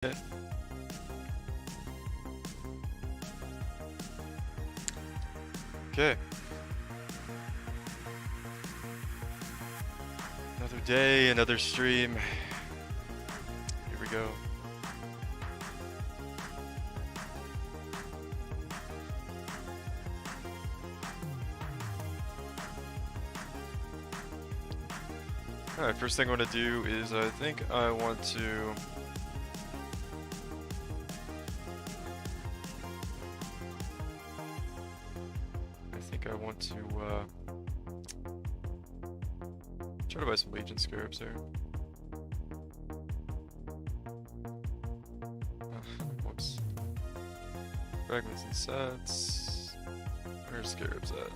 Okay. Okay. Another day, another stream. Here we go. Alright, first thing I want to do is I think I want to... try to buy some Legion Scarabs here. Whoops. Fragments and sets. Where's Scarabs at?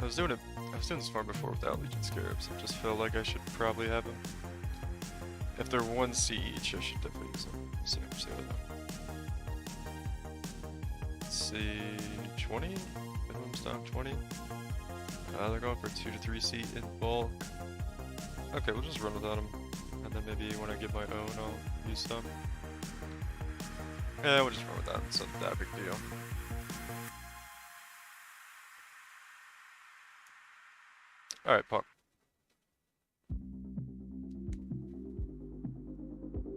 I was doing this farm before without Legion Scarabs. I just felt like I should probably have them. If they're 1 C each, I should definitely use them. See what Let's see, 20? Minimum's down 20. They're going for 2 to 3 C in bulk. Okay, we'll just run without them. And then maybe when I get my own, I'll use some. Yeah, we'll just run without them. It's not that big deal. Alright, Puck.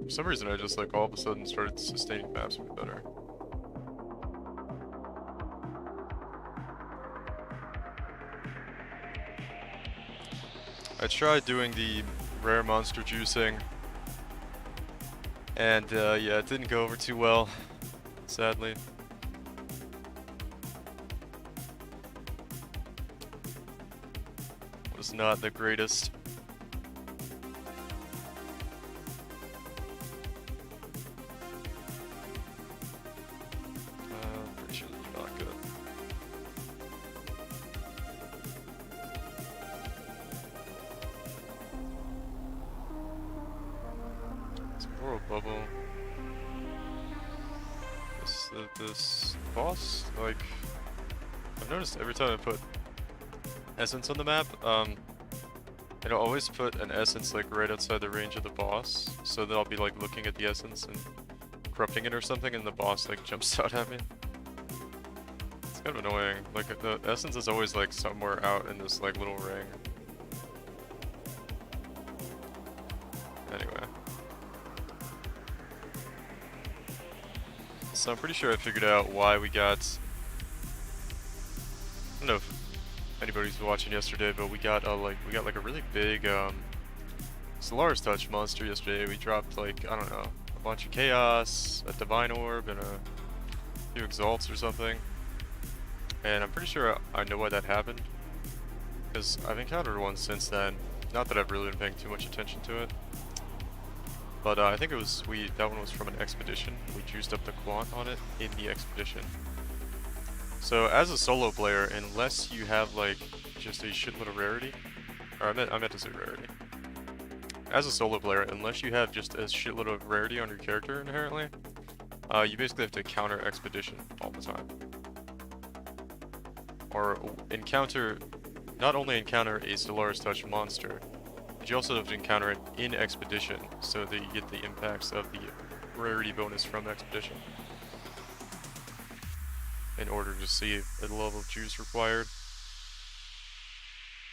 For some reason, I just like all of a sudden started sustaining maps way better. I tried doing the rare monster juicing, and yeah, it didn't go over too well, sadly. It was not the greatest. Pretty sure that's not good. Bubble. This boss, like, I've noticed every time I put essence on the map, it'll always put an essence like right outside the range of the boss, so that I'll be like looking at the essence and corrupting it or something, and the boss like jumps out at me. It's kind of annoying. Like the essence is always like somewhere out in this like little ring. Anyway. So I'm pretty sure I figured out why we got... I don't know if anybody's watching yesterday, but we got a really big Solaris Touch monster yesterday. We dropped like, I don't know, a bunch of Chaos, a Divine Orb, and a few Exalts or something. And I'm pretty sure I know why that happened, because I've encountered one since then. Not that I've really been paying too much attention to it. But I think it was, that one was from an expedition. We juiced up the quant on it in the expedition. So as a solo player, unless you have like just a shitload of rarity, or I meant to say rarity. As a solo player, unless you have just a shitload of rarity on your character inherently, you basically have to counter expedition all the time. Or not only encounter a Solaris Touch monster, but you also have to encounter it in Expedition, so that you get the impacts of the rarity bonus from Expedition, in order to see the level of juice required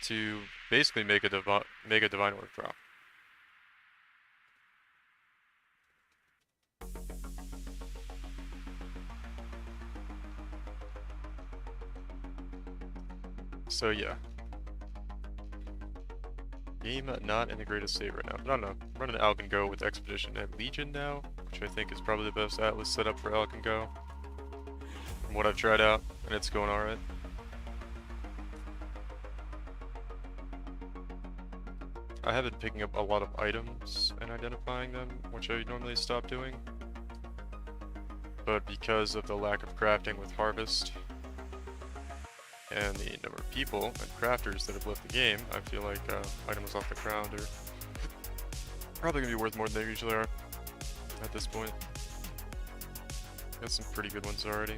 to basically make a Divine Orb drop. So yeah. Game not in the greatest state right now. But I don't know. I'm running Alk & Go with Expedition and Legion now, which I think is probably the best Atlas setup for Alk & Go from what I've tried out, and it's going alright. I have been picking up a lot of items and identifying them, which I normally stop doing. But because of the lack of crafting with Harvest, and the number of people and crafters that have left the game, I feel like items off the ground are probably going to be worth more than they usually are at this point. Got some pretty good ones already.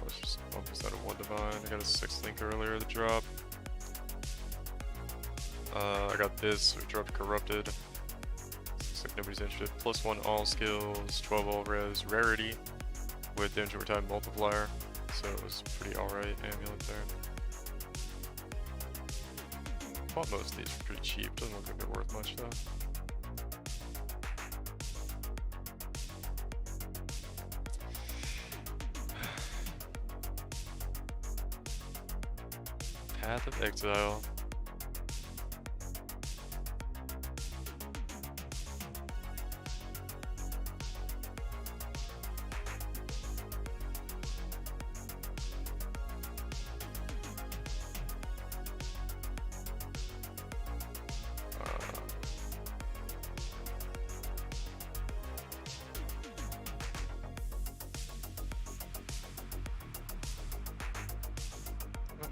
Let's just focus out of one Divine. got a 6th link earlier to drop. I got this, we dropped Corrupted. Looks like nobody's interested. +1 all skills, 12 all res, rarity, with damage over time multiplier. So it was pretty alright amulet there. Bought most of these for pretty cheap, doesn't look like they're worth much though. Path of Exile.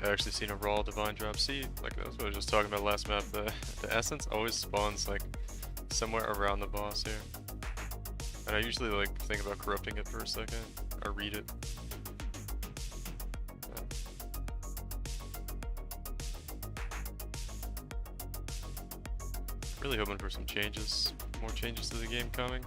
I've actually seen a raw divine drop. See, like that's what I was just talking about last map. The essence always spawns like somewhere around the boss here, and I usually like think about corrupting it for a second or read it. Really hoping for some changes, more changes to the game coming.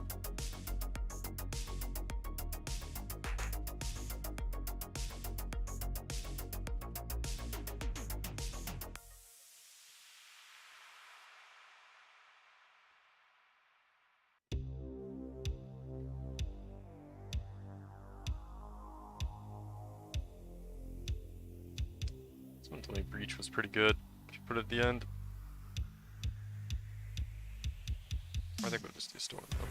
Someone Breach was pretty good if you put it at the end. I think we'll just do Storm though.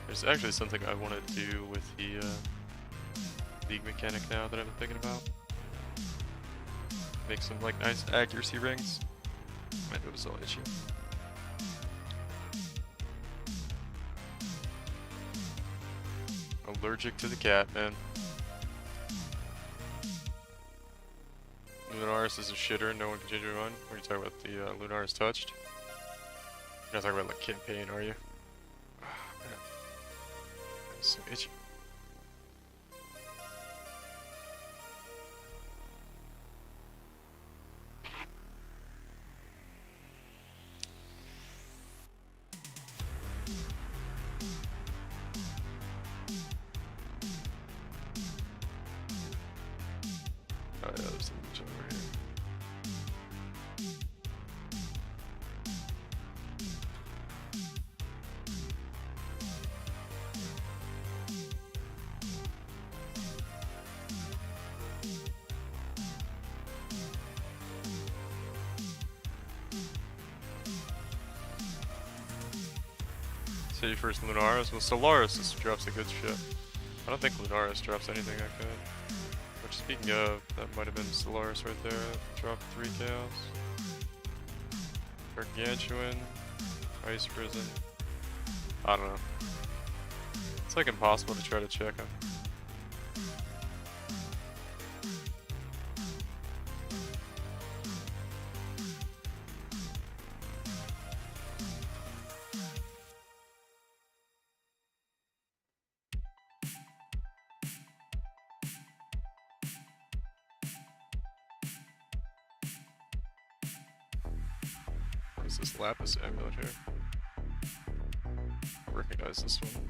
There's actually something I want to do with the league mechanic now that I've been thinking about. Make some like nice accuracy rings. Might do a solid issue. Allergic to the cat, man. Lunaris is a shitter, no one can change your mind. What are you talking about? The Lunaris touched? You're not talking about like campaign, are you? Oh, man. That's so itchy. Oh yeah, there's some over here. City first Lunaris. Well, Solaris just drops a good shit. I don't think Lunaris drops anything that good. Which, speaking of, that might have been Solaris right there. Dropped 3 chaos. Gargantuan. Ice Prison. I don't know. It's like impossible to try to check him. What is this Lapis amulet here? I recognize this one.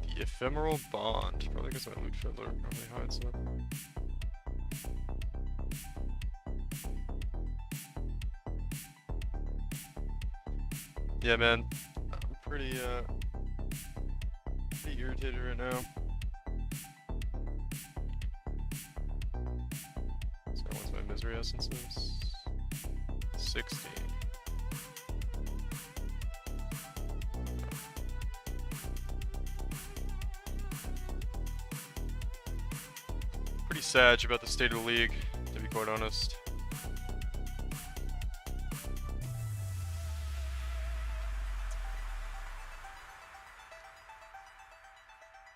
The Ephemeral Bond. Probably because my loot fiddler probably hides it. Yeah, man. I'm pretty irritated right now. So what's my misery essences? 16. Pretty sad about the state of the league, to be quite honest.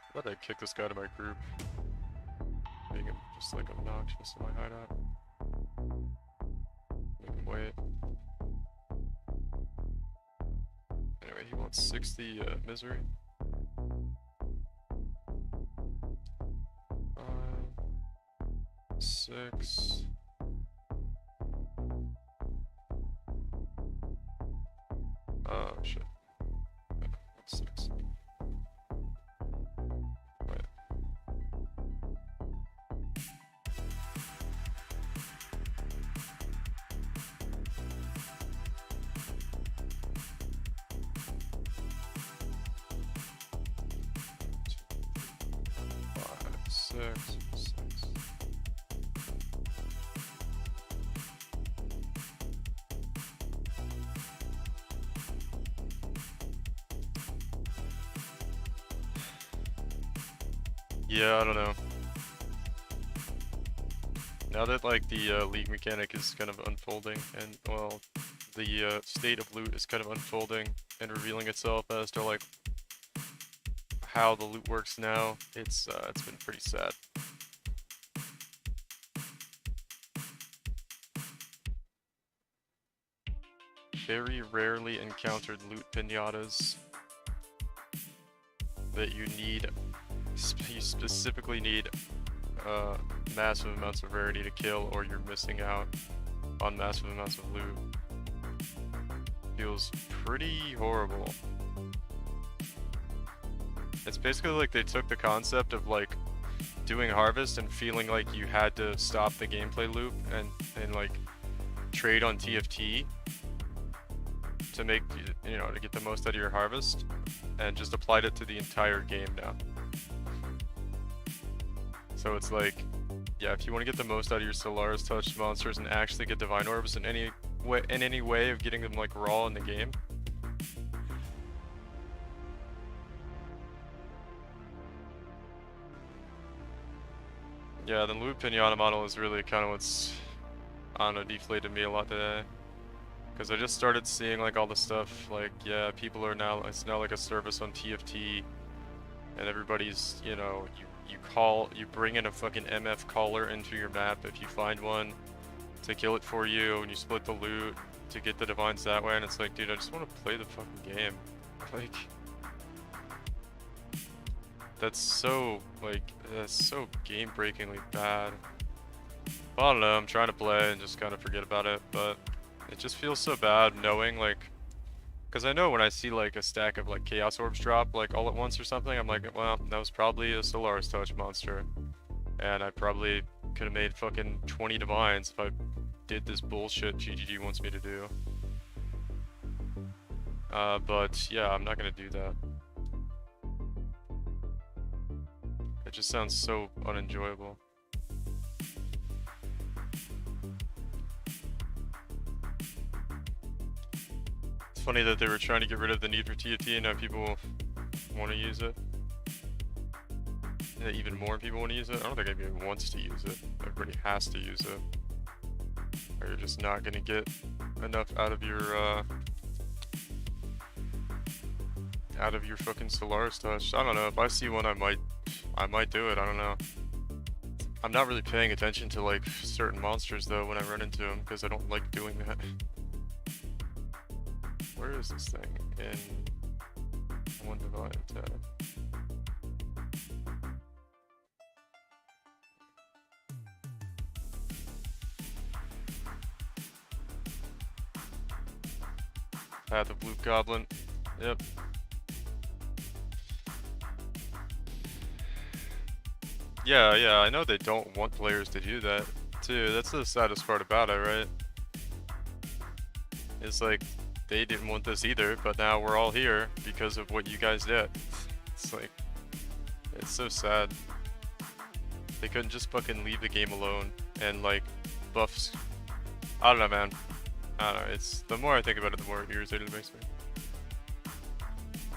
I thought I'd kick this guy to my group. Being just like obnoxious in my hideout. Make him wait. he wants 60 misery. 5, 6. Oh shit. Yeah, that's 6. Wait. Five, 6, 6. Yeah, I don't know. Now that like the league mechanic is kind of unfolding, and well, the state of loot is kind of unfolding and revealing itself as to like how the loot works now, it's been pretty sad. Very rarely encountered loot pinatas that you need. You specifically need massive amounts of rarity to kill, or you're missing out on massive amounts of loot. Feels pretty horrible. It's basically like they took the concept of like doing harvest and feeling like you had to stop the gameplay loop and like trade on TFT to make, you know, to get the most out of your harvest, and just applied it to the entire game now. So it's like, yeah, if you want to get the most out of your Solaris touched monsters and actually get divine orbs in any way of getting them like raw in the game, yeah, the loot pinata model is really kind of what's, I don't know, deflated me a lot today. Because I just started seeing like all the stuff, like, yeah, people are now, it's now like a service on TFT, and everybody's, you know, you bring in a fucking MF caller into your map if you find one to kill it for you, and you split the loot to get the divines that way, and it's like, dude, I just want to play the fucking game. Like, that's so game-breakingly bad. Well, I don't know, I'm trying to play and just kind of forget about it, but it just feels so bad knowing, like, because I know when I see like a stack of like chaos orbs drop like all at once or something, I'm like, well, that was probably a Solaris touch monster, and I probably could have made fucking 20 divines if I did this bullshit GGG wants me to do. But yeah, I'm not gonna do that. It just sounds so unenjoyable. It's funny that they were trying to get rid of the need for TFT and now people want to use it. And even more people want to use it. I don't think anybody wants to use it. Everybody has to use it. Or you're just not gonna get enough out of your fucking Solaris touch. I don't know. If I see one, I might do it. I don't know. I'm not really paying attention to like certain monsters though when I run into them, because I don't like doing that. Where is this thing? In one divine tab. Path of Blue Goblin. Yep. Yeah, I know they don't want players to do that, too. That's the saddest part about it, right? It's like, they didn't want this either, but now we're all here because of what you guys did. It's like, it's so sad. They couldn't just fucking leave the game alone and, like, buffs. I don't know, man. I don't know, it's, the more I think about it, the more irritated it makes me.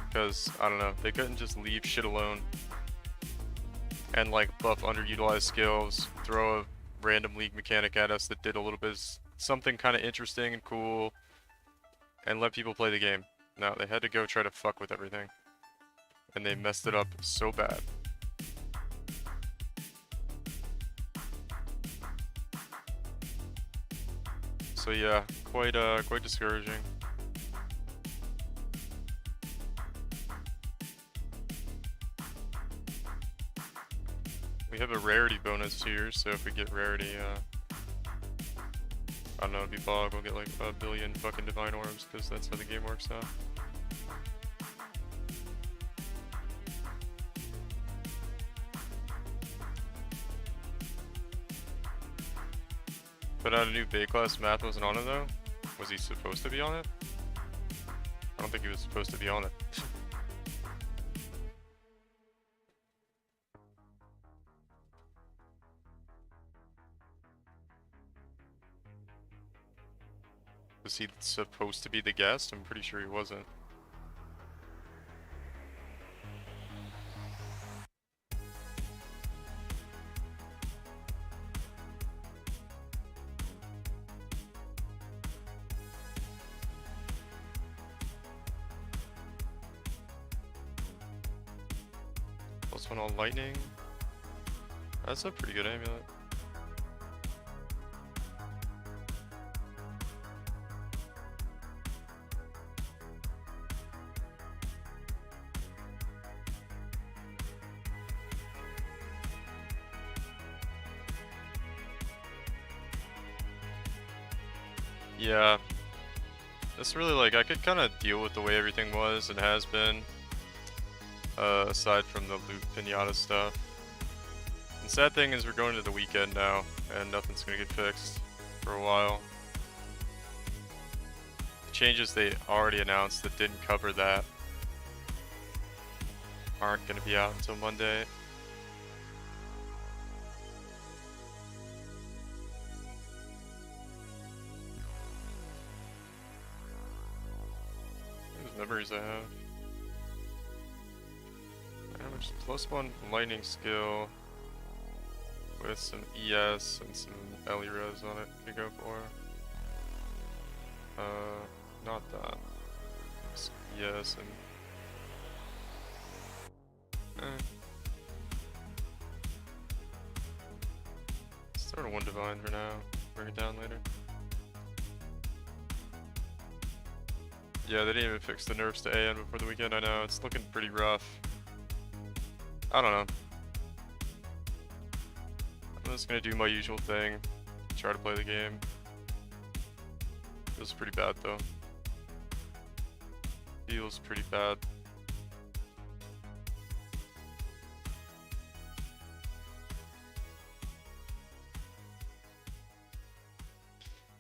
Because, I don't know, they couldn't just leave shit alone and like buff underutilized skills, throw a random league mechanic at us that did a little bit something kind of interesting and cool, and let people play the game. No, they had to go try to fuck with everything, and they messed it up so bad. So yeah, quite discouraging. We have a rarity bonus here, so if we get rarity, I don't know, it'd be bog, we'll get like a billion fucking divine orbs, because that's how the game works now. Put out a new Bay class, Math wasn't on it though? Was he supposed to be on it? I don't think he was supposed to be on it. Was he supposed to be the guest? I'm pretty sure he wasn't. Plus one on lightning. That's a pretty good amulet. Yeah, it's really like, I could kind of deal with the way everything was and has been, aside from the loot pinata stuff. The sad thing is we're going to the weekend now, and nothing's gonna get fixed for a while. The changes they already announced that didn't cover that aren't gonna be out until Monday. Memories I have. How much? Plus one lightning skill with some ES and some LE res on it. Could go for. Not that. Just ES and. Let's throw to one divine for now. Bring it down later. Yeah, they didn't even fix the nerfs to AN before the weekend. I know, it's looking pretty rough. I don't know. I'm just gonna do my usual thing. Try to play the game. Feels pretty bad though. Feels pretty bad.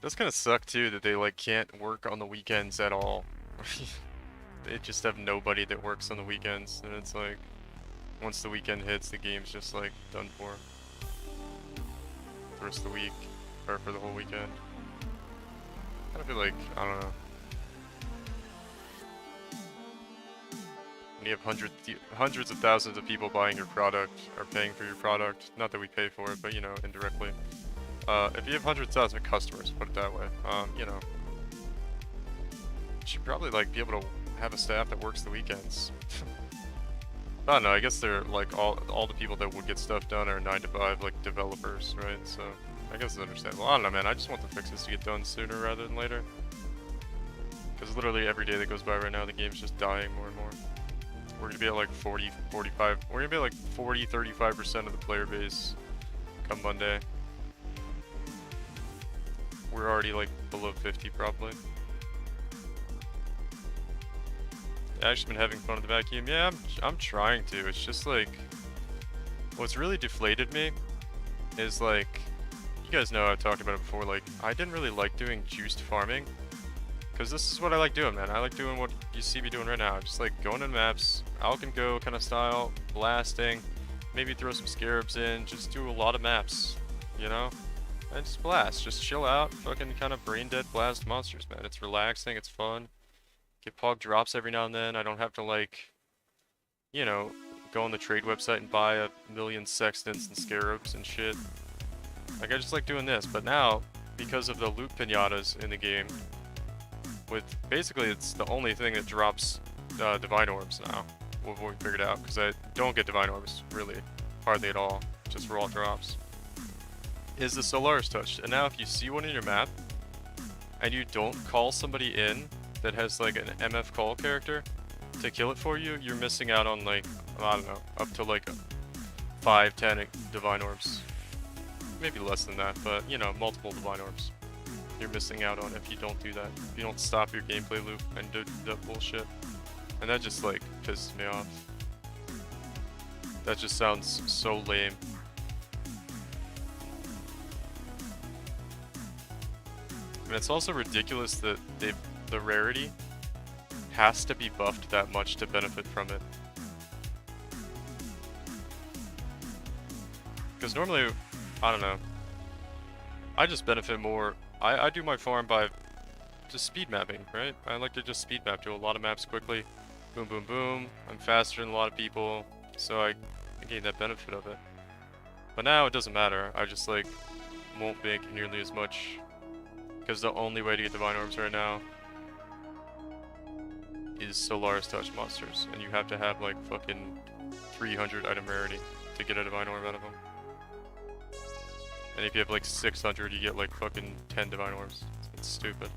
Does kind of suck too that they like can't work on the weekends at all. They just have nobody that works on the weekends, and it's like once the weekend hits, the game's just like done for the rest of the week, or for the whole weekend. I feel like, I don't know, when you have hundreds of thousands of people buying your product or paying for your product, not that we pay for it, but you know, indirectly. If you have hundreds of thousands of customers, put it that way, you know, you should probably like be able to have a staff that works the weekends. I don't know, I guess they're like all the people that would get stuff done are 9 to 5 like developers, right? So I guess it's understandable. I don't know, man, I just want the fixes to get done sooner rather than later. Because literally every day that goes by right now, the game's just dying more and more. We're gonna be at like 40, 45, we're gonna be at like 40, 35% of the player base come Monday. We're already like below 50 probably. I've actually been having fun with the vacuum. Yeah, I'm trying to. It's just like, what's really deflated me is like, you guys know I've talked about it before, like, I didn't really like doing juiced farming. Because this is what I like doing, man. I like doing what you see me doing right now. Just like going to maps, Alk and Go kind of style, blasting, maybe throw some scarabs in, just do a lot of maps, you know? And just blast, just chill out, fucking kind of brain dead blast monsters, man. It's relaxing, it's fun. Get pog drops every now and then. I don't have to like, you know, go on the trade website and buy a million sextants and scarabs and shit. Like, I just like doing this, but now, because of the loot pinatas in the game, with basically it's the only thing that drops divine orbs now, what we figured out, because I don't get divine orbs really hardly at all, just raw drops, is the Solaris Touch. And now if you see one in your map and you don't call somebody in that has like an MF call character to kill it for you, you're missing out on like, I don't know, up to like 5, 10 divine orbs. Maybe less than that, but you know, multiple divine orbs. You're missing out on if you don't do that. If you don't stop your gameplay loop and do that bullshit. And that just like pisses me off. That just sounds so lame. And it's also ridiculous that the rarity has to be buffed that much to benefit from it. Because normally, I don't know, I just benefit more. I do my farm by just speed mapping, right? I like to just speed map, do a lot of maps quickly. Boom, boom, boom. I'm faster than a lot of people, so I gain that benefit of it. But now it doesn't matter. I just like won't bank nearly as much. Because the only way to get divine orbs right now is Solaris Touch monsters. And you have to have like fucking 300 item rarity to get a divine orb out of them. And if you have like 600, you get like fucking 10 divine orbs. It's stupid.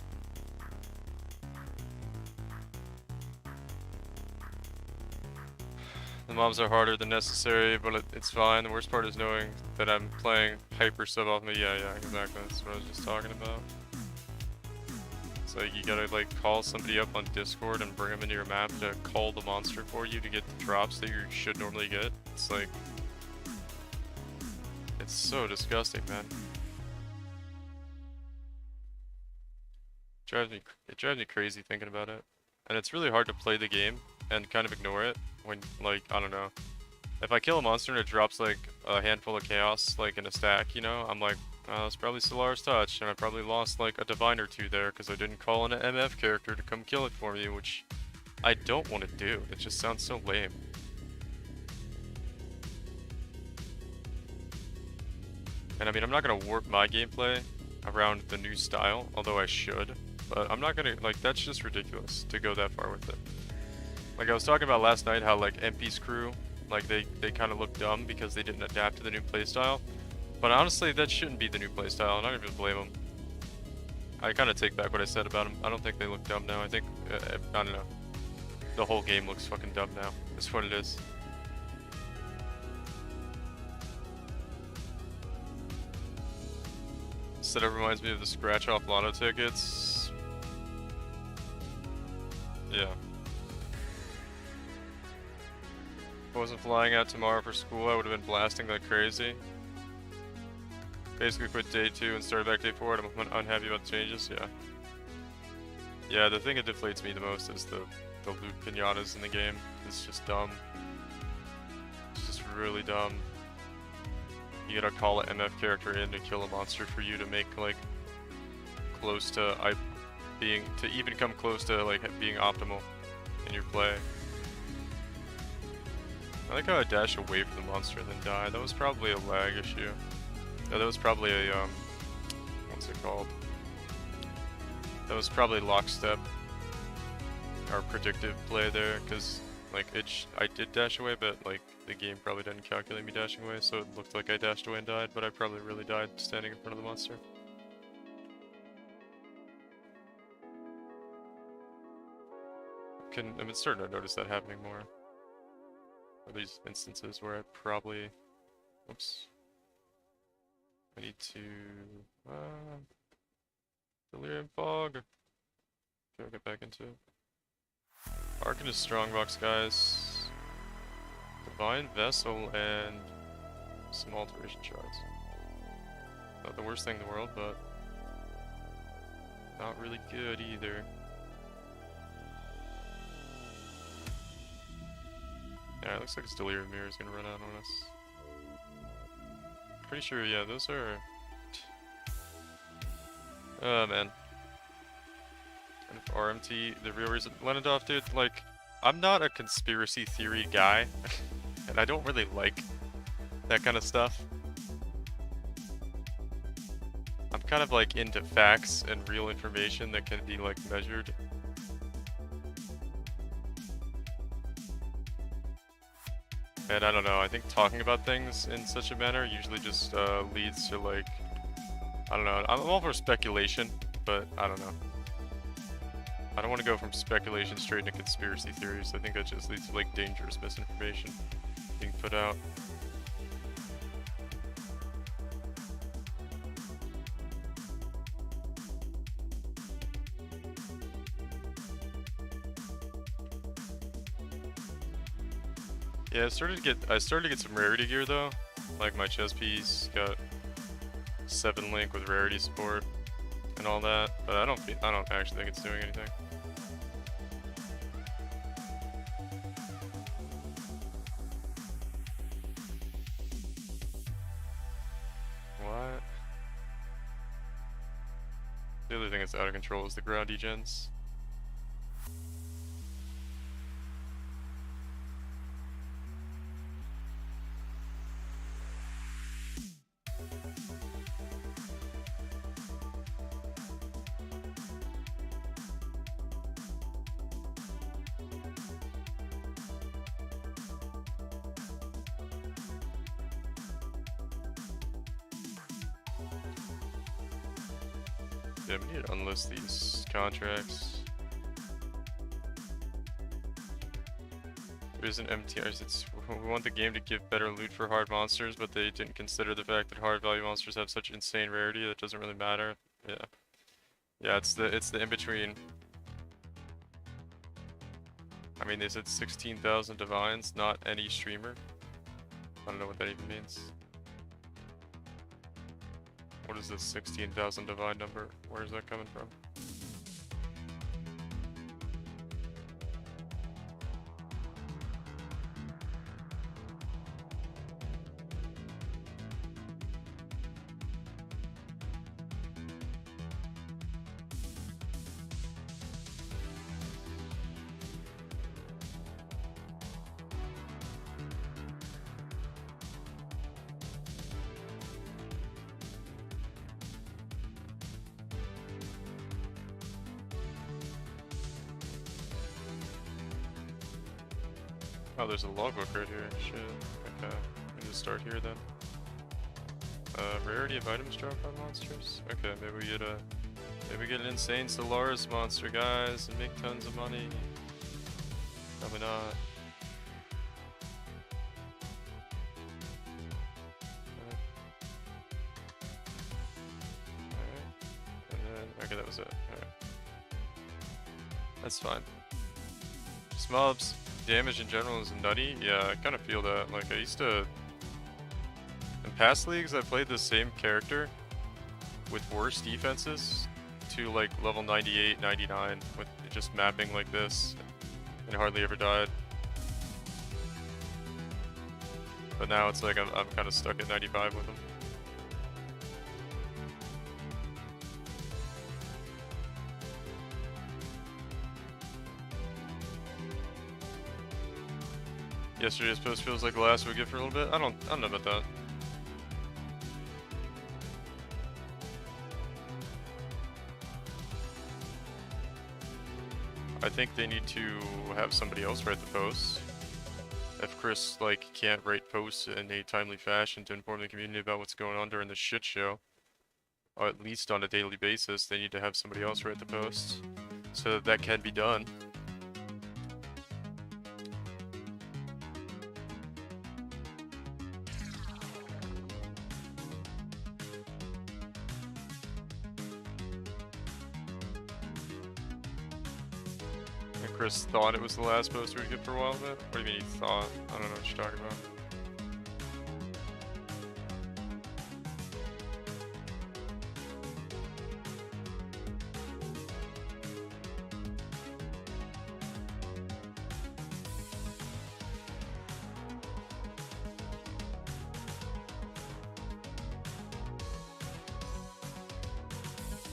The mobs are harder than necessary, but it's fine. The worst part is knowing that I'm playing hyper sub off me. Yeah, exactly. That's what I was just talking about. It's like you gotta like call somebody up on Discord and bring them into your map to call the monster for you to get the drops that you should normally get. It's like, it's so disgusting, man. It drives me crazy thinking about it. And it's really hard to play the game and kind of ignore it when, like, I don't know. If I kill a monster and it drops like a handful of chaos, like in a stack, you know, I'm like, oh, it's probably Solaris Touch, and I probably lost like a divine or two there because I didn't call in an MF character to come kill it for me, which I don't want to do. It just sounds so lame. And I mean, I'm not going to warp my gameplay around the new style, although I should. But I'm not going to, like, that's just ridiculous to go that far with it. Like I was talking about last night, how like MP's crew, like they kind of look dumb because they didn't adapt to the new playstyle. But honestly, that shouldn't be the new playstyle, and I don't even blame them. I kind of take back what I said about them. I don't think they look dumb now. I think, I don't know. The whole game looks fucking dumb now. That's what it is. So that reminds me of the scratch-off lotto tickets. Yeah. If I wasn't flying out tomorrow for school, I would have been blasting like crazy. Basically quit day 2 and started back day 4, and I'm unhappy about the changes, yeah. Yeah, the thing that deflates me the most is the loot pinatas in the game. It's just dumb. It's just really dumb. You gotta call an MF character in to kill a monster for you to make like close to even come close to like being optimal in your play. I like how I dash away from the monster and then die. That was probably a lag issue. No, that was probably a what's it called? That was probably lockstep or predictive play there, because like I did dash away, but like the game probably didn't calculate me dashing away, so it looked like I dashed away and died, but I probably really died standing in front of the monster. I'm starting to notice that happening more. Or these instances where I probably, oops. I need to, Delirium Fog. Okay, I'll get back into it. Arcanist Strongbox, guys. Divine Vessel and some Alteration Shards. Not the worst thing in the world, but not really good either. Yeah, it looks like this Delirium Mirror is gonna run out on us. Pretty sure, yeah, those are... Oh, man. And if RMT, the real reason... Lenadov, dude, like, I'm not a conspiracy theory guy, and I don't really like that kind of stuff. I'm kind of, like, into facts and real information that can be, like, measured. And I don't know, I think talking about things in such a manner usually just leads to like, I don't know, I'm all for speculation, but I don't know. I don't want to go from speculation straight into conspiracy theories. I think that just leads to like dangerous misinformation being put out. Yeah, I started to get some rarity gear though. Like my chest piece got 7 link with rarity support and all that, but I don't actually think it's doing anything. What? The other thing that's out of control is the ground degens. Yeah, we need to unlist these contracts. There is an MTR. We want the game to give better loot for hard monsters, but they didn't consider the fact that hard value monsters have such insane rarity that doesn't really matter. Yeah. Yeah, it's the in-between. I mean, they said 16,000 divines, not any streamer. I don't know what that even means. What is this 16,000 divine number? Where is that coming from? Oh, there's a logbook right here. Shit. Okay. We just start here then. Rarity of items drop on monsters? Okay, maybe we get an insane Solaris monster, guys, and make tons of money. Probably not. Alright. And then, okay, that was it. Alright. That's fine. Just mobs. Damage in general is nutty. Yeah, I kind of feel that. Like, I used to... In past leagues, I played the same character with worse defenses to, like, level 98, 99 with just mapping like this, and hardly ever died. But now it's like I'm kind of stuck at 95 with him. Yesterday's post feels like the last we get for a little bit. I don't know about that. I think they need to have somebody else write the posts. If Chris like can't write posts in a timely fashion to inform the community about what's going on during this shit show, or at least on a daily basis, they need to have somebody else write the posts so that that can be done. Chris thought it was the last post we'd get for a while, but what do you mean he thought? I don't know what you're talking about.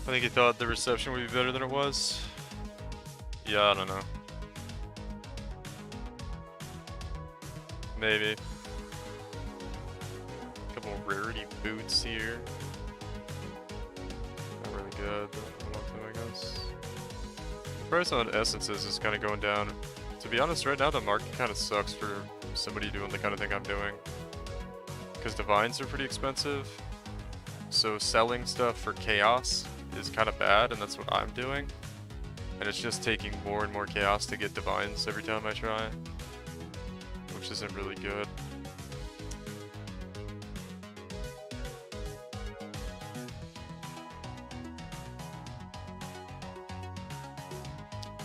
I think he thought the reception would be better than it was. Yeah, I don't know. Maybe. A couple of rarity boots here. Not really good, but I want them, I guess. The price on essences is kind of going down. To be honest, right now the market kind of sucks for somebody doing the kind of thing I'm doing. Because divines are pretty expensive. So selling stuff for chaos is kind of bad, and that's what I'm doing. And it's just taking more and more chaos to get divines every time I try. Which isn't really good.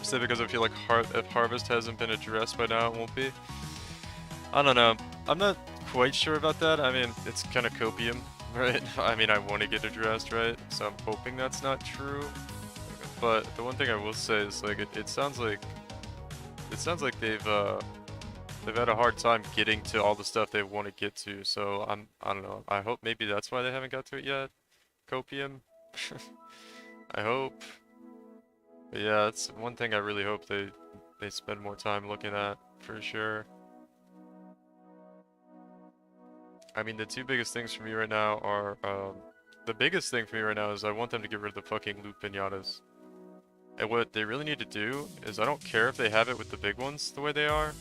Is that because I feel like if Harvest hasn't been addressed by now, it won't be? I don't know. I'm not quite sure about that. I mean, it's kind of copium, right? I mean, I want to get addressed, right? So I'm hoping that's not true. But the one thing I will say is like it sounds like they've had a hard time getting to all the stuff they want to get to. So I don't know. I hope maybe that's why they haven't got to it yet. Copium. I hope. But yeah, that's one thing I really hope they spend more time looking at for sure. I mean, the two biggest things for me right now are, the biggest thing for me right now is I want them to get rid of the fucking loot pinatas. And what they really need to do is I don't care if they have it with the big ones the way they are,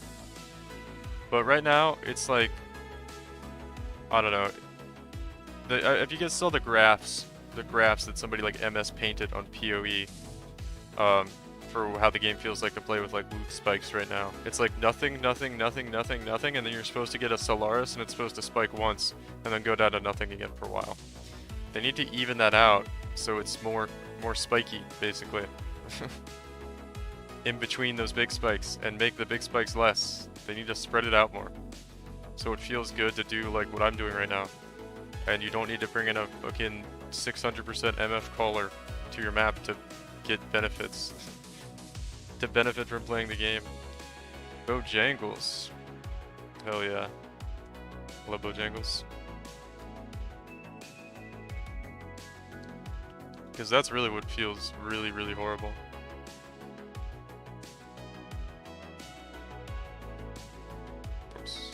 but right now it's like, I don't know. If you guys saw the graphs that somebody like MS painted on PoE, for how the game feels like to play with like loot spikes right now. It's like nothing, nothing, nothing, nothing, nothing, and then you're supposed to get a Solaris and it's supposed to spike once and then go down to nothing again for a while. They need to even that out so it's more spiky, basically. In between those big spikes and make the big spikes less. They need to spread it out more. So it feels good to do like what I'm doing right now. And you don't need to bring in a fucking 600% MF caller to your map to get benefits. To benefit from playing the game. Bojangles. Hell yeah. Love Bojangles. Because that's really what feels really, really horrible. Oops.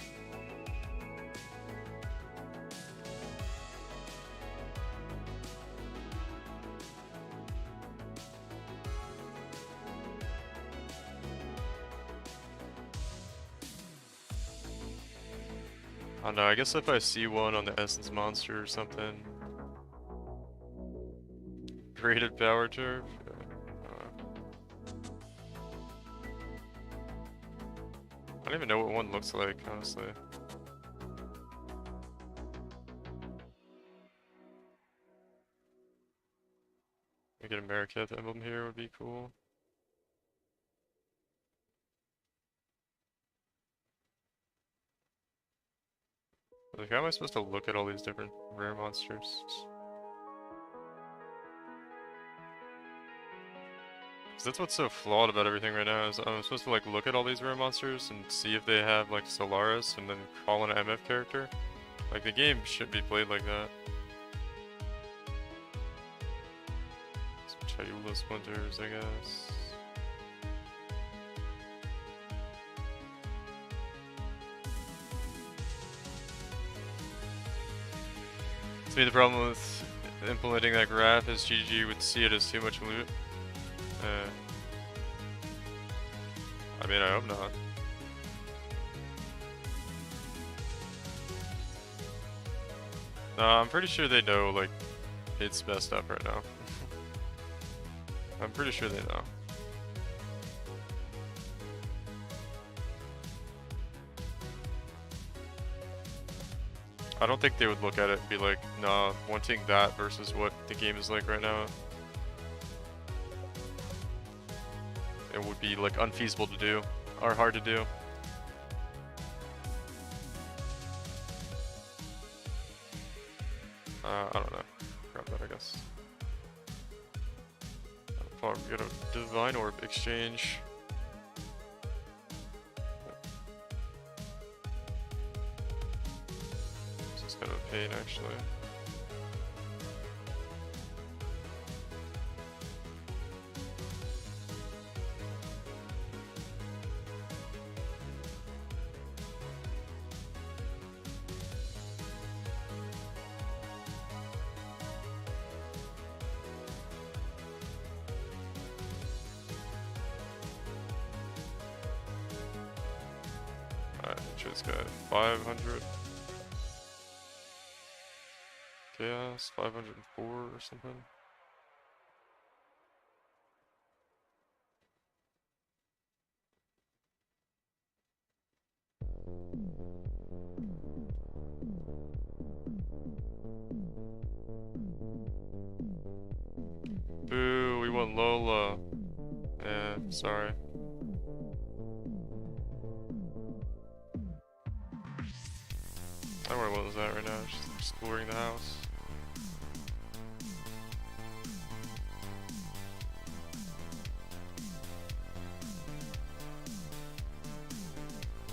I don't know, I guess if I see one on the Essence Monster or something. Graded power turf? I don't even know what one looks like, honestly. We get a Mariketh emblem here would be cool. Like, how am I supposed to look at all these different rare monsters? Because that's what's so flawed about everything right now, is I'm supposed to like look at all these rare monsters and see if they have like Solaris and then call in an MF character. Like the game should be played like that. Some Chayula splinters, I guess. To me, the problem with implementing that graph is GG would see it as too much loot. I mean, I hope not. No, I'm pretty sure they know, like, it's messed up right now. I'm pretty sure they know. I don't think they would look at it and be like, nah, wanting that versus what the game is like right now. It would be like unfeasible to do, or hard to do. I don't know. Grab that, I guess. Farm, get a Divine Orb exchange. This is kind of a pain, actually. Alright, this guy 500. Chaos, 504 or something. Boo, we want Lola. Yeah, sorry. I don't know what was that right now, just exploring the house.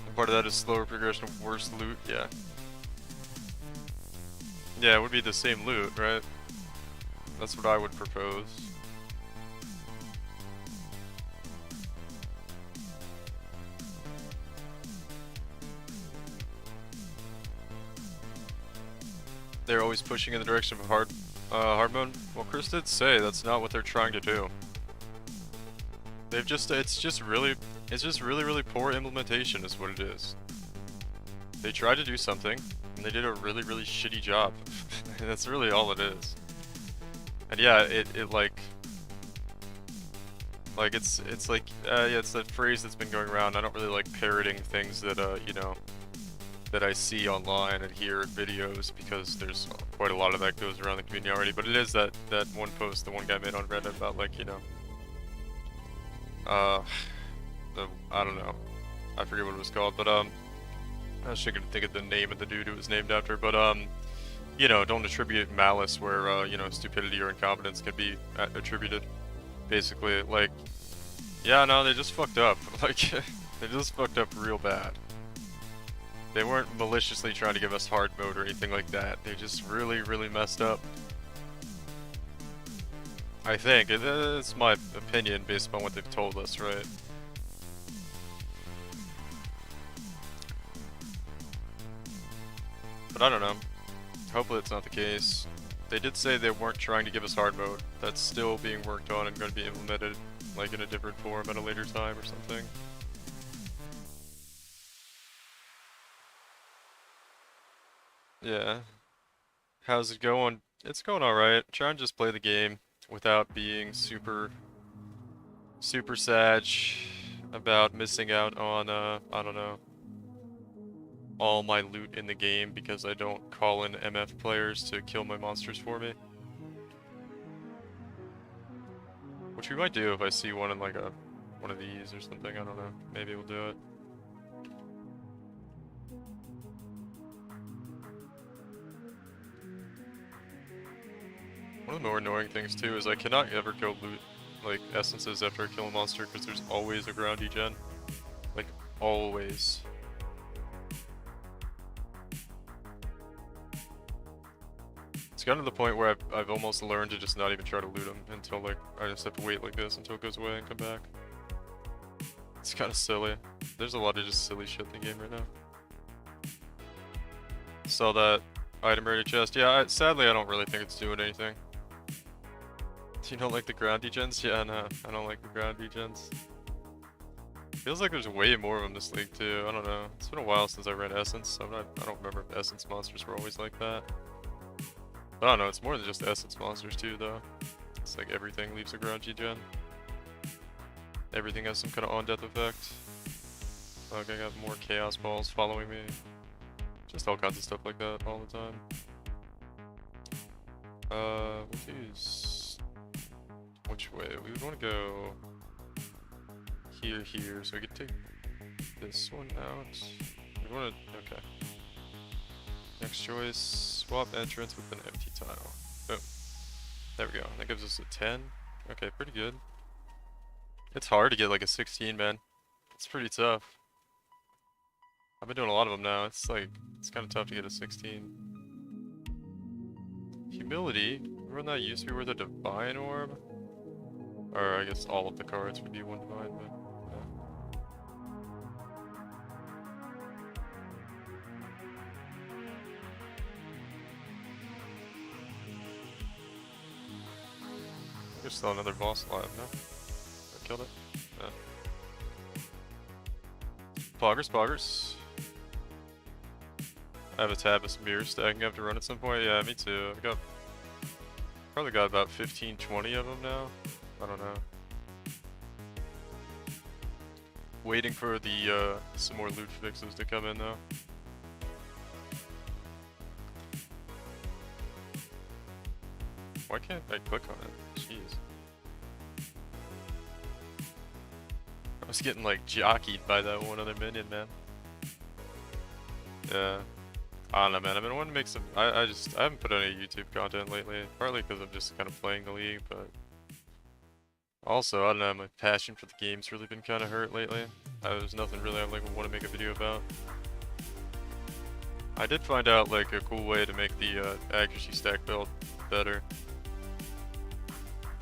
And part of that is slower progression of worse loot, yeah. Yeah, it would be the same loot, right? That's what I would propose. They're always pushing in the direction of hard mode. Well, Chris did say that's not what they're trying to do. They've just, it's just really poor implementation is what it is. They tried to do something, and they did a really shitty job. That's really all it is. And yeah, it like it's like yeah, it's that phrase that's been going around. I don't really like parroting things that you know, that I see online and hear in videos, because there's quite a lot of that goes around the community already. But it is that one post the one guy made on Reddit about, like, you know, I don't know, I forget what it was called, but I was trying to think of the name of the dude it was named after, but you know, don't attribute malice where you know, stupidity or incompetence can be attributed. Basically, like, yeah, no, they just fucked up. Like, they just fucked up real bad. They weren't maliciously trying to give us hard mode or anything like that. They just really messed up. I think. It's my opinion based upon what they've told us, right? But I don't know. Hopefully it's not the case. They did say they weren't trying to give us hard mode. That's still being worked on and going to be implemented, like, in a different form at a later time or something. Yeah. How's it going? It's going alright. Trying to just play the game without being super sad about missing out on, I don't know, all my loot in the game because I don't call in MF players to kill my monsters for me. Which we might do if I see one in, like, one of these or something, I don't know. Maybe we'll do it. One of the more annoying things too is I cannot ever go loot, like, essences after I kill a monster because there's always a ground degen. Like, always. It's gotten to the point where I've almost learned to just not even try to loot them until, like, I just have to wait like this until it goes away and come back. It's kind of silly. There's a lot of just silly shit in the game right now. Saw that item ready chest. Yeah, sadly I don't really think it's doing anything. You don't like the ground degens? Yeah, no, I don't like the ground degens. Feels like there's way more of them this league too. I don't know. It's been a while since I ran Essence, so I don't remember if Essence monsters were always like that. But I don't know, it's more than just Essence monsters too, though. It's like everything leaves a ground degen. Everything has some kind of on-death effect. Like, I got more chaos balls following me. Just all kinds of stuff like that all the time. We'll use... Which way? We would want to go here, so we could take this one out. We want to, okay. Next choice, swap entrance with an empty tile. Boom. There we go. That gives us a 10. Okay, pretty good. It's hard to get like a 16, man. It's pretty tough. I've been doing a lot of them now. It's like, it's kind of tough to get a 16. Humility. Remember when that used to be worth a divine orb? Or I guess all of the cards would be one divine, but yeah. There's still another boss alive, no? I killed it? Yeah. Poggers. I have a tab of some beer stacking up to run at some point. Yeah, me too. I've probably got about 15, 20 of them now. I don't know. Waiting for the some more loot fixes to come in though. Why can't I click on it? Jeez. I was getting like jockeyed by that one other minion, man. Yeah. I don't know, man. I've been wanting to make some. I haven't put any YouTube content lately. Partly because I'm just kind of playing the league, but also I don't know. My passion for the game's really been kind of hurt lately. There's nothing really I like want to make a video about. I did find out like a cool way to make the accuracy stack build better.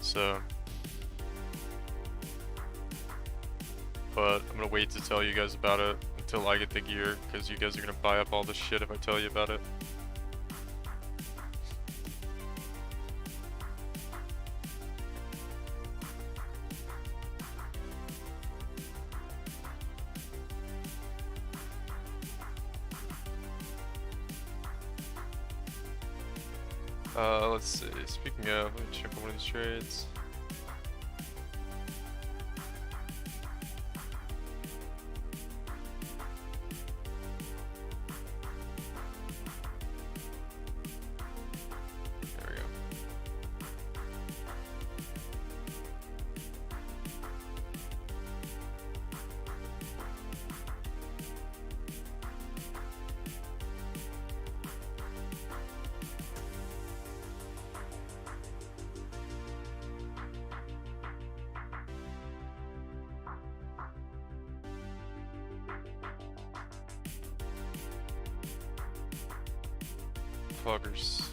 So, but I'm gonna wait to tell you guys about it until I get the gear, because you guys are gonna buy up all this shit if I tell you about it. Let's see. Speaking of, let me check one of these trades. There we go. Fuckers.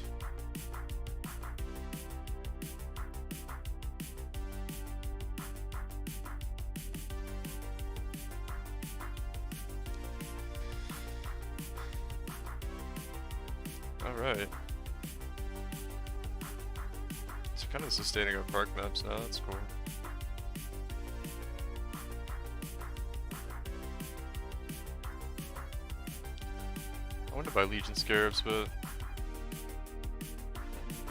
Alright. So kind of sustaining our park maps now, that's cool. I wanted to buy Legion Scarabs, but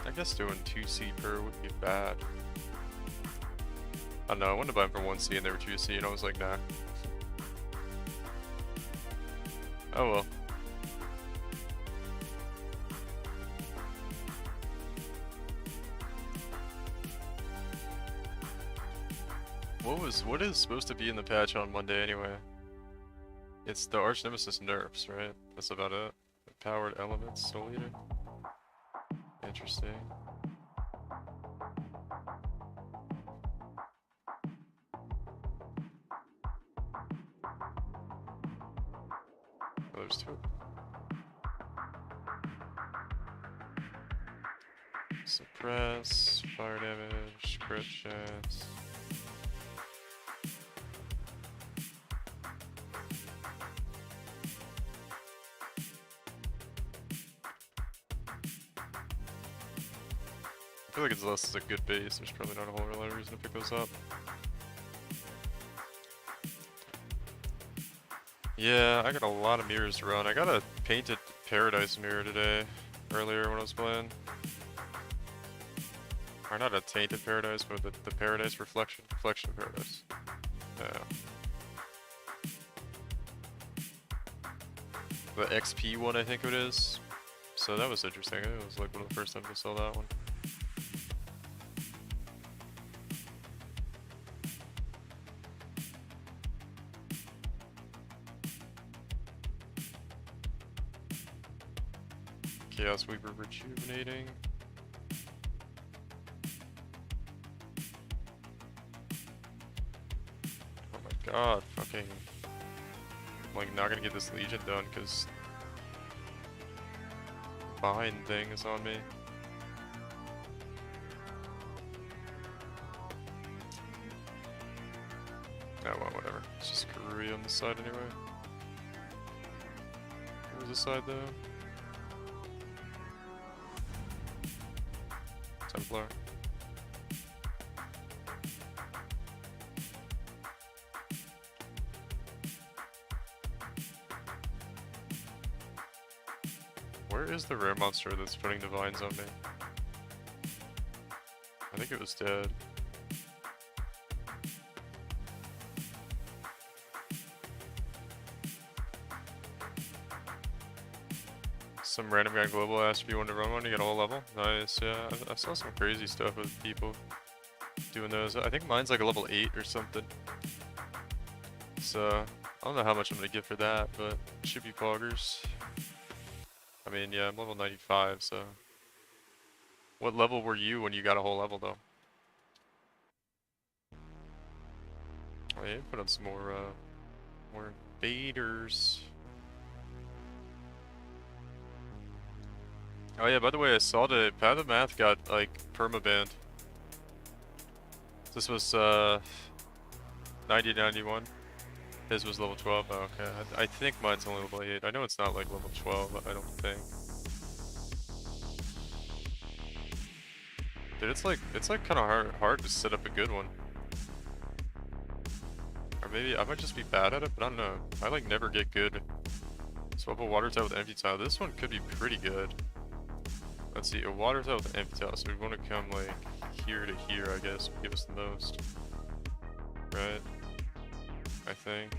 I guess doing 2C per would be bad. I don't know, I wanted to buy them for 1C and they were 2C and I was like, nah. Oh well. What is supposed to be in the patch on Monday anyway? It's the Arch Nemesis nerfs, right? That's about it. The powered elements, Soul Eater. Interesting. Oh, there's two. Suppress, fire damage, crit chance. I feel like it's less a good base, there's probably not a whole lot of reason to pick those up. Yeah, I got a lot of mirrors to run. I got a painted Paradise mirror today, earlier when I was playing. Or not a tainted Paradise, but the Paradise Reflection of Paradise. Yeah. The XP one, I think it is. So that was interesting. It was like one of the first times I saw that one. Chaos Weaver rejuvenating. Oh my god, fucking. I'm like not gonna get this Legion done because behind thing is on me. Oh well, whatever. It's just Karui on the side anyway. Where's the side though? Templar. Where is the rare monster that's putting divines on me? I think it was dead. Some random guy global asked if you wanted to run one to get a whole level. Nice, yeah. I saw some crazy stuff with people doing those. I think mine's like a level 8 or something. So, I don't know how much I'm gonna get for that, but it should be poggers. I mean, yeah, I'm level 95, so. What level were you when you got a whole level, though? Oh, yeah, put on some more invaders. Oh yeah, by the way, I saw the Path of Math got, like, permabanned. This was, 9091. His was level 12. Oh, okay. I think mine's only level 8. I know it's not, like, level 12, I don't think. Dude, it's like kind of hard to set up a good one. Or maybe I might just be bad at it, but I don't know. I, like, never get good. Swap a water tile with empty tile. This one could be pretty good. Let's see, a water tile with an empty tile. So we want to come, like, here to here, I guess, would give us the most. Right? I think.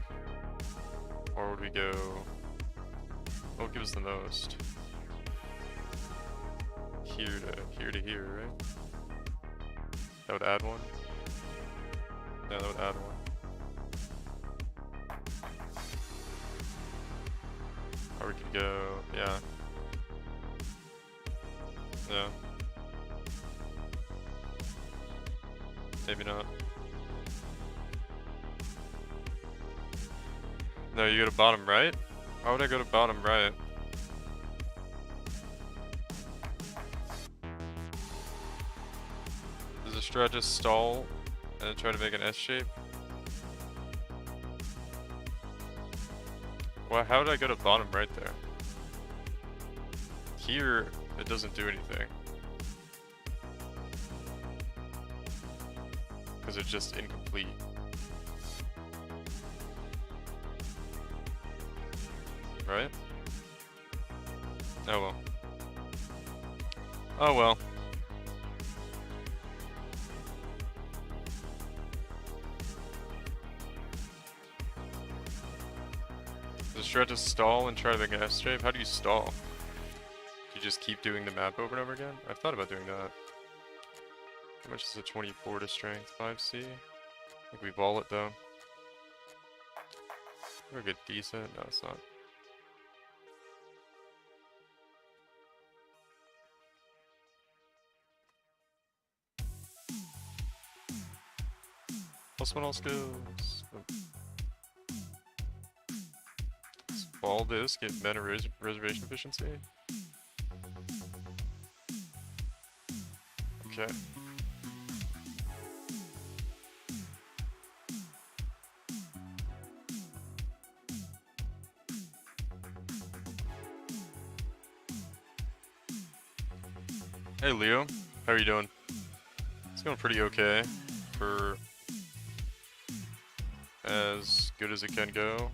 Or would we go... What would give us the most? Here to here, right? That would add one? Yeah, that would add one. Or we could go... yeah. Yeah. Maybe not. No, you go to bottom right? Why would I go to bottom right? Does the strat just stall and then try to make an S shape? Well, how did I go to bottom right there? Here, it doesn't do anything. Because it's just incomplete. Right? Oh well. Oh well. Does Shred just stall and try to make an S shape? How do you stall? Do you just keep doing the map over and over again? I've thought about doing that. How much is a 24 to strength? 5C? I think we ball it though. We're good decent. No, it's not. Plus one all skills. Let's ball this, get meta reservation efficiency. Okay. Hey Leo, how are you doing? It's going pretty okay for as good as it can go.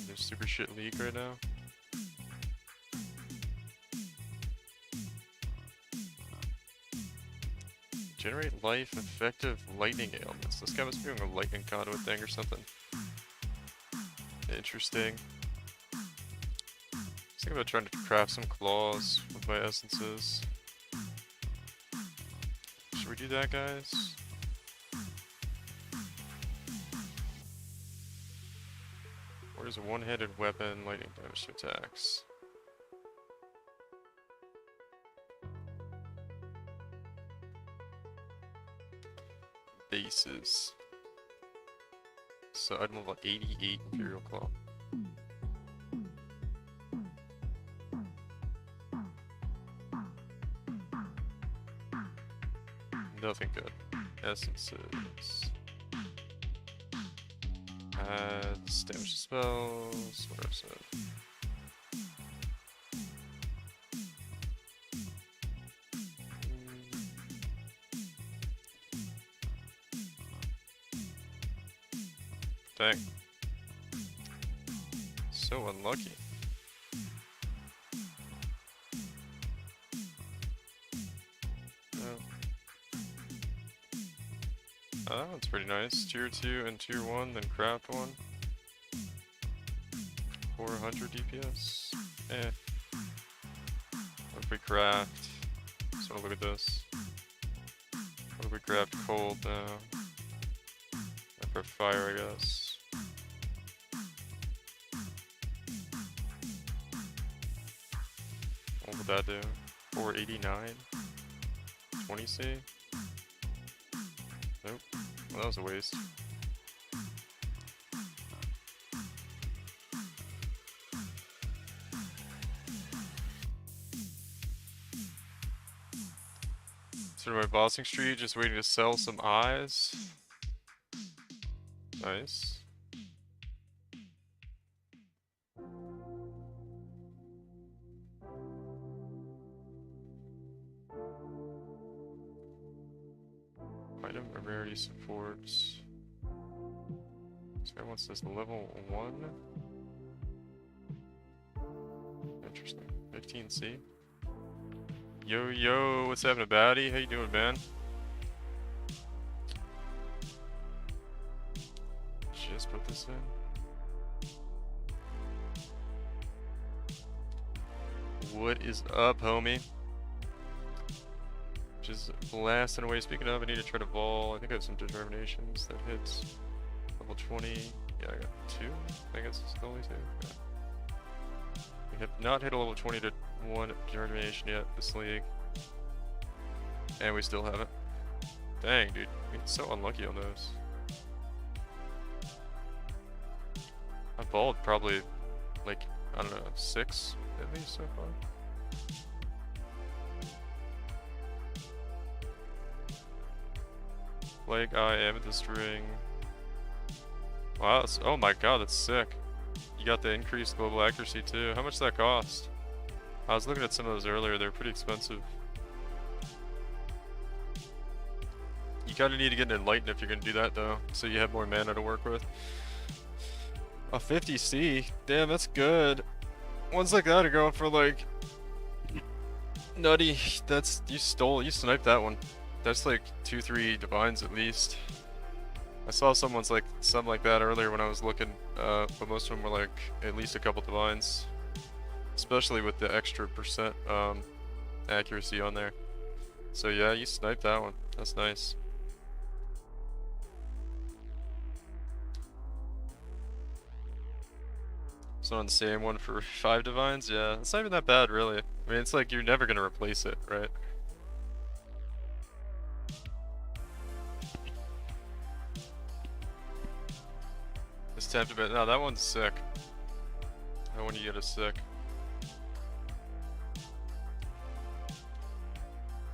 There's super shit league right now. Generate life effective lightning ailments. This guy must be doing a lightning conduit thing or something. Interesting. I was thinking about trying to craft some claws with my essences. Should we do that, guys? Where's a one-handed weapon, lightning damage to attacks? Bases. So I'd level 88 Imperial Claw. Nothing good. Essences. Adds damage to spells. What else? Dang. So unlucky. Oh, that's pretty nice. Tier 2 and Tier 1, then craft one. 400 DPS. Eh. What if we craft? So look at this. What if we craft cold now? For fire, I guess. did that do? 489? 20C? Nope. Well, that was a waste. Sort of my bossing street, just waiting to sell some eyes. Nice. Item or rarity supports. This guy wants this level 1. Interesting. 15C. Yo, yo, what's happening, baddie? How you doing, man? Just put this in. What is up, homie? Just blasting away. Speaking of, I need to try to vol. I think I have some determinations that hits level 20. Yeah, I got 2. I think it's only 2. Yeah. We have not hit a level 20 to 1 determination yet this league. And we still haven't. Dang, dude. We're so unlucky on those. I've voled probably, like, I don't know, 6 at least so far. Like, I amethyst ring. Wow, that's, oh my god, that's sick. You got the increased global accuracy too. How much does that cost? I was looking at some of those earlier, they're pretty expensive. You kinda need to get an Enlighten if you're gonna do that though, so you have more mana to work with. A 50C? Damn, that's good. Ones like that are going for like... nutty. That's, you sniped that one. That's like 2-3 divines at least. I saw some like that earlier when I was looking, but most of them were like at least a couple divines, especially with the extra percent accuracy on there. So yeah, you sniped that one. That's nice. So on the same one for 5 divines, yeah, it's not even that bad really. I mean, it's like you're never gonna replace it, right? This tempted bit. No, that one's sick. That one you get is sick.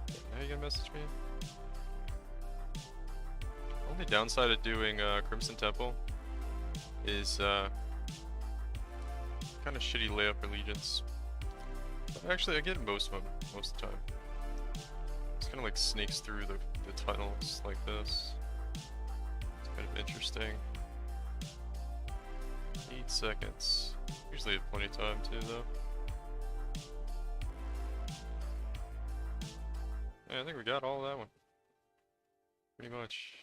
Now you gonna message me? Only downside of doing Crimson Temple is kind of shitty layup allegiance. But actually, I get most of them most of the time. It's kind of like sneaks through the tunnels like this. It's kind of interesting. 8 seconds. Usually have plenty of time too, though. Yeah, I think we got all of that one. Pretty much.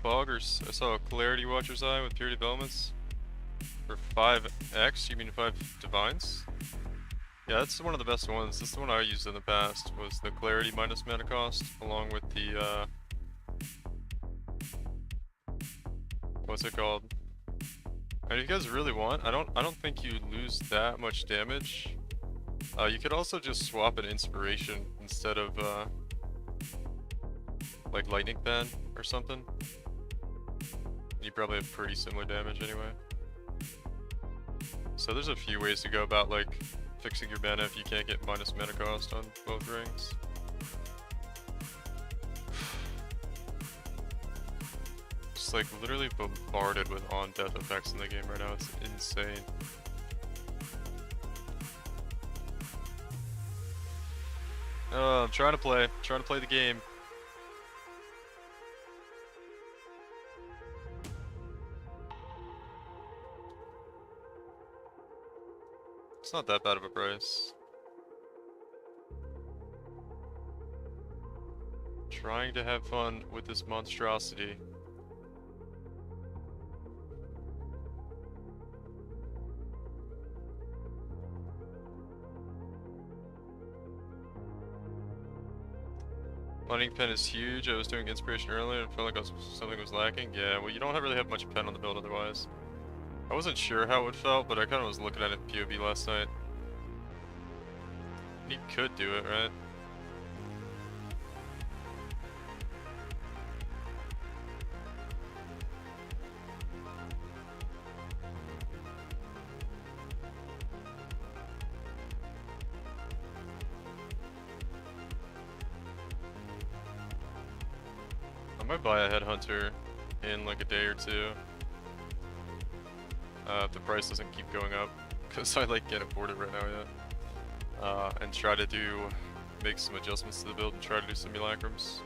Foggers. I saw a Clarity Watcher's Eye with Purity of Elements. For 5x, you mean 5 divines? Yeah, that's one of the best ones. This is the one I used in the past, was the Clarity minus mana cost, along with the, what's it called? And if you guys really want, I don't think you lose that much damage. You could also just swap an inspiration instead of like lightning pen or something. You probably have pretty similar damage anyway. So there's a few ways to go about like fixing your mana if you can't get minus mana cost on both rings. Just like literally bombarded with on-death effects in the game right now. It's insane. I'm trying to play the game. It's not that bad of a price. Trying to have fun with this monstrosity. Lightning pen is huge. I was doing inspiration earlier and felt like something was lacking. Yeah, well you don't really have much pen on the build otherwise. I wasn't sure how it felt, but I kind of was looking at it in POV last night. And you could do it, right? I might buy a headhunter in like a day or two. If the price doesn't keep going up, because I like can't afford it right now yet. And try to make some adjustments to the build and try to do simulacrums.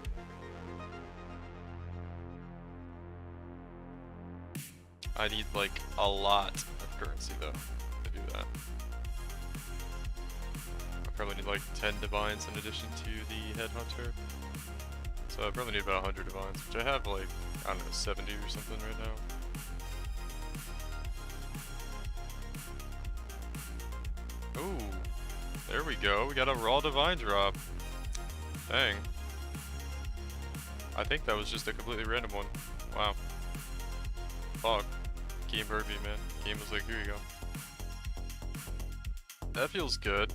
I need like a lot of currency though to do that. I probably need like 10 divines in addition to the headhunter. So I probably need about 100 divines, which I have like, I don't know, 70 or something right now. Ooh, there we go. We got a raw divine drop. Dang. I think that was just a completely random one. Wow. Fuck. Game heard me, man. Game was like, here you go. That feels good.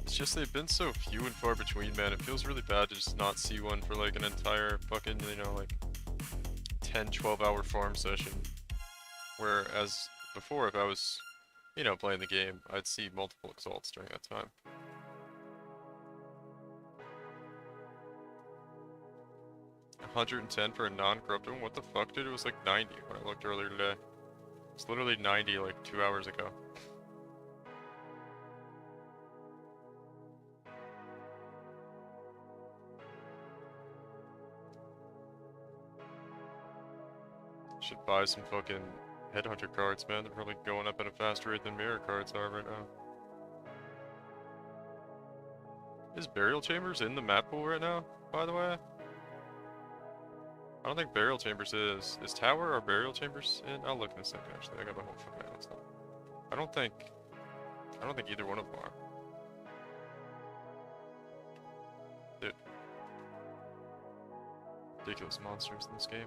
It's just they've been so few and far between, man. It feels really bad to just not see one for like an entire fucking, you know, like 10, 12-hour farm session. Whereas before, if I was, you know, playing the game, I'd see multiple exalts during that time. $110 for a non-corrupted one? What the fuck, dude? It was like 90 when I looked earlier today. It's literally 90 like 2 hours ago. Should buy some fucking headhunter cards, man. They're probably going up at a faster rate than mirror cards are right now. Is burial chambers in the map pool right now, by the way? I don't think burial chambers is. Is tower or burial chambers in? I'll look in a second actually. I got my whole fucking notes up. I don't think either one of them are. Dude. Ridiculous monsters in this game.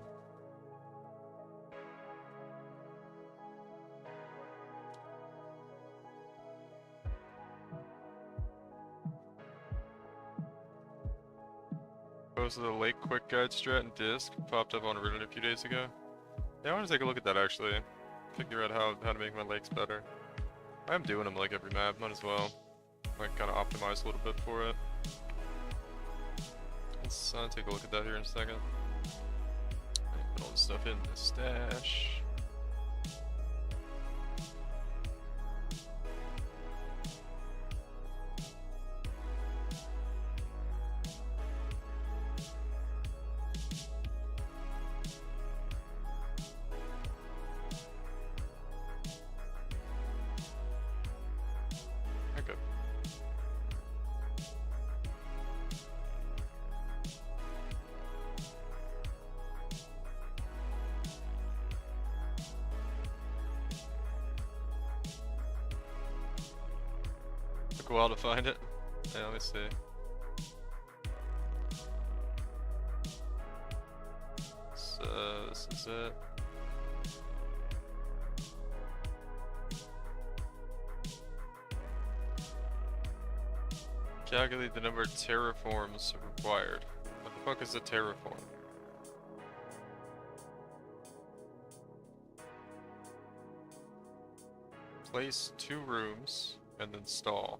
Posted the Lake Quick Guide strat and disc, popped up on Reddit a few days ago. Yeah, I want to take a look at that actually. Figure out how to make my lakes better. I'm doing them like every map, might as well. Like kind of optimize a little bit for it. Let's take a look at that here in a second. Put all this stuff in the stash. Took a while to find it. Yeah, let me see. So, this is it. Calculate the number of terraforms required. What the fuck is a terraform? Place 2 rooms and then stall.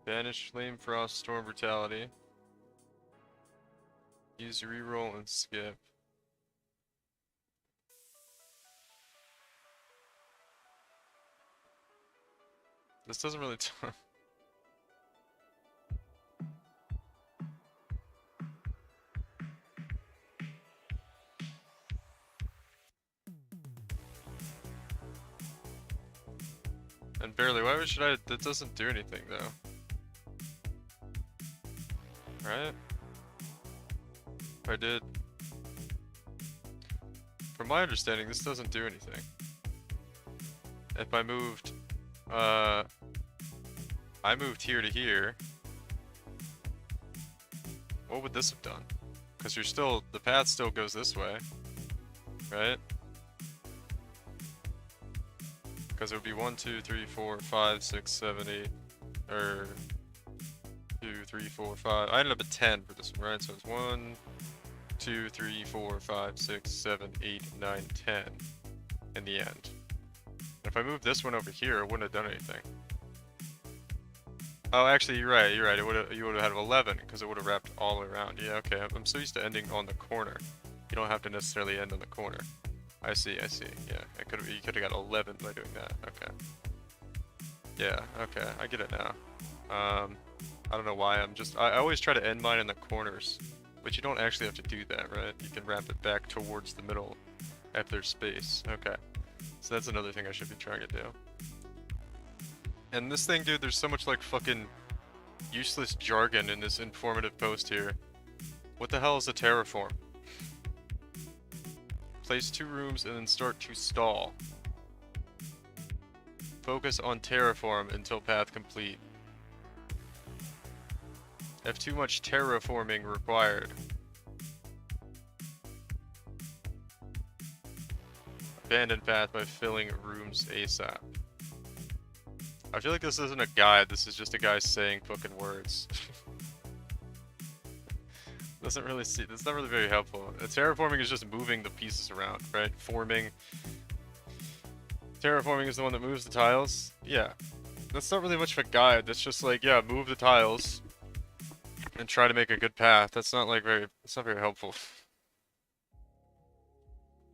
Banish Flame Frost Storm Brutality. Use reroll and skip. This doesn't really tell. And barely, why should I? That doesn't do anything though. Right? If I did. From my understanding, this doesn't do anything. If I moved, I moved here to here. what would this have done? Because you're still, the path still goes this way, right? Because it would be 1, 2, 3, 4, 5, 6, 7, 8, or 2, 3, 4, 5. I ended up at 10 for this one, right? So it's 1, 2, 3, 4, 5, 6, 7, 8, 9, 10 in the end. If I moved this one over here, it wouldn't have done anything. Oh, actually, you're right. You're right. You would have had 11 because it would have wrapped all the way around. Yeah, okay. I'm so used to ending on the corner. You don't have to necessarily end on the corner. I see. I see. Yeah, you could have got 11 by doing that. Okay. Yeah. Okay. I get it now. I don't know why. I always try to end mine in the corners, but you don't actually have to do that, right? You can wrap it back towards the middle if there's space. Okay. So that's another thing I should be trying to do. And this thing, dude, there's so much like fucking useless jargon in this informative post here. What the hell is a terraform? Place 2 rooms and then start to stall. Focus on terraform until path complete. Have too much terraforming required. Abandon path by filling rooms ASAP. I feel like this isn't a guide, this is just a guy saying fucking words. That's not really very helpful. Terraforming is just moving the pieces around, right? Terraforming is the one that moves the tiles. Yeah. That's not really much of a guide, that's just like, yeah, move the tiles and try to make a good path. That's not very helpful.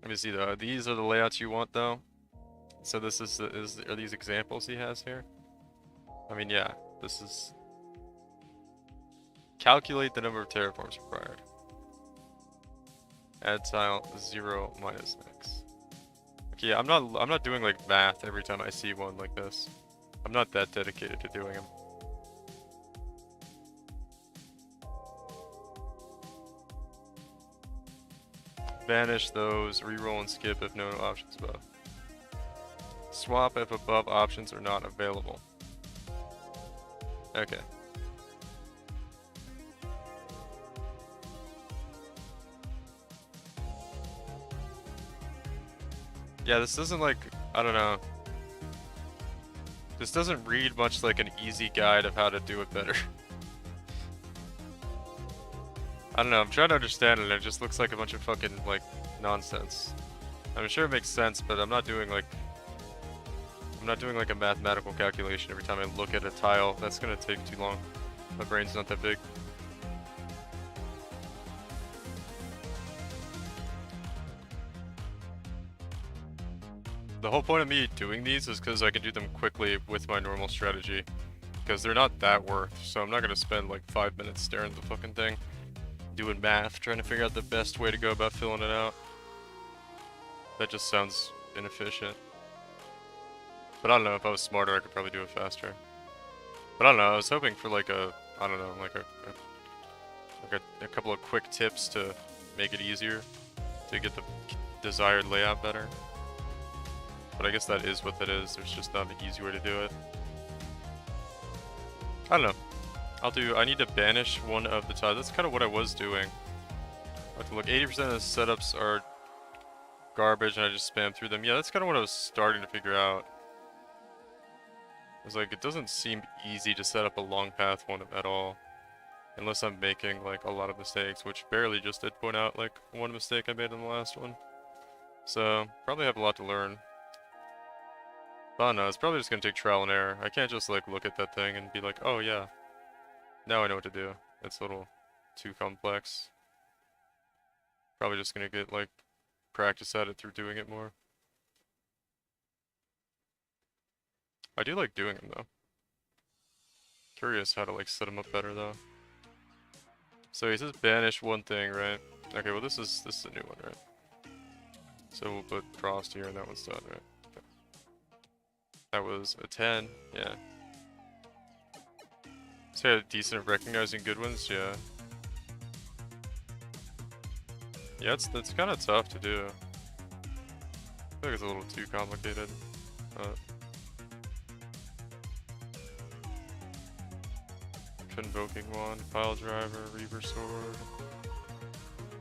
Let me see though, these are the layouts you want though. So this are these examples he has here? I mean, yeah, this is... Calculate the number of terraforms required. Add tile 0 minus x. Okay, yeah, I'm not doing like math every time I see one like this. I'm not that dedicated to doing them. Banish those, reroll and skip if no options above. Swap if above options are not available. Okay. Yeah, this doesn't like, I don't know. This doesn't read much like an easy guide of how to do it better. I don't know, I'm trying to understand it and it just looks like a bunch of fucking, like, nonsense. I'm sure it makes sense, but I'm not doing like a mathematical calculation every time I look at a tile. That's gonna take too long. My brain's not that big. The whole point of me doing these is because I can do them quickly with my normal strategy. Because they're not that worth, so I'm not gonna spend like 5 minutes staring at the fucking thing. Doing math, trying to figure out the best way to go about filling it out. That just sounds inefficient. But I don't know, if I was smarter I could probably do it faster. But I don't know, I was hoping for like a, I don't know, like a couple of quick tips to make it easier to get the desired layout better. But I guess that is what that is, there's just not an easy way to do it. I don't know. I need to banish one of the tiles. That's kind of what I was doing. I have to look, 80% of the setups are garbage and I just spam through them. Yeah, that's kind of what I was starting to figure out. It's like, it doesn't seem easy to set up a long path one at all. Unless I'm making like a lot of mistakes, which barely just did point out like one mistake I made in the last one. So, probably have a lot to learn. But I don't know, it's probably just gonna take trial and error. I can't just like look at that thing and be like, oh yeah, now I know what to do. It's a little too complex. Probably just gonna get like practice at it through doing it more. I do like doing them though. Curious how to like set them up better though. So he says banish one thing, right? Okay, well this is a new one, right? So we'll put frost here and that one's done, right? Okay. That was a 10, yeah. So yeah, decent at recognizing good ones, yeah. Yeah, it's kind of tough to do. I think it's a little too complicated. invoking one, pile driver, reaver sword,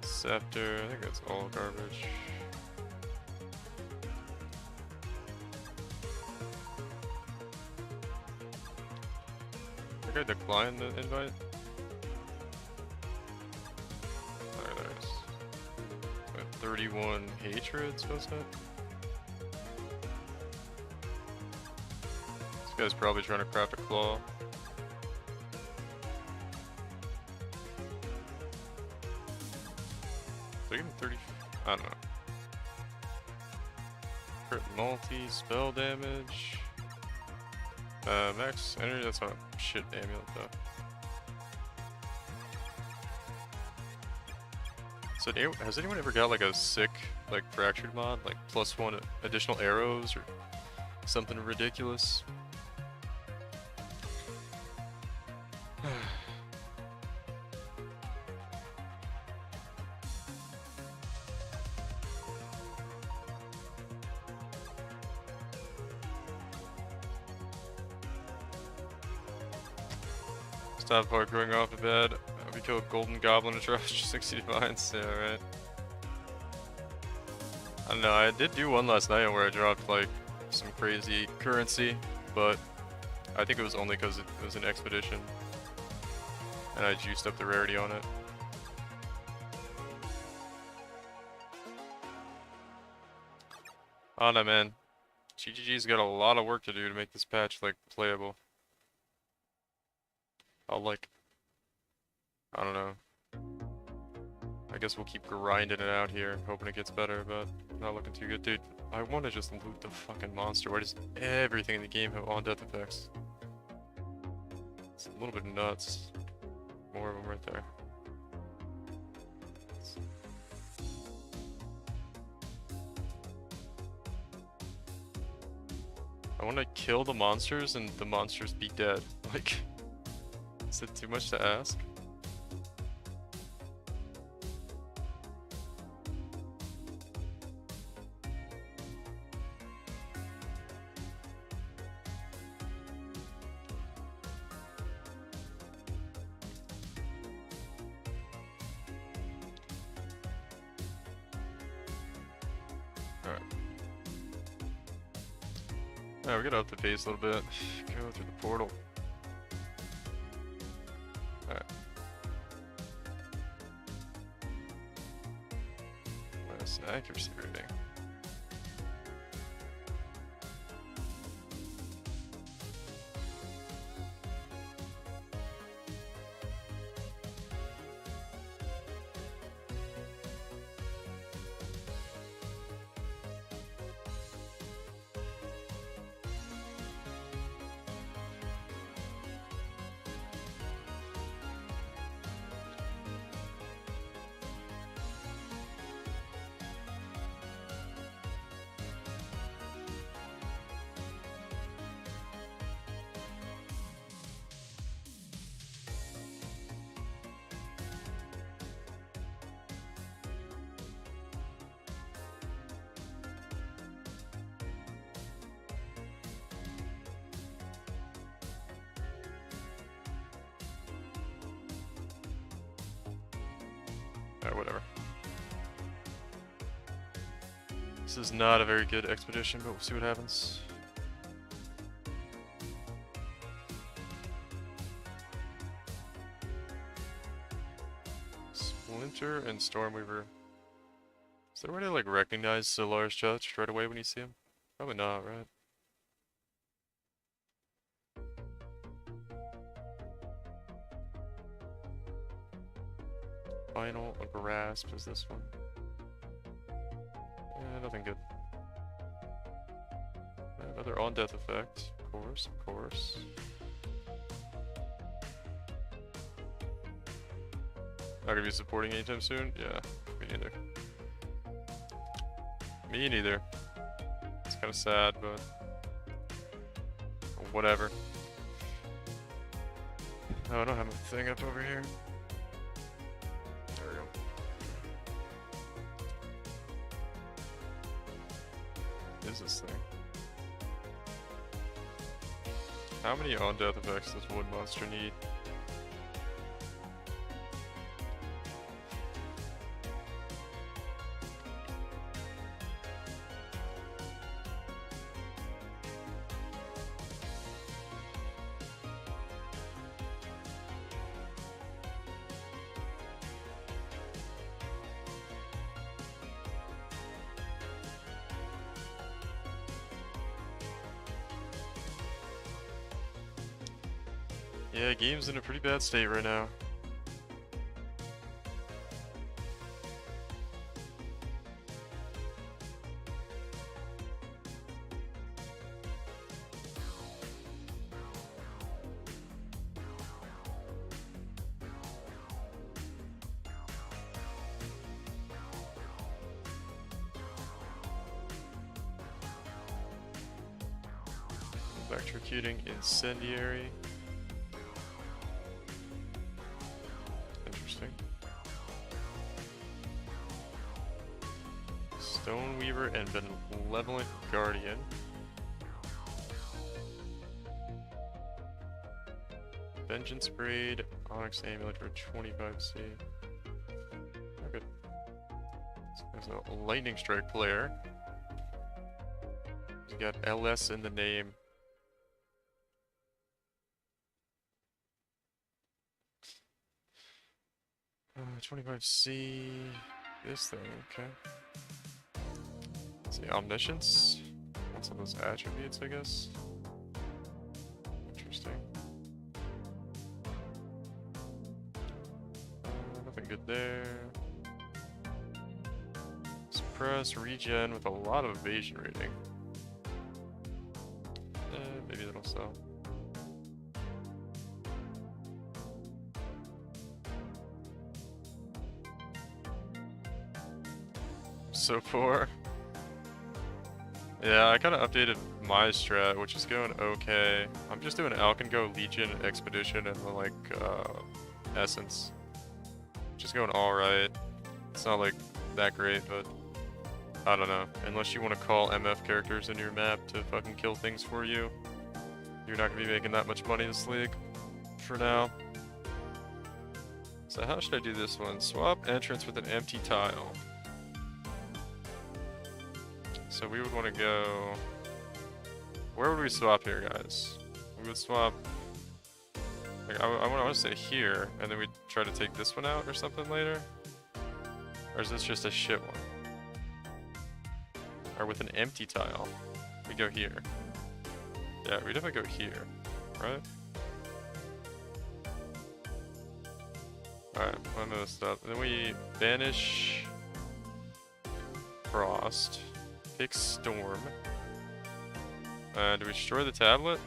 scepter. I think that's all garbage. I think I declined the invite. Alright, nice. 31 hatred, supposed to. This guy's probably trying to craft a claw. Did I give him 30? I don't know. Crit multi, spell damage. Max energy, that's not a shit amulet though. So has anyone ever got like a sick, like fractured mod? Like +1 additional arrows or something ridiculous? Stop part going off the bed. We killed Golden Goblin to drop 60 divines. Yeah, right. I don't know, I did do one last night where I dropped like some crazy currency, but I think it was only because it was an expedition and I juiced up the rarity on it. I don't know, man. GGG's got a lot of work to do to make this patch like playable. I don't know. I guess we'll keep grinding it out here, hoping it gets better, but not looking too good. Dude, I want to just loot the fucking monster. Why does everything in the game have on-death effects? It's a little bit nuts. More of them right there. I want to kill the monsters and the monsters be dead. Like, is it too much to ask? Alright. Alright, we gotta up the pace a little bit. Go through the portal. Alright. Nice accuracy rating. Alright, whatever. This is not a very good expedition, but we'll see what happens. Splinter and Stormweaver. Is there a way to like recognize Solar's Judge right away when you see him? Probably not, right? Final grasp is this one. Yeah, nothing good. Another on-death effect, of course, of course. Not gonna be supporting anytime soon? Yeah, me neither. Me neither. It's kind of sad, but whatever. Oh, I don't have a thing up over here. There we go. What is this thing? How many on-death effects does one monster need? Yeah, game's in a pretty bad state right now. Electrocuting incendiary. Interesting. Stoneweaver and Benevolent Guardian. Vengeance Braid, Onyx Amulet for 25C. Okay. There's a Lightning Strike player. He's got LS in the name. 25C. This thing, okay. Let's see, Omniscience. What's on those attributes, I guess? Interesting. Nothing good there. Suppress, regen with a lot of evasion rating. Maybe that'll sell. So poor. Yeah, I kind of updated my strat, which is going okay. I'm just doing Alkengo, Legion, Expedition, and the, like, Essence. Which is going alright. It's not, like, that great, but I don't know. Unless you want to call MF characters in your map to fucking kill things for you, you're not going to be making that much money this league. For now. So how should I do this one? Swap entrance with an empty tile. So we would want to go... Where would we swap here, guys? We would swap... Like, I want to say here, and then we'd try to take this one out or something later? Or is this just a shit one? Or with an empty tile? We go here. Yeah, we definitely go here, right? Alright, I messed up. And then we banish... Frost. Pick Storm. Do we destroy the tablet?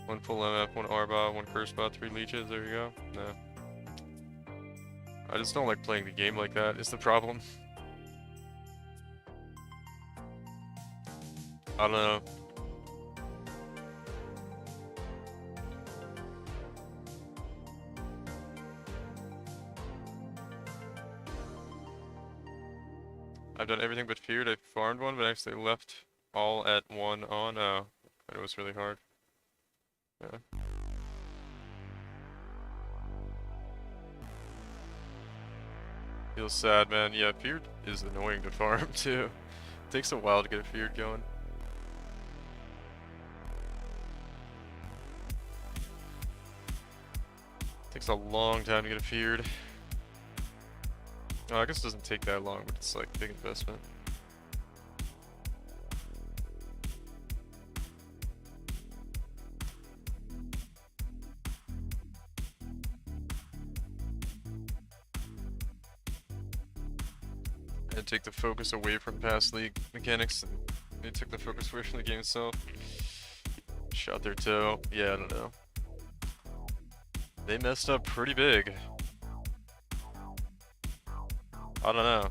One full MF, one Arbot, one Curse Bot, 3 leeches, there you go. No. I just don't like playing the game like that, is the problem. I don't know. I've done everything but feared. I farmed one, but actually left all at one on. Oh, it was really hard. Yeah. Feels sad, man. Yeah, feared is annoying to farm too. Takes a while to get a feared going. Takes a long time to get a feared. Oh, I guess it doesn't take that long, but it's like a big investment. And take the focus away from past league mechanics, and they took the focus away from the game itself. Shot their toe. Yeah, I don't know. They messed up pretty big. I don't know.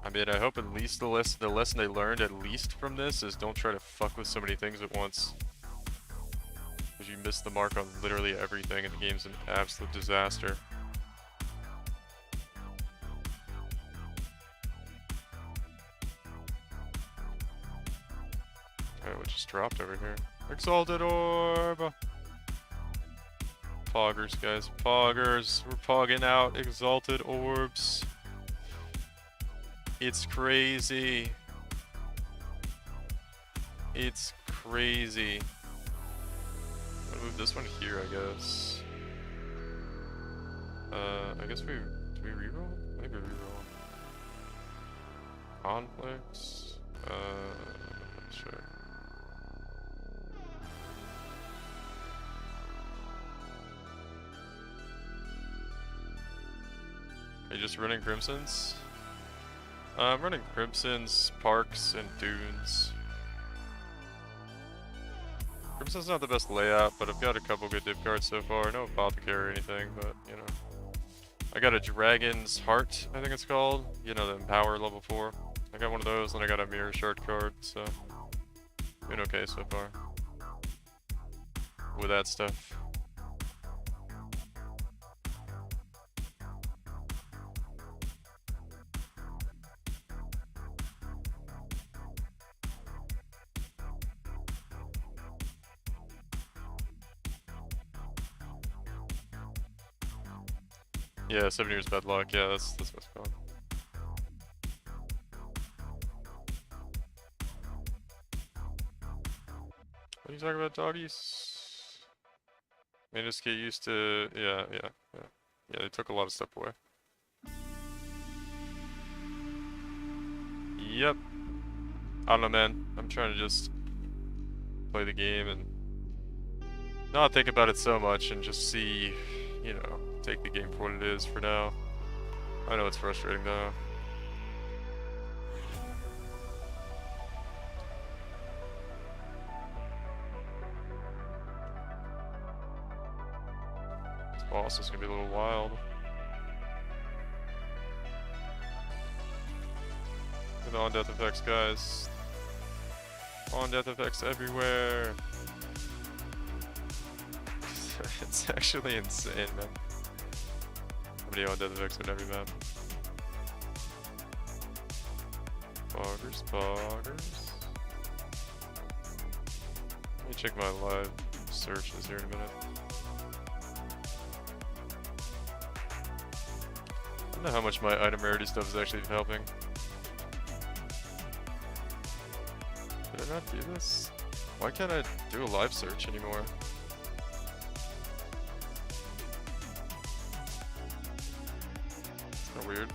I mean, I hope at least the lesson they learned at least from this is don't try to fuck with so many things at once. Because you miss the mark on literally everything and the game's an absolute disaster. Alright, what just dropped over here? Exalted Orb! Poggers, guys. Poggers. We're pogging out Exalted Orbs. It's crazy. It's crazy. I'm gonna move this one here, I guess. I guess do we reroll? I think we reroll. Conflicts? Sure. Are you just running Crimsons? I'm running Crimsons, Parks, and Dunes. Crimson's not the best layout, but I've got a couple good dip cards so far. No Apothecary or anything, but, you know. I got a Dragon's Heart, I think it's called. You know, the Empower level 4. I got one of those, and I got a Mirror Shard card, so... doing okay so far. With that stuff. Yeah, 7 years bad luck. Yeah, that's what's going on. What are you talking about, doggies? I mean, just get used to... Yeah, they took a lot of stuff away. Yep. I don't know, man. I'm trying to just play the game and not think about it so much and just see, you know, take the game for what it is for now. I know it's frustrating though. This boss is gonna be a little wild. With on-death effects, guys. On-death effects everywhere. It's actually insane, man. How many on-death effects on every map? Poggers. Let me check my live searches here in a minute. I don't know how much my item rarity stuff is actually helping. Did I not do this? Why can't I do a live search anymore? It's kinda weird.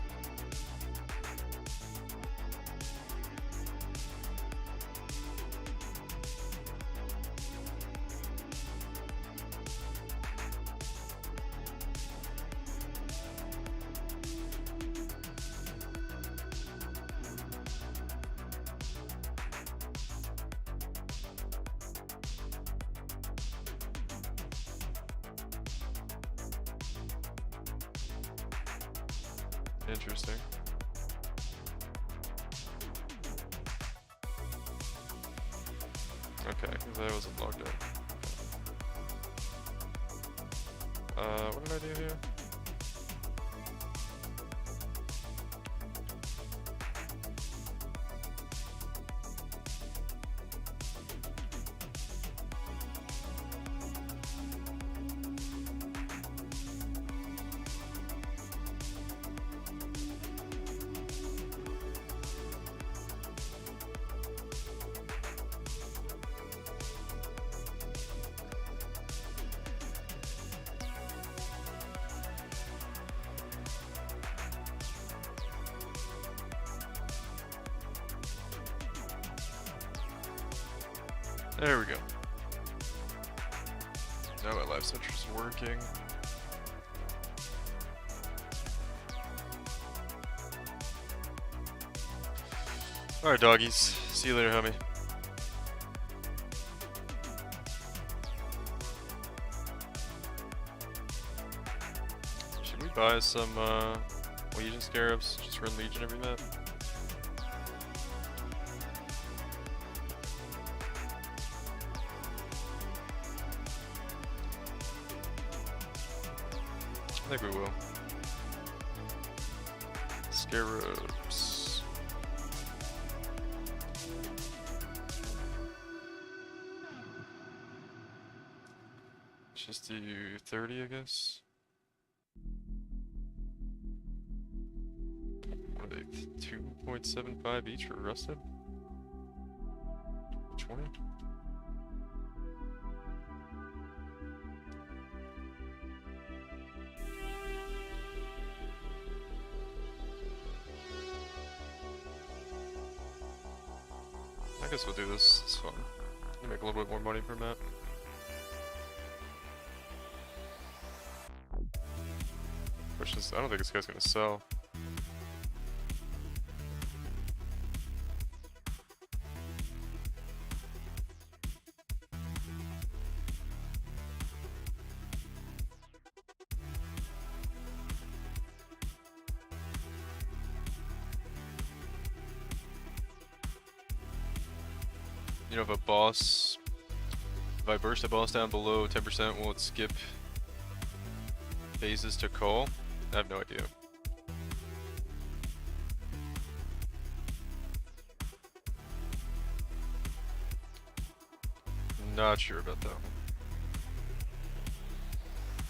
Interesting. Okay, because I wasn't logged in. What did I do here? There we go. Now my live center is working. Alright, doggies. See you later, homie. Should we buy some Legion Scarabs? Just run Legion every map? I think we will. Scarabs. Just do 30, I guess. What are they? 2.75 each for rusted? 20? I guess we'll do this. It's fun. We'll make a little bit more money per map. Questions. I don't think this guy's gonna sell. You know, if I burst a boss down below 10%, will it skip phases to call? I have no idea. Not sure about that one.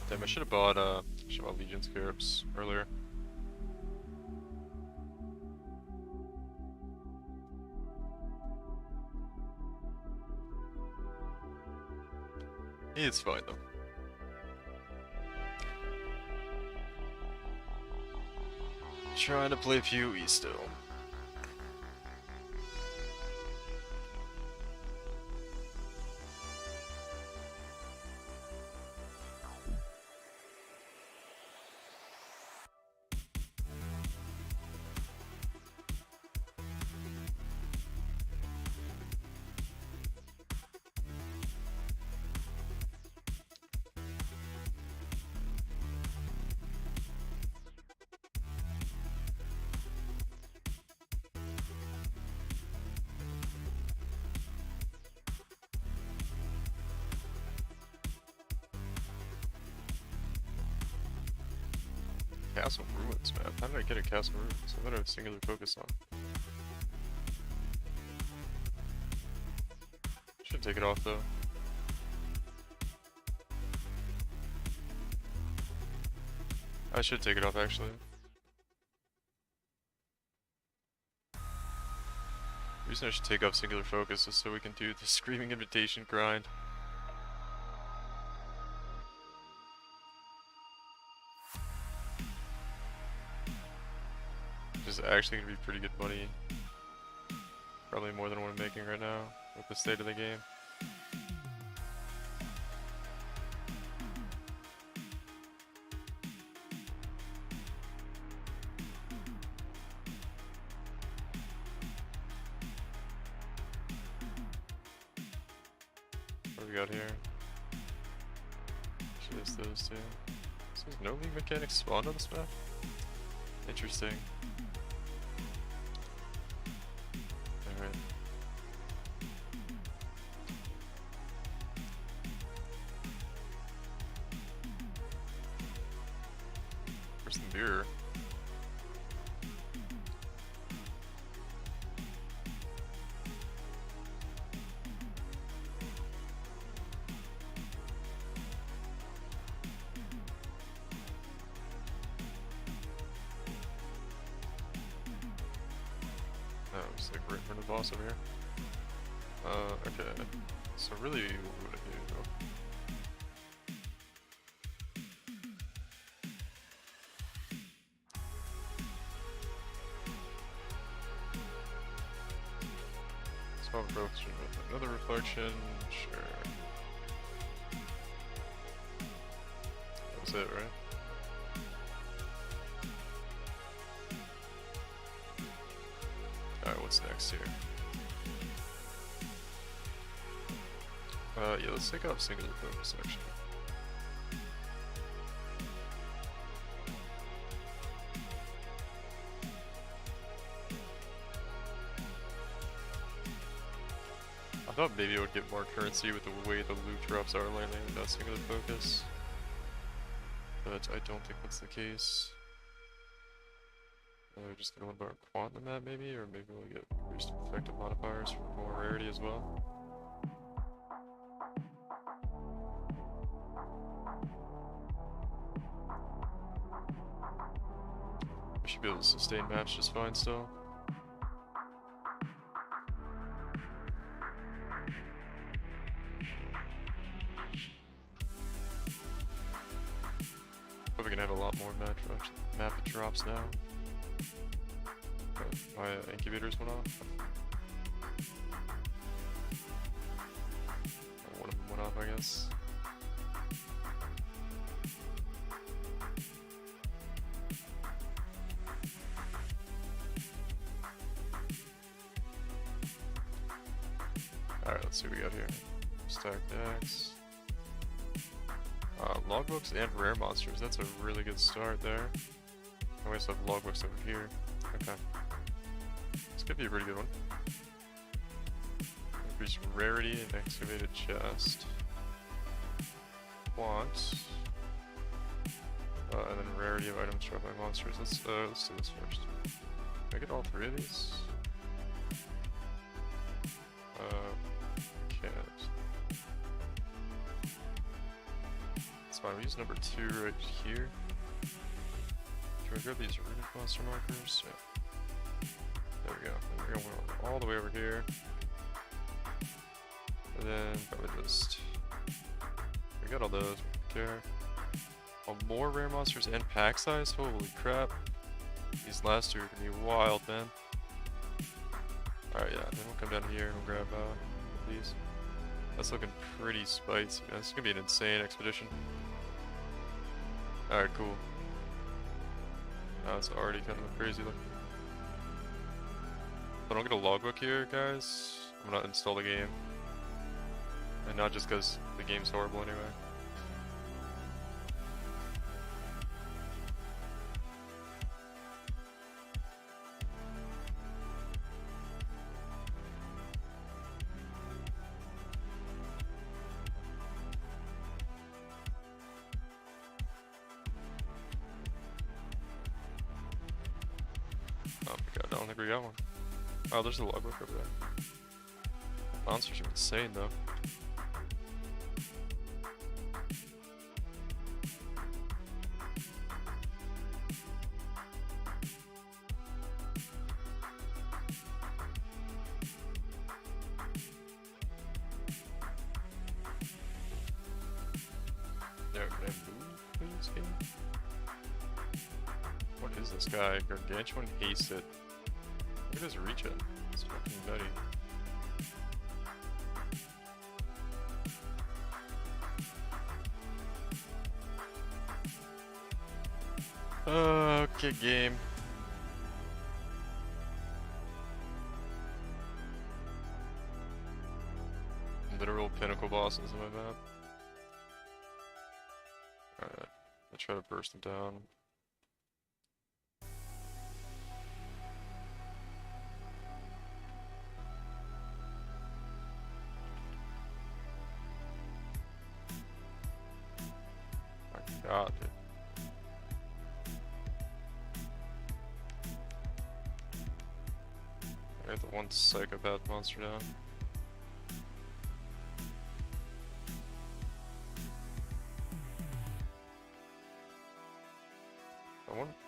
Damn, I should have bought Legion Scarabs earlier. It's fine though. Trying to play PoE still. Castle Ruins, man. How did I get a Castle Ruins? I thought I was singular focus on. Should take it off though. I should take it off actually. The reason I should take off singular focus is so we can do the Screaming Invitation grind. Which is actually gonna be pretty good money. Probably more than what I'm making right now with the state of the game. What do we got here? Just those two. So there's no league mechanics spawned on this map? Interesting. Alright. Where's the mirror? Oh, it's like right in front of the boss over here. Okay. So really, what would I do? Swap reflection with another reflection, sure. That was it, right? Alright, what's next here? Yeah, let's take off singular focus actually. I thought maybe I would get more currency with the way the loot drops are lately without singular focus. But I don't think that's the case. Just gonna learn about quantum that maybe, or maybe we'll get boost effective modifiers for more rarity as well. We should be able to sustain maps just fine still. Probably gonna have a lot more map drops now. My incubators went off. One of them went off, I guess. let's see what we got here. Stack decks. Logbooks and rare monsters. That's a really good start there. I also have logbooks over here. Okay. This could be a pretty good one. Increase rarity and excavated chest. Want. And then rarity of items dropped by monsters. Let's do this first. Can I get all three of these? Can't. It's fine, we use number 2 right here. Can we grab these runic monster markers? Yeah. There we go. And we're going all the way over here. And then probably just... We got all those, we don't care. Oh, more rare monsters and pack size? Holy crap. These last two are gonna be wild, man. Alright, yeah, then we'll come down here and we'll grab these. That's looking pretty spicy, man. This is gonna be an insane expedition. Alright, cool. It's already kind of crazy looking. If I don't get a logbook here, guys, I'm gonna install the game. And not just because the game's horrible anyway. Oh my god, I don't think we got one. Oh, there's a logbook over there. Monsters are insane though. Yeah, can I move, please, game? What is this guy? Gargantuan hates it. Look at his reach it. It's fucking nutty. Okay, game. Literal pinnacle bosses in my map. Alright, I'll try to burst them down. My god, dude. I got the one psychopath monster down.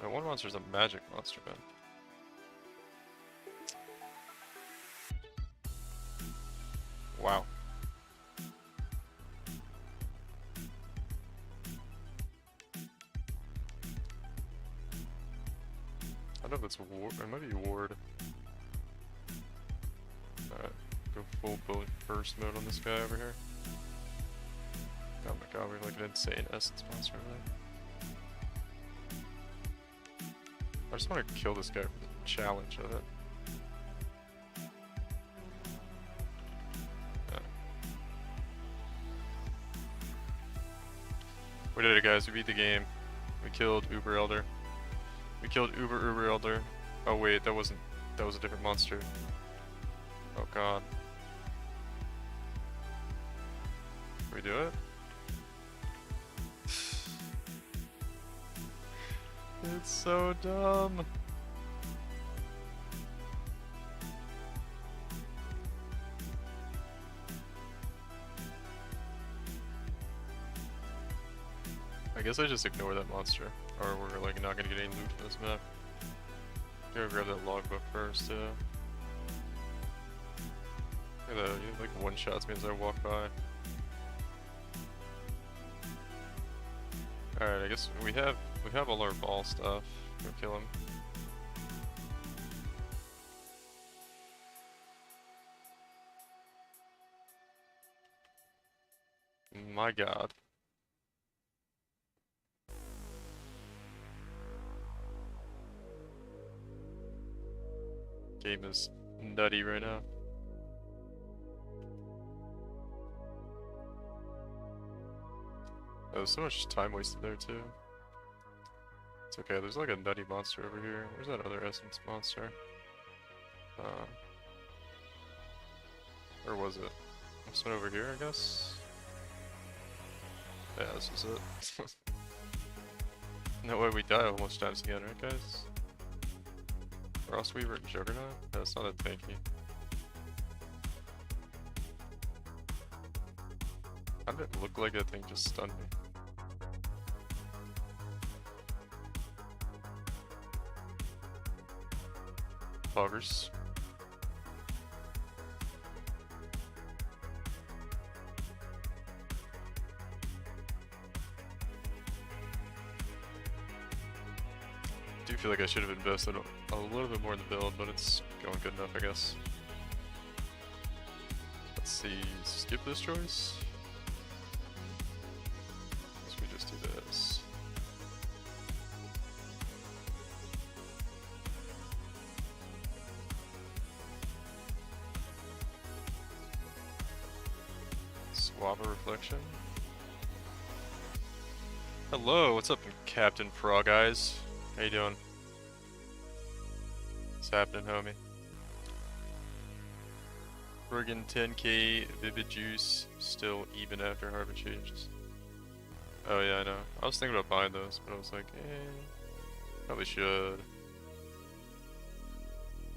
That one monster's a magic monster, man. Wow. I don't know if it's Ward. It might be Ward. Alright, go full burst mode on this guy over here. Oh my god, we're like an insane essence monster over there. I just want to kill this guy for the challenge of it. Yeah. We did it, guys. We beat the game. We killed Uber Elder. We killed Uber Elder. Oh wait, that was a different monster. Oh god. Can we do it? It's so dumb. I guess I just ignore that monster, or we're like not gonna get any loot from this map. Gotta grab that logbook first, yeah. Look at that, you like one shots me as I walk by. Alright, I guess we have all our ball stuff. Go kill him. My god. Game is nutty right now. There's so much time wasted there too. It's okay, there's like a nutty monster over here. Where's that other essence monster? Where was it? This one over here, I guess? Yeah, this is it. No way we die almost times again, right guys? Frostweaver and Juggernaut? That's not a tanky. How did it look like that thing just stunned me? Poggers. I do feel like I should have invested a little bit more in the build, but it's going good enough, I guess. Let's see, skip this choice. Guess we just do this. Swab a reflection. Hello, what's up, Captain Frog Eyes? How you doing? What's happening, homie? Friggin' 10k Vivid Juice still even after Harbor changes. Oh yeah, I know. I was thinking about buying those, but I was like, probably should.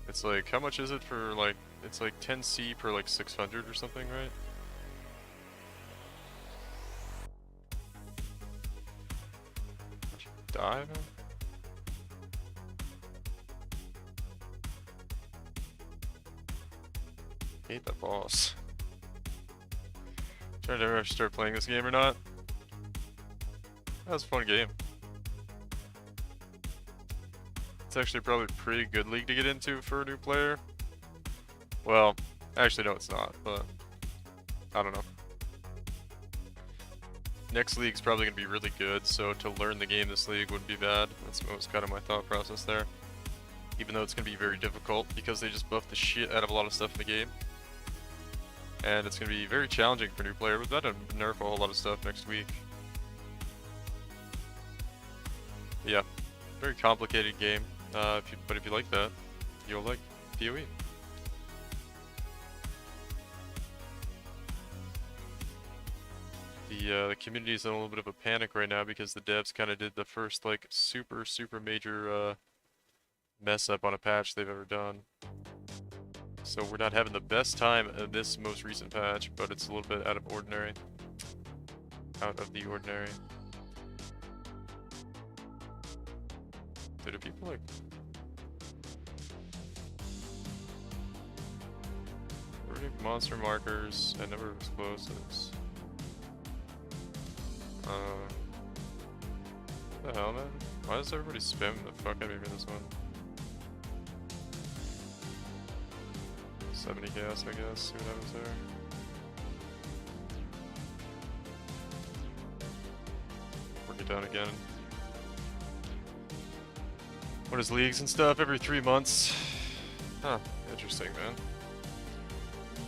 It's like, how much is it for like, it's like 10C per like 600 or something, right? Die, man? Hate that boss. Trying to ever start playing this game or not. That was a fun game. It's actually probably a pretty good league to get into for a new player. Well, actually no it's not, but I don't know. Next league's probably going to be really good, so to learn the game this league wouldn't be bad. That's what was kind of my thought process there. Even though it's going to be very difficult because they just buffed the shit out of a lot of stuff in the game. And it's going to be very challenging for a new player. We're about to nerf a whole lot of stuff next week. Yeah, very complicated game, but if you like that, you'll like PoE. The community's in a little bit of a panic right now because the devs kind of did the first like super major mess up on a patch they've ever done. So we're not having the best time in this most recent patch, but it's a little bit out of ordinary. Out of the ordinary. Dude, do people like... monster markers and number of explosives. What the hell, man? Why does everybody spam the fuck out of me for this one? 70 chaos, I guess. See what happens there. Work it down again. What is leagues and stuff? Every 3 months. Huh. Interesting, man.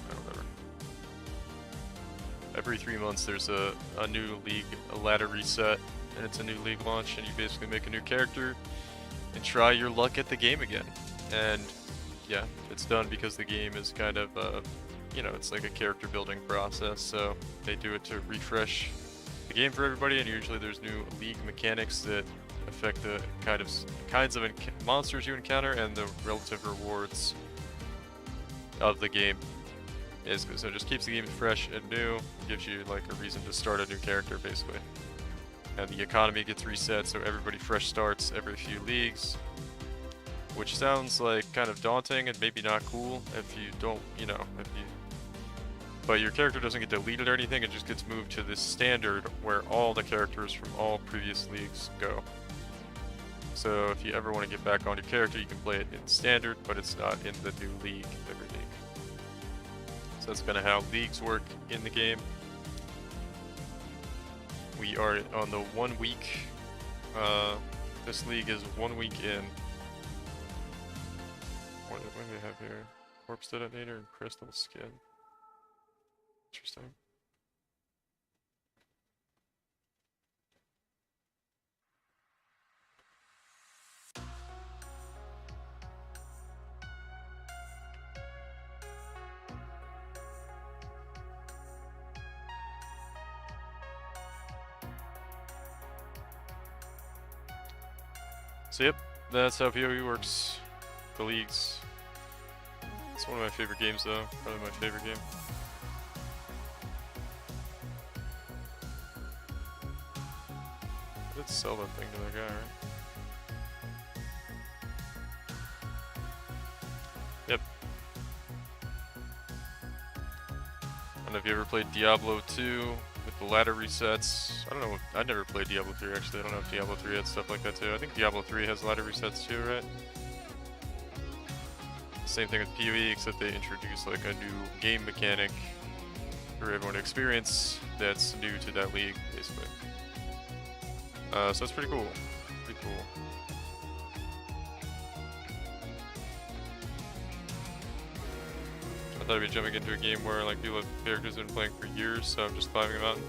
Whatever. Every 3 months there's a new league, a ladder reset, and it's a new league launch, and you basically make a new character and try your luck at the game again. And yeah, it's done because the game is kind of, you know, it's like a character building process, so they do it to refresh the game for everybody, and usually there's new league mechanics that affect the kinds of monsters you encounter and the relative rewards of the game. Basically, so it just keeps the game fresh and new, gives you like a reason to start a new character basically. And the economy gets reset, so everybody fresh starts every few leagues. Which sounds like kind of daunting and maybe not cool if you don't, you know, but your character doesn't get deleted or anything, it just gets moved to this standard where all the characters from all previous leagues go. So if you ever want to get back on your character, you can play it in standard, but it's not in the new league every league. So that's kind of how leagues work in the game. We are on the 1 week. This league is 1 week in. What do we have here? Corpse Detonator and Crystal Skin. Interesting. So yep, that's how PoE works. The leagues. It's one of my favorite games though. Probably my favorite game. Let's sell that thing to that guy, right? Yep. I don't know if you ever played Diablo 2 with the ladder resets. I don't know. I never played Diablo 3 actually. I don't know if Diablo 3 had stuff like that too. I think Diablo 3 has ladder resets too, right? Same thing with PoE, except they introduce like a new game mechanic for everyone to experience that's new to that league, basically. So that's pretty cool. Pretty cool. I thought I'd be jumping into a game where like people have characters have been playing for years, so I'm just climbing a mountain.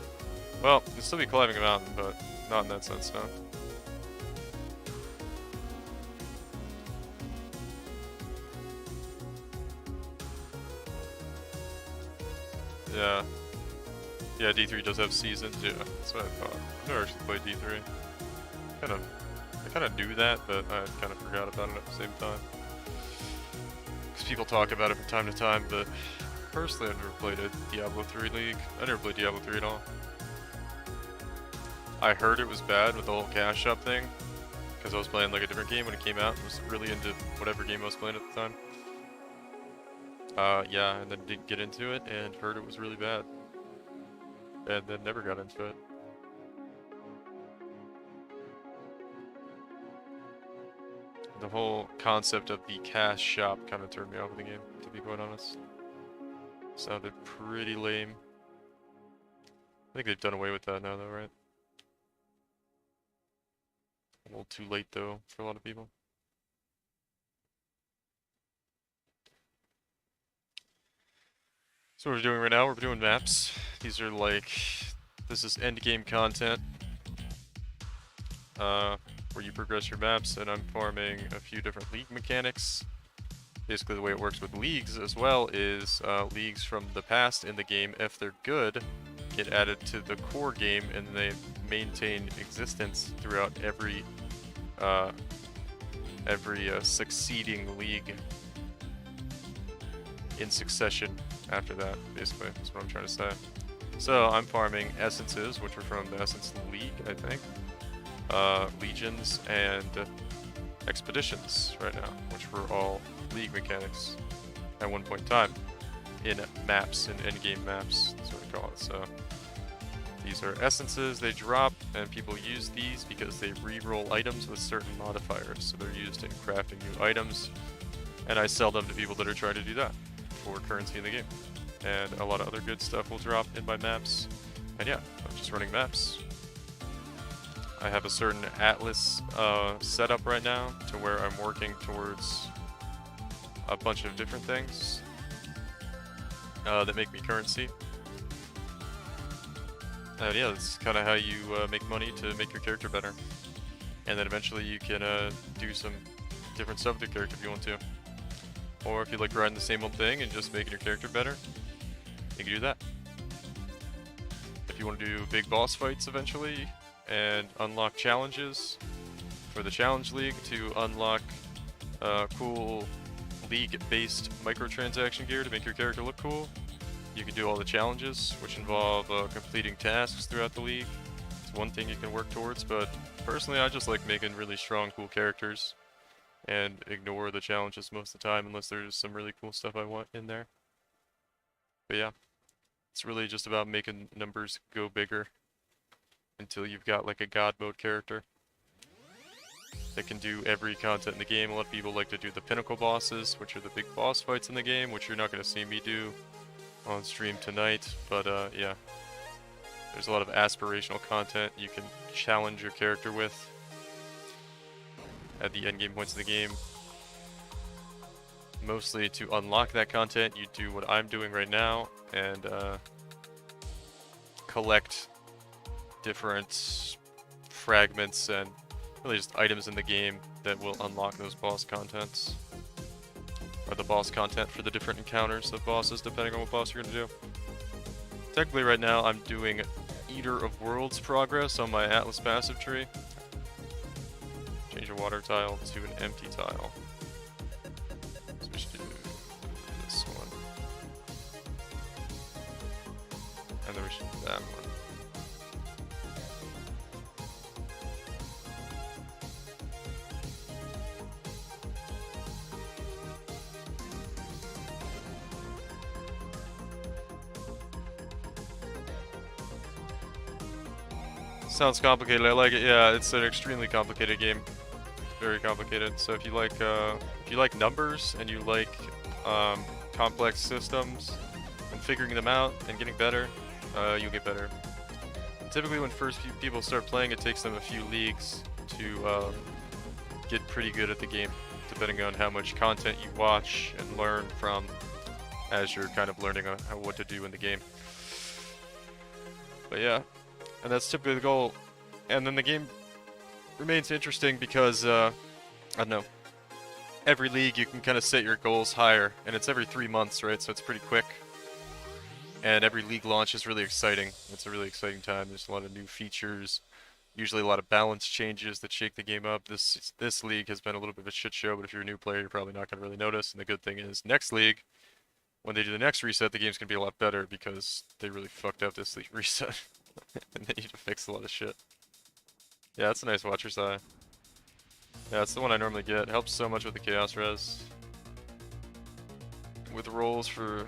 Well, you'll still be climbing a mountain, but not in that sense, no. Yeah. Yeah, D3 does have seasons, yeah. That's what I thought. I've never actually played D3. I kind of knew that, but I kind of forgot about it at the same time. Because people talk about it from time to time, but personally I've never played a Diablo 3 league. I never played Diablo 3 at all. I heard it was bad with the whole cash shop thing, because I was playing like a different game when it came out and was really into whatever game I was playing at the time. Yeah, and then didn't get into it and heard it was really bad. And then never got into it. The whole concept of the cash shop kind of turned me off of the game, to be quite honest. Sounded pretty lame. I think they've done away with that now though, right? A little too late though for a lot of people. So what we're doing right now, we're doing maps. These are like, this is end game content. Where you progress your maps, and I'm farming a few different league mechanics. Basically the way it works with leagues as well is leagues from the past in the game, if they're good, get added to the core game and they maintain existence throughout every succeeding league in succession after that, basically. That's what I'm trying to say. So I'm farming essences, which are from the Essence League, I think. Legions and expeditions right now, which were all league mechanics at one point in time in maps, in endgame maps, that's what we call it. So these are essences, they drop, and people use these because they re-roll items with certain modifiers. So they're used in crafting new items, and I sell them to people that are trying to do that for currency in the game. And a lot of other good stuff will drop in my maps. And yeah, I'm just running maps. I have a certain atlas setup right now to where I'm working towards a bunch of different things that make me currency. And yeah, that's kind of how you make money to make your character better. And then eventually you can do some different stuff with your character if you want to. Or if you like riding the same old thing and just making your character better, you can do that. If you want to do big boss fights eventually, and unlock challenges for the challenge league to unlock cool league-based microtransaction gear to make your character look cool. You can do all the challenges, which involve completing tasks throughout the league. It's one thing you can work towards, but personally I just like making really strong, cool characters and ignore the challenges most of the time unless there's some really cool stuff I want in there. But yeah, it's really just about making numbers go bigger until you've got like a god mode character that can do every content in the game. A lot of people like to do the pinnacle bosses, which are the big boss fights in the game, which you're not going to see me do on stream tonight, but yeah. There's a lot of aspirational content you can challenge your character with at the end game points of the game. Mostly to unlock that content, you do what I'm doing right now and collect different fragments and really just items in the game that will unlock those boss contents. Or the boss content for the different encounters of bosses, depending on what boss you're going to do. Technically right now I'm doing Eater of Worlds progress on my Atlas passive tree. Change the a water tile to an empty tile. So we should do this one. And then we should do that one. Sounds complicated. I like it. Yeah, it's an extremely complicated game. Very complicated. So if you like numbers and you like complex systems and figuring them out and getting better, you'll get better. Typically, when first few people start playing, it takes them a few leagues to get pretty good at the game, depending on how much content you watch and learn from as you're kind of learning what to do in the game. But yeah. And that's typically the goal. And then the game remains interesting because, I don't know, every league you can kind of set your goals higher. And it's every 3 months, right? So it's pretty quick. And every league launch is really exciting. It's a really exciting time. There's a lot of new features. Usually a lot of balance changes that shake the game up. This league has been a little bit of a shit show, but if you're a new player, you're probably not going to really notice. And the good thing is, next league, when they do the next reset, the game's going to be a lot better because they really fucked up this league reset. And they need to fix a lot of shit. Yeah, that's a nice Watcher's Eye. Yeah, that's the one I normally get. Helps so much with the Chaos Res. With rolls for...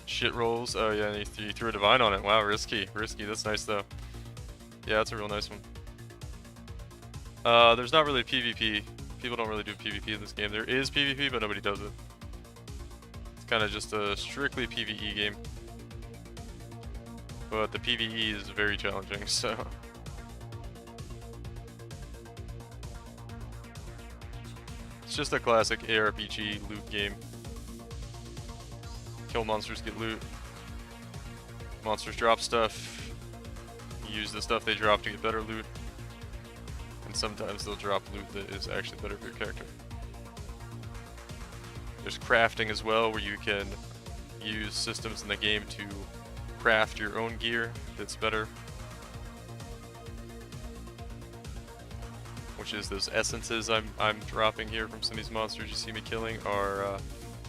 shit rolls. Oh yeah, you threw a Divine on it. Wow, risky. Risky, that's nice though. Yeah, that's a real nice one. There's not really PvP. People don't really do PvP in this game. There is PvP, but nobody does it. It's kind of just a strictly PvE game. But the PvE is very challenging, so... It's just a classic ARPG loot game. Kill monsters, get loot. Monsters drop stuff. You use the stuff they drop to get better loot. And sometimes they'll drop loot that is actually better for your character. There's crafting as well, where you can use systems in the game to craft your own gear that's better, which is those essences I'm dropping here from some of these monsters you see me killing are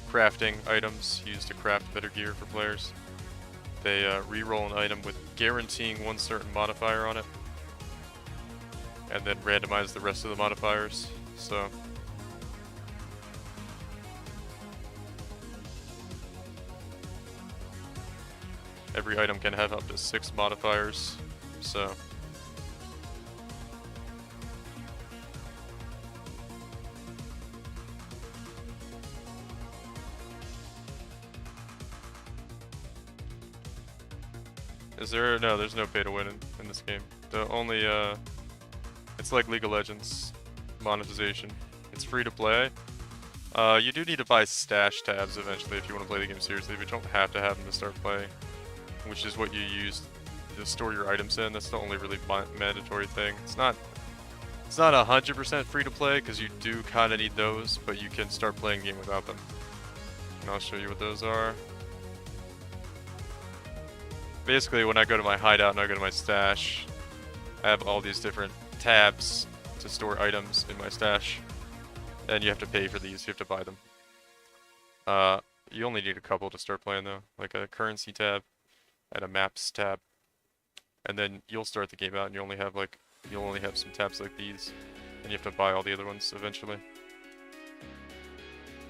crafting items used to craft better gear for players. They re-roll an item with guaranteeing one certain modifier on it, and then randomize the rest of the modifiers. So every item can have up to 6 modifiers, so... Is there... No, there's no pay to win in this game. The only, it's like League of Legends monetization. It's free to play. You do need to buy stash tabs eventually if you want to play the game seriously, but you don't have to have them to start playing. Which is what you use to store your items in. That's the only really mandatory thing. It's not 100% free to play because you do kind of need those, but you can start playing the game without them. And I'll show you what those are. Basically, when I go to my hideout and I go to my stash, I have all these different tabs to store items in my stash, and you have to pay for these. You have to buy them. You only need a couple to start playing though, like a currency tab and a maps tab, and then you'll start the game out and you'll only have some tabs like these, and you have to buy all the other ones eventually.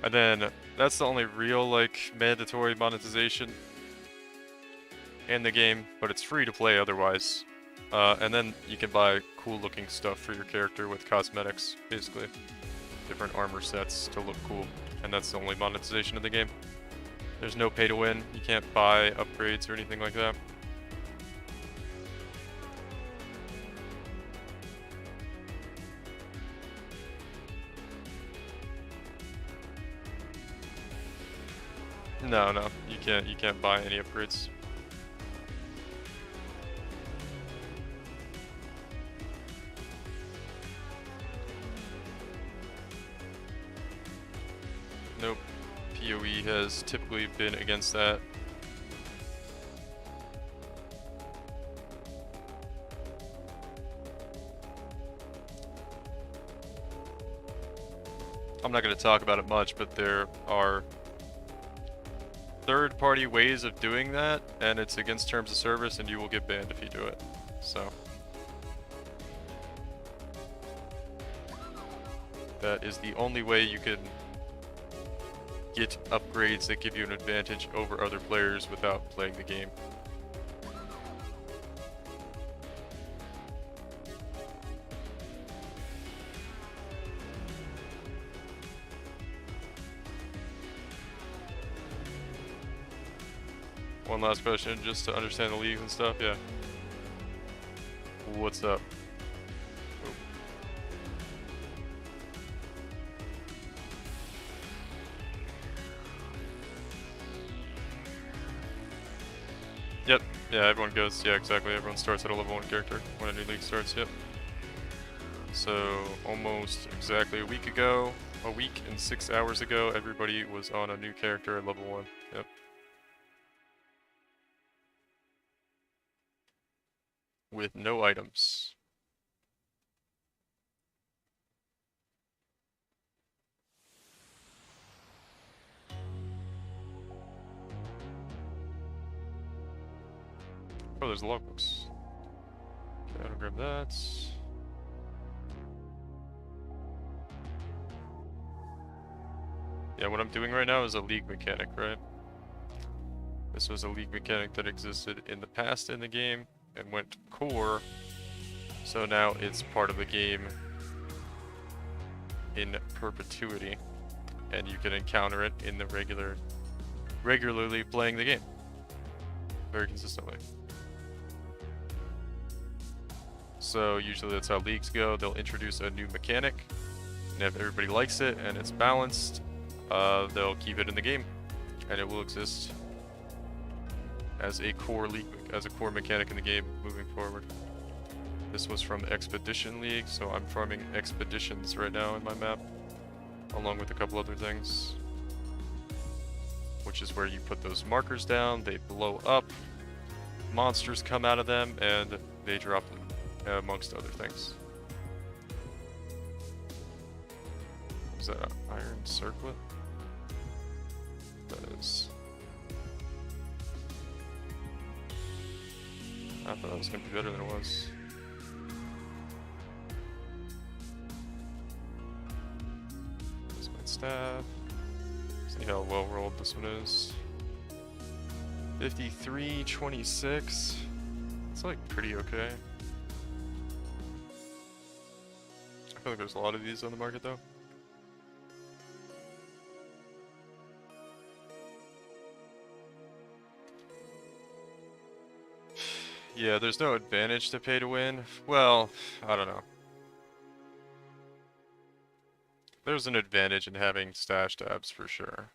And then that's the only real like mandatory monetization in the game, but it's free to play otherwise. And then you can buy cool looking stuff for your character with cosmetics, basically different armor sets to look cool, and that's the only monetization of the game. There's no pay to win. You can't buy upgrades or anything like that. No, you can't buy any upgrades. Nope. PoE has typically been against that. I'm not going to talk about it much, but there are third-party ways of doing that, and it's against terms of service, and you will get banned if you do it. So that is the only way you can get upgrades that give you an advantage over other players without playing the game. One last question, just to understand the leagues and stuff, yeah. What's up? Oh. Yep, yeah, everyone goes, yeah, exactly, everyone starts at a level 1 character when a new league starts, yep. So, almost exactly a week and 6 hours ago, everybody was on a new character at level 1, yep. With no items. Oh, there's the logbooks. Okay, I'll grab that. Yeah, what I'm doing right now is a league mechanic, right? This was a league mechanic that existed in the past in the game and went core, so now it's part of the game in perpetuity, and you can encounter it in the regularly playing the game very consistently. So usually that's how leagues go. They'll introduce a new mechanic, and if everybody likes it and it's balanced, they'll keep it in the game, and it will exist as a core mechanic in the game moving forward. This was from Expedition League, so I'm farming expeditions right now in my map, along with a couple other things, which is where you put those markers down, they blow up, monsters come out of them, and they drop them, amongst other things. Is that an iron circlet? That is. I thought that was gonna be better than it was. This my staff. See how well rolled this one is. 53-26. It's like pretty okay. I feel like there's a lot of these on the market though. Yeah, there's no advantage to pay to win. Well, I don't know. There's an advantage in having stash tabs for sure.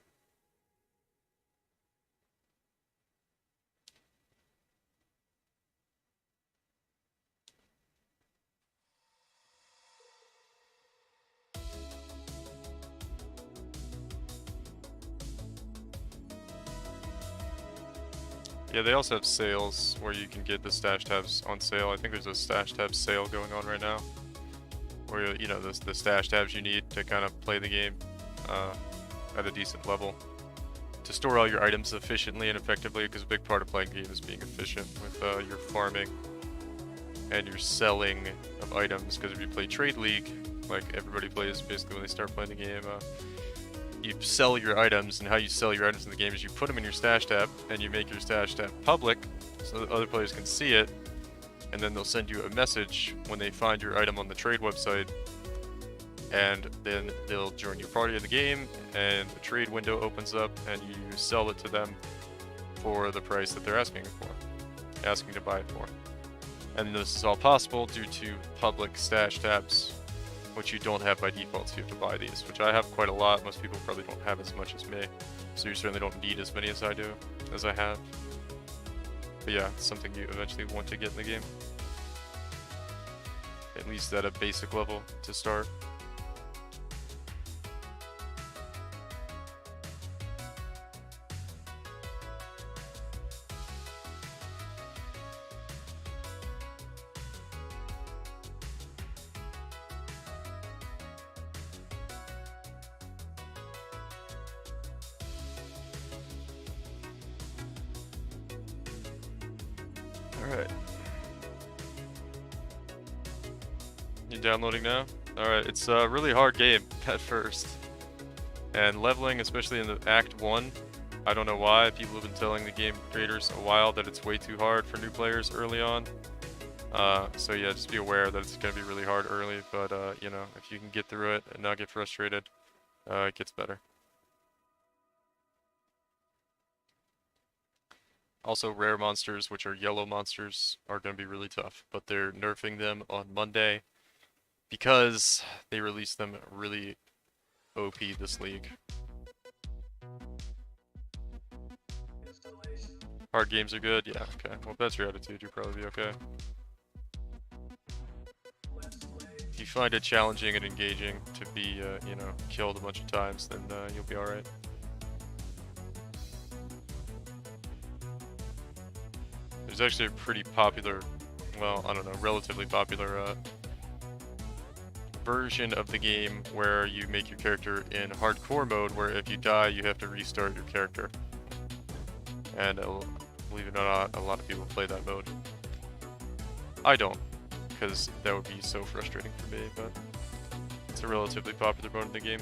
Yeah, they also have sales where you can get the stash tabs on sale. I think there's a stash tab sale going on right now, where you know the stash tabs you need to kind of play the game at a decent level, to store all your items efficiently and effectively. Because a big part of playing the game is being efficient with your farming and your selling of items. Because if you play Trade League, like everybody plays basically when they start playing the game, you sell your items, and how you sell your items in the game is you put them in your stash tab, and you make your stash tab public so that other players can see it, and then they'll send you a message when they find your item on the trade website, and then they'll join your party in the game, and the trade window opens up, and you sell it to them for the price that they're asking to buy it for. And this is all possible due to public stash tabs, which you don't have by default, so you have to buy these, which I have quite a lot. Most people probably don't have as much as me, so you certainly don't need as many as I have. But yeah, it's something you eventually want to get in the game, at least at a basic level to start. Alright. You downloading now? Alright, it's a really hard game at first. And leveling, especially in the Act 1, I don't know why. People have been telling the game creators a while that it's way too hard for new players early on. So yeah, just be aware that it's going to be really hard early, but you know, if you can get through it and not get frustrated, it gets better. Also, rare monsters, which are yellow monsters, are going to be really tough, but they're nerfing them on Monday because they released them really OP this league. Hard games are good? Yeah, okay. Well, if that's your attitude, you'll probably be okay. If you find it challenging and engaging to be, you know, killed a bunch of times, then you'll be alright. There's actually a pretty popular, well, I don't know, relatively popular version of the game where you make your character in hardcore mode, where if you die, you have to restart your character. And believe it or not, a lot of people play that mode. I don't, because that would be so frustrating for me, but it's a relatively popular mode in the game.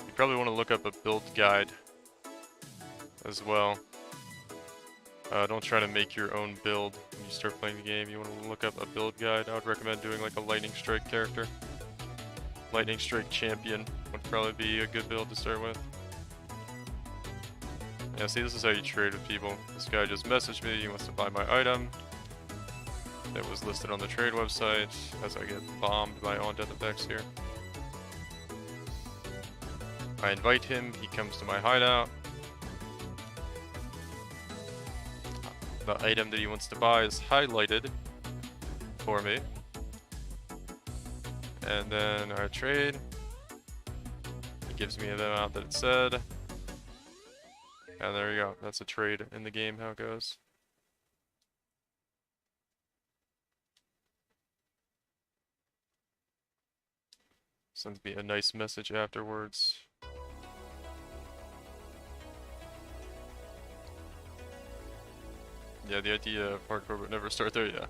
You probably want to look up a build guide as well. Don't try to make your own build when you start playing the game. You want to look up a build guide. I would recommend doing like a Lightning Strike character. Lightning Strike Champion would probably be a good build to start with. Yeah, see, this is how you trade with people. This guy just messaged me, he wants to buy my item that was listed on the trade website as I get bombed by on death effects here. I invite him, he comes to my hideout. The item that he wants to buy is highlighted for me. And then I trade. He gives me the amount that it said. And there you go. That's a trade in the game, how it goes. Sends me a nice message afterwards. Yeah, the idea of hardcore would never start there, yeah.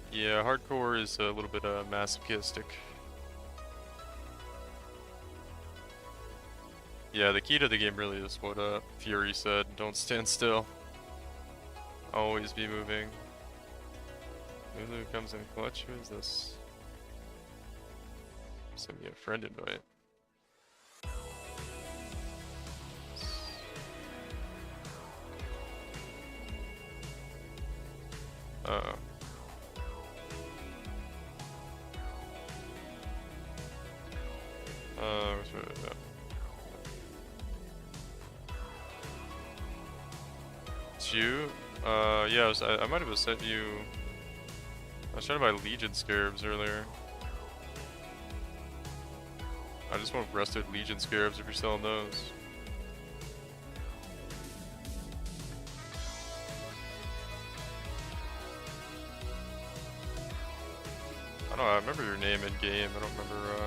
Yeah, hardcore is a little bit masochistic. Yeah, the key to the game really is what Fury said. Don't stand still. Always be moving. Lulu comes in clutch. Who is this? Send me a friend invite. Uh-oh. It's you? Yeah, I might have sent you... I was trying to buy Legion Scarabs earlier. I just want rusted Legion Scarabs if you're selling those. I don't know, I remember your name in game. I don't remember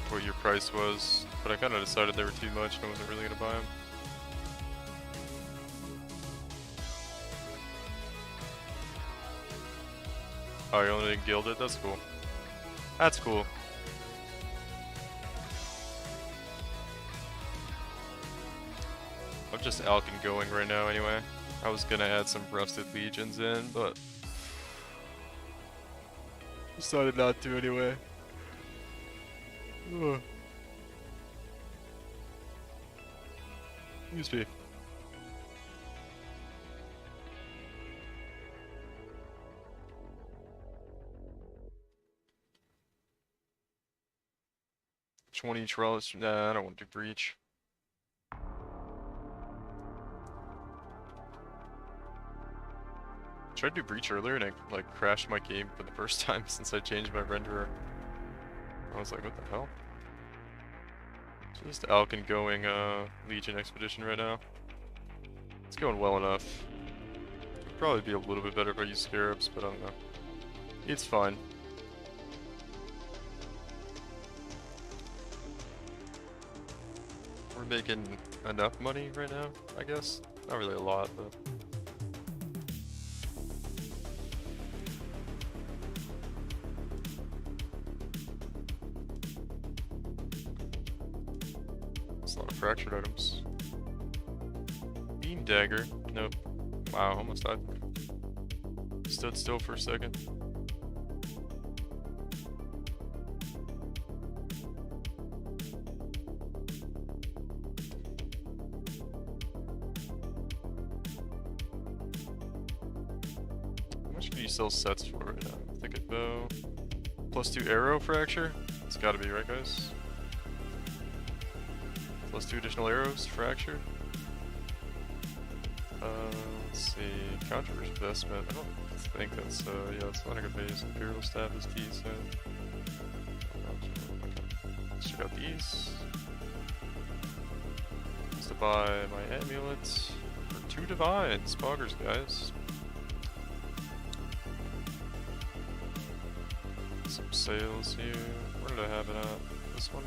what your price was, but I kind of decided they were too much and I wasn't really going to buy them. Oh, you only didn't guild it? That's cool. That's cool. I'm just Alkin going right now anyway. I was gonna add some rusted legions in, but decided not to anyway. Ugh. Excuse me. $20 trellis. Nah, I don't want to do breach. Tried to do breach earlier and I like crashed my game for the first time since I changed my renderer. I was like, what the hell? Just Alkin going Legion Expedition right now. It's going well enough. It'd probably be a little bit better if I use Scarabs, but I don't know. It's fine. We're making enough money right now, I guess. Not really a lot, but... It's a lot of fractured items. Beam Dagger. Nope. Wow, almost died. Stood still for a second. How much can you sell sets for right now? Thicket Bow. +2 arrow fracture? It's gotta be, right guys? +2 additional arrows, fracture. Let's see, controversial investment. I don't think that's, yeah, it's not a good base. Imperial Staff is decent. Okay. Let's check out these. Just to buy my amulet for 2 divines. Poggers, guys. Some sales here. Where did I have it at? This one?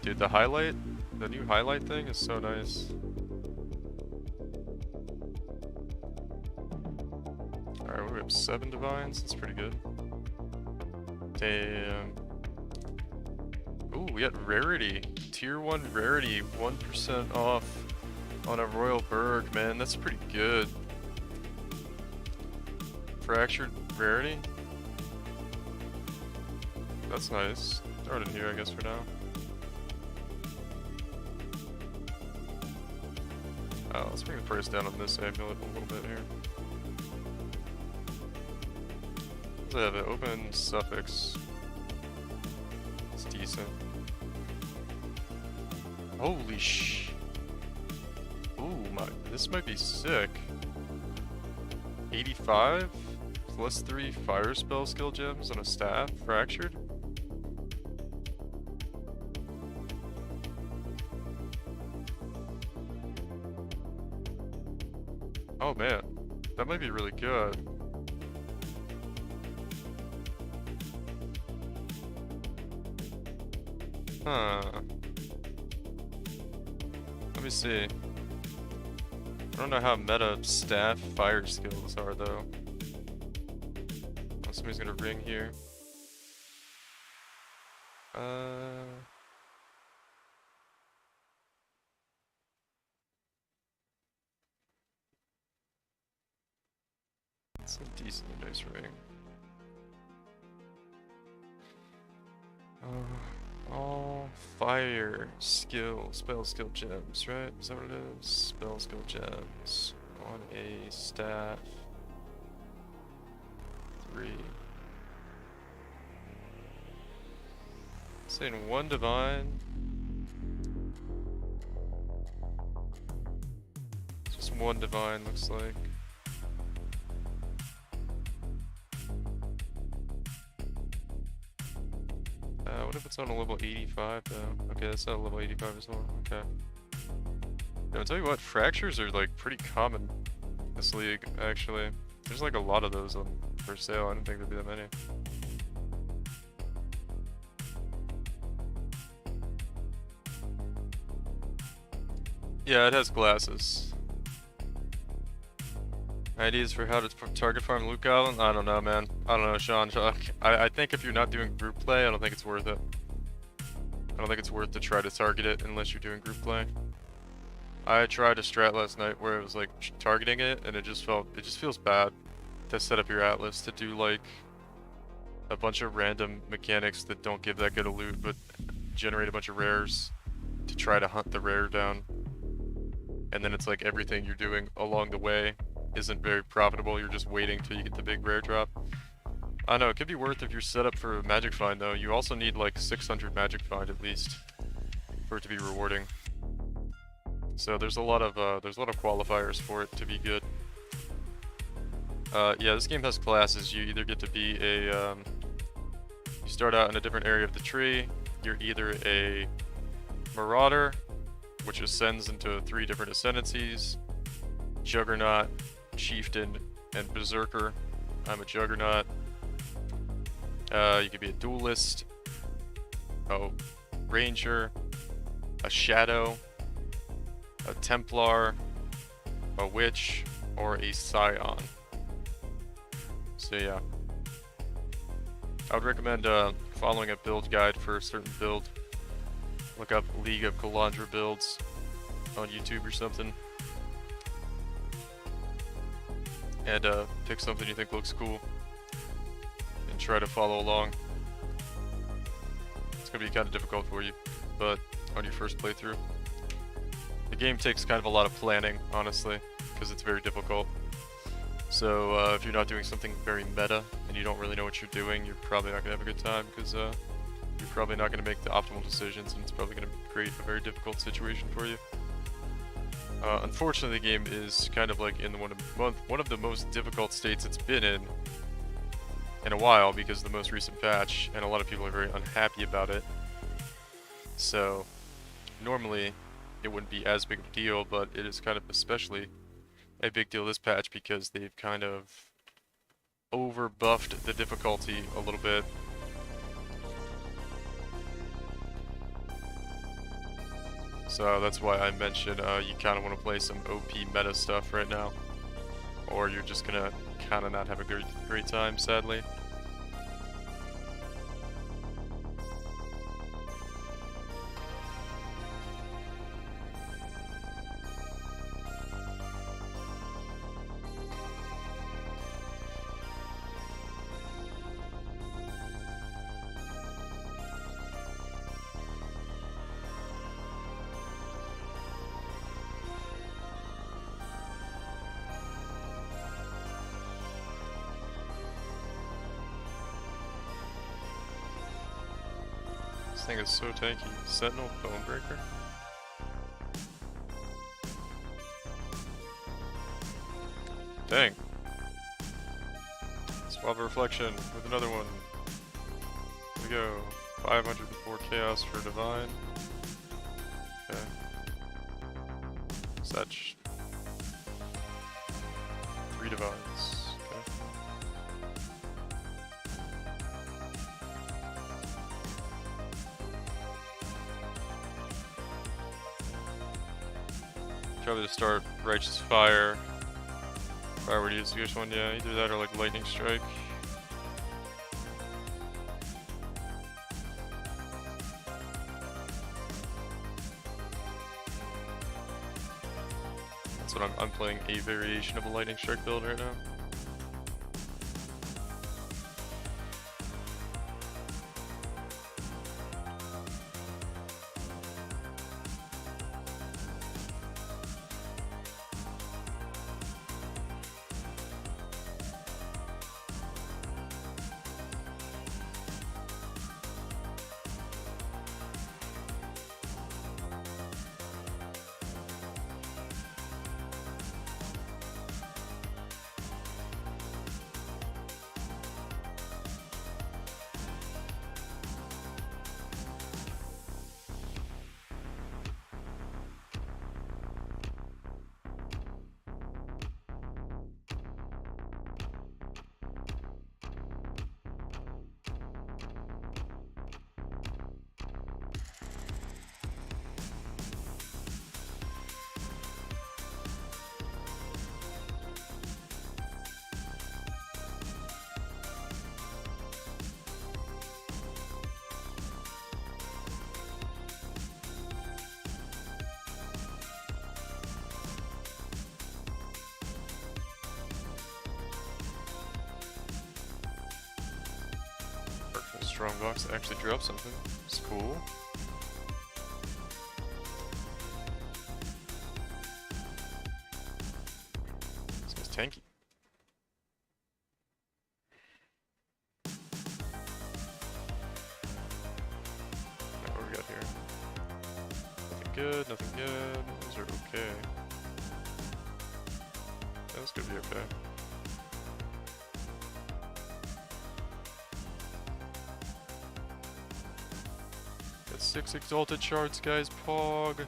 Dude, the highlight, the new highlight thing is so nice. Alright, we have 7 divines, that's pretty good. Damn. Ooh, we got rarity. Tier 1 rarity, 1% off on a Royal Berg, man, that's pretty good. Fractured rarity? That's nice. Throw it in here, I guess, for now. Oh, let's bring the price down on this amulet a little bit here. I have an open suffix. It's decent. Holy sh! Ooh, this might be sick. 85? +3 fire spell skill gems on a staff, fractured? Oh man, that might be really good. Huh. Let me see. I don't know how meta staff fire skills are though. Oh, somebody's gonna ring here. It's a decently nice ring. All fire skill, spell skill gems, right? Is that what it is? Spell skill gems on a staff. 3. Saying 1 divine. Just 1 divine looks like. What if it's on a level 85 though? Okay, that's not a level 85 as well. Okay. Yeah, I'll tell you what, fractures are like pretty common in this league, actually. There's like a lot of those on for sale. I didn't think there'd be that many. Yeah, it has glasses. Ideas for how to target farm Luke Goblin? I don't know, man. I don't know, Sean. I think if you're not doing group play, I don't think it's worth it. I don't think it's worth to try to target it unless you're doing group play. I tried a strat last night where it was like targeting it, and it just feels bad to set up your Atlas to do like a bunch of random mechanics that don't give that good a loot, but generate a bunch of rares to try to hunt the rare down. And then it's like everything you're doing along the way isn't very profitable. You're just waiting till you get the big rare drop. I know it could be worth if you're set up for a magic find though. You also need like 600 magic find at least for it to be rewarding. So there's a lot of qualifiers for it to be good. Yeah, this game has classes. You either get to be a, you start out in a different area of the tree. You're either a Marauder, which ascends into 3 different ascendancies, Juggernaut, Chieftain, and Berserker. I'm a Juggernaut. You could be a Duelist, a Ranger, a Shadow, a Templar, a Witch, or a Scion. So yeah. I would recommend following a build guide for a certain build. Look up League of Kalandra builds on YouTube or something. And pick something you think looks cool. And try to follow along. It's going to be kind of difficult for you, but on your first playthrough. The game takes kind of a lot of planning, honestly, because it's very difficult. So if you're not doing something very meta, and you don't really know what you're doing, you're probably not going to have a good time, because you're probably not going to make the optimal decisions, and it's probably going to create a very difficult situation for you. Unfortunately, the game is kind of like in one of the most difficult states it's been in a while, because of the most recent patch, and a lot of people are very unhappy about it. So normally it wouldn't be as big of a deal, but it is kind of especially a big deal this patch because they've kind of over buffed the difficulty a little bit. So that's why I mentioned you kind of want to play some OP meta stuff right now, or you're just gonna kind of not have a great time, sadly. This thing is so tanky. Sentinel Bonebreaker? Dang. Swab Reflection with another one. Here we go. 504 Chaos for Divine. Okay. Such. 3 Divines. Probably to start Righteous Fire. If I were to use this one, yeah, either that or like Lightning Strike. That's what I'm playing a variation of a Lightning Strike build right now. Strong box that actually dropped something. It's cool. This guy's tanky. Now what we got here? Nothing good, nothing good. Those are okay. Yeah, this could be okay. 6 exalted shards, guys. Pog.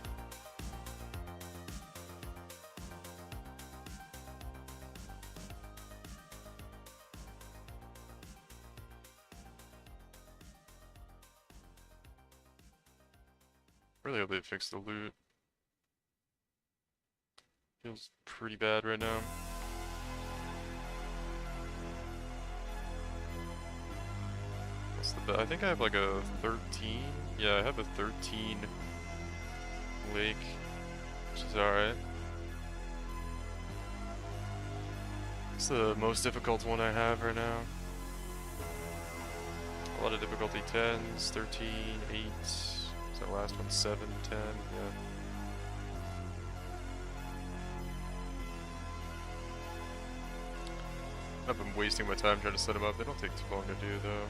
Really hope they fix the loot. Feels pretty bad right now. What's the I think I have like a 13. Yeah, I have a 13 lake, which is alright. It's the most difficult one I have right now. A lot of difficulty 10s, 13, 8. Is that last one 7, 10? Yeah. I've been wasting my time trying to set them up. They don't take too long to do though.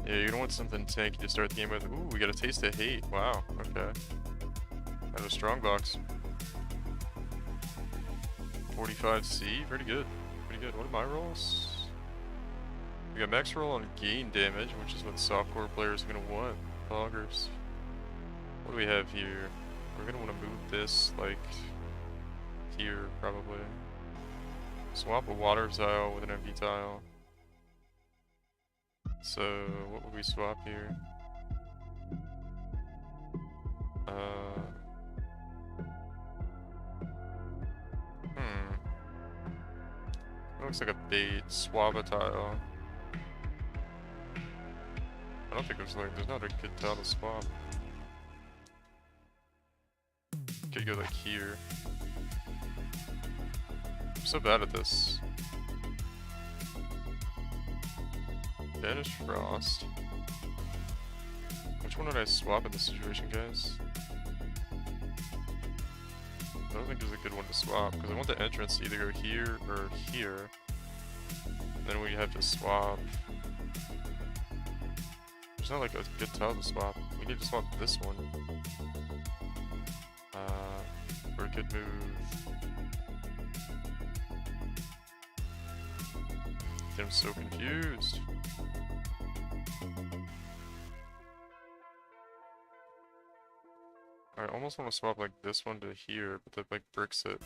Yeah, you don't want something tanky to start the game with. Ooh, we got a taste of hate. Wow, okay. That was a strong box. 45C, pretty good. Pretty good. What are my rolls? We got max roll on gain damage, which is what softcore players are going to want. Poggers. What do we have here? We're going to want to move this, like, here, probably. Swap a water tile with an empty tile. So, what would we swap here? It looks like a bait. Swap a tile. I don't think there's not a good tile to swap. Could go like here. I'm so bad at this. Banish Frost. Which one did I swap in this situation, guys? I don't think there's a good one to swap, because I want the entrance to either go here or here. Then we have to swap. There's not like a good tile to swap. We need to swap this one. Or a good move. I'm so confused. I almost want to swap like this one to here, but that like bricks it.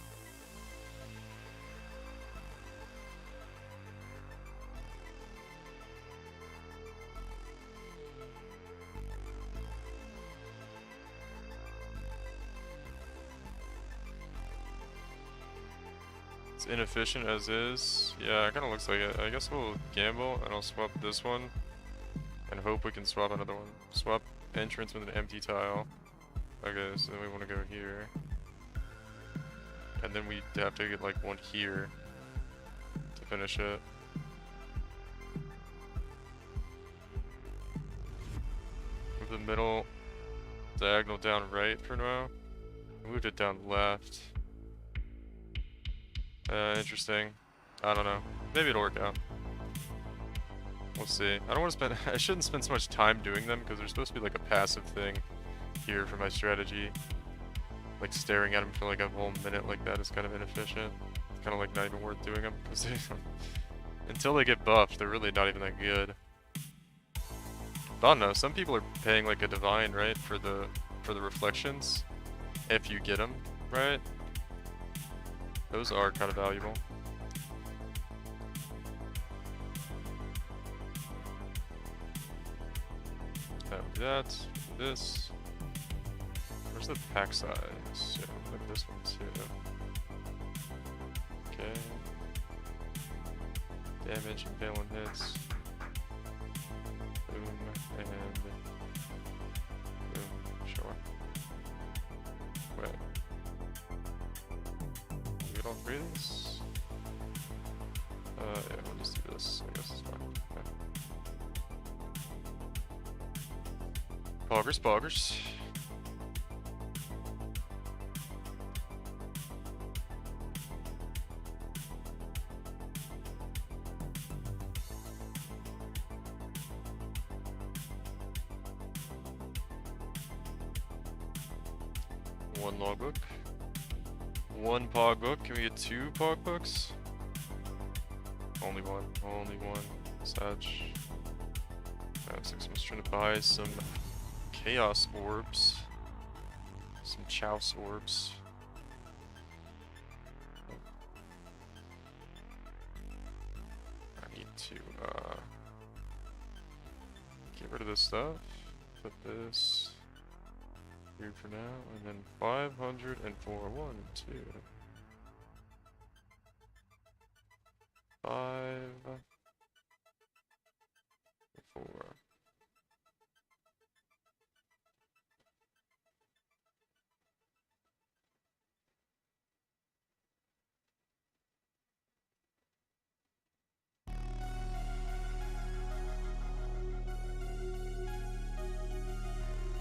It's inefficient as is. Yeah, it kind of looks like it. I guess we'll gamble and I'll swap this one and hope we can swap another one. Swap entrance with an empty tile. Okay, so then we want to go here. And then we have to get like one here to finish it. Move the middle diagonal down right for now. Moved it down left. Interesting. I don't know. Maybe it'll work out. We'll see. I don't want to spend... I shouldn't spend so much time doing them because they're supposed to be like a passive thing here for my strategy. Like staring at them for like a whole minute like that is kind of inefficient. It's kind of like not even worth doing them because they, until they get buffed, they're really not even that good. But I don't know. Some people are paying like a divine, right, for the reflections, if you get them, right? Those are kind of valuable. That, this. Where's the pack size? Yeah, look at this one too. Okay. Damage, impaling hits. Boom, and boom. Sure. Poggers, poggers. One logbook. One pog book. Can we get 2 pog books? Only one. Only one. Sag. Looks like someone's trying to buy some chaos orbs. Some chouse orbs. I need to get rid of this stuff. Put this here for now, and then 504. 1, 2, 5, 4.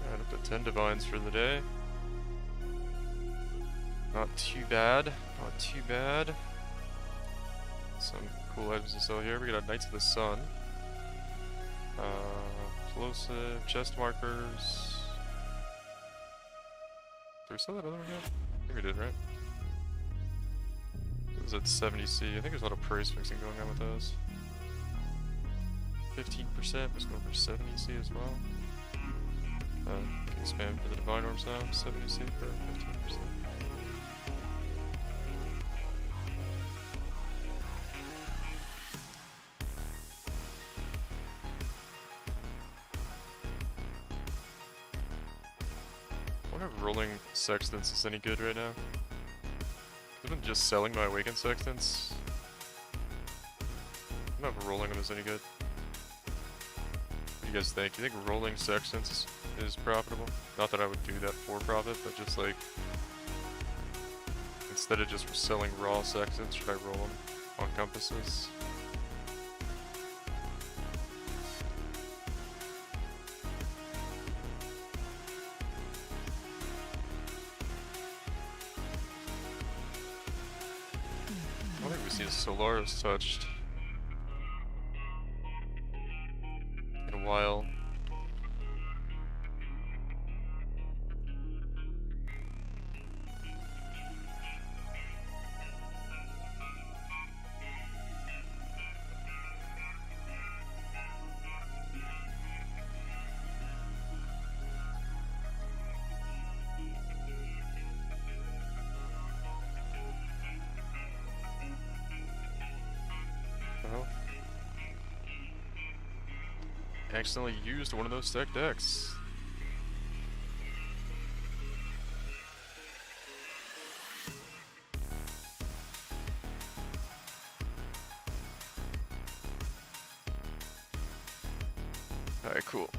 Alright, up to 10 divines for the day. Not too bad. Not too bad. Some cool items to sell here. We got Knights of the Sun. Explosive, chest markers. Did we sell that other one yet? I think we did, right? It was at 70C. I think there's a lot of price fixing going on with those. 15%, let's go for 70C as well. Can expand for the Divine Orbs now, 70C for 15%. I wonder if rolling sextants is any good right now. I've been just selling my awakened sextants. I don't know if rolling them is any good. What do you guys think? Do you think rolling sextants is profitable? Not that I would do that for profit, but just like, instead of just selling raw sextants, should I roll them on compasses? I don't think we see a Solaris touched in a while. Accidentally used one of those stacked decks. Alright, cool.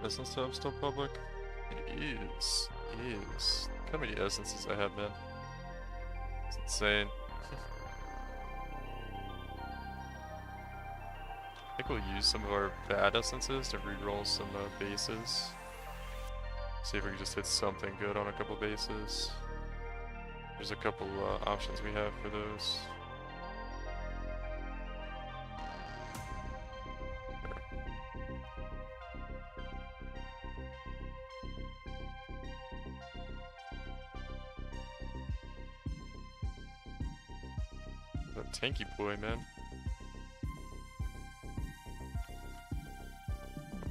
Essence tab still public? It is. How many essences I have, man? It's insane. I think we'll use some of our bad essences to reroll some bases. See if we can just hit something good on a couple bases. There's a couple options we have for those. That tanky boy, man.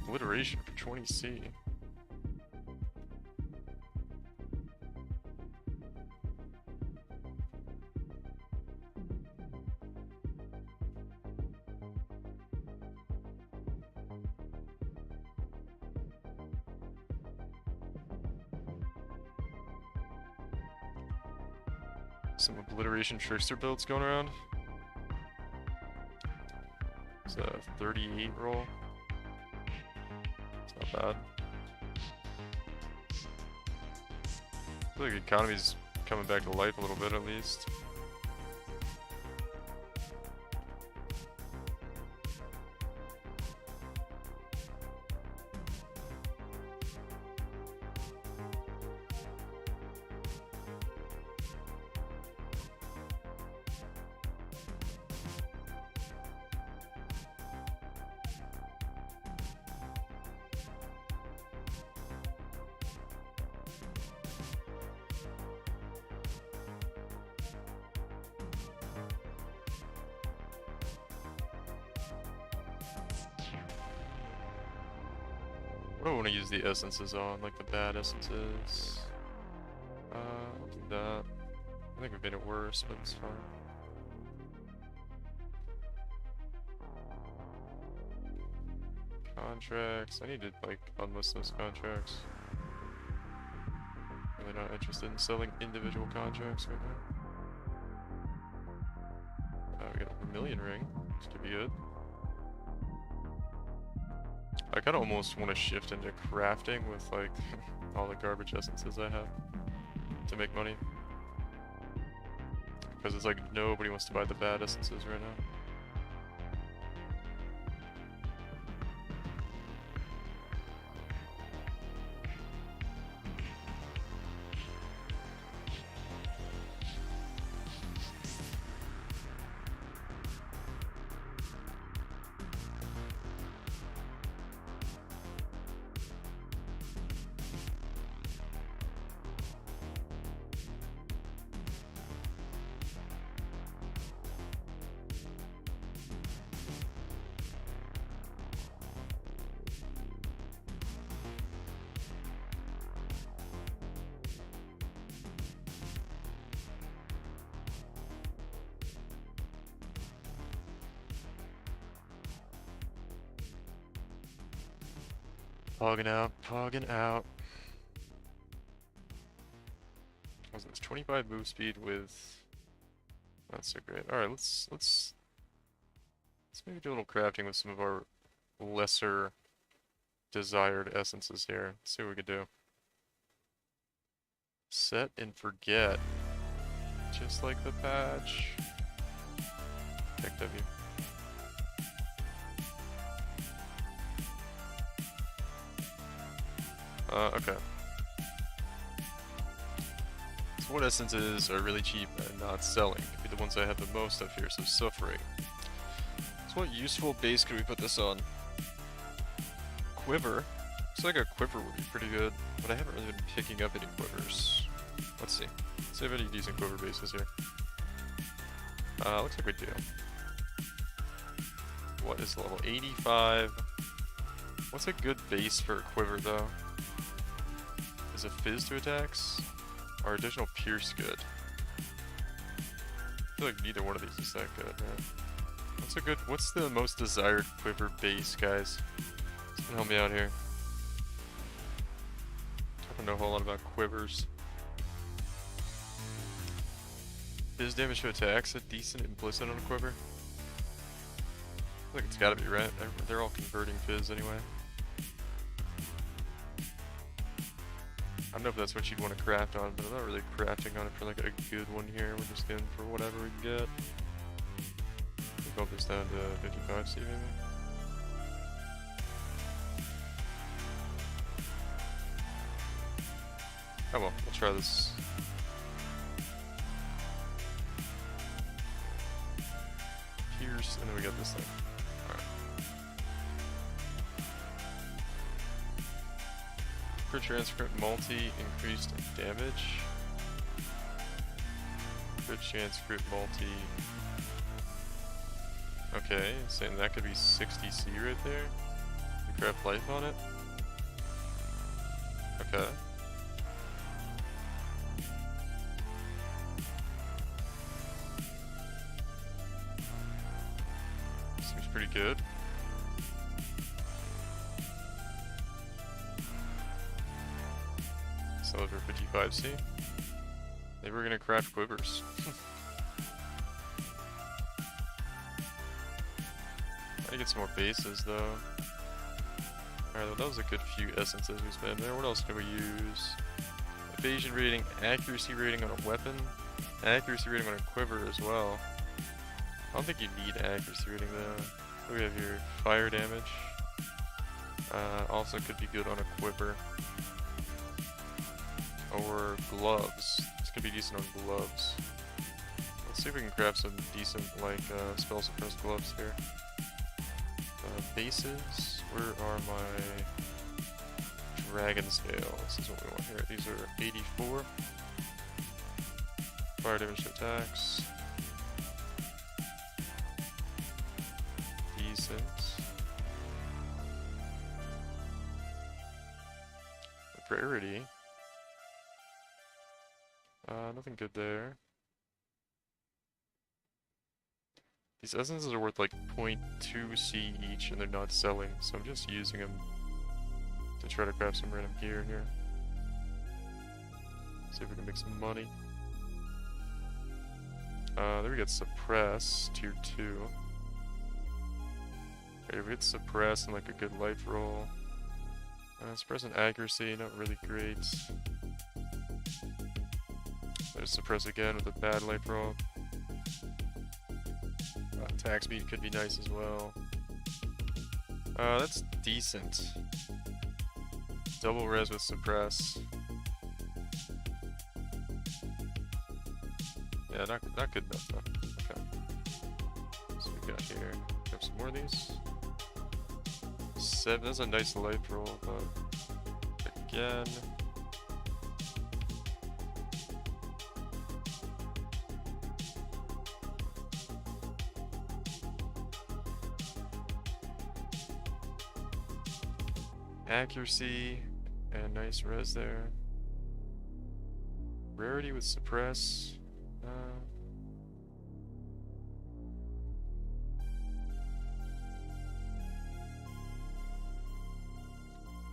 Obliteration for 20C. Some obliteration trickster builds going around. It's a 38 roll. It's not bad. I feel like the economy's coming back to life a little bit at least. What do I want to use the essences on? Like the bad essences? I'll do that. I think we've made it worse, but it's fine. Contracts. I need to like unlist those contracts. Really not interested in selling individual contracts right now. We got a vermilion ring. This could be good. I kind of almost want to shift into crafting with like all the garbage essences I have to make money. Because it's like nobody wants to buy the bad essences right now. Pogging out, pogging out. What was this? 25 move speed with not so great. Alright, let's maybe do a little crafting with some of our lesser desired essences here. Let's see what we can do. Set and forget. Just like the patch. Tech W. Okay. So what essences are really cheap and not selling? Could be the ones I have the most of here, so suffering. So what useful base could we put this on? Quiver. Looks like a quiver would be pretty good, but I haven't really been picking up any quivers. Let's see. Let's see if any decent quiver bases here. Looks like we do. What is level 85? What's a good base for a quiver though? Is a fizz to attacks? Or additional pierce good? I feel like neither one of these is that good, man. What's the most desired quiver base, guys? Someone help me out here. I don't know a whole lot about quivers. Fizz damage to attacks a decent implicit on a quiver? I feel like it's gotta be, right? They're all converting fizz anyway. I don't know if that's what you'd want to craft on, but I'm not really crafting on it for like a good one here. We're just going for whatever we can get. We'll bump this down to 55C maybe. Oh well, we'll try this. Pierce, and then we got this thing. Crit transcript multi increased damage. Crit transcript multi. Okay, saying that could be 60C right there. You craft life on it. Okay. Seems pretty good. Sell it for 55C. Maybe we're gonna craft quivers. Gotta get some more bases though. Alright, well, that was a good few essences we spent there. What else can we use? Evasion rating, accuracy rating on a weapon, accuracy rating on a quiver as well. I don't think you need accuracy rating though. What do we have here? Fire damage. Also could be good on a quiver. Or gloves. This could be decent on gloves. Let's see if we can craft some decent, like, spell suppressed gloves here. Bases. Where are my dragon scales? This is what we want here. These are 84. Fire damage to attacks. Decent. Rarity. Nothing good there. These essences are worth like 0.2 C each and they're not selling, so I'm just using them to try to craft some random gear here. See if we can make some money. There we get suppress, tier 2. Okay, we get suppress and like a good life roll. Suppress and accuracy, not really great. Let's suppress again with a bad life roll. Attack speed could be nice as well. That's decent. Double res with suppress. Yeah, not good enough though. Okay. So we got here. Grab some more of these. 7. That's a nice life roll, but again. Accuracy and nice res there. Rarity with suppress.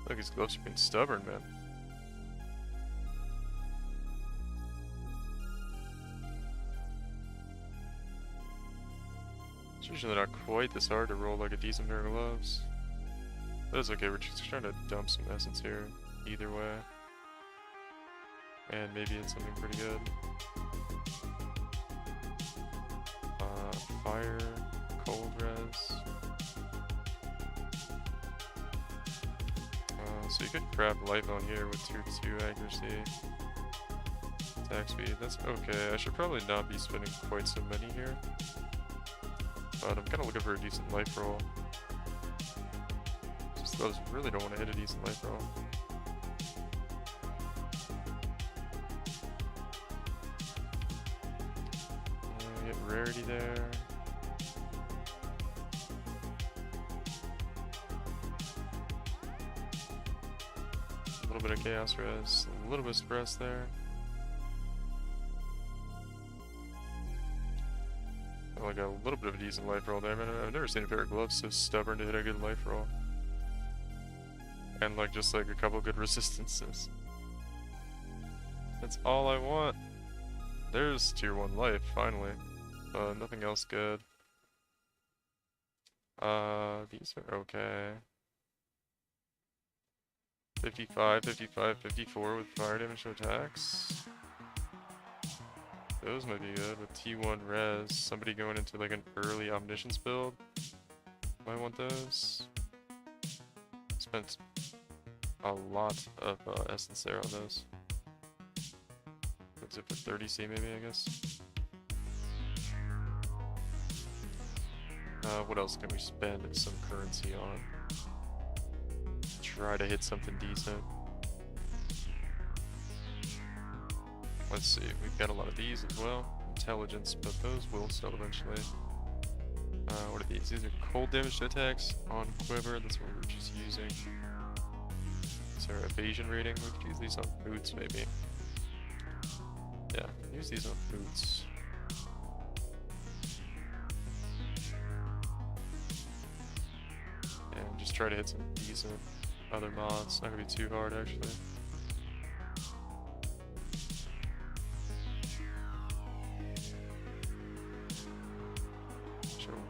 Look, these gloves are being stubborn, man. It's usually not quite this hard to roll like a decent pair of gloves. But it's okay, we're just trying to dump some essence here, either way. And maybe it's something pretty good. Fire, cold res. So you could craft life on here with tier 2 accuracy. Attack speed, that's okay. I should probably not be spending quite so many here. But I'm kinda looking for a decent life roll. Just those really don't want to hit a decent life roll. Get rarity there. A little bit of chaos res, a little bit of suppress there. Like a little bit of a decent life roll there. Man, I've never seen a pair of gloves so stubborn to hit a good life roll. And like just like a couple good resistances. That's all I want. There's tier 1 life, finally. Nothing else good. These are okay. 55, 55, 54 with fire damage to attacks. Those might be good with T1 res. Somebody going into like an early omniscience build might want those. Spent a lot of essence there on those. What's it for 30C maybe, I guess? What else can we spend some currency on? Try to hit something decent. Let's see, we've got a lot of these as well. Intelligence, but those will sell eventually. What are these? These are cold damage to attacks on quiver. That's what we were just using. Is there evasion rating? We could use these on boots maybe. Yeah, use these on boots. And just try to hit some decent other mods. Not gonna be too hard actually.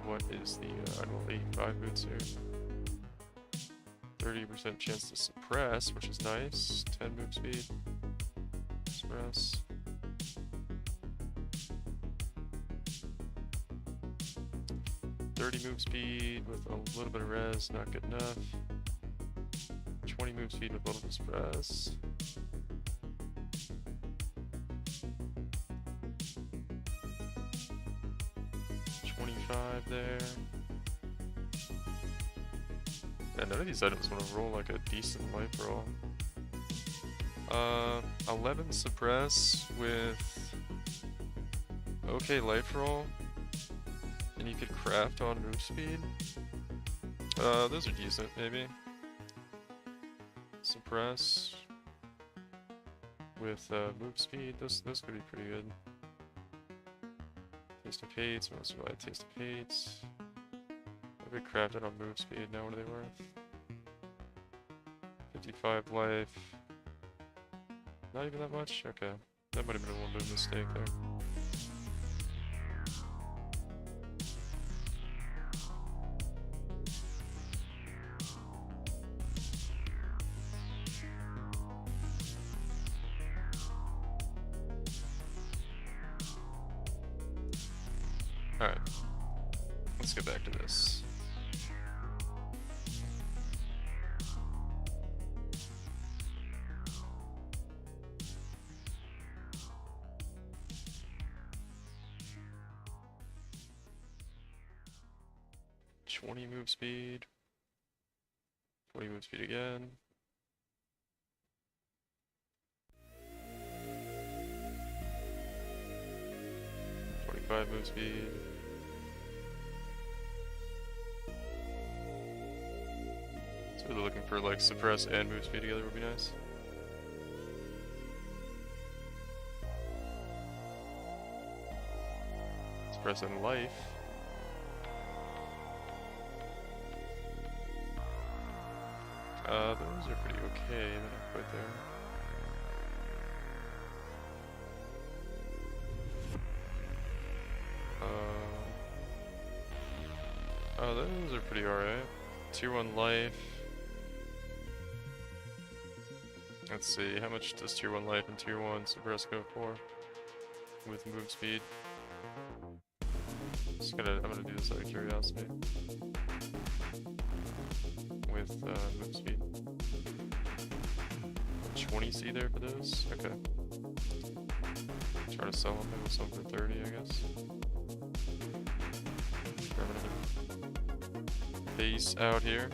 what is the roll 85 boots here. 30% chance to suppress, which is nice. 10 move speed. Suppress. Move speed with a little bit of res, not good enough. 20 move speed with a little bit of suppress. 25 there. And none of these items want to roll like a decent life roll. 11 suppress with okay life roll. And you could craft on move speed. Those are decent, maybe. Suppress with move speed. Those could be pretty good. Taste of Hates. What else do I like? Taste of Hates. What if we crafted on move speed? Now what are they worth? 55 life. Not even that much? Okay. That might have been a one move mistake there. Alright, let's get back to this. $20 move speed, 40 move speed again. Move speed. So really looking for like suppress and move speed together would be nice. Suppress and life. Those are pretty okay, they're not quite there. Oh, those are pretty alright. Tier 1 life. Let's see, how much does Tier 1 life and Tier 1 suppress go for? With move speed. I'm gonna do this out of curiosity. With move speed. 20C there for those? Okay. Try to sell them, maybe sell them for 30, I guess. Grab another base out here.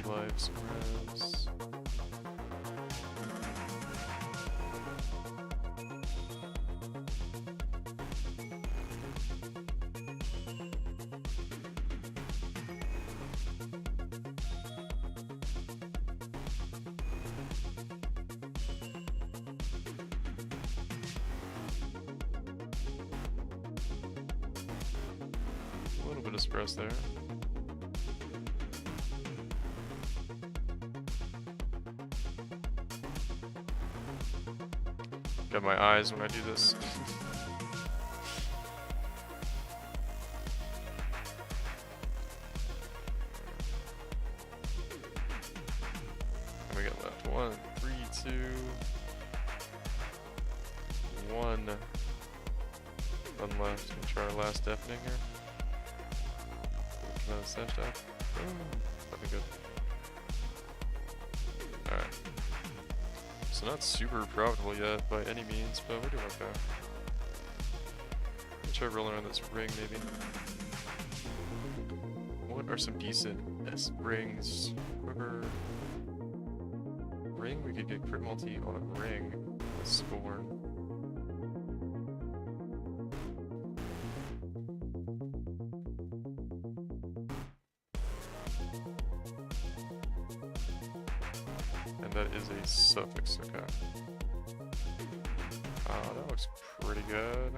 Lives, res. A little bit of suppress there. Got my eyes when I do this. And we got left 1, 3, 2, 1. One left. We'll try our last deafening here. Another set up. That'd be good. Alright. So not super profitable yet by any means, but we're doing okay. Let's try rolling on this ring maybe. What are some decent rings? Quiver. Ring? We could get crit multi on a ring with Scorn. And that is a suffix, okay. That looks pretty good.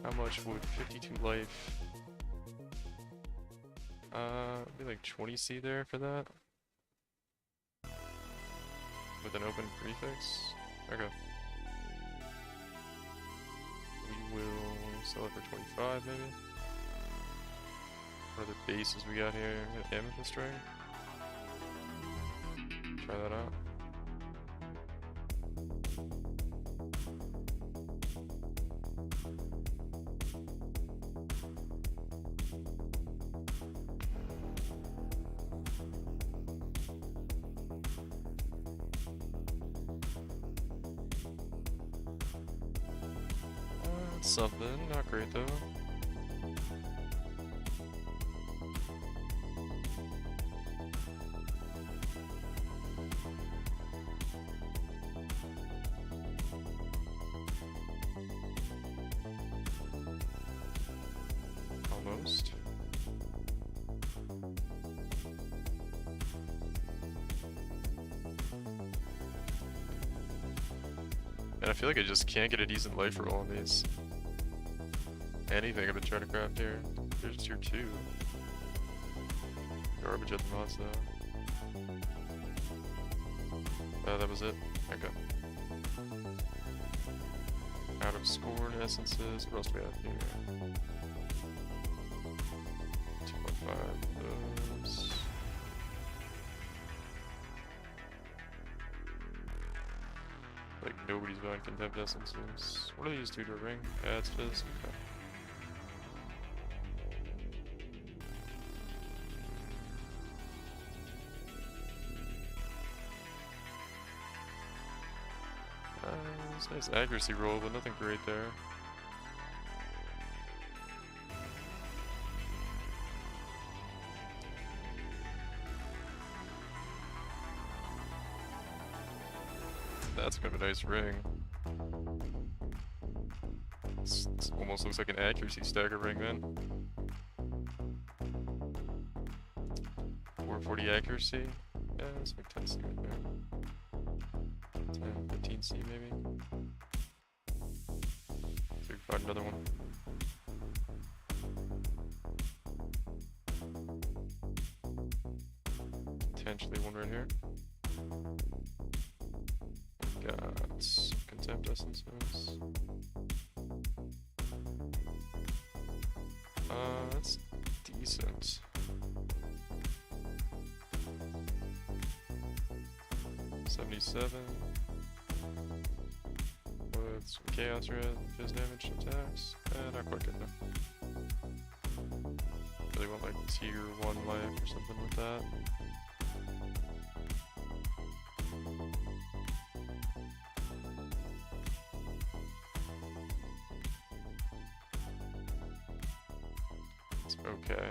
How much would 52 life? Be like 20C there for that. with an open prefix. Okay. We will sell it for 25 maybe. What other bases we got here? We got amethyst ring. Try that out. Something, not great though. Almost. And I feel like I just can't get a decent life roll on these. Anything I've been trying to craft here. There's tier 2. Garbage at the mods though. That was it. Okay. Out of scorn essences. What else do we have here? 2.5 of those. Like nobody's buying contempt essences. What do these do to a ring? Adds fizz. Okay. Nice accuracy roll, but nothing great there. That's kind of a nice ring. It almost looks like an accuracy stagger ring then. 440 accuracy. Yeah, let's make 10 C right there. 10, 15 C maybe. So we can find another one. Potentially one right here. Got some contempt essences. That's decent. $77 with some chaos red, fizz damage attacks. Not quite good enough. Really want like tier 1 life or something like that. It's okay.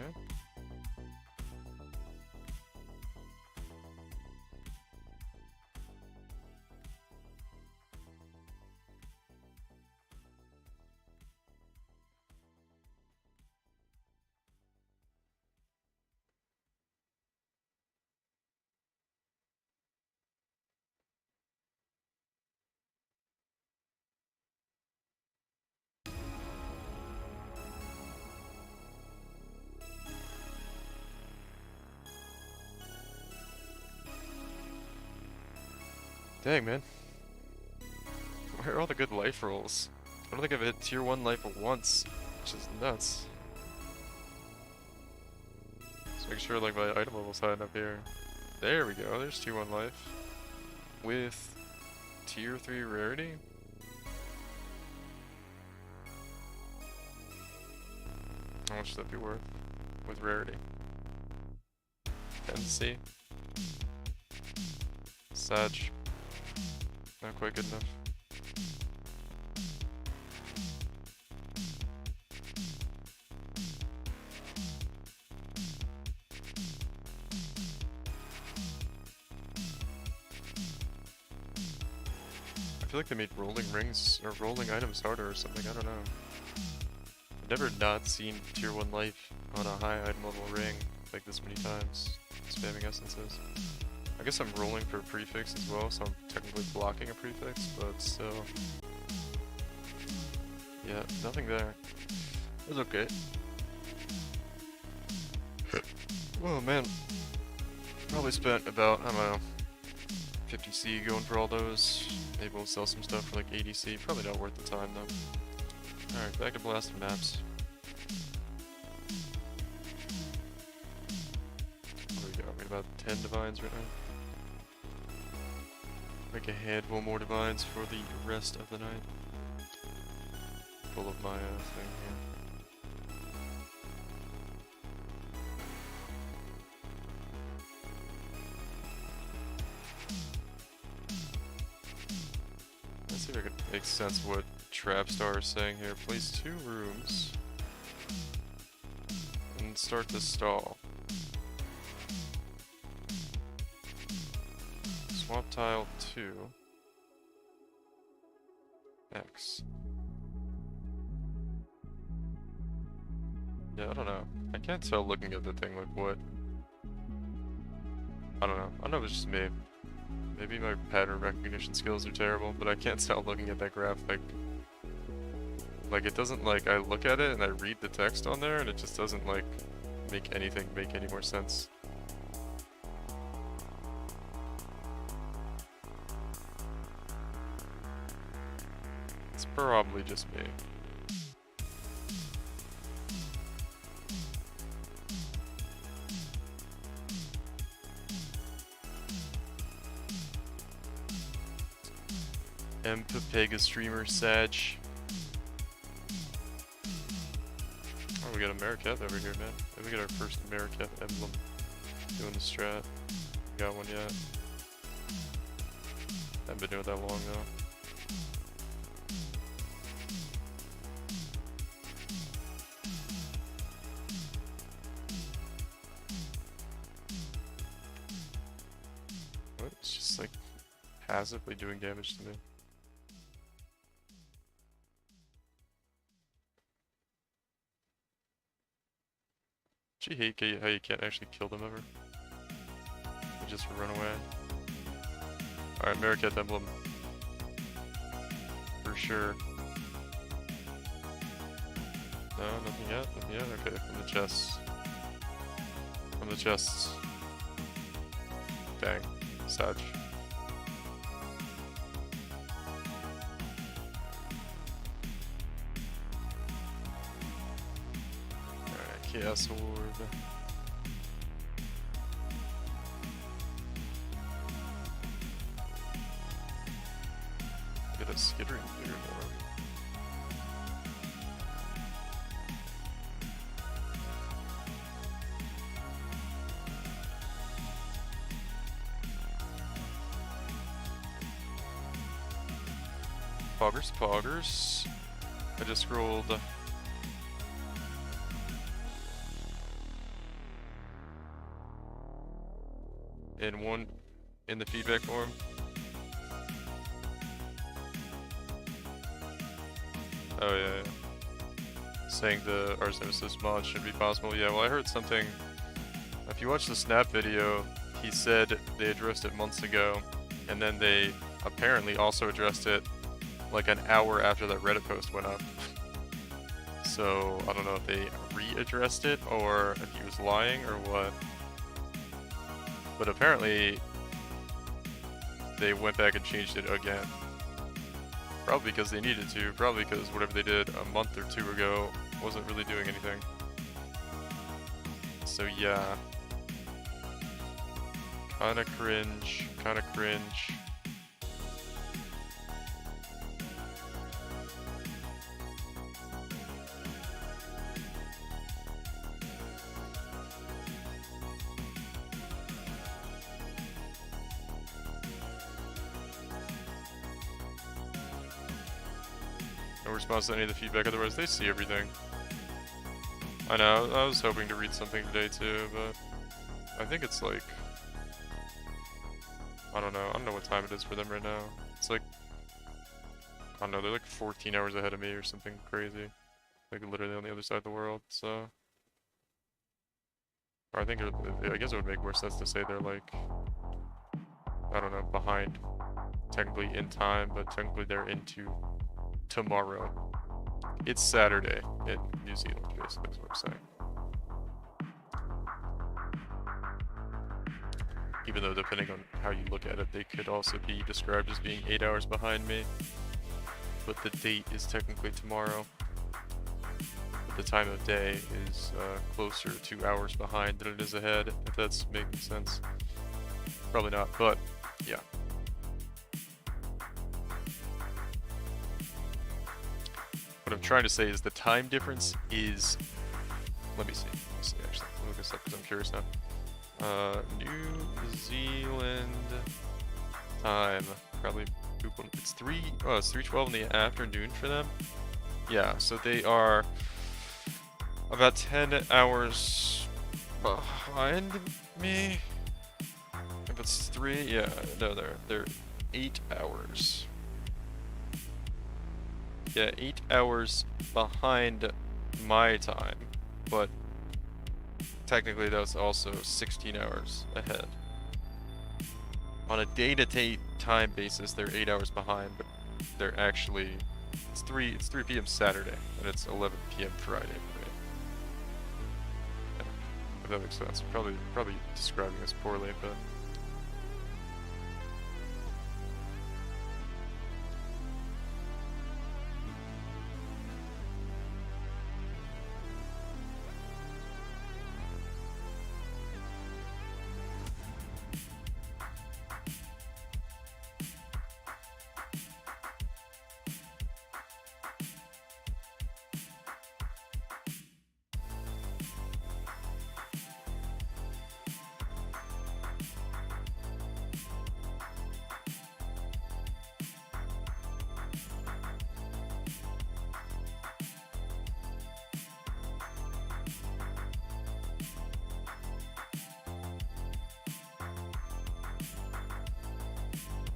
Dang, man. Where are all the good life rolls? I don't think I've hit tier 1 life once, which is nuts. Let's make sure like my item level's high enough here. There we go, there's tier 1 life. With tier 3 rarity? How much should that be worth? With rarity. 10 C. Sag. Not quite good enough. I feel like they made rolling rings or rolling items harder or something, I don't know. I've never not seen tier 1 life on a high item level ring like this many times, spamming essences. I guess I'm rolling for a prefix as well, so I'm technically blocking a prefix, but still. Yeah, nothing there. It was okay. Oh man. Probably spent about, I don't know, 50C going for all those. Maybe we'll sell some stuff for like 80C. Probably not worth the time though. Alright, back to blasting maps. What do we got? We got about 10 divines right now. Make a handful more divines for the rest of the night. Full of my thing here. Let's see if I can make sense of what Trapstar is saying here. Place 2 rooms and start the stall. Swap tile 2. X. Yeah, I don't know. I can't tell looking at the thing like what. I don't know. I don't know if it's just me. Maybe my pattern recognition skills are terrible, but I can't tell looking at that graph like it doesn't like I look at it and I read the text on there and it just doesn't like make anything make any more sense. It's probably just me. Pega streamer Sag. Oh, we got a Mariketh over here, man. And we got our first Mariketh emblem doing the strat. Got one yet. Haven't been doing it that long though. What? It's just like passively doing damage to me. Do you hate how you can't actually kill them ever? They just run away. Alright, Mariketh emblem. For sure. No, nothing yet? Nothing yet? Okay, from the chests. From the chests. Dang. Sag. Chaos Orb. Get a skittering figure more. Poggers. I just scrolled. In the feedback form. Oh yeah. Saying the Ars Nemesis mod should be possible. Yeah, well I heard something. If you watch the Snap video, he said they addressed it months ago, and then they apparently also addressed it like an hour after that Reddit post went up. So I don't know if they readdressed it or if he was lying or what. But apparently they went back and changed it again. Probably because they needed to, probably because whatever they did a month or 2 ago wasn't really doing anything. So yeah. Kinda cringe. No response to any of the feedback, otherwise they see everything. I know, I was hoping to read something today too, but I think it's like, I don't know what time it is for them right now. It's like, I don't know, they're like 14 hours ahead of me or something crazy. Like literally on the other side of the world, so. Or I think, I guess it would make more sense to say they're like, I don't know, behind technically in time, but technically they're into tomorrow. It's Saturday in New Zealand, basically, is what I'm saying. Even though depending on how you look at it, they could also be described as being 8 hours behind me. But the date is technically tomorrow. But the time of day is closer 2 hours behind than it is ahead, if that's making sense. Probably not, but yeah. What I'm trying to say is the time difference is... Let me see actually. Let me look this up because I'm curious now. New Zealand time. Probably it's 3:12 in the afternoon for them. Yeah, so they are about 10 hours behind me. If it's 3, yeah, no, they're 8 hours. Yeah, 8 hours behind my time, but technically that's also 16 hours ahead. On a day-to-day time basis, they're 8 hours behind, but they're actually it's 3 p.m. Saturday and it's 11 p.m. Friday. Right? Yeah, if that makes sense. Probably describing this poorly, but.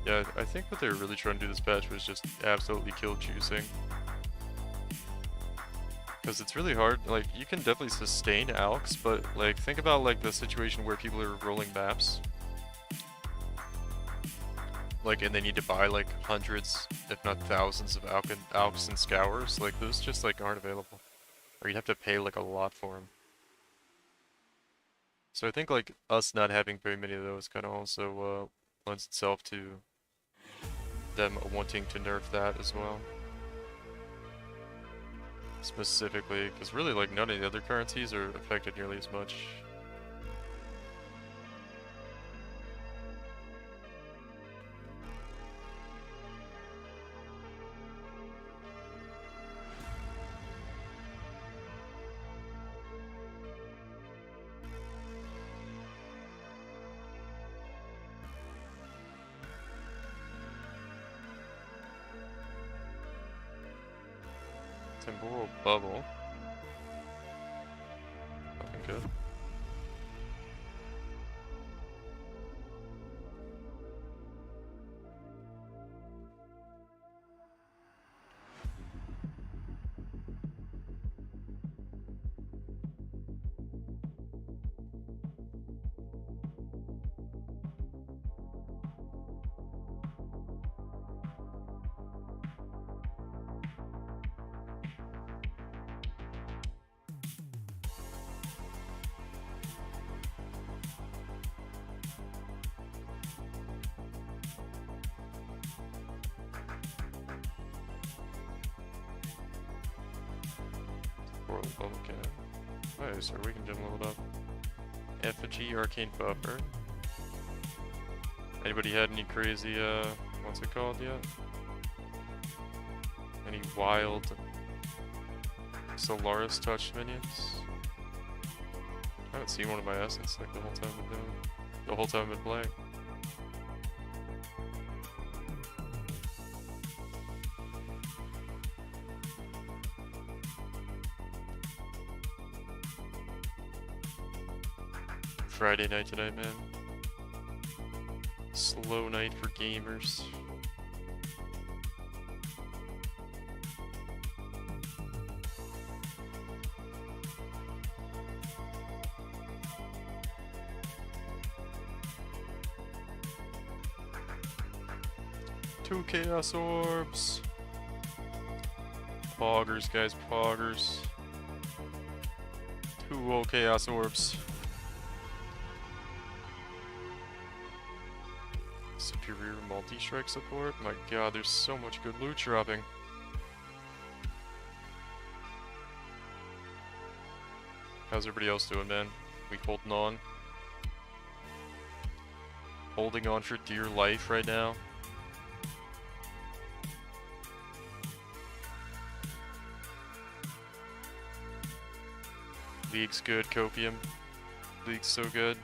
Yeah, I think what they were really trying to do this patch was just absolutely kill juicing. Because it's really hard, like, you can definitely sustain alks, but, like, think about, like, the situation where people are rolling maps. Like, and they need to buy, like, hundreds, if not thousands of alks and scours. Like, those just, like, aren't available. Or you'd have to pay, like, a lot for them. So I think, like, us not having very many of those kind of also, lends itself to them wanting to nerf that as well. Specifically, because really, like, none of the other currencies are affected nearly as much. Temporal bubble. Nothing good. Okay. Nice, our weakened gem leveled up. Effigy, Arcane Buffer. Anybody had any crazy, what's it called yet? Any wild Solaris touch minions? I haven't seen one of my essence like the whole time I've been playing. Friday night tonight, man. Slow night for gamers. Two Chaos Orbs. Poggers, guys, poggers. 2 Chaos Orbs. superior multi-strike support. My god, there's so much good loot dropping. How's everybody else doing, man? We holding on? Holding on for dear life right now? League's good, Copium. League's so good.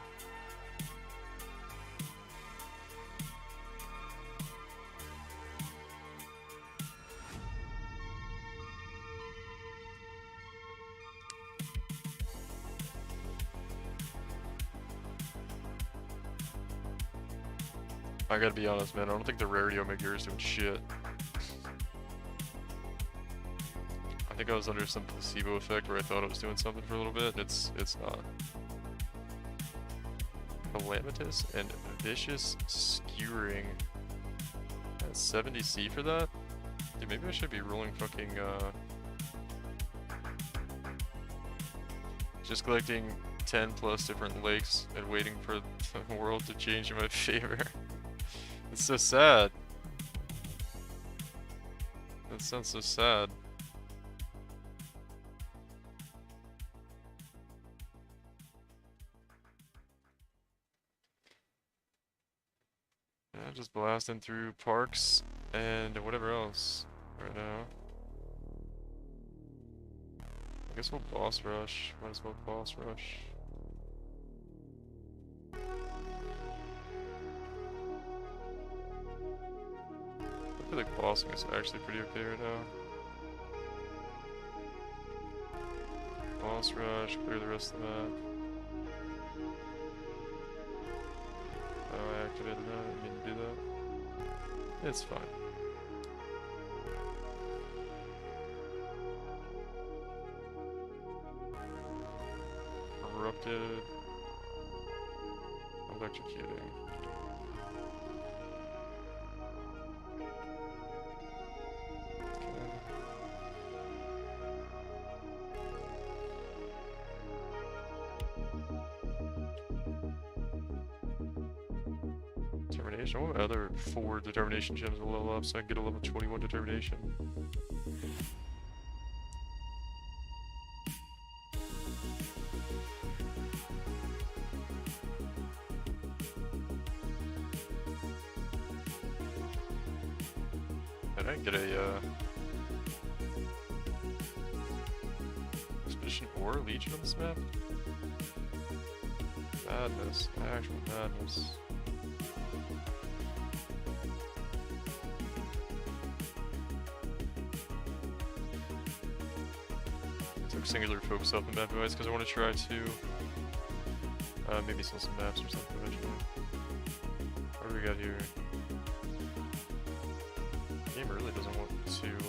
I gotta be honest, man, I don't think the rarity Omega is doing shit. I think I was under some placebo effect where I thought it was doing something for a little bit, and it's not. Calamitous and Vicious Skewering at 70C for that? Dude, maybe I should be rolling fucking, just collecting 10 plus different lakes and waiting for the world to change in my favor. It's so sad. That sounds so sad. Yeah, just blasting through parks and whatever else right now. I guess we'll boss rush. Might as well boss rush. I feel like bossing is actually pretty okay right now. Boss rush, clear the rest of the map. Oh, I activated that. I didn't do that. It's fine. Erupted. Electrocuting. Determination. I want my other 4 determination gems to level up so I can get a level 21 determination. And I can get a Expedition or Legion on this map. Madness. Actual madness. Singular focus up in map wise because I want to try to maybe sell some maps or something eventually. What do we got here? The game really doesn't want to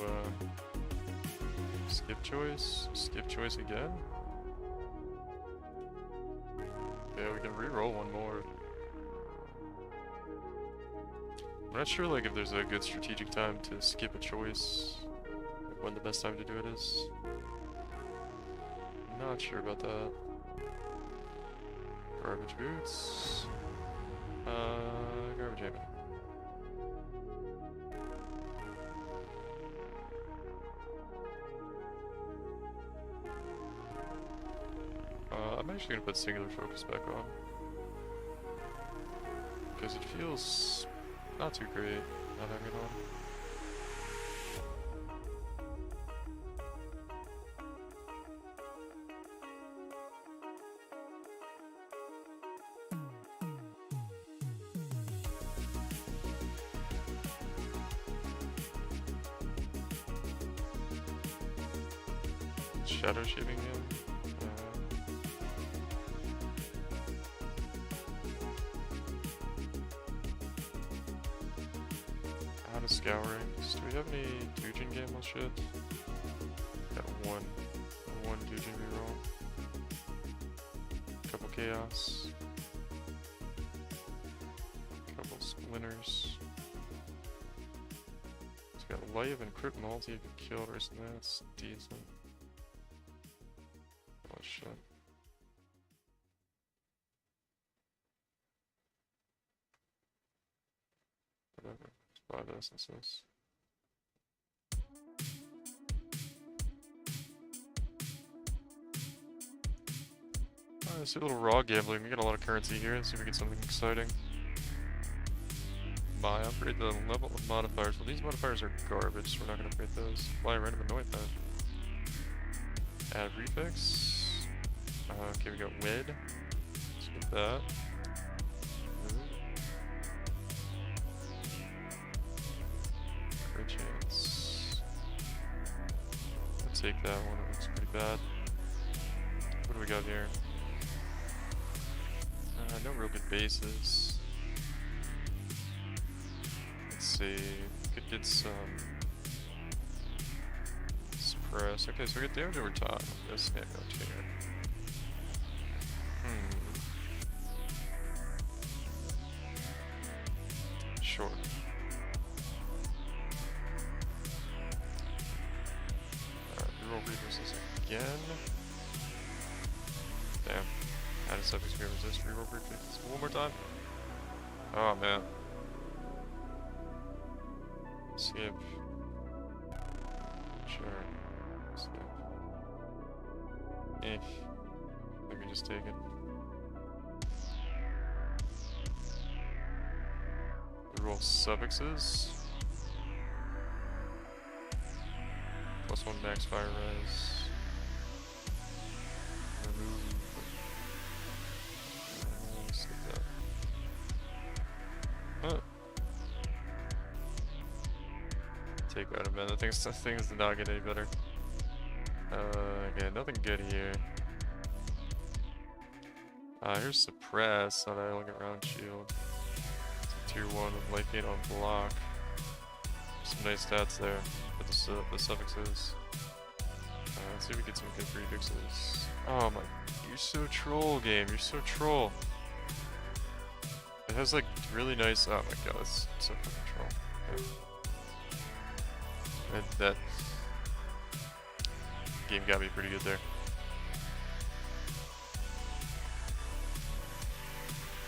skip choice. Skip choice again? Yeah, we can re-roll one more. I'm not sure like if there's a good strategic time to skip a choice, like when the best time to do it is. Not sure about that. Garbage boots. Garbage ammo. I'm actually gonna put singular focus back on. Because it feels not too great not having it on. Shadow shaping him. Out of scourings. Do we have any Dujin gamble shit? Got one Dujin reroll. Couple chaos. Couple splinters. It's got live and crit multi if you killed or something. That's decent. Oh shit. Buy this and this. Alright, let's do a little raw gambling. We got a lot of currency here. Let's see if we get something exciting. Buy, upgrade the level of modifiers. Well, these modifiers are garbage, so we're not going to upgrade those. Fly a random annoyed then. Add prefix. Okay, we got wed. Let's get that. Crit chance. I'll take that one. It looks pretty bad. What do we got here? No real good bases. Let's see. Could get some suppress. Okay, so we get damage over time. This can't go here. Sure. Alright, reroll prefixes again. Damn. Added suffix we resist. Reroll prefixes one more time. Oh man. Skip. Sure. Skip. Let me just take it. Reroll suffixes. +1 max fire res. Remove. Skip that. Huh. Take that, man. That thing's not getting any better. Okay, nothing good here. Here's suppress on I look at round shield. It's a tier 1 with life gain on block. Some nice stats there for the suffixes. Let's see if we get some good prefixes. Oh my, you're so troll, game. You're so troll. It has like really nice. Oh my god, that's so fucking troll. Okay. That game got me pretty good there.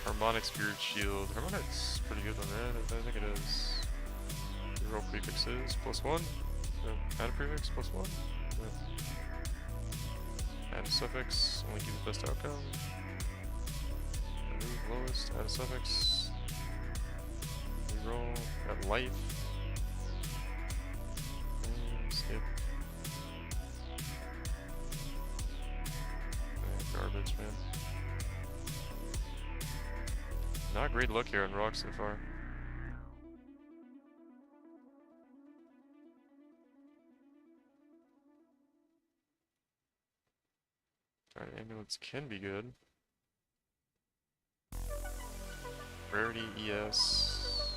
Harmonic Spirit Shield. Harmonic's pretty good on that. I think it is. Reroll prefixes +1. Add a prefix +1. Add a suffix. Only give the best outcome. Remove lowest. Add a suffix. Reroll. Add life. Skip. Garbage, man. Not great luck here on rocks so far. Alright, amulets can be good. Rarity ES.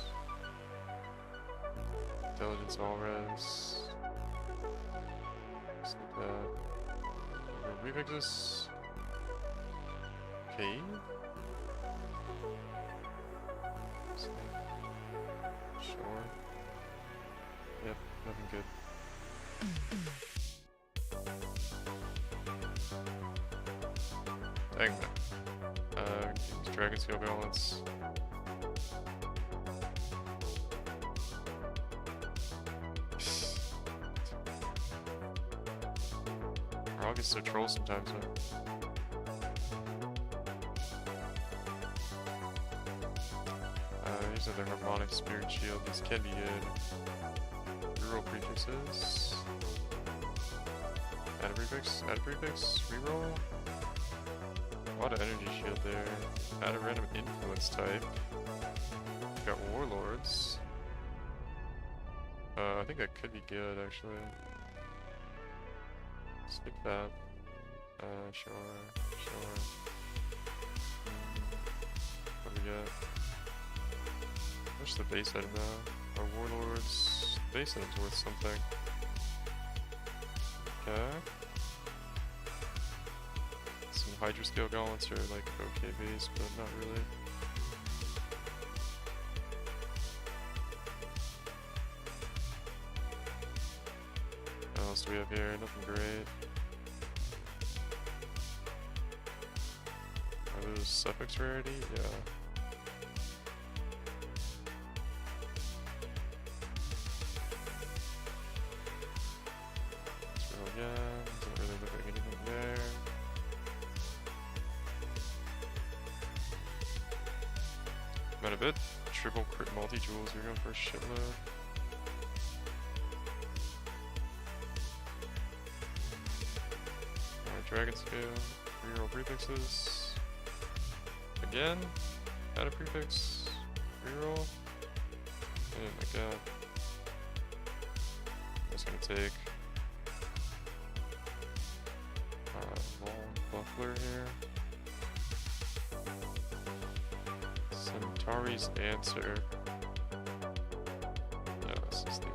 Intelligence all res. Skip that. Remixes. Okay. Sure. Yep, nothing good. Dang man. Use Dragon Scale Balance. Rog is so troll sometimes, though. These are the Harmonic Spirit Shield. These can be good. Reroll prefixes. Add a prefix. Add a prefix. Reroll. A lot of energy shield there. Add a random influence type. Got Warlords. I think that could be good actually. Skip that. Sure. What do we got? What's the base item now? Our Warlords. Base item's worth something. Okay. Some Hydra Scale Gauntlets are like okay base, but not really. What else do we have here? Nothing great. Are those suffix rarity? Yeah. Man, a bit triple crit multi-tools, you're going for a shitload. Alright, Dragon Scale, reroll prefixes. Again, add a prefix, reroll. Oh my god. That's gonna take long buckler here. Centauri's answer. No, this is the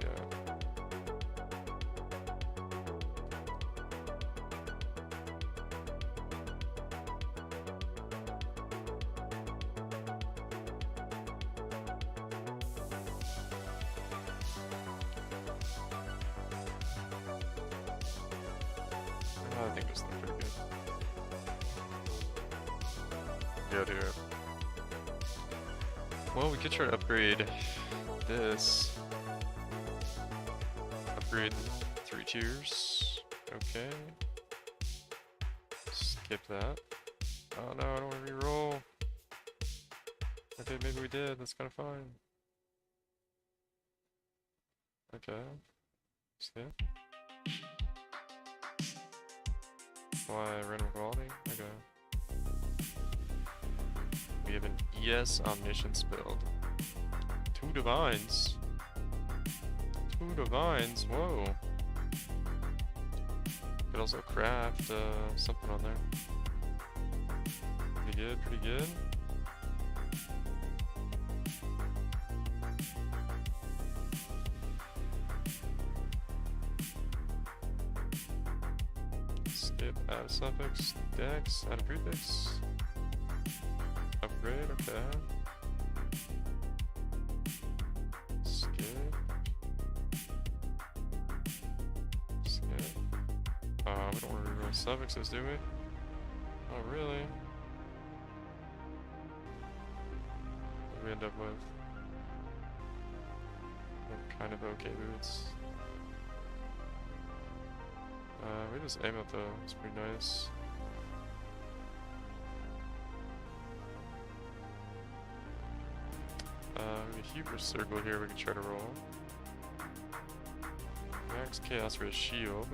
I think this thing's pretty good. Yeah, dude. Well, we could try to upgrade this. Upgrade 3 tiers. Okay. Skip that. Oh no, I don't want to reroll. Okay, maybe we did. That's kind of fine. Okay. Skip. Why random quality? Okay. We have an ES Omniscience build. 2 Divines. 2 Divines, whoa. Could also craft something on there. Pretty good, pretty good. Skip, add a suffix, dex, add a prefix. Upgrade, okay. Skip. Skip. We don't want to reroll suffixes, do we? Oh, really? What do we end up with? Kind of okay boots. We just aim at though, it's pretty nice. We have a Hubris Circle here we can try to roll. Max Chaos for a shield.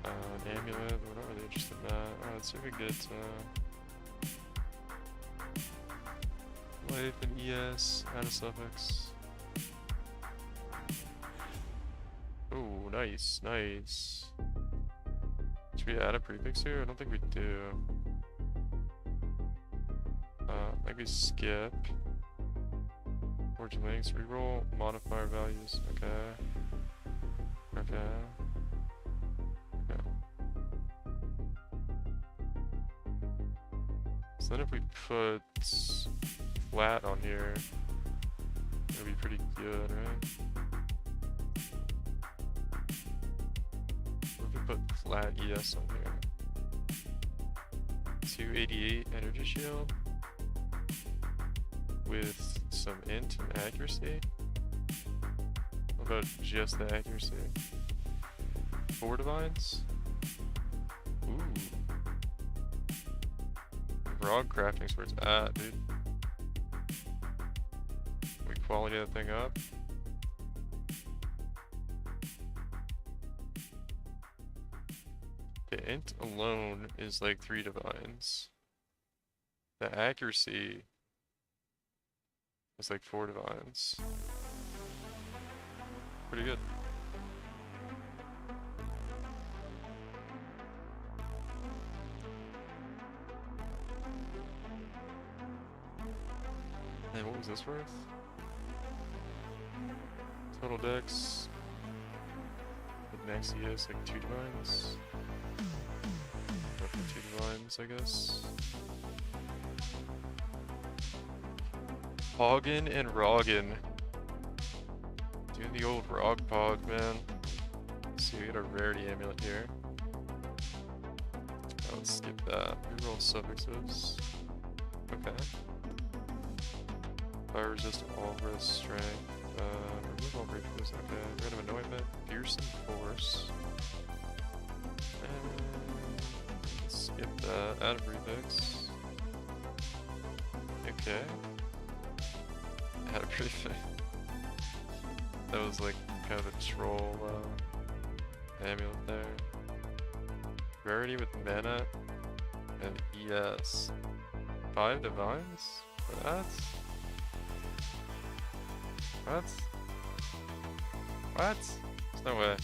An amulet, we're not really interested in that. Alright, let's see if we can get life and ES, add a suffix. Oh, nice, nice. Should we add a prefix here? I don't think we do. Maybe skip. Origin links, reroll, modifier values. Okay. Okay. Okay. So then if we put flat on here, it'll be pretty good, right? What if we put flat ES on here? 288 energy shield with some int and accuracy. What about just the accuracy? 4 divines? Ooh. Grog crafting's where it's at, dude. We quality that thing up. The int alone is like 3 divines. The accuracy is like 4 divines. Pretty good. And what was this worth? Total dex. With max ES, like 2 divines. Roughly 2 divines, I guess. Poggin and Roggin. Doing the old Rog Pog, man. Let's see, we got a rarity amulet here. Oh, let's skip that. Reroll suffixes. Okay. Fire resist, all resist, strength. Remove all briefings. Okay. Random anointment, fearsome force. And skip that. Add a prefix. Okay. Had a pretty that was like kind of a troll amulet there. Rarity with mana and ES. 5 divines? What? What? What? There's no way.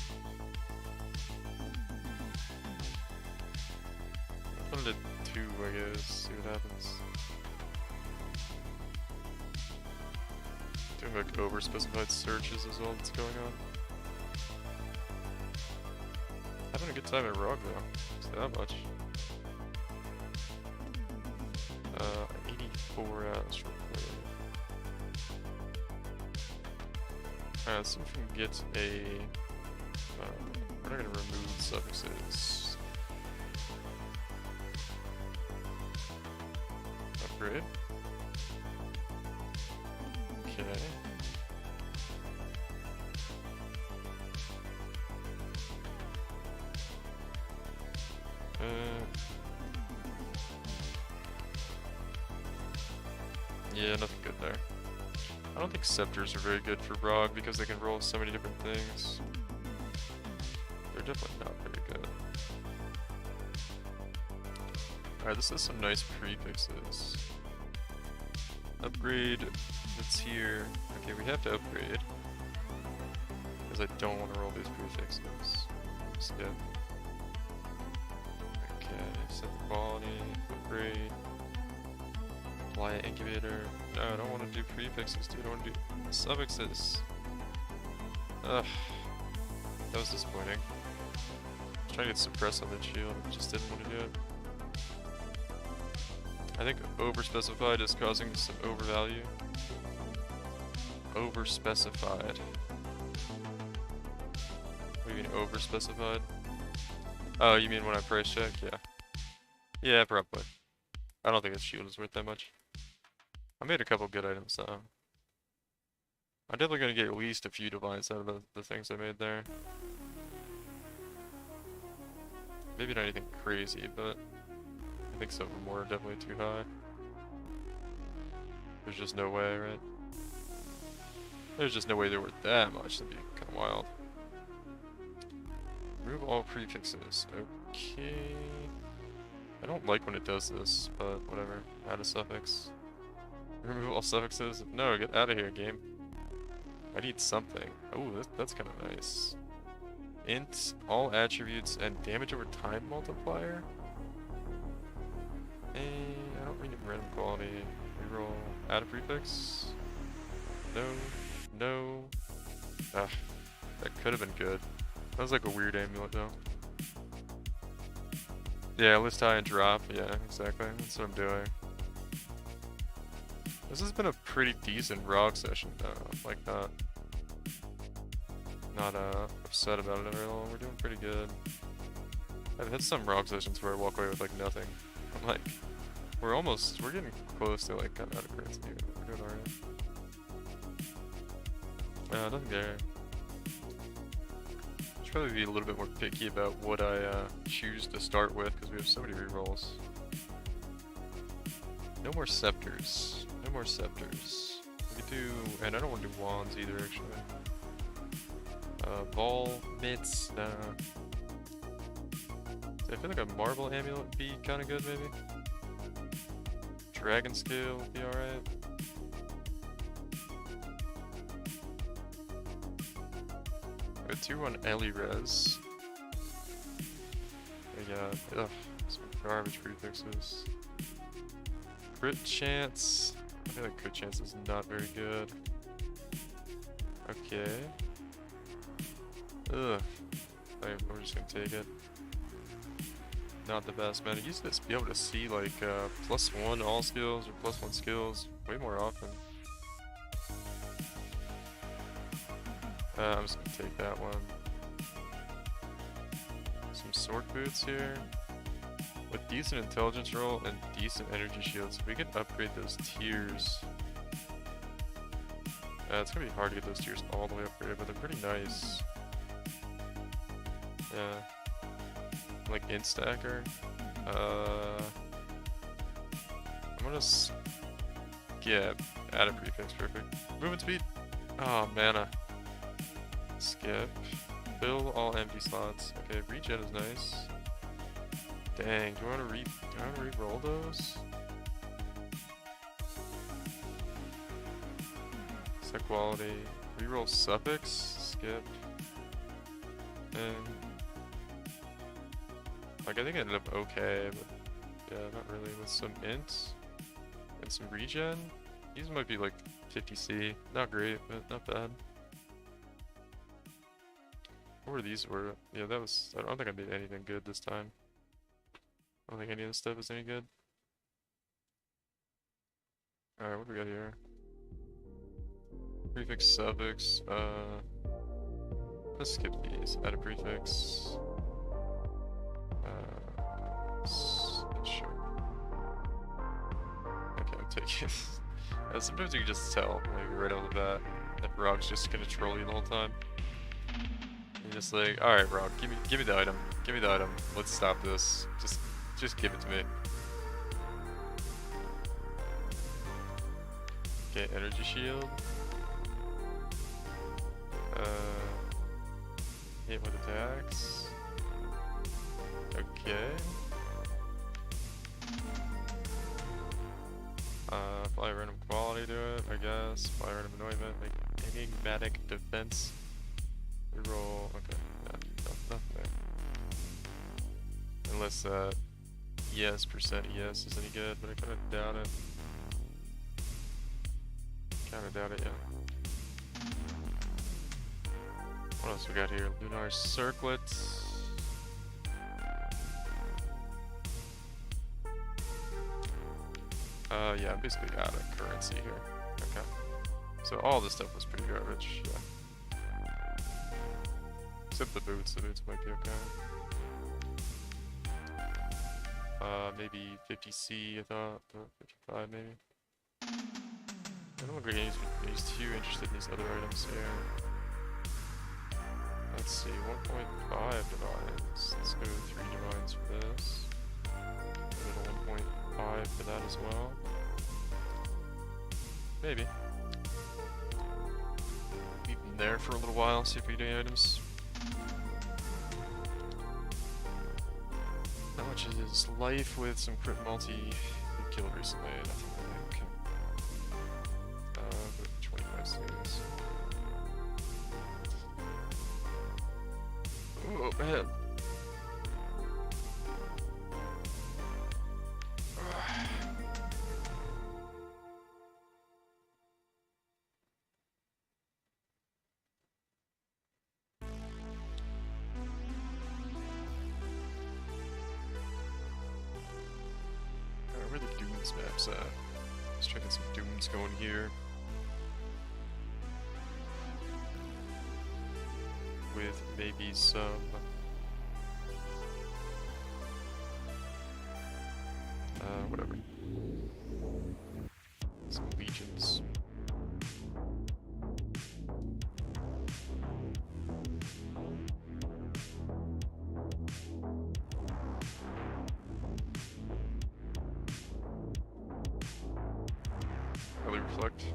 Put it at 2, I guess. See what happens. Doing like over-specified searches is all that's going on. Having a good time at Rog though. Say that much. 84 hours for play. Alright, let's see if we can get a... we're not gonna remove suffixes. Upgrade. Okay. Yeah, nothing good there. I don't think scepters are very good for Rog because they can roll so many different things. They're definitely not very good. Alright, this is some nice prefixes. Upgrade that's here. Okay, we have to upgrade. Because I don't want to roll these prefixes. Skip. Okay, set the quality, upgrade. Apply an incubator. No, I don't want to do prefixes, dude. I want to do suffixes. Ugh. That was disappointing. I was trying to get suppress on the shield. Just didn't want to do it. I think overspecified is causing some overvalue. Overspecified. What do you mean overspecified? Oh, you mean when I price check? Yeah. Yeah, probably. I don't think this shield is worth that much. I made a couple good items though. I'm definitely gonna get at least a few divines out of the things I made there. Maybe not anything crazy, but I think some of them were definitely too high. There's just no way, right? There's just no way they're worth that much. That'd be kind of wild. Remove all prefixes. Okay. I don't like when it does this, but whatever. Add a suffix. Remove all suffixes. No, get out of here, game. I need something. Oh, that's kind of nice. Int, all attributes, and damage over time multiplier? I don't need random quality. Reroll. Add a prefix? No. No. Ah, that could have been good. That was like a weird amulet though. Yeah, list high and drop. Yeah, exactly. That's what I'm doing. This has been a pretty decent ROG session though. Like not upset about it at all. We're doing pretty good. I've had some ROG sessions where I walk away with like nothing. I'm like, we're getting close to like kind of out of currency. We're doing alright. Nothing there. Should probably be a little bit more picky about what I choose to start with because we have so many rerolls. No more scepters. No more scepters. We could do, and I don't want to do wands either actually. Ball, mitts, I feel like a marble amulet would be kind of good maybe. Dragon scale would be alright. I got 2-1 Ellie res. I got, some garbage prefixes. Crit chance. I feel like crit chance is not very good. Okay. Ugh. We're just gonna take it. Not the best, man. I used to be able to see like +1 all skills or +1 skills way more often. I'm just gonna take that one. Some sword boots here. With decent intelligence roll and decent energy shields, we can upgrade those tiers. It's gonna be hard to get those tiers all the way upgraded, but they're pretty nice. Yeah. Like instacker. I'm gonna Yeah, add a prefix, perfect. Movement speed. Oh, mana. Skip. Fill all empty slots. Okay, regen is nice. Dang, do I want to re-roll those? Set quality. Reroll suffix. Skip. And like I think it ended up okay, but yeah, not really. With some int and some regen. These might be like 50C. Not great, but not bad. What were these were? Yeah, that was. I don't think I did anything good this time. I don't think any of this stuff is any good. Alright, what do we got here? Prefix, suffix, let's skip these. Add a prefix. Sure. Okay, I'm taking sometimes you can just tell, maybe right off the bat, that Rock's just gonna troll you the whole time. You're just like, alright Rock, give me the item. Give me the item. Let's stop this. Just give it to me. Okay, energy shield. Hit with attacks. Okay. Apply random quality to it, I guess. Apply random anointment, make enigmatic defense. Reroll. Okay, nothing there. Unless yes, percent yes is any good, but I kinda doubt it. Yeah. What else we got here? Lunar Circlet. Yeah, I'm basically out of currency here. Okay. So all this stuff was pretty garbage, yeah. Except the boots might be okay. Maybe 50C I thought, but 55 maybe. I don't look like he's too interested in these other items here. Let's see, 1.5 divines. Let's go 3 divines for this. A little 1.5 for that as well. Maybe. Leave them there for a little while, see if we get any items. How much is life with some crit multi we killed recently? Nothing really. Okay. 25 saves. Oh man. Where the Dooms maps at? Let's try to get some Dooms going here. With maybe some whatever. Some legions. Early reflect.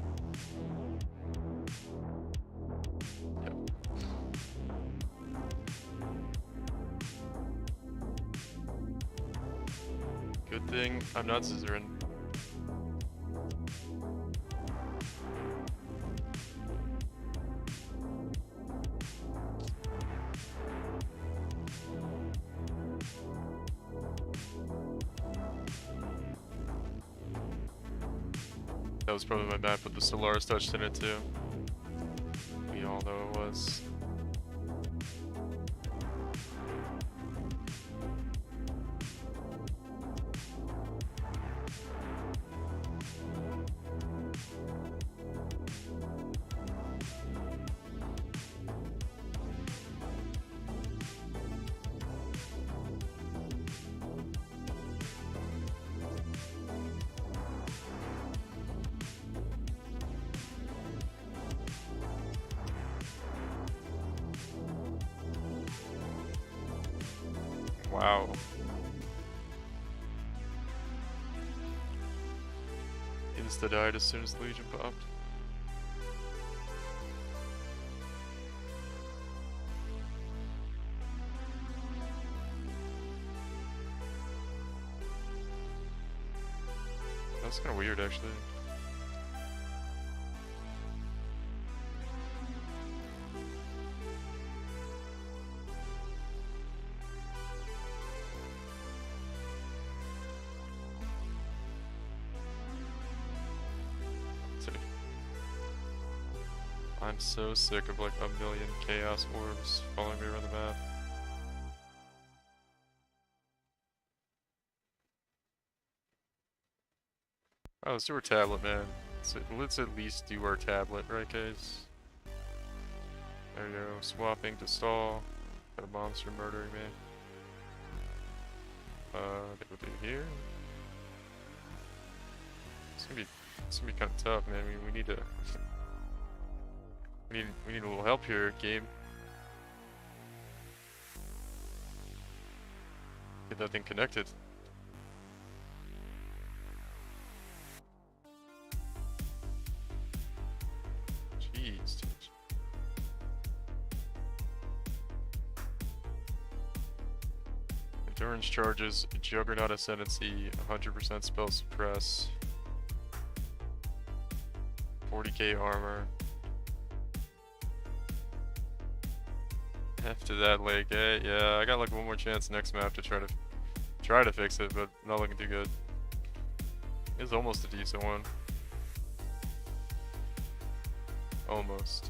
Yep. Good thing I'm not scissoring. That was probably my map with the Solaris touched in it too. We all know it was. Wow. insta died as soon as the Legion popped. That's kind of weird, actually. I'm so sick of like a million chaos orbs following me around the map. Oh, let's do our tablet, man. Let's at least do our tablet, right, guys? There we go. Swapping to stall. Got a monster murdering me. I think we'll do here. It's gonna be kind of tough, man. We need to. We need a little help here, game. Get that thing connected. Jeez. Endurance charges, Juggernaut Ascendancy, 100% spell suppress, 40k armor. After that, like, yeah, I got like one more chance next map to try to fix it, but not looking too good. It's almost a decent one. Almost.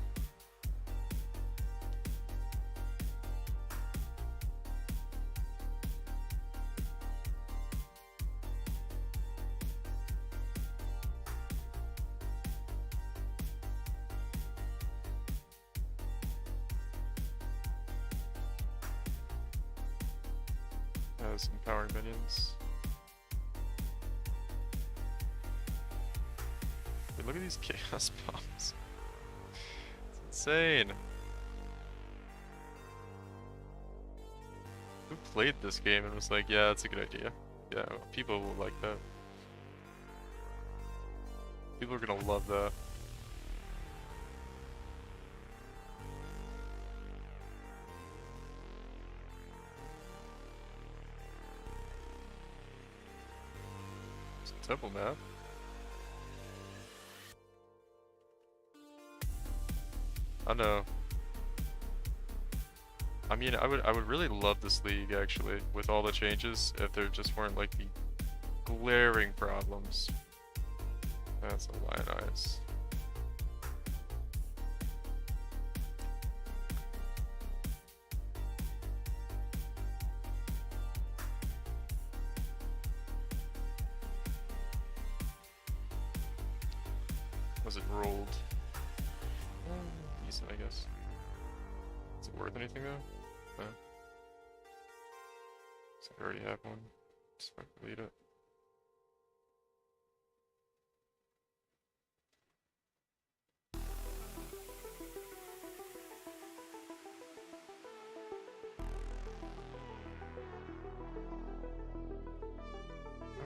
Has empowering minions. Dude, look at these chaos bombs. It's insane. Who played this game and was like, yeah, that's a good idea? Yeah, people will like that. People are gonna love that. Temple map. I know. I mean, I would really love this league actually, with all the changes, if there just weren't like the glaring problems. That's a lion eyes. Was it rolled? Decent, I guess. Is it worth anything though? No. So I already have one. Just fucking delete it.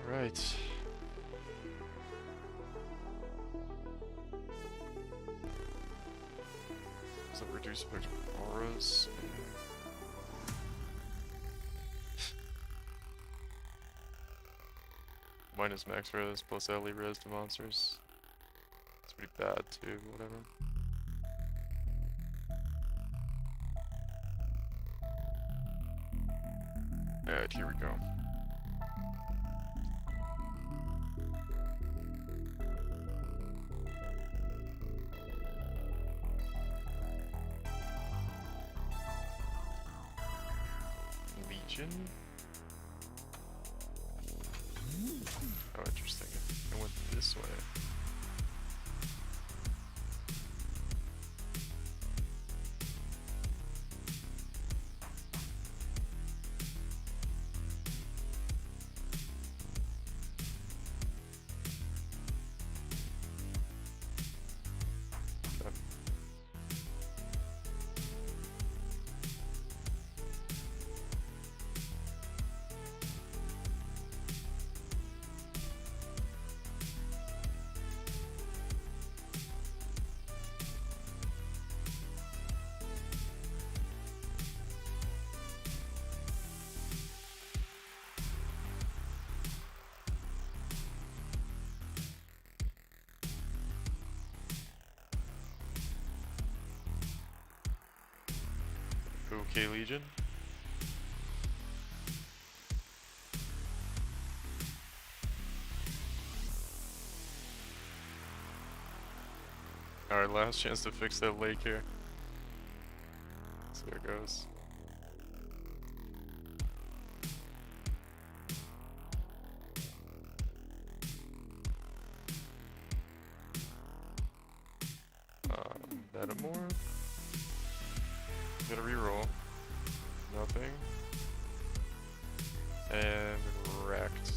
Alright. Does it reduce effect auras? Minus max res plus LE res to monsters. It's pretty bad too, whatever. Alright, here we go. Legion? Oh, interesting. I went this way. Okay, Legion. Alright, last chance to fix that lake here. So there it goes. Metamorph. Gotta reroll. Nothing. And wrecked.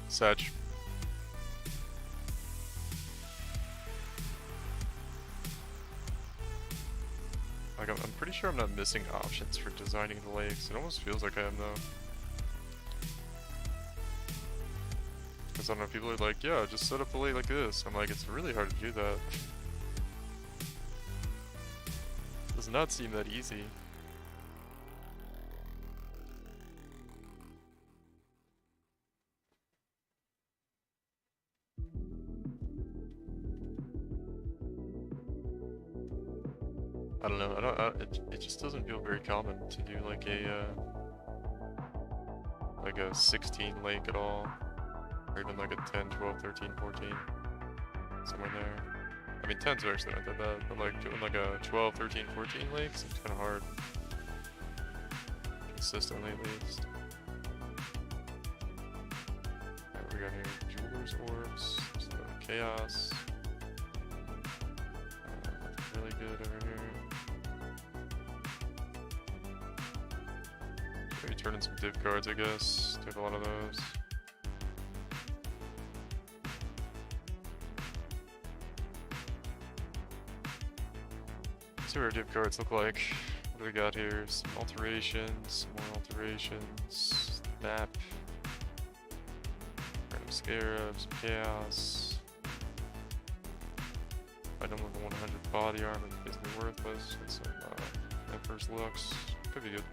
Such. Like, I'm pretty sure I'm not missing options for designing the lakes. It almost feels like I am, though. Because I don't know, people are like, yeah, just set up the lake like this. I'm like, it's really hard to do that. Does not seem that easy. I don't know. It just doesn't feel very common to do like a 16 lake at all, or even like a 10, 12, 13, 14, somewhere there. I mean, 10's actually not that bad, but like doing like a 12, 13, 14 lakes, it's kind of hard. Consistently, at least. Alright, we got here Jeweler's Orbs, so Chaos. Really good over here. Maybe turn in some div cards, I guess. Take a lot of those. See what our div cards look like. What do we got here? Some alterations, more alterations, map, random scarabs, chaos. Item level 100 body armor, basically worthless. Get some Emperor's Lux. Could be good.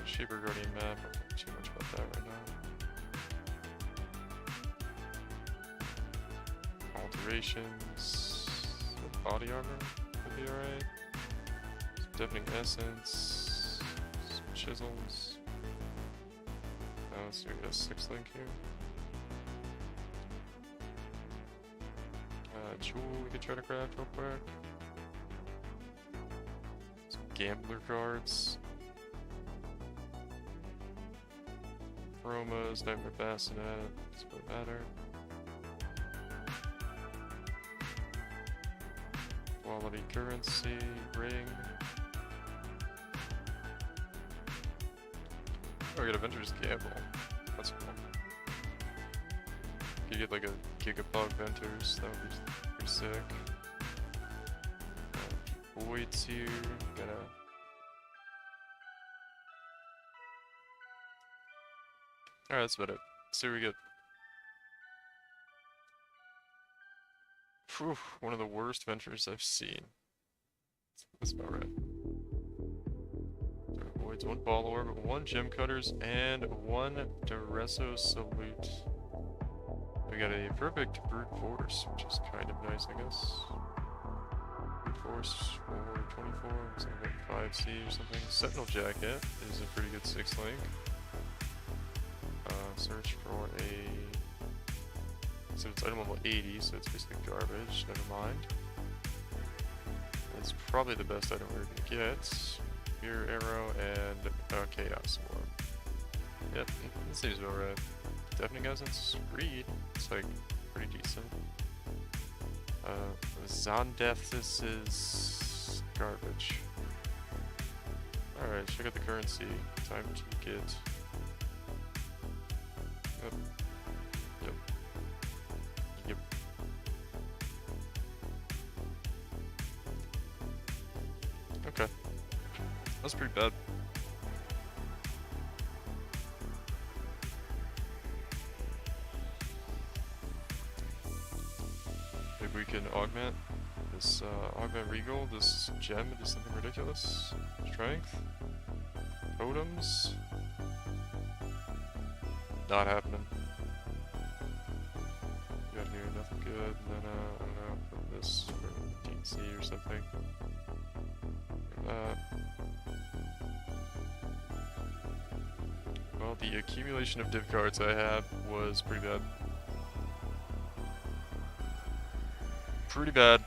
Shaper Guardian map, I don't think too much about that right now. Alterations. Body armor could be alright. Some Deafening Essence. Some chisels. So we got a 6 link here. Jewel we could try to craft real quick. Some gambler cards. Chromas, Nightmare Bassinet, doesn't really matter. Quality currency, ring. Oh, we got Avengers Gamble. That's cool. You get like a Gigapog Venters, that would be pretty sick. Voids here, gotta. Alright, that's about it. Let's see what we get. Phew, one of the worst ventures I've seen. That's about right. Voids, 1 ball orb, 1 gem cutters, and 1 Duresso Salute. We got a perfect brute force, which is kind of nice, I guess. Brute force for 24, something like 5C or something. Sentinel Jacket is a pretty good 6 link. Search for a. So it's item level 80, so it's basically garbage. Never mind. It's probably the best item we're gonna get. Spear, arrow, and chaos orb. Yep, this seems about right. Deafening Essence, read. It's like pretty decent. Zondethis is garbage. Alright, check out the currency. Time to get. Yep. Yep. Yep. Okay. That's pretty bad. Maybe we can augment this, augment Regal, this gem into something ridiculous. Strength. Totems. not happening. Got here, nothing good, and then, I don't know, put this for DNC or something. Like that. Well, the accumulation of div cards I had was pretty bad. Pretty bad.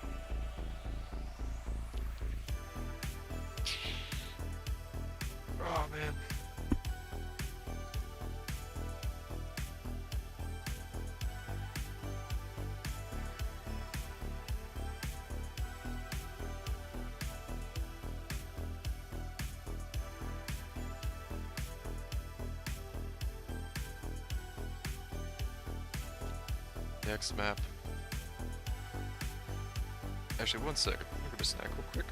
Oh, man. Next map. Actually, one second. I'm gonna grab a snack real quick.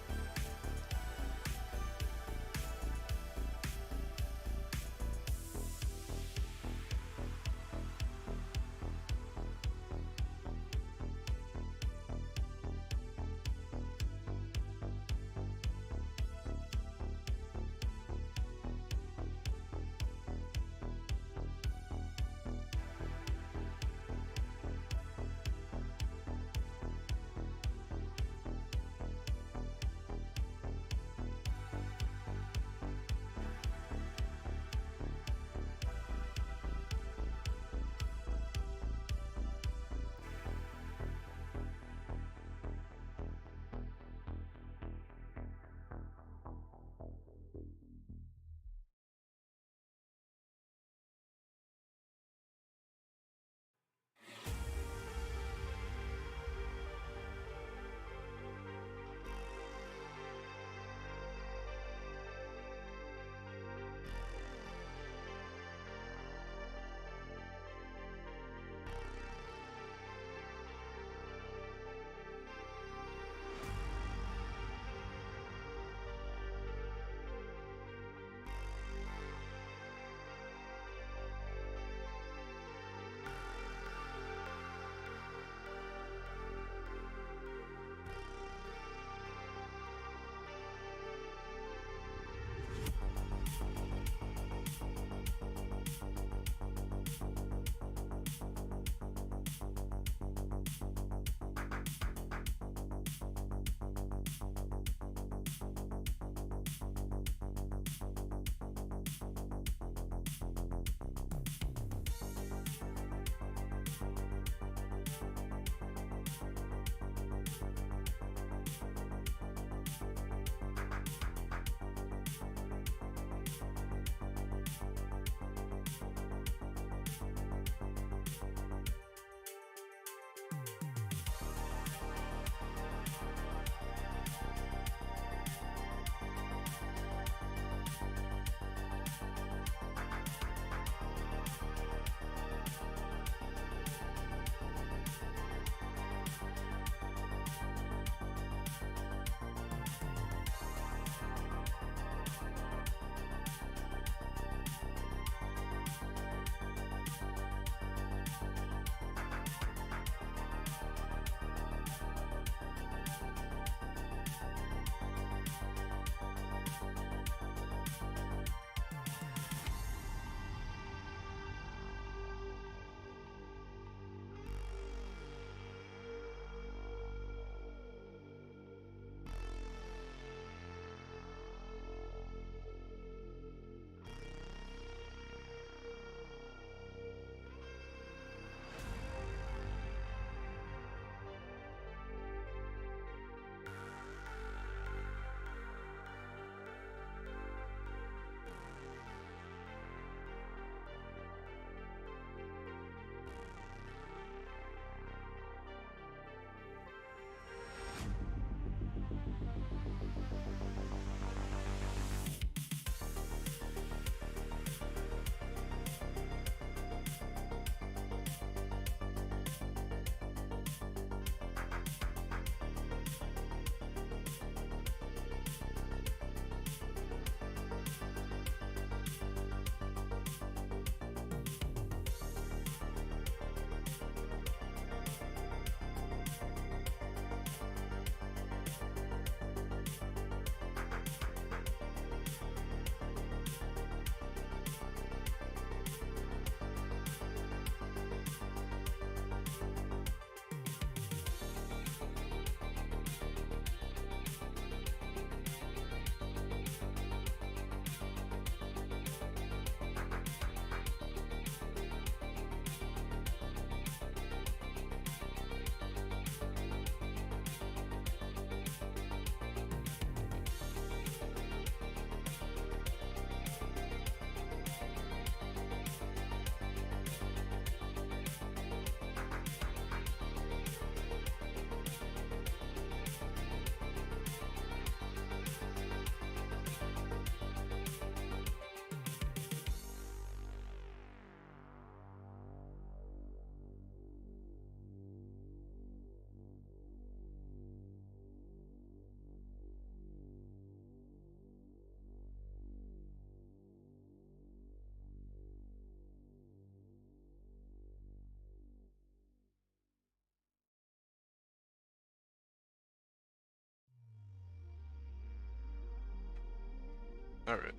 Alright.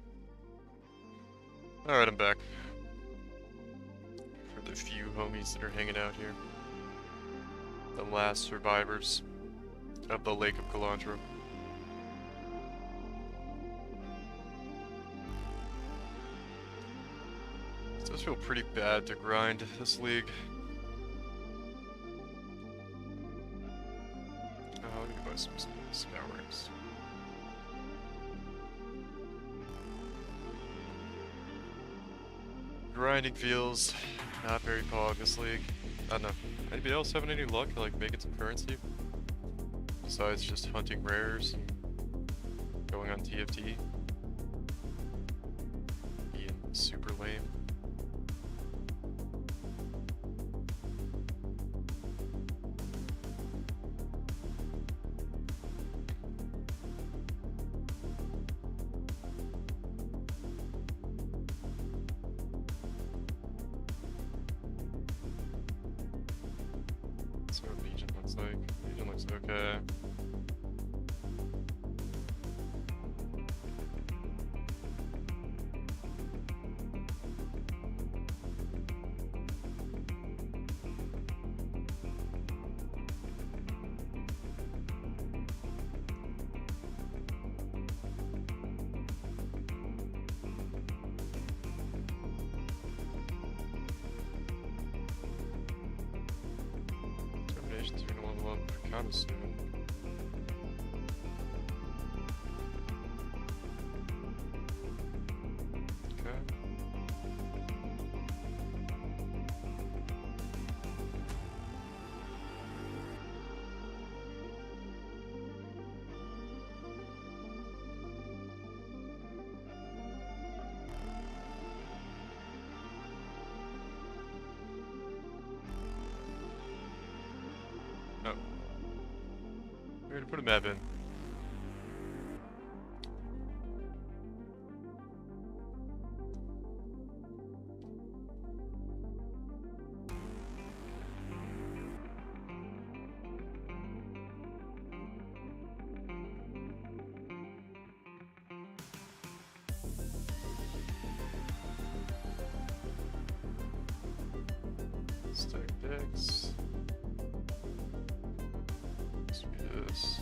Alright, I'm back. For the few homies that are hanging out here. The last survivors of the Lake of Kalandra. It does feel pretty bad to grind this league. Oh, let me buy some scourings. Grinding feels not very pog this league. I don't know. Anybody else having any luck like making some currency? Besides just hunting rares and going on TFT? Being super lame. That's what Legion looks like. Legion looks okay. Terminations are gonna level up kinda soon. Okay. Oh. We're gonna put a map in. Stack decks. Let's do this.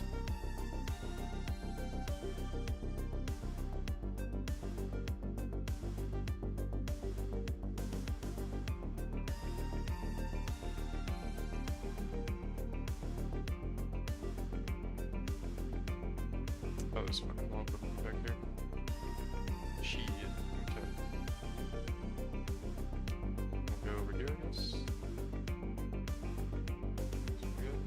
Oh, there's fucking logbook back here. Shit. Okay. We'll go over here, I guess. Good.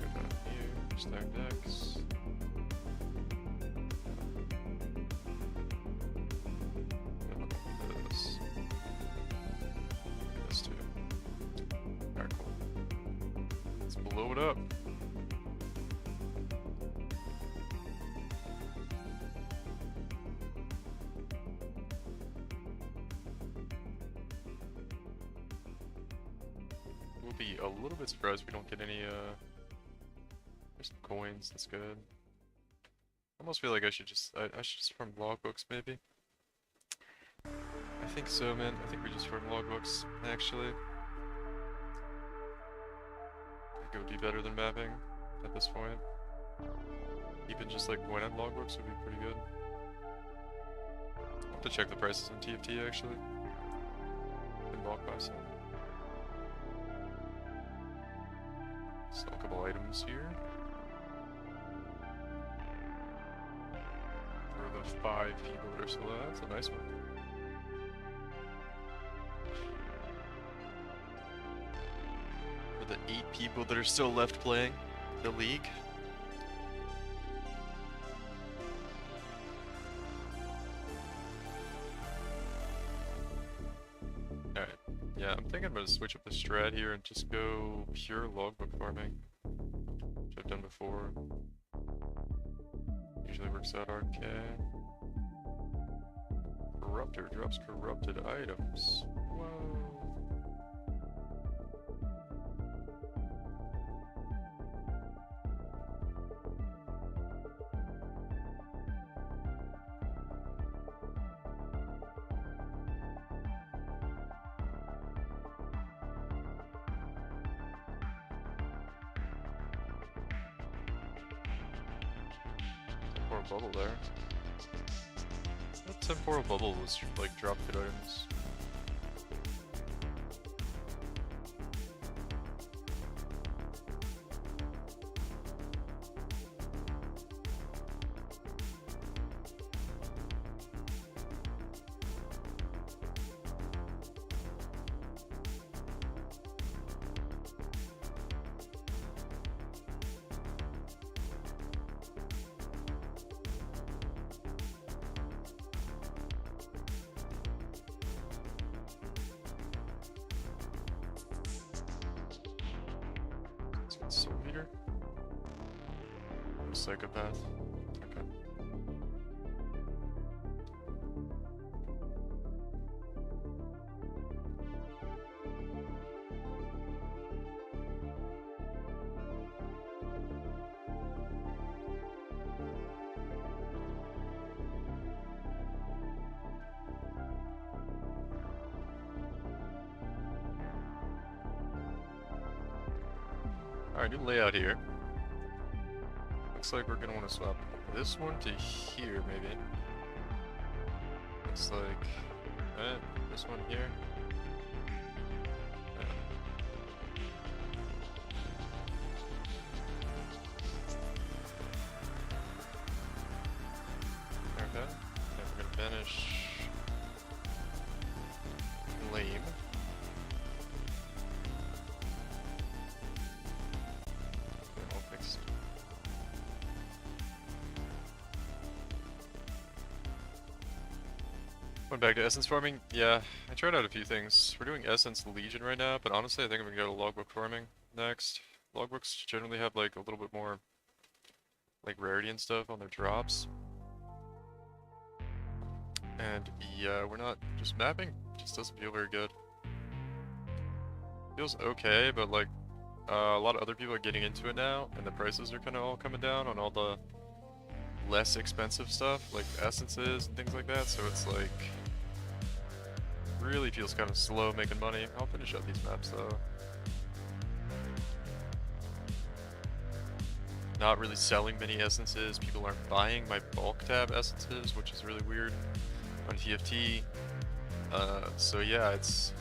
Go down here. Stack decks. And this. And this too. Alright, cool. Let's blow it up. We'll be a little bit surprised we don't get any, there's some coins, that's good. I almost feel like I should just farm logbooks, maybe? I think so, man. I think we just farm logbooks, actually. I think it would be better than mapping at this point. Even just like going on logbooks would be pretty good. I'll have to check the prices on TFT, actually. And bulk buy some. Sell a couple items here. For the 5 people that are still there, that's a nice one. For the 8 people that are still left playing the league. Alright, yeah, I'm thinking I'm gonna switch up the strat here and just go pure logbook farming, which I've done before. Usually works out okay. Corruptor drops corrupted items. Whoa. temporal bubble there. That temporal bubble was like drop good items. Soul Eater? Psychopath. Okay. Alright, new layout here. Looks like we're gonna want to swap this one to here, maybe. Looks like this one here. Yeah. Okay. And we're gonna banish lame. Went back to essence farming. Yeah, I tried out a few things. We're doing essence legion right now, but honestly I think I'm gonna go to logbook farming next. Logbooks generally have like a little bit more like rarity and stuff on their drops. And yeah, we're not just mapping just doesn't feel very good. Feels okay, but like a lot of other people are getting into it now, and the prices are kind of all coming down on all the less expensive stuff like essences and things like that, so it's like really feels kind of slow making money. I'll finish up these maps though. Not really selling many essences. People aren't buying my bulk tab essences, which is really weird on TFT. So yeah, it's,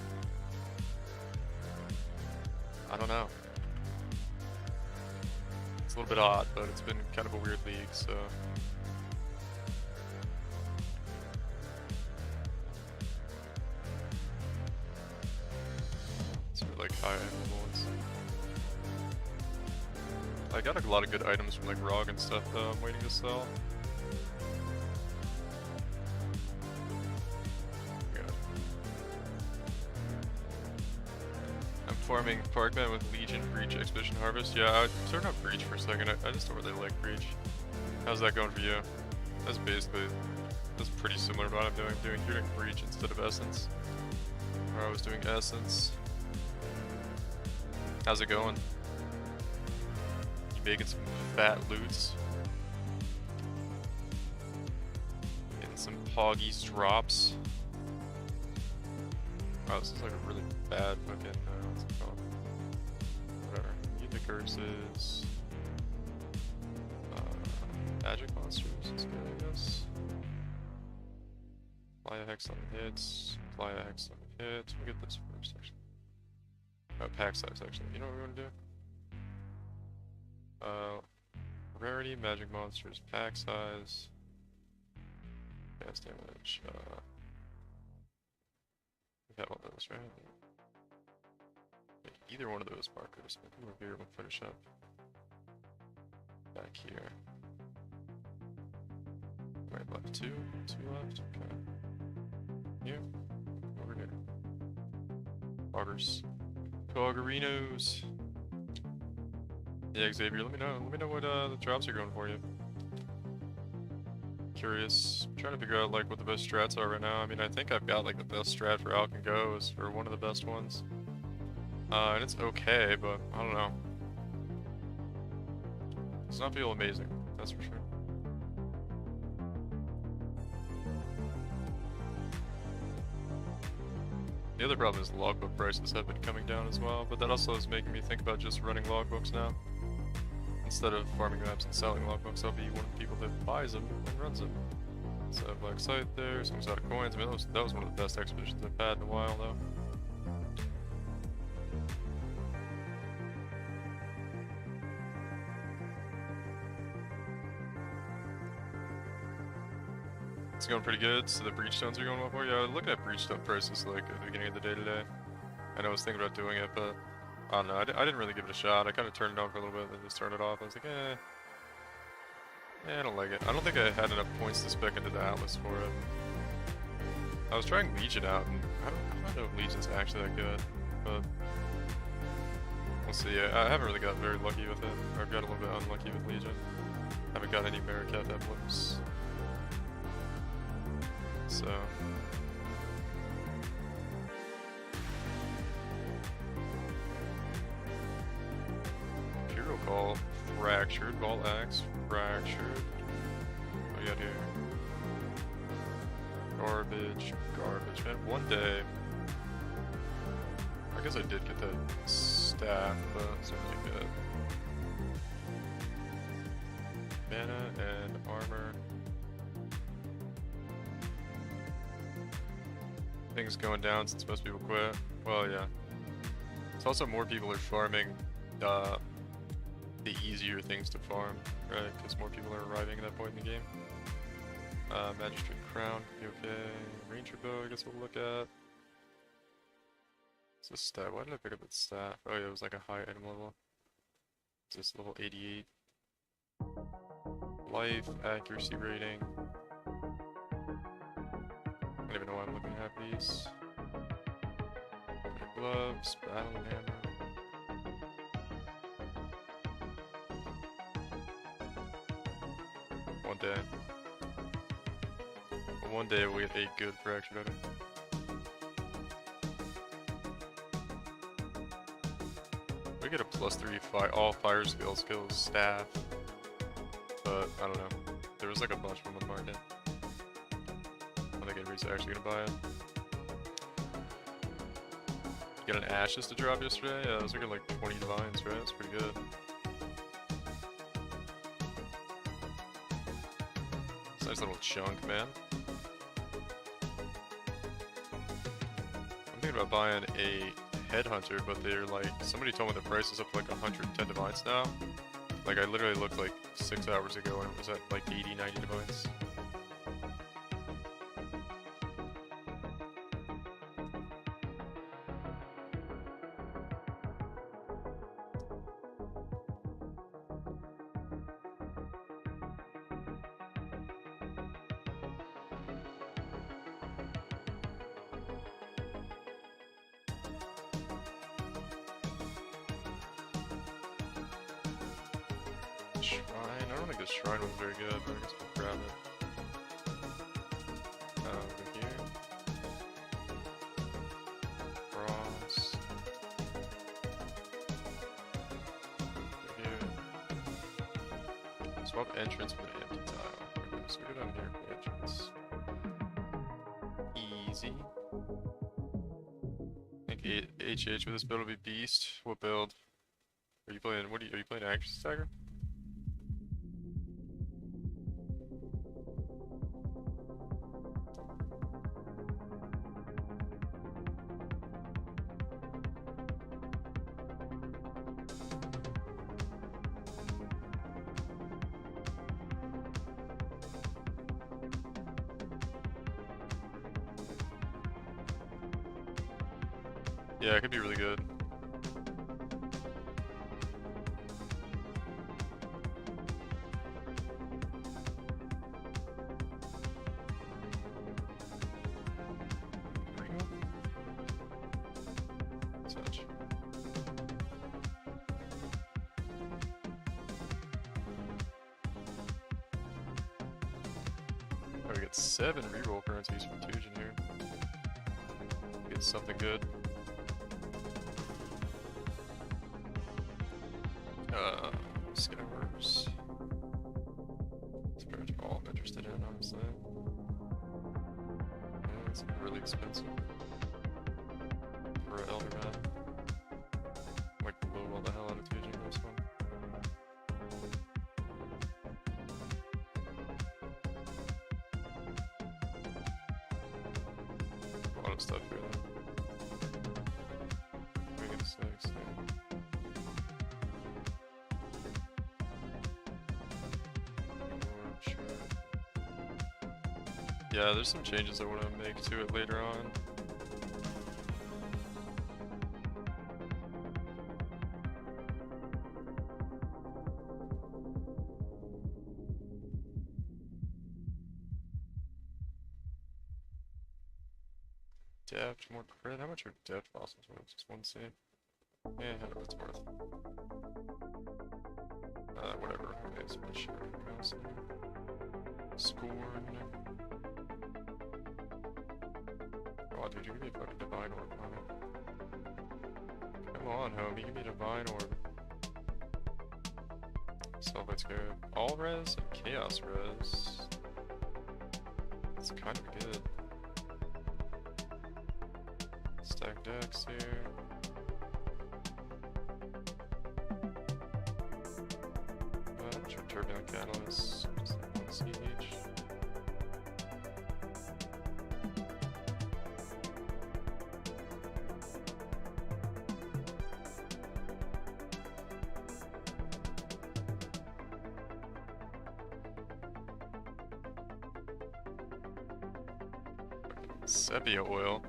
I don't know. It's a little bit odd, but it's been kind of a weird league, so. These are like high level ones. I got a lot of good items from like ROG and stuff though, I'm waiting to sell. I'm farming Parkman with Legion, Breach, Expedition, Harvest. Yeah, I started out Breach for a second. I just don't really like Breach. How's that going for you? That's pretty similar to what I'm doing. You're doing Breach instead of Essence. Or I was doing Essence. How's it going? You making some fat loots? Getting some Poggies drops. Wow, this is like a really bad fucking, what's it called? Whatever. Need the curses. Magic monsters, that's good, I guess. Apply a hex on the hits. Apply a hex on the hits. We'll get this first, actually. Oh, pack size, actually. You know what we want to do? Rarity, magic monsters, pack size. Gas damage, we have all those, right? Either one of those markers. Maybe we'll be able to finish up back here. Right, left two left. Okay. Here, over here. Poggers, Poggerinos. Yeah, Xavier, let me know what the drops are going for you. Curious. I'm trying to figure out like what the best strats are right now. I mean, I think I've got like the best strat for Alcan Goes, or one of the best ones. And it's okay, but I don't know. It's not feel amazing, that's for sure. The other problem is the logbook prices have been coming down as well, but that also is making me think about just running logbooks now instead of farming maps and selling logbooks, I'll be one of the people that buys them and runs them. So Black Site there, some exotic coins. I mean, that was one of the best expeditions I've had in a while, though. It's going pretty good, so the breachstones are going well for you. I was looking at breachstone prices like at the beginning of the day today, and I was thinking about doing it, but I don't know. I didn't really give it a shot. I kind of turned it on for a little bit and then just turned it off. I was like, I don't like it. I don't think I had enough points to spec into the Atlas for it. I was trying Legion out, and I don't know if Legion's actually that good, but we'll see. I haven't really got very lucky with it, or I've got a little bit unlucky with Legion. I haven't got any Bearcat emblems. So Imperial Call, fractured, Ball Axe, fractured. What do we got here? Garbage, garbage. Man, one day. I guess I did get that staff, but it's really good. Mana and armor. Things going down since most people quit. Well, yeah. It's also more people are farming the easier things to farm, right? Because more people are arriving at that point in the game. Magistrate Crown, be okay. Ranger Bow, I guess we'll look at. What's this stat? Why did I pick up that staff? Oh yeah, it was like a high item level. It's just level 88. Life, accuracy rating. I don't even know why I'm looking at these. Gloves, battle hammer. One day. But one day we'll get a good fractured item. We get a +3 all fire skills staff. But I don't know. There was like a bunch from the market. I don't think anybody's actually gonna buy it. Got an Ashes to drop yesterday? Yeah, those are like 20 divines, right? That's pretty good. It's a nice little chunk, man. I'm thinking about buying a Headhunter, but they're like, somebody told me the price is up to like 110 divines now. Like, I literally looked like 6 hours ago and it was at like 80, 90 divines. Shrine? I don't think the shrine was very good, but I guess we'll grab it. Over here. Cross. Over here. Swap entrance for the empty tile. Okay, so we go down here for the entrance. Easy. I think HH with this build will be beast. What build? Are you playing? Are you playing Accuracy Stagger? Yeah, it could be really good. Touch. Oh, we got 7 reroll currencies from Tujin here. Get something good. Scours. It's pretty much all I'm interested in, honestly. Yeah, it's really expensive for an Elder Man. Like, blow all the hell out of Tujin this one. stuff here though. We get 6, yeah. Yeah, there's some changes I want to make to it later on. Depth, more crit. How much are depth fossils worth? Just one save. Yeah, I know what it's worth. Whatever. Okay, so much mouse. Scorn. Oh, dude, you give me a fucking divine orb, huh? Come on, homie, give me a divine orb. Sulfite's good. All res and chaos res. It's kind of good. Stack decks here. I'm sure Turbulent Catalyst. Just like 1 siege. Sepia oil.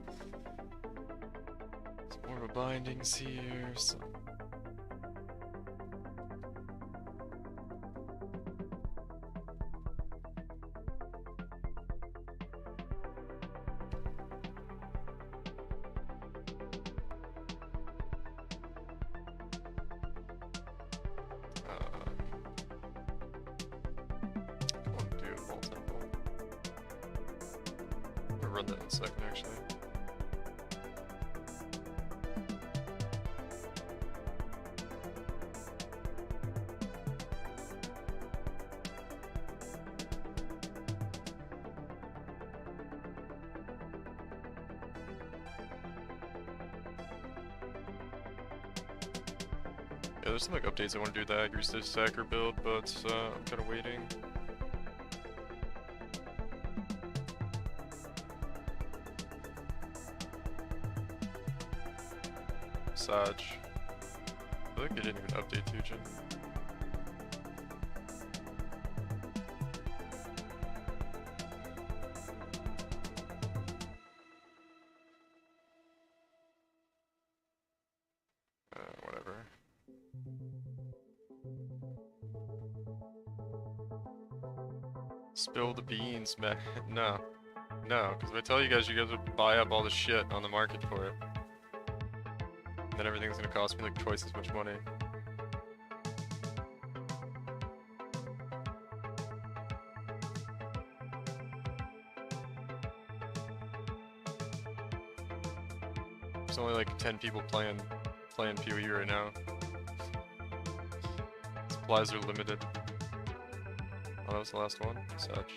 Some more of a bindings here. So. Run that in a second, actually. Yeah, there's some like updates I want to do that Grease this Sacker build, but I'm kind of waiting. Saj. I feel like they didn't even update Tujin. Whatever. Spill the beans, man. No. No, because if I tell you guys would buy up all the shit on the market for it. Then everything's gonna cost me like twice as much money. There's only like 10 people playing PoE right now. Supplies are limited. Oh, that was the last one? Such.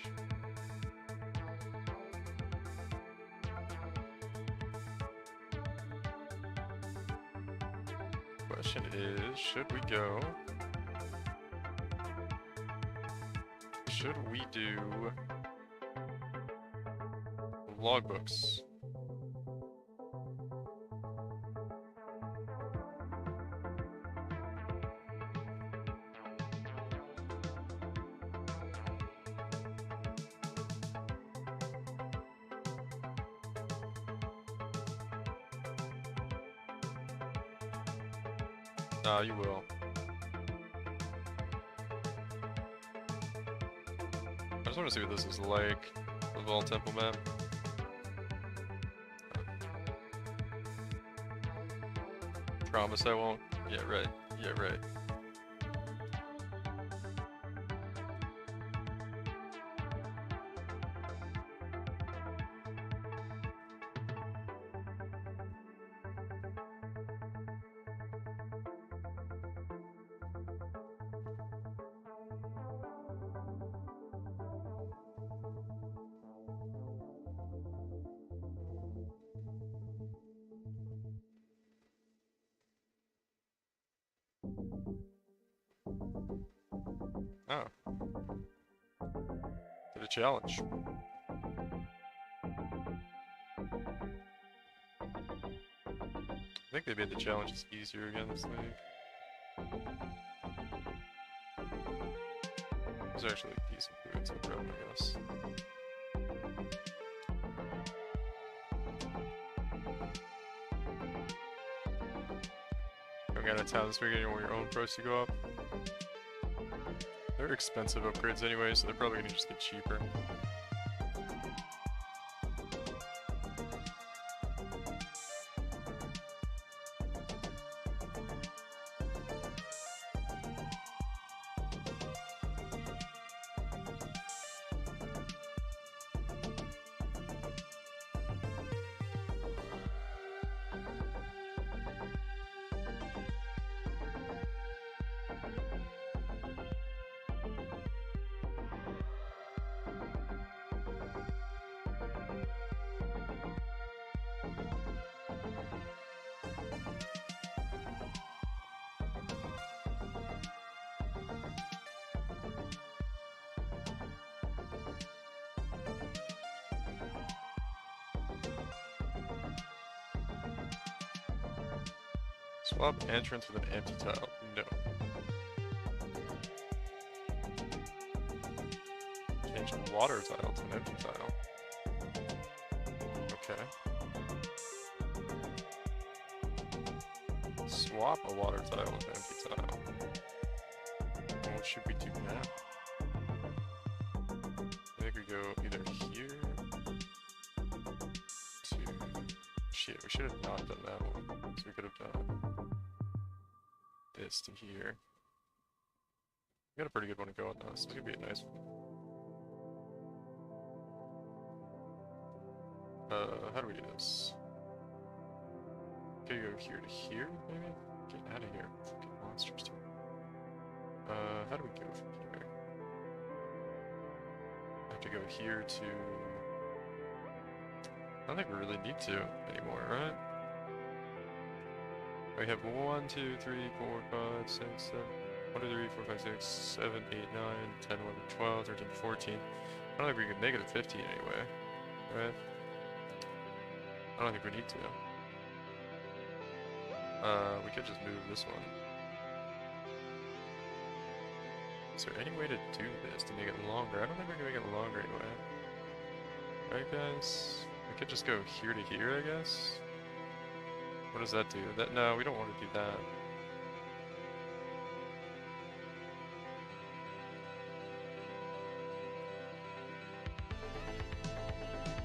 Question is, should we do logbooks? Nah, you will. I just want to see what this is like, the Vol Temple map. Promise I won't. Yeah, right. Yeah, right. Oh. Did a challenge. think they made the challenges easier again this week. There's actually a decent food to grab, I guess. Going out of town this weekend, you want your own price to go up. They're expensive upgrades anyway, so they're probably gonna just get cheaper. Swap entrance with an empty tile. No. Change water tile to an empty tile. Okay. Swap a water tile with an empty tile. What should we do now? I think we go either here to... Shit, we should have not done that one. So we could have done this to here. We got a pretty good one to go on now, so it's gonna be a nice one. How do we do this? Okay, go here to here, maybe? Get out of here. Fucking monsters, dude. How do we go from here? I have to go here to... I don't think we really need to anymore, right? We have 1, 2, 3, 4, 5, 6, 7, 1, 2, 3, 4, 5, 6, 7, 8, 9, 10, 11, 12, 13, 14. I don't think we can make it a 15 anyway, right? I don't think we need to. We could just move this one. Is there any way to do this to make it longer? I don't think we can make it longer anyway. Right, guys? We could just go here to here, I guess? What does that do? No, we don't want to do that.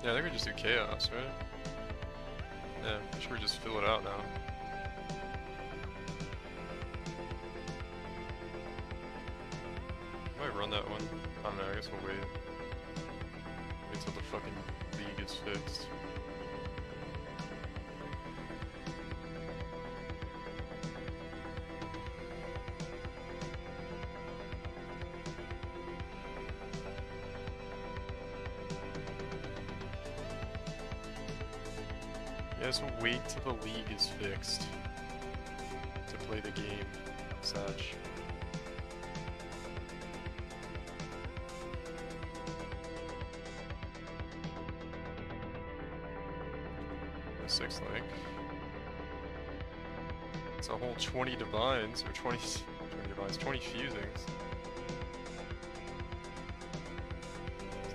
Yeah, I think we just do chaos, right? Yeah, I'm sure we just fill it out now. Might run that one. I don't know, I guess we'll wait. Wait till the fucking league is fixed. Yes, we'll wait till the league is fixed to play the game, such. The 6th link. It's a whole 20 divines, or 20 divines, 20 fusings.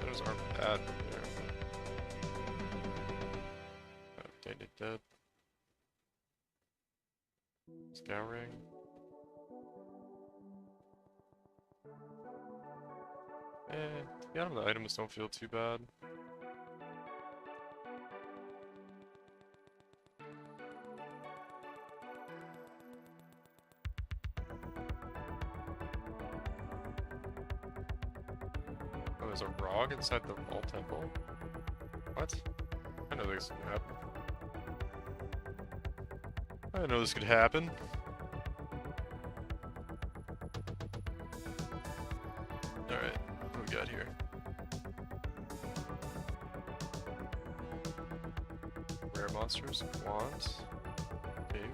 Those aren't bad from there. Dead. Scouring. Yeah, the items don't feel too bad. Oh, there's a rock inside the wall temple? What? I know this can happen. I didn't know this could happen. Alright, what do we got here? Rare monsters, want. Okay.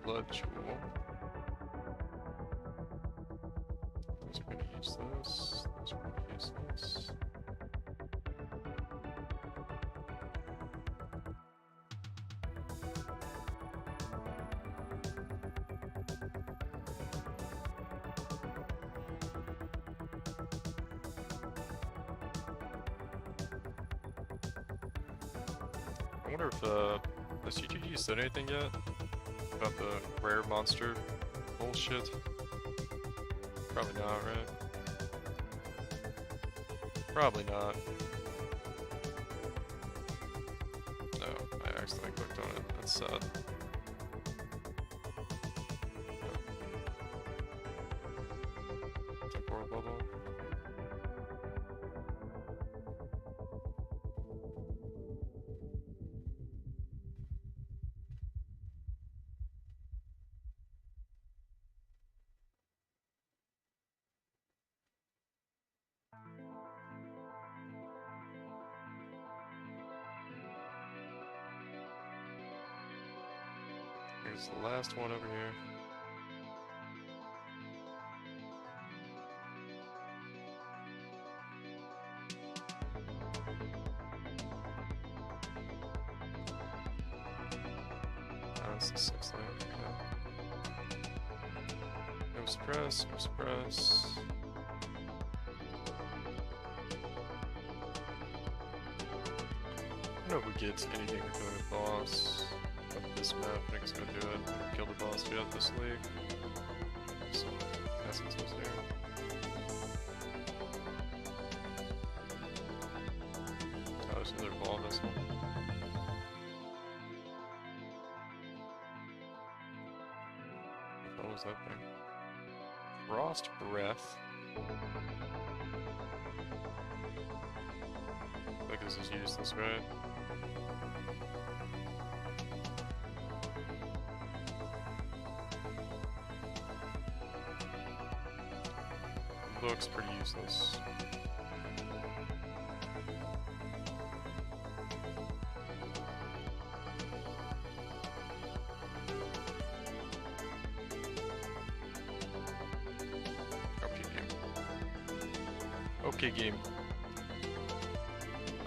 blood jewel. Those are gonna use this. Those are gonna use this. I wonder if has CGG said anything yet about the rare monster bullshit? Probably not, right? Probably not. No, I accidentally clicked on it. That's sad. Temporal bubble. Here's the last one over here. That's the 6th lane. Okay. No suppress, no suppress. I don't know if we get anything to go to boss of this map. I think it's gonna do it. We haven't killed the boss yet this league. So, essence was here. Oh, there's another ball vessel. What was that thing? Frost Breath. I think this is useless, right? Looks pretty useless. Okay, game. Okay, game.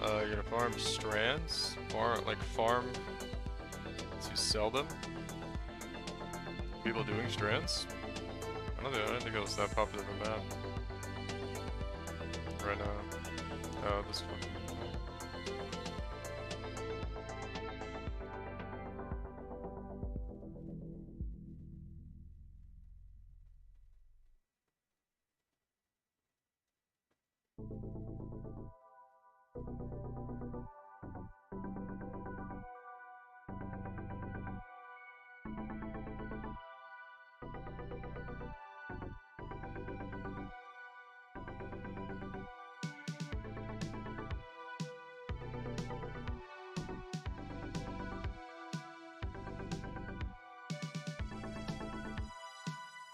You're gonna farm strands, farm to sell them. People doing strands? I don't think it was that popular of a map right now. Oh, this one.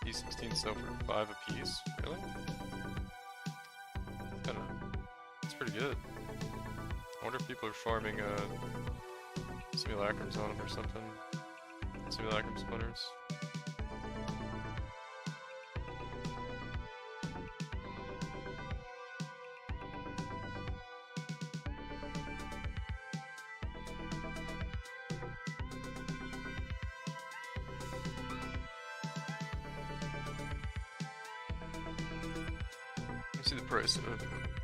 D16 sell for 5 apiece? Really? It's pretty good. I wonder if people are farming simulacrums on them or something. Simulacrum splitters. See the price of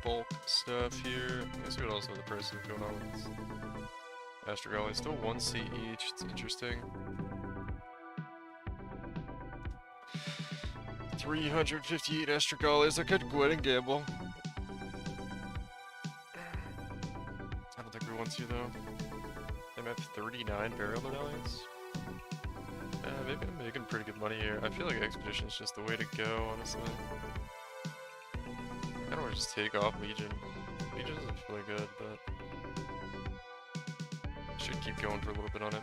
bulk stuff here. Let's see what else the price is going on with Astrogally. Still 1C each. It's interesting. 358 Astrogalies. I could go ahead and gamble. I don't think we want to though. They might have 39 burial medallions. Maybe I'm making pretty good money here. I feel like Expedition is just the way to go, honestly. I don't want to just take off Legion. Legion doesn't feel good, but should keep going for a little bit on it.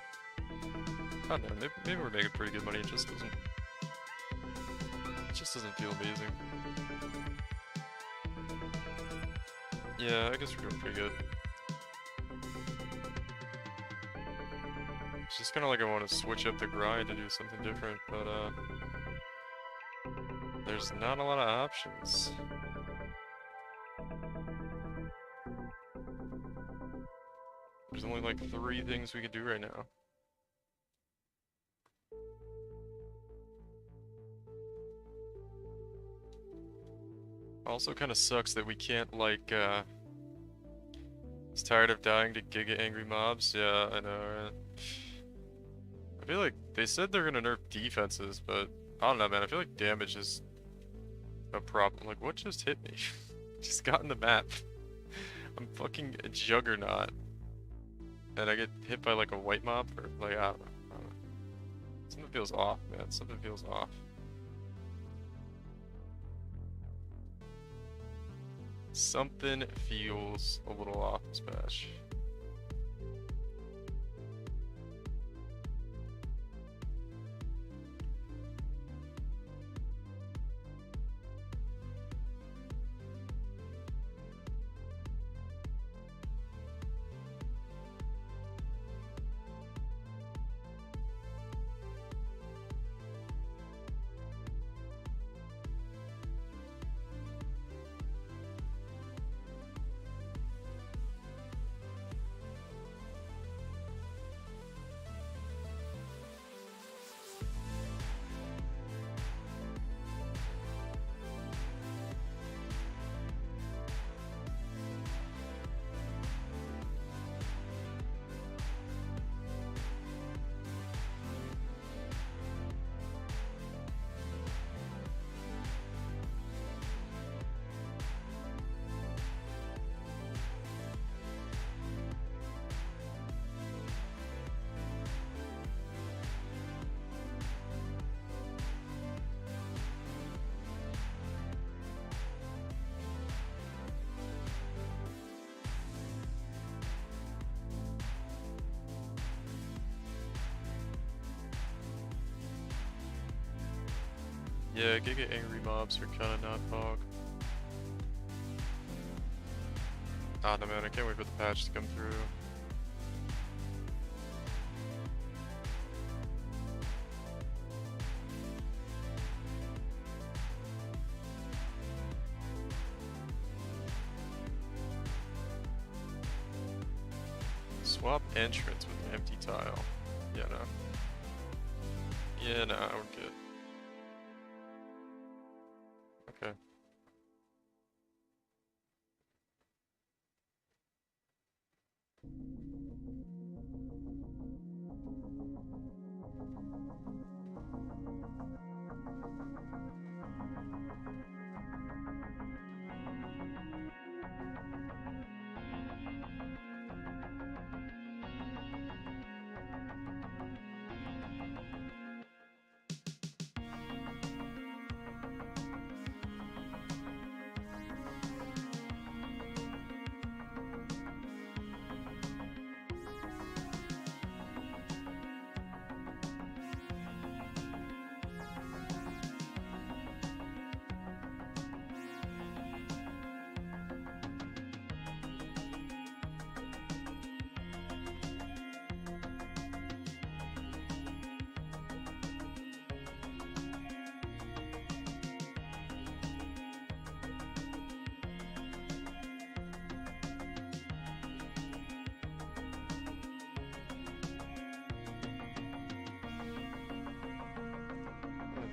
I don't know. Maybe we're making pretty good money. It just doesn't feel amazing. Yeah, I guess we're doing pretty good. It's just kind of like I want to switch up the grind to do something different, but there's not a lot of options. There's only like 3 things we can do right now. Also kind of sucks that we can't like, it's tired of dying to Giga Angry Mobs. Yeah, I know, right? I feel like they said they're gonna nerf defenses, but I don't know, man. I feel like damage is a problem. Like, what just hit me? Just got in the map. I'm fucking a juggernaut. And I get hit by like a white mob, or like, I don't know. Something feels off, man. Something feels off. Something feels a little off this patch. Yeah, Giga Angry Mobs are kinda not fog. Ah, no man, I can't wait for the patch to come through. Swap entrance with an empty tile. Yeah, no. Yeah, no, we're good. Okay.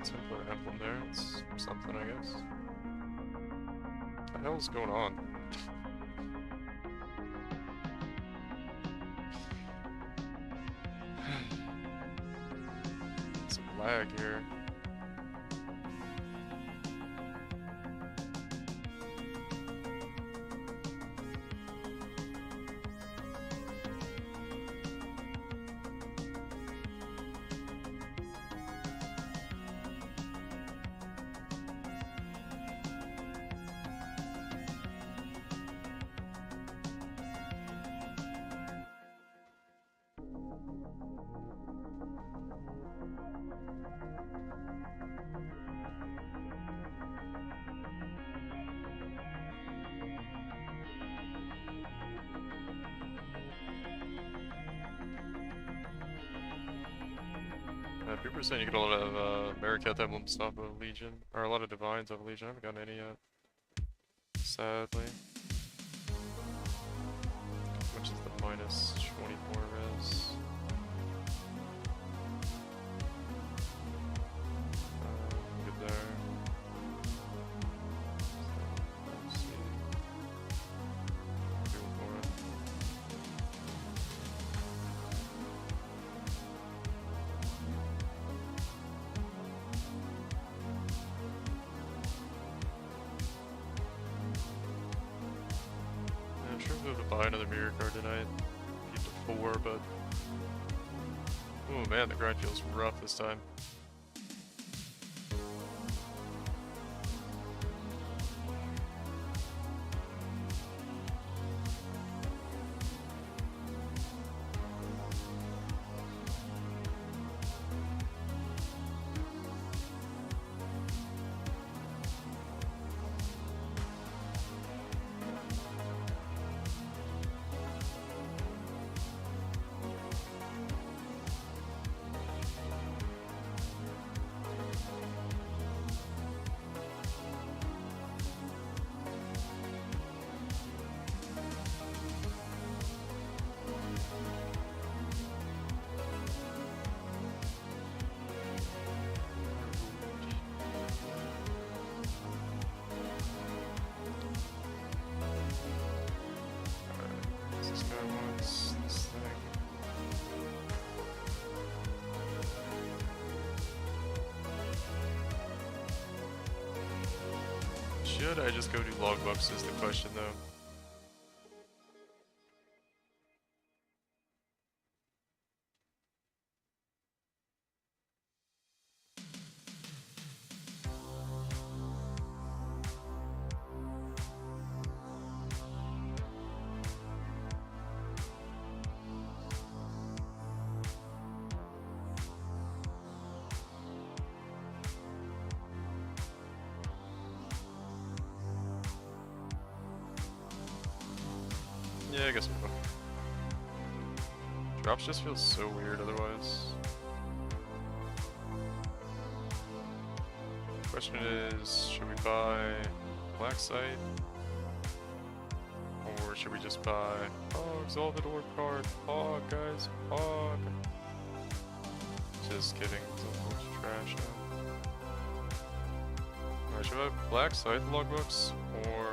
Templar emblem there. It's something, I guess. What the hell is going on? Some lag here. People are saying you get a lot of Mariketh emblems off of Legion, or a lot of Divines off of Legion. I haven't gotten any yet. Sadly. Which is the minus 24 res. Good there. Let's see. Go for it. I'm sure we'll be able to buy another mirror card tonight. Keep to 4, but... oh man, the grind feels rough this time. Should I just go do logbooks is the question though. Yeah, I guess we will. Drops just feels so weird otherwise. Question is, should we buy Black Site? Or should we just buy... oh, Exalted Orb card. Fog, guys. Fog. Just kidding. It's a bunch of trash now. Alright, should I buy Black Site logbooks? Or...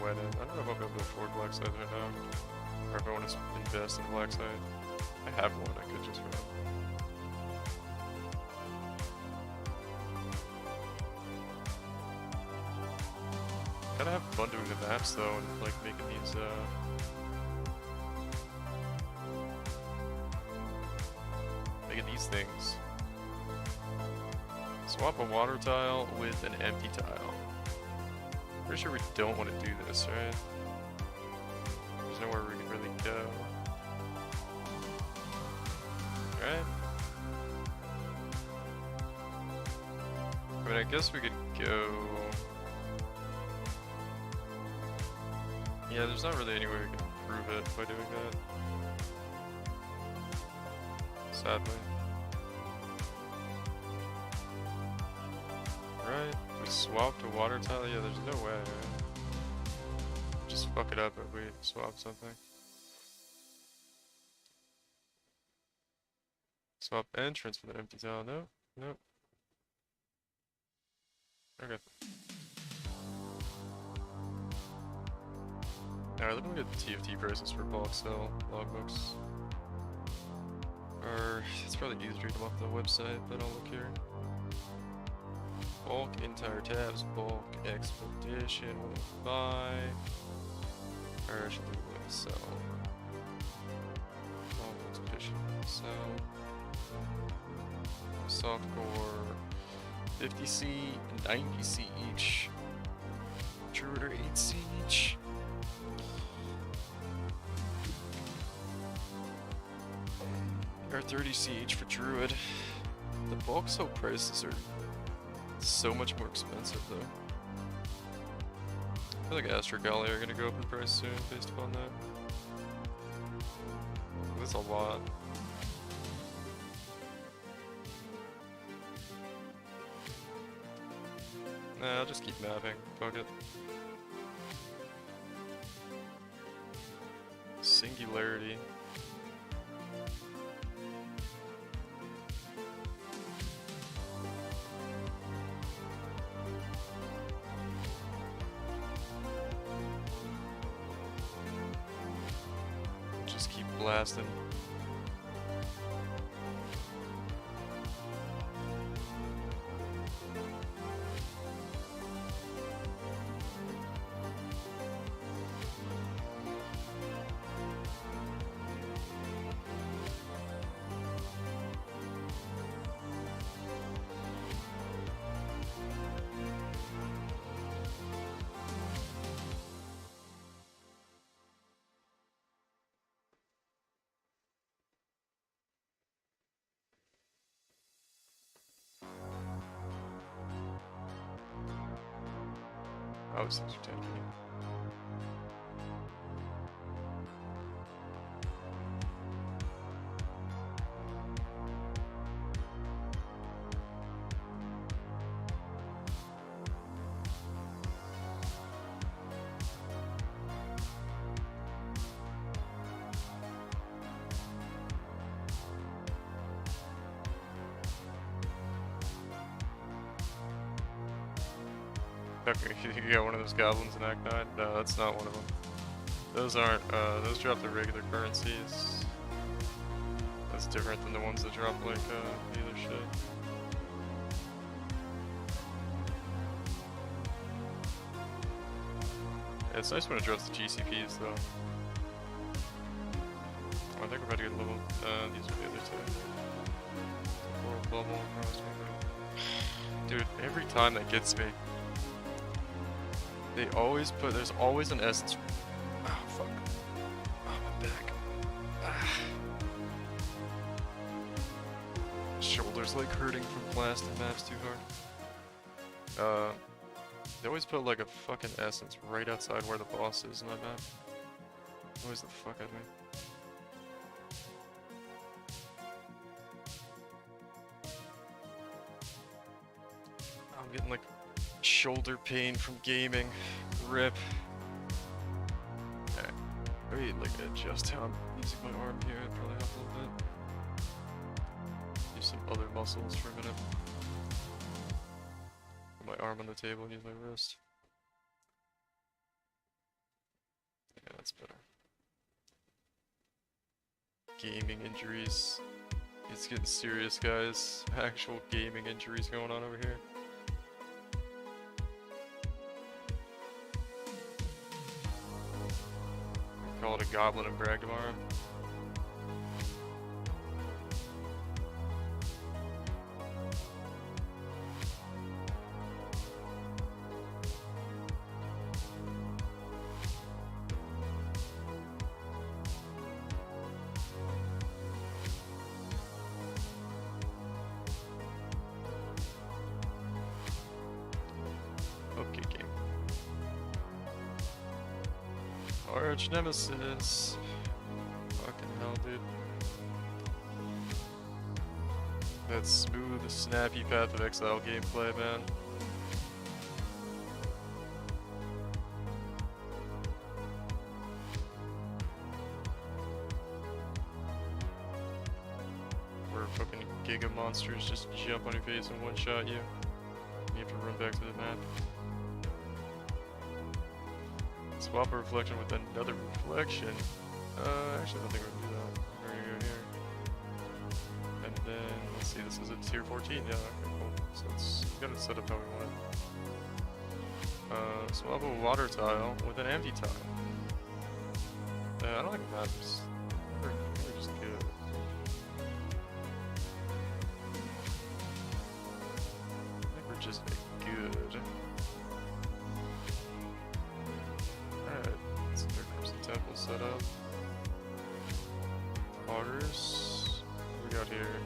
I don't know if I'll be able to afford Black Scythe right now, or if I want to invest in Black Scythe. I have one, I could just run. Kinda have fun doing the maps though, and like making these things. Swap a water tile with an empty tile. Pretty sure we don't want to do this, right? There's nowhere we can really go. Right? I mean, I guess we could go... yeah, there's not really any way we can improve it by doing that. Sadly. Right? We swapped a water tile? Yeah, there's no way, right? Just fuck it up if we swap something. Swap entrance for the empty tile. No? Nope. Okay. Alright, let me look at the TFT prices for bulk sell logbooks. Or, it's probably easier to read them off the website, but I'll look here. Bulk entire tabs, bulk expedition, what do we buy? Or should we sell? Bulk expedition, sell. Softcore, 50C, 90C each. Druid or 8C each. Or 30C each for Druid. The bulk sell prices are so much more expensive though. I feel like Astrogali are gonna go up in price soon based upon that. That's a lot. Nah, I'll just keep mapping. Fuck it. Singularity. Just keep blasting. Oh, it's tanky. Okay, you got one of those goblins in Act 9? No, that's not one of them. Those aren't, those drop the regular currencies. That's different than the ones that drop, like, the other shit. Yeah, it's nice when it drops the GCPs, though. Oh, I think we're about to get a level. These are the other two. Bubble, dude, every time that gets me. They always put, there's always an essence. Oh, fuck. Oh, my back. Ah. Shoulders like hurting from blasting maps too hard. They always put like a fucking essence right outside where the boss is in that map. Always the fuck out of me. I'm getting like shoulder pain from gaming. Rip. Alright. Maybe like adjust how I'm using my arm here. It'd probably help a little bit. Use some other muscles for a minute. Put my arm on the table and use my wrist. Yeah, that's better. Gaming injuries. It's getting serious, guys. Actual gaming injuries going on over here. Call it a Goblin and brag tomorrow. Okay, game. Arch Nemesis. Fucking hell, dude. That smooth, snappy Path of Exile gameplay, man. Where fucking Giga monsters just jump on your face and one-shot you. You have to run back to the map. Swap a reflection with another reflection. Actually, I don't think we're gonna do that. We're gonna go here. And then, let's see, this is a tier 14. Yeah, okay, cool. So we got it set up how we want it. Swap a water tile with an empty tile. I don't think it matters. We're just good. I think we're just good. Temple set up. Augers. What we got here?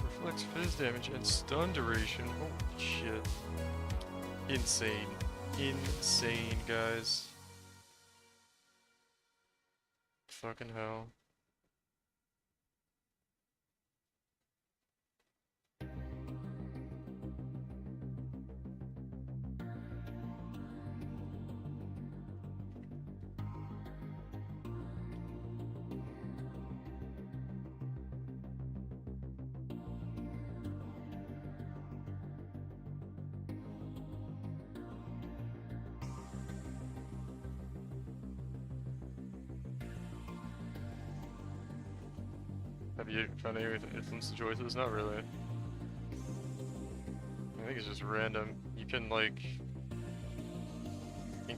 Reflects fizz damage and stun duration. Holy shit. Insane. Insane, guys. Fucking hell. Have you found any influence the choices? Not really. I think it's just random. You can like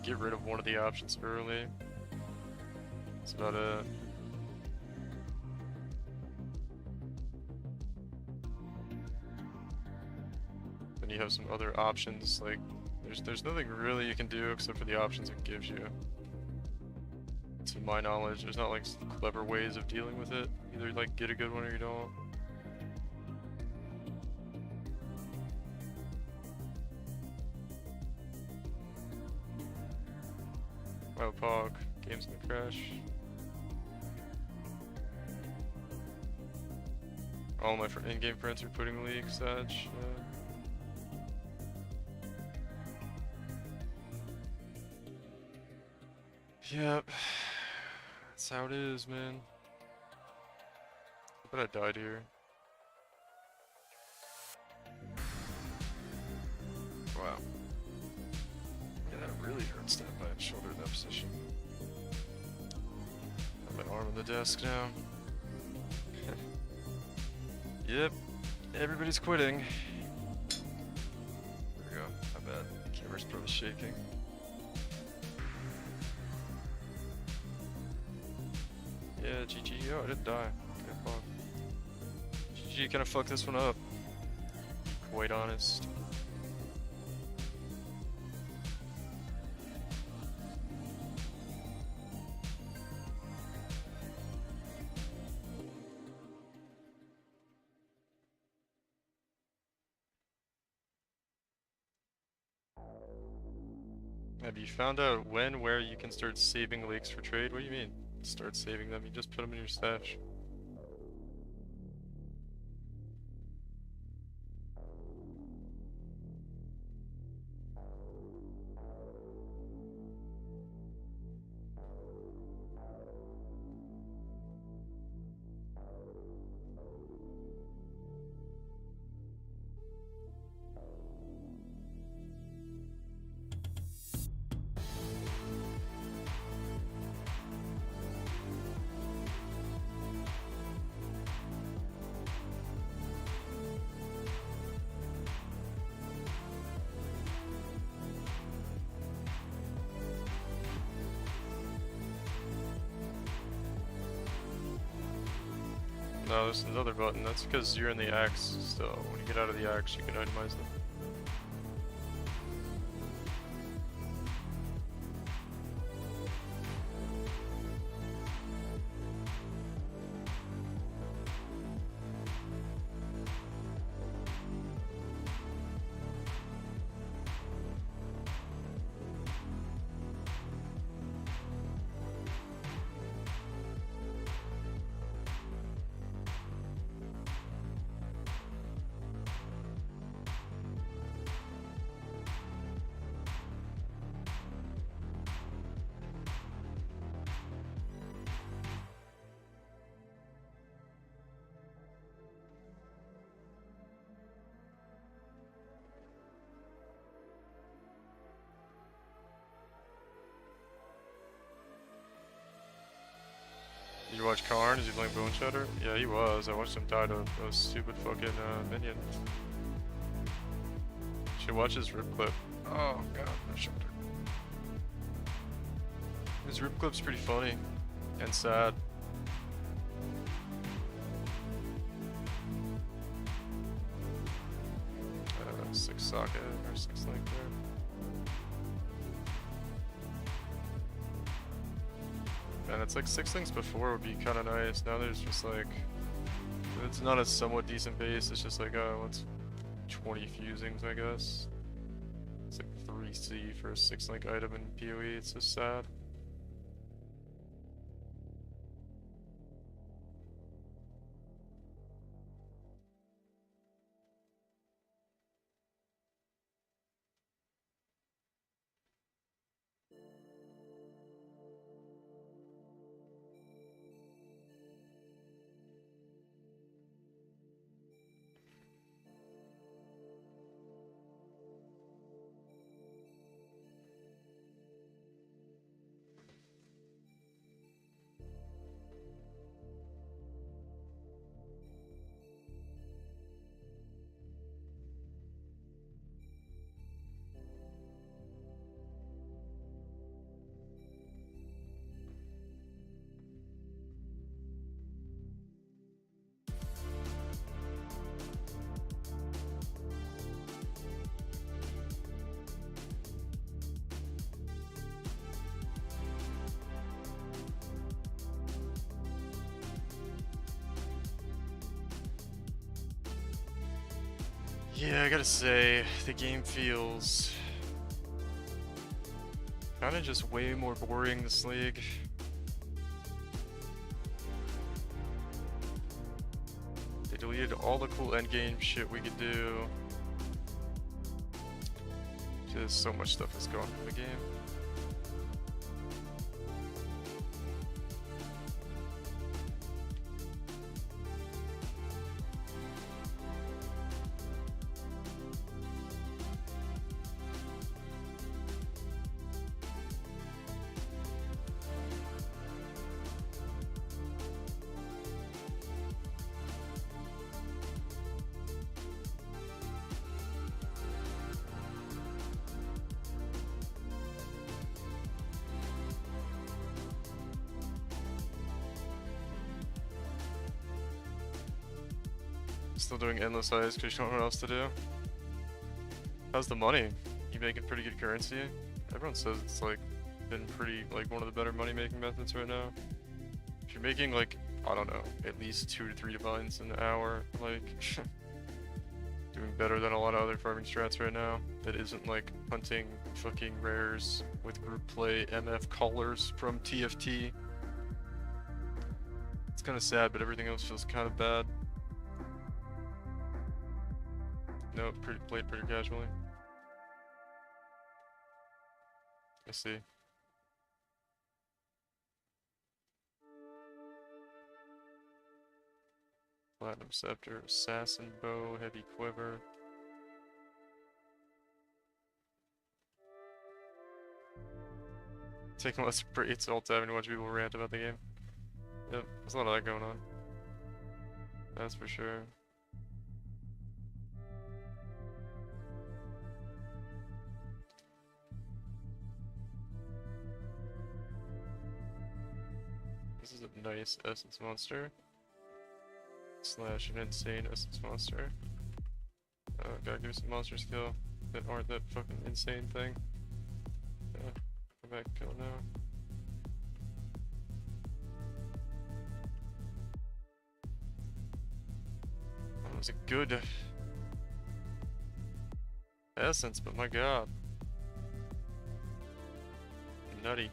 get rid of one of the options early. That's about it. Then you have some other options, like there's nothing really you can do except for the options it gives you. To my knowledge, there's not like clever ways of dealing with it. Either like get a good one or you don't. Wow, Pog, game's gonna crash. All my in-game friends are putting leaks, such. Yep. That's how it is, man. I bet I died here. Wow. Yeah, that really hurts that by shoulder in that position. Got my arm on the desk now. Yep. Everybody's quitting. There we go. My bad. Camera's probably shaking. Yeah, GG. Oh, I didn't die. Okay, fuck. GG kinda fucked this one up. Quite honest. Have you found out when, where you can start saving leaks for trade? What do you mean? Start saving them? You just put them in your stash. No, there's another button. That's because you're in the axe still. When you get out of the axe, you can itemize them. Did you watch Karn? Is he playing Bone Shatter? Yeah, he was. I watched him die to those stupid fucking minions. Should watch his rip clip. Oh god, my shoulder. His rip clip's pretty funny and sad. 6 socket or 6 link there. And it's like 6 links before would be kind of nice. Now there's just like, it's not a somewhat decent base. It's just like, oh, what's 20 fusings, I guess. It's like 3C for a 6 link item in PoE. It's just sad. Yeah, I gotta say, the game feels kinda just way more boring this league. They deleted all the cool endgame shit we could do. Just so much stuff is gone from the game. Still doing endless eyes because you don't know what else to do. How's the money? You making pretty good currency? Everyone says it's like been pretty like one of the better money making methods right now. If you're making like, I don't know, at least 2 to 3 divines an hour, like doing better than a lot of other farming strats right now. That isn't like hunting fucking rares with group play MF callers from TFT. It's kind of sad, but everything else feels kind of bad. No, played pretty casually. I see. Platinum Scepter, Assassin Bow, Heavy Quiver. Taking less breaks all time and watch people rant about the game. Yep, there's a lot of that going on. That's for sure. This is a nice essence monster. Slash an insane essence monster. Gotta give me some monster skill that aren't that fucking insane thing. Yeah, go back, kill now. That was a good essence, but my god. Nutty.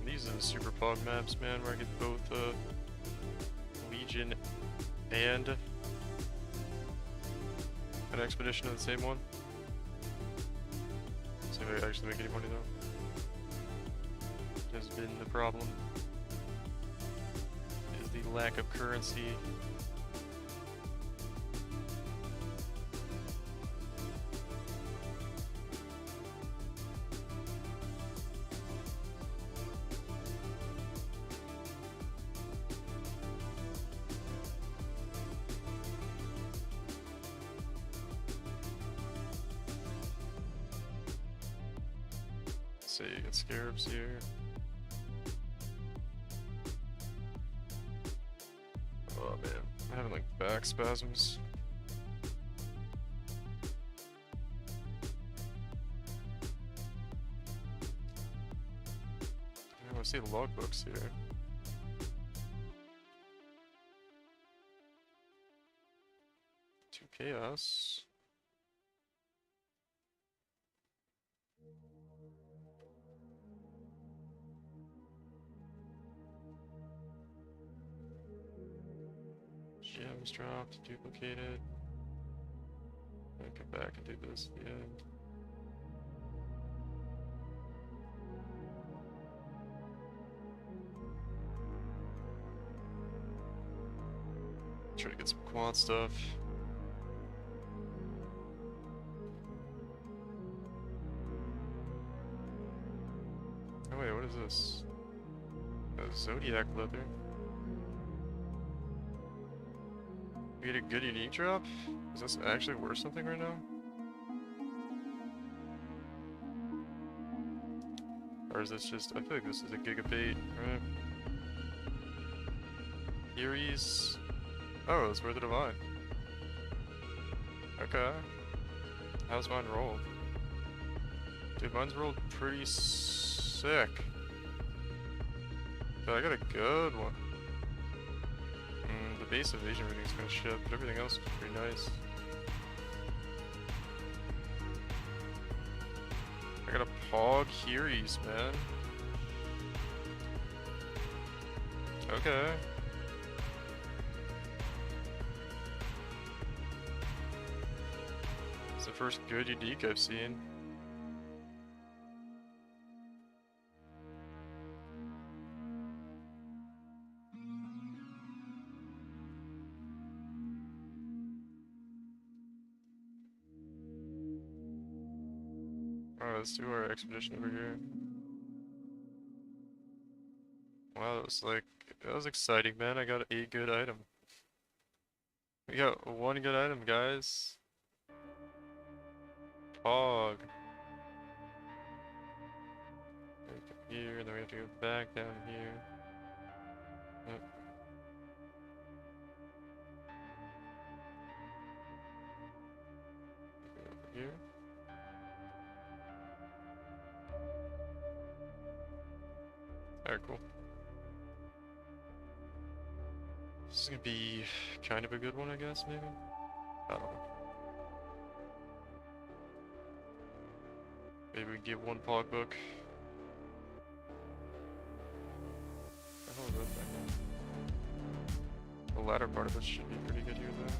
These are the super pog maps, man, where I get both Legion and an expedition on the same one. See if I actually make any money though. Has been the problem. Is the lack of currency. So you get scarabs here. Oh man, I'm having like back spasms. I want to see the logbooks here. Two chaos. Gems dropped, duplicated. I come back and do this at the end. Try to get some quad stuff. Oh wait, what is this? A Zodiac leather. We get a good unique drop? Is this actually worth something right now? Or is this just, I feel like this is a gigabait, right? Eerie's, oh, it's worth the divine. Okay. How's mine rolled? Dude, mine's rolled pretty sick. But I got a good one. The base evasion rating's kinda shit, but everything else is pretty nice. I got a Pog Heries, man. Okay. It's the first good unique I've seen. Alright, let's do our expedition over here. Wow, that was exciting, man. I got a good item. We got one good item, guys. Pog. Here, and then we have to go back down here. Yep. Over here. Alright, cool. This is gonna be kind of a good one, I guess, maybe? I don't know. Maybe we get one Pog book. What the hell is that thing? The latter part of it should be pretty good here, though.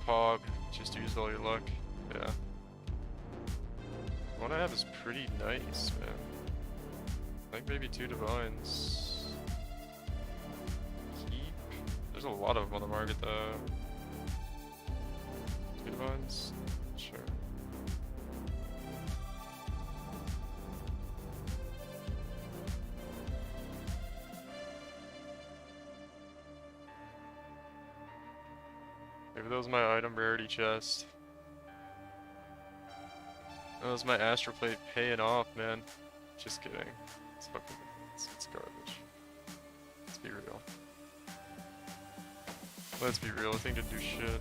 Pog, just used all your luck. Yeah. The one I have is pretty nice, man. I think maybe 2 divines. Keep. There's a lot of them on the market, though. 2 divines? Sure. Maybe that was my item rarity chest. That was my astral plate paying off, man. Just kidding. It's fucking, it's garbage. Let's be real. Let's be real, the thing didn't do shit.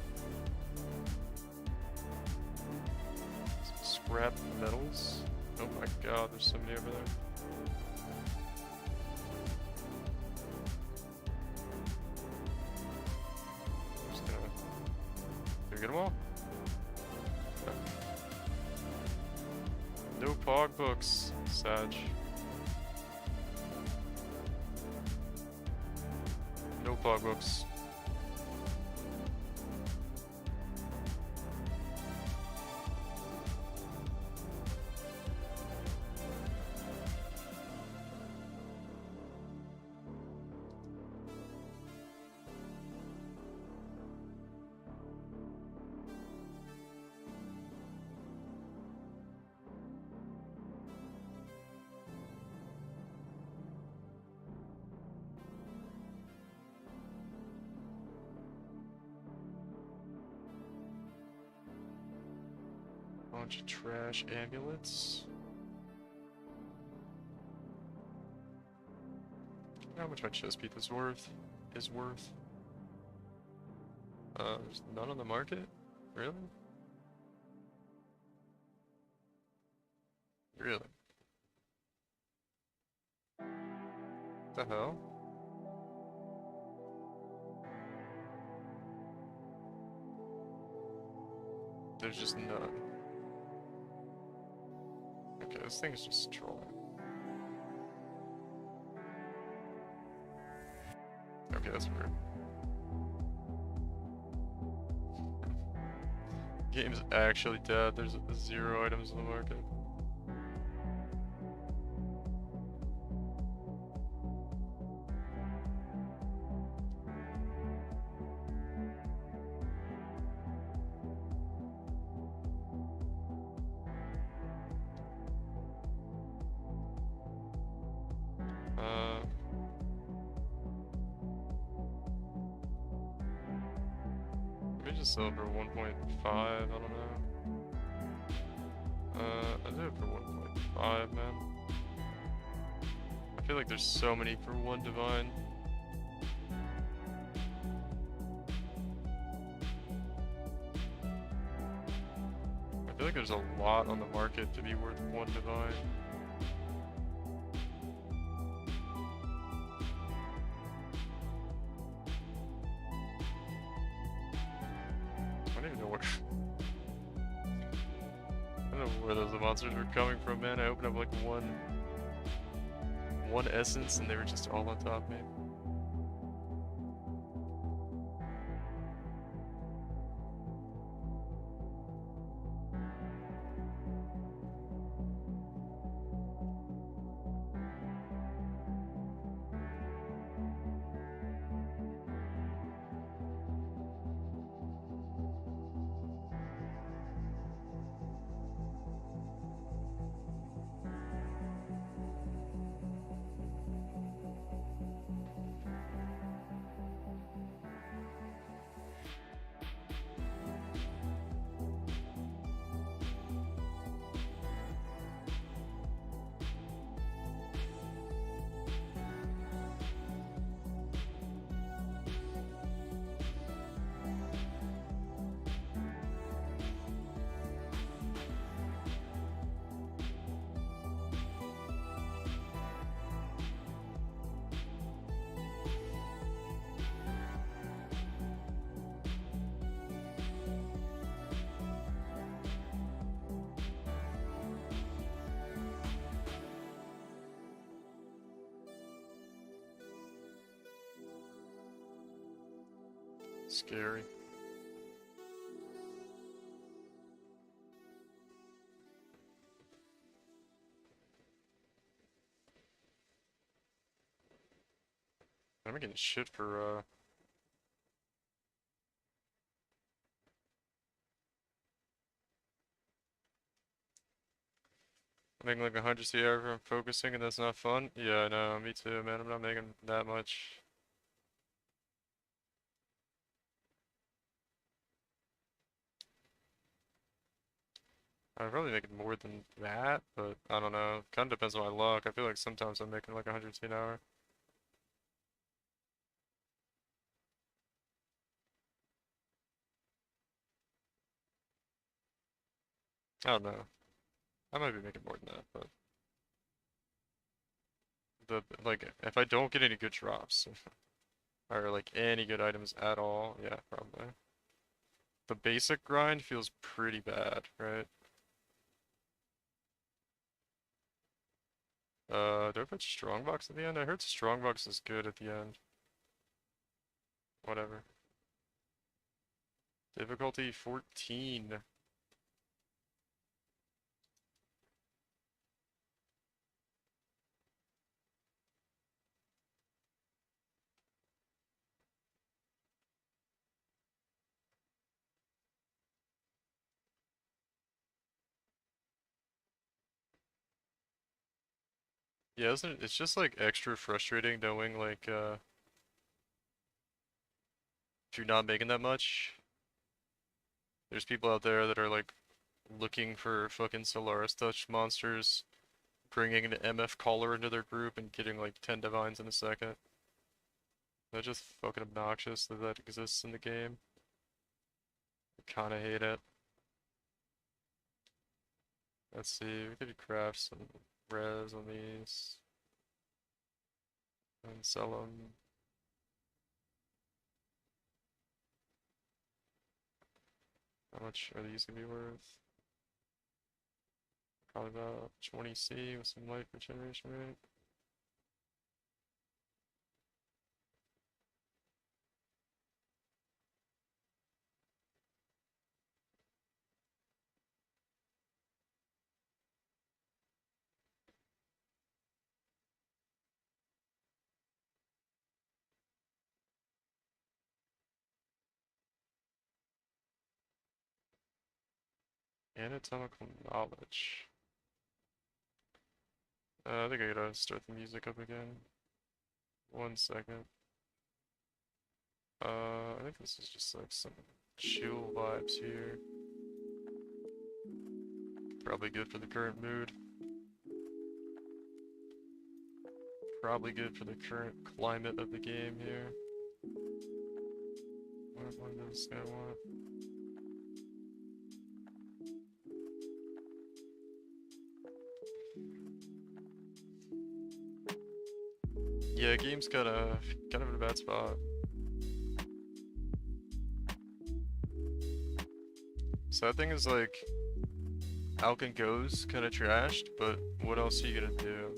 Some scrap metals. Oh my god, there's so many over there. I'm just gonna... Did we get them all? No Pog books, Sag. No Pog books. Bunch of trash amulets. How much my chest piece is worth? There's none on the market? Really? Really? What the hell? There's just none. Okay, this thing is just trolling. Okay, that's weird. Game's actually dead. There's 0 items on the market. just sell it for 1.5, I don't know. I'll do it for 1.5, man. I feel like there's so many for one divine. I feel like there's a lot on the market to be worth one divine. I don't even know where I don't know where those monsters were coming from, man. I opened up like one essence and they were just all on top of me. Scary. I'm getting shit for making like 100 CR from focusing and that's not fun. Yeah, no, me too, man. I'm not making that much. I'm probably making more than that, but I don't know. Kind of depends on my luck. I feel like sometimes I'm making like 100 C an hour. I don't know. I might be making more than that, but like if I don't get any good drops or like any good items at all, yeah, probably. The basic grind feels pretty bad, right? Do I put Strongbox at the end? I heard Strongbox is good at the end. Whatever. Difficulty 14. Yeah, isn't it? It's just like extra frustrating knowing like if you're not making that much, there's people out there that are like looking for fucking Solaris Touch monsters, bringing an MF caller into their group and getting like 10 divines in a second. That's just fucking obnoxious that that exists in the game. I kinda hate it. Let's see, we could craft some res on these and sell them. How much are these gonna be worth? Probably about 20 C with some life regeneration rate. Anatomical knowledge. I think I gotta start the music up again. 1 second. I think this is just like some chill vibes here. Probably good for the current mood. Probably good for the current climate of the game here. What does this guy want? Yeah, game's kind of in a bad spot. So that thing is like, Alkin goes kind of trashed, but what else are you gonna do?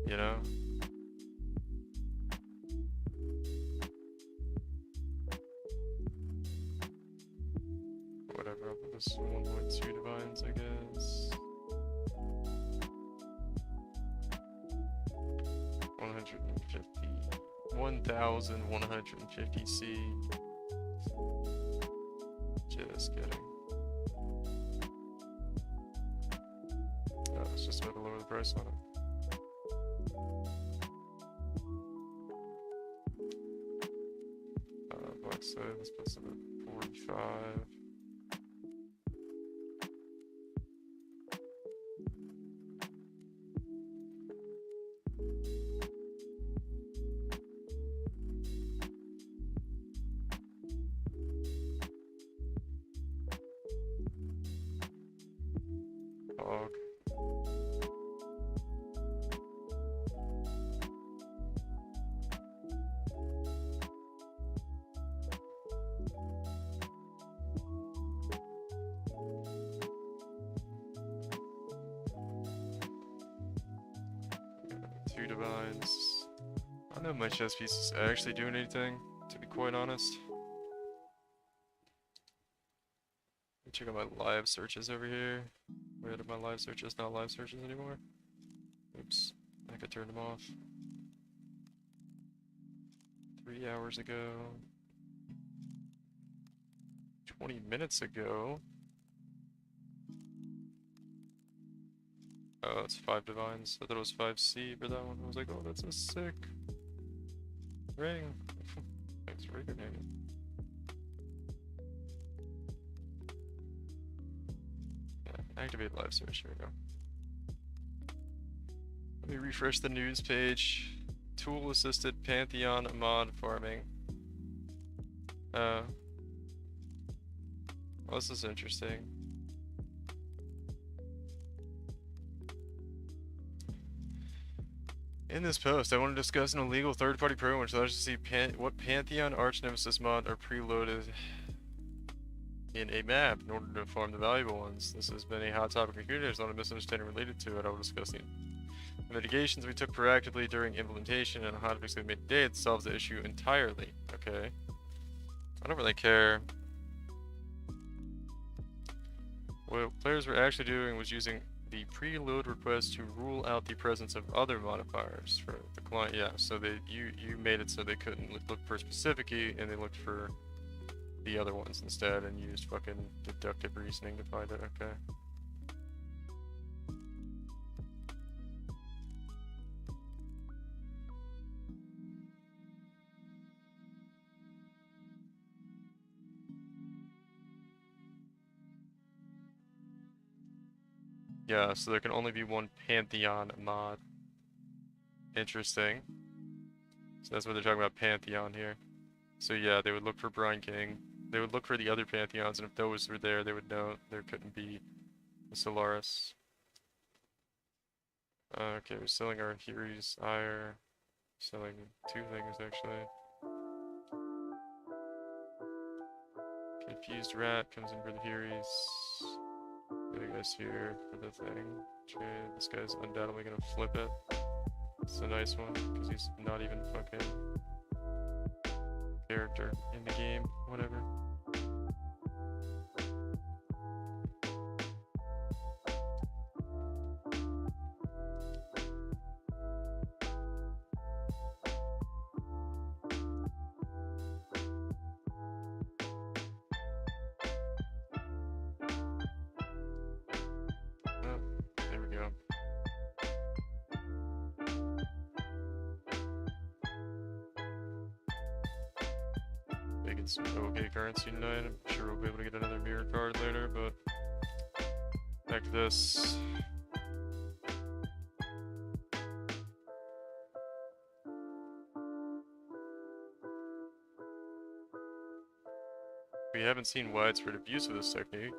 You know? Whatever, I'll put this 1.2 divines, I guess. 1,150 C. Just kidding. Oh, it's just about to lower the price on it. Black side, let's put some at 45. Hog. Two divines. I don't know if my chess piece is actually doing anything, to be quite honest. Check out my live searches over here. Where are my live searches? Not live searches anymore. Oops, I could turn them off. 3 hours ago. 20 minutes ago. Oh, that's 5 divines. I thought it was 5C for that one. I was like, oh, that's a sick ring. Thanks for recording. Activate live search, here we go. Let me refresh the news page. Tool assisted Pantheon mod farming. Well, this is interesting. In this post, I want to discuss an illegal third-party program which allows you to see what Pantheon Arch Nemesis mod are preloaded in a map in order to farm the valuable ones. This has been a hot topic in the community. There's a lot of misunderstanding related to it. I will discuss the mitigations we took proactively during implementation and how to fix it made today. It solves the issue entirely. Okay. I don't really care. What players were actually doing was using the preload request to rule out the presence of other modifiers for the client. Yeah, so you made it so they couldn't look for a specific key, and they looked for the other ones instead and used fucking deductive reasoning to find it. Okay. Yeah, so there can only be one Pantheon mod. Interesting. So that's what they're talking about, Pantheon here. So yeah, they would look for Brine King. They would look for the other Pantheons, and if those were there, they would know there couldn't be a Solaris. Okay, we're selling our Heres Ire. Selling 2 things, actually. Confused Rat comes in for the Heres. Putting this here for the thing. Okay, this guy's undoubtedly gonna flip it. It's a nice one, because he's not even fucking character in the game, whatever. Oh, there we go. Big need some okay currency tonight. I'm sure we'll be able to get another mirror card later, but back to this. We haven't seen widespread abuse of this technique.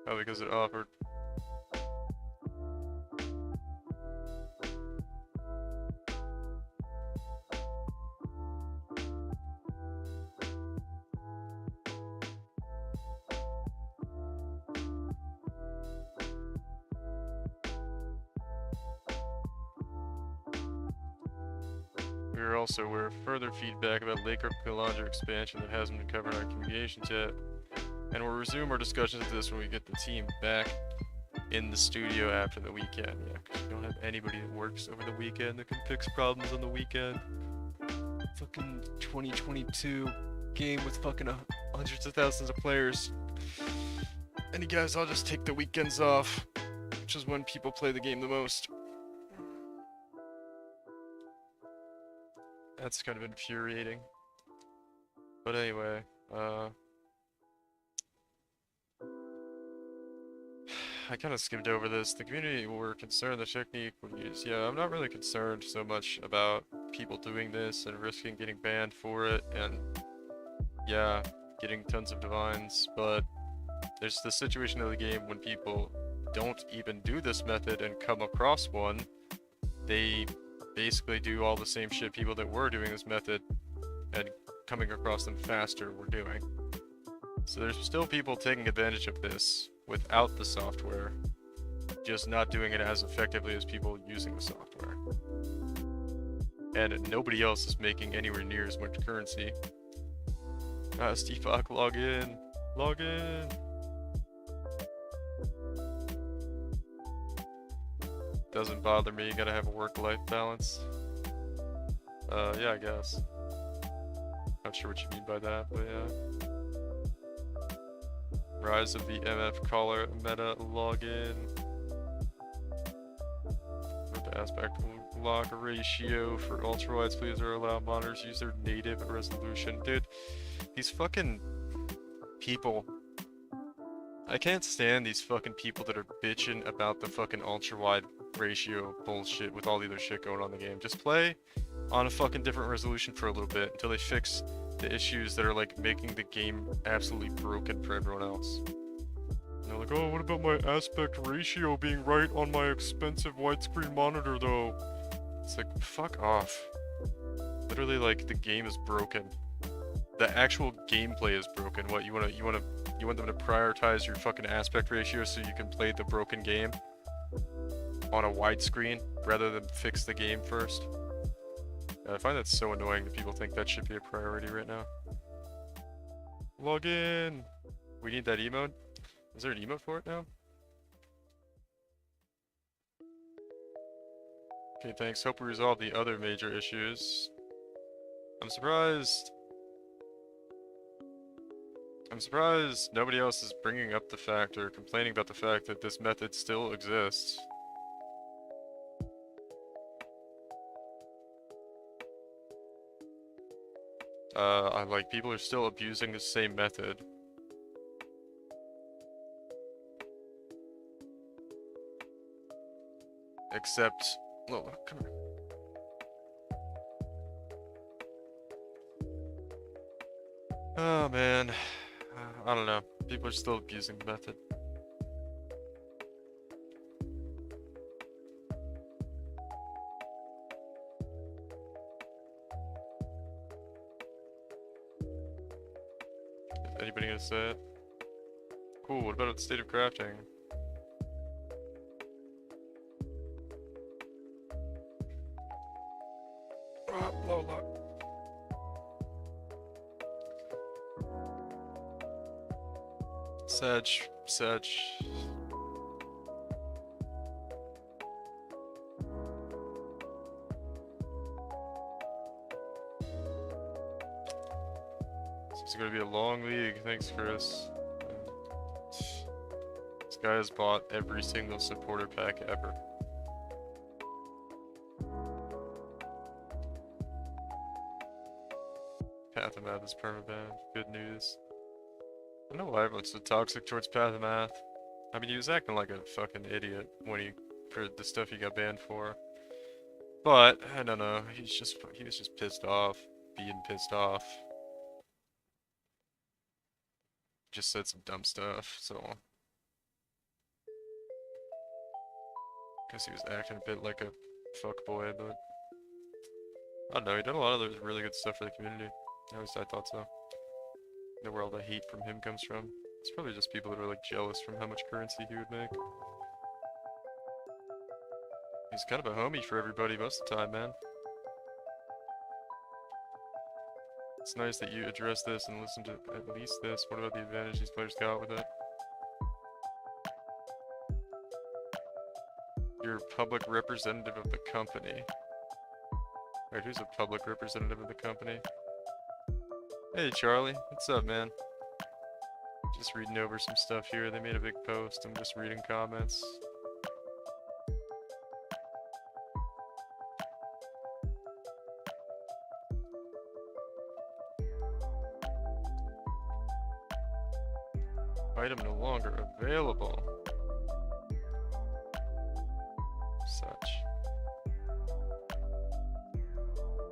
Probably because it offered. We are also aware of further feedback about Lake Kalandra expansion that hasn't been covered on communications yet. And we'll resume our discussions of this when we get the team back in the studio after the weekend. Yeah, because we don't have anybody that works over the weekend that can fix problems on the weekend. Fucking 2022 game with fucking hundreds of thousands of players. And you guys, I'll just take the weekends off, which is when people play the game the most. That's kind of infuriating. But anyway, I kind of skimmed over this. The community were concerned the technique would use. Yeah, I'm not really concerned so much about people doing this and risking getting banned for it, and yeah, getting tons of divines, but there's the situation of the game when people don't even do this method and come across one, they basically do all the same shit people that were doing this method and coming across them faster were doing. So there's still people taking advantage of this without the software, just not doing it as effectively as people using the software. And nobody else is making anywhere near as much currency. Steve Fock, log in. Log in. Doesn't bother me, you gotta have a work-life balance. Yeah, I guess. Not sure what you mean by that, but yeah. Rise of the MF caller meta login. With the aspect lock ratio for ultra wides, please, or allow monitors use their native resolution. Dude, these fucking people. I can't stand these fucking people that are bitching about the fucking ultra wide ratio bullshit with all the other shit going on in the game. Just play on a fucking different resolution for a little bit until they fix the issues that are like making the game absolutely broken for everyone else. And they're like, oh, what about my aspect ratio being right on my expensive widescreen monitor though? It's like, fuck off. Literally, like, the game is broken. The actual gameplay is broken. What, you want them to prioritize your fucking aspect ratio so you can play the broken game on a widescreen rather than fix the game first? I find that so annoying that people think that should be a priority right now. Log in! We need that emote? Is there an emote for it now? Okay, thanks. Hope we resolve the other major issues. I'm surprised nobody else is bringing up the fact or complaining about the fact that this method still exists. Like, people are still abusing the same method. Except, well, come here. Oh man, I don't know. People are still abusing the method. Anybody gonna say it? Cool, what about the state of crafting? Lola. Sedge. It's gonna be a long league. Thanks, Chris. This guy has bought every single supporter pack ever. Pathomath is permabanned. Good news. I don't know why everyone's so toxic towards Pathomath. I mean, he was acting like a fucking idiot when for the stuff he got banned for. But, I don't know, he was just pissed off, being pissed off. Just said some dumb stuff, so. Guess he was acting a bit like a fuckboy, but. I don't know, he did a lot of those really good stuff for the community. At least I thought so. The where all the hate from him comes from. It's probably just people that are like jealous from how much currency he would make. He's kind of a homie for everybody most of the time, man. It's nice that you address this and listen to at least this. What about the advantage these players got with it? You're a public representative of the company. Alright, who's a public representative of the company? Hey Charlie, what's up, man? Just reading over some stuff here. They made a big post. I'm just reading comments. Item no longer available. Such.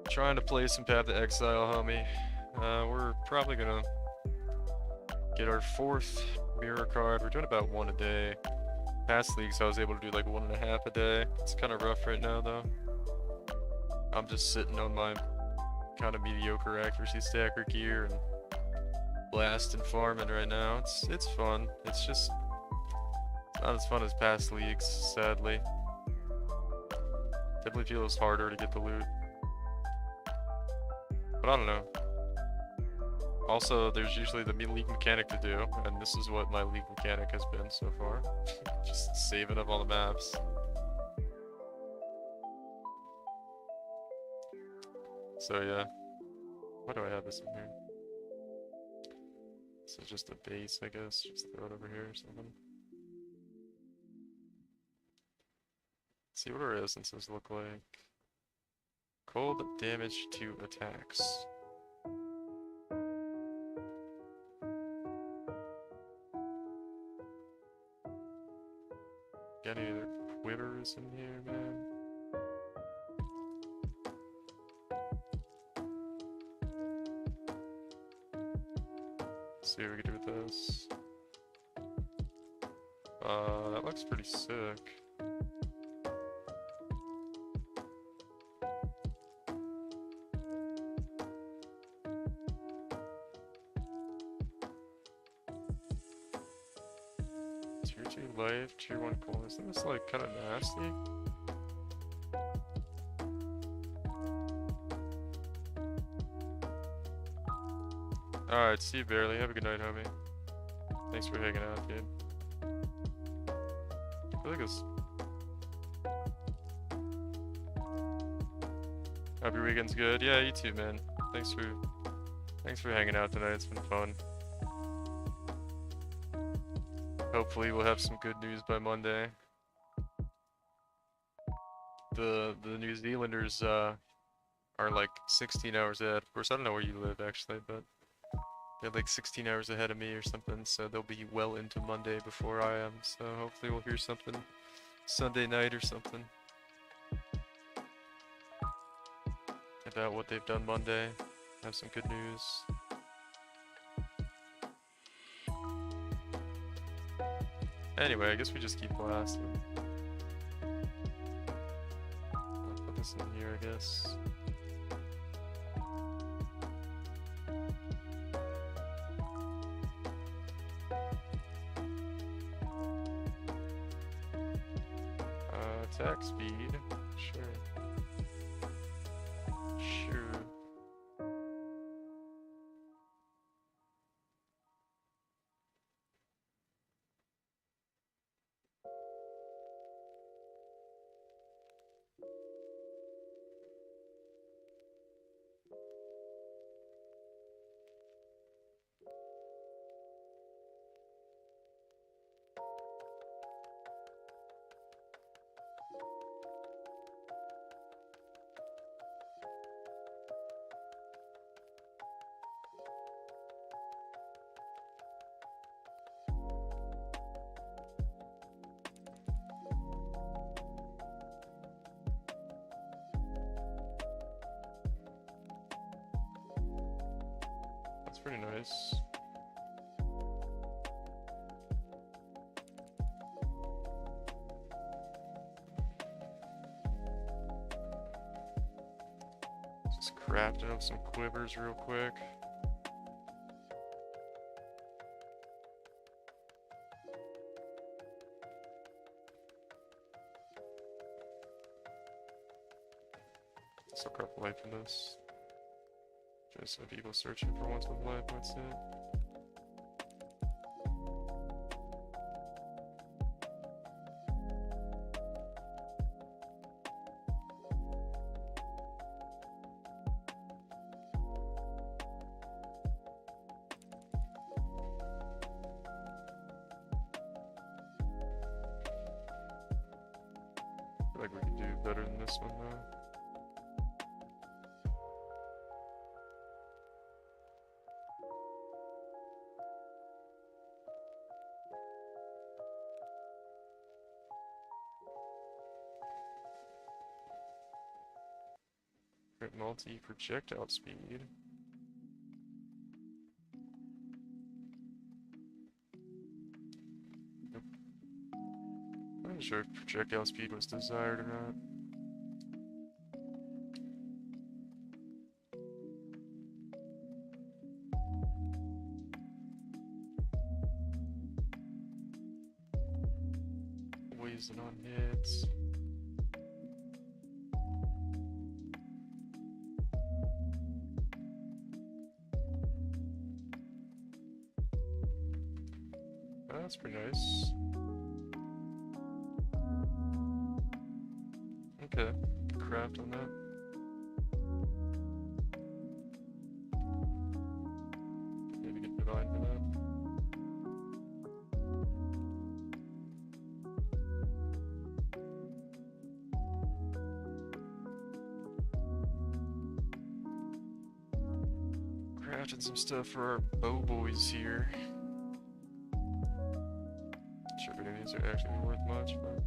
Trying to play some Path to Exile, homie. We're probably gonna get our 4th mirror card. We're doing about 1 a day. Past leagues I was able to do like 1.5 a day. It's kind of rough right now though. I'm just sitting on my kind of mediocre accuracy stacker gear and blasting farming right now. It's fun. It's just not as fun as past leagues, sadly. Definitely feels harder to get the loot. But I don't know. Also, there's usually the league mechanic to do, and this is what my league mechanic has been so far. Just saving up all the maps. So yeah. Why do I have this in here? This is just a base, I guess. Just throw it over here or something. Let's see what our essences look like. Cold damage to attacks. Got any other quivers in here, man? Let's see what we can do with this. That looks pretty sick. Tier 2 life, tier 1 cool. Isn't this like kind of nasty? Alright, see you barely. Have a good night, homie. Thanks for hanging out, dude. I think it's... Hope your weekend's good. Yeah, you too, man. Thanks for hanging out tonight. It's been fun. Hopefully we'll have some good news by Monday. The New Zealanders are like 16 hours ahead. Of course, I don't know where you live actually, but they're like 16 hours ahead of me or something, so they'll be well into Monday before I am. So hopefully we'll hear something Sunday night or something about what they've done Monday. Have some good news. Anyway, I guess we just keep blasting. I'll put this in here, I guess. Attack speed. Sure. Sure. pretty nice. Just crafting up some quivers real quick. Suck up life in this. Just some people searching for ones with life, that's it. I feel like we could do better than this one though. Multi-projectile speed. Nope. I'm not sure if projectile speed was desired or not. Poison on hits. That's pretty nice. Okay, craft on that. Maybe get divine for that. Crafting some stuff for our bow boys here. Sure if any of these are actually worth much, but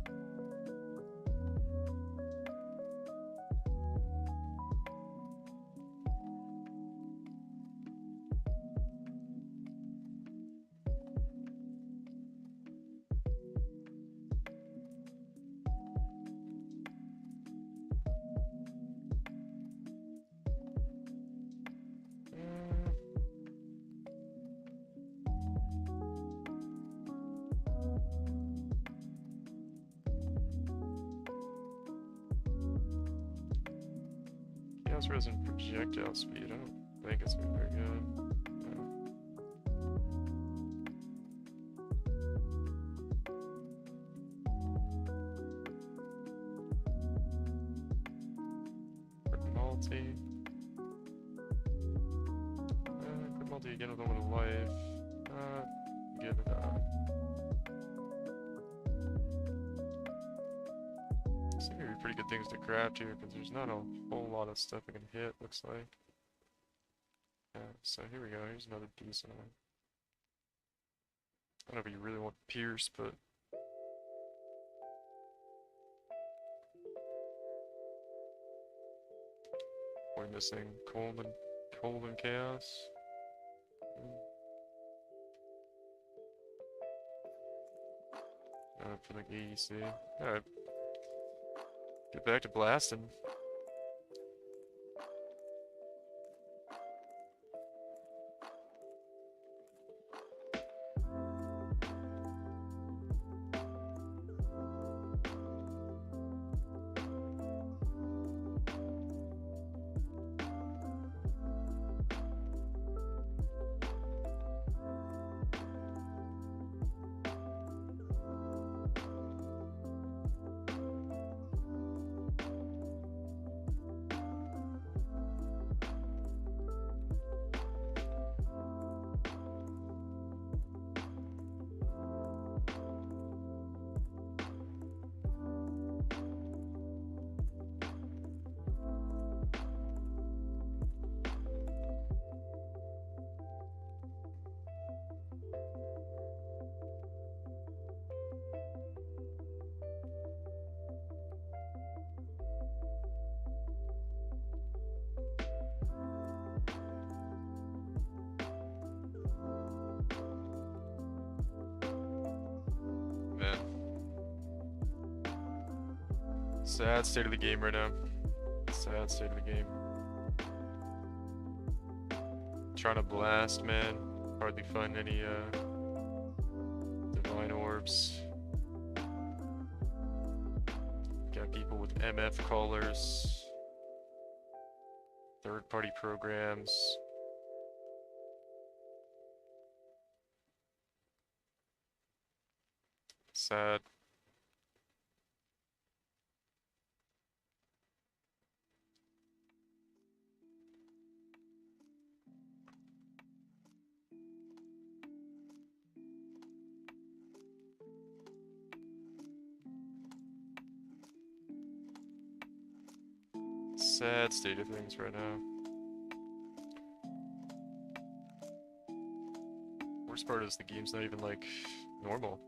chaos resin projectile speed. I don't think it's gonna be very good. Multi. Quick multi again with a little life. Give it seem to be pretty good things to craft here because there's not a whole lot of stuff I can hit, looks like. Yeah, so here we go. Here's another decent one. I don't know if you really want Pierce, but we're missing Cold and Chaos. For like AEC. Alright. Get back to blasting. Sad state of the game right now. Sad state of the game. Trying to blast, man. Hardly find any divine orbs. Got people with MF callers. Third-party programs. Sad. Sad state of things right now. Worst part is the game's not even like normal.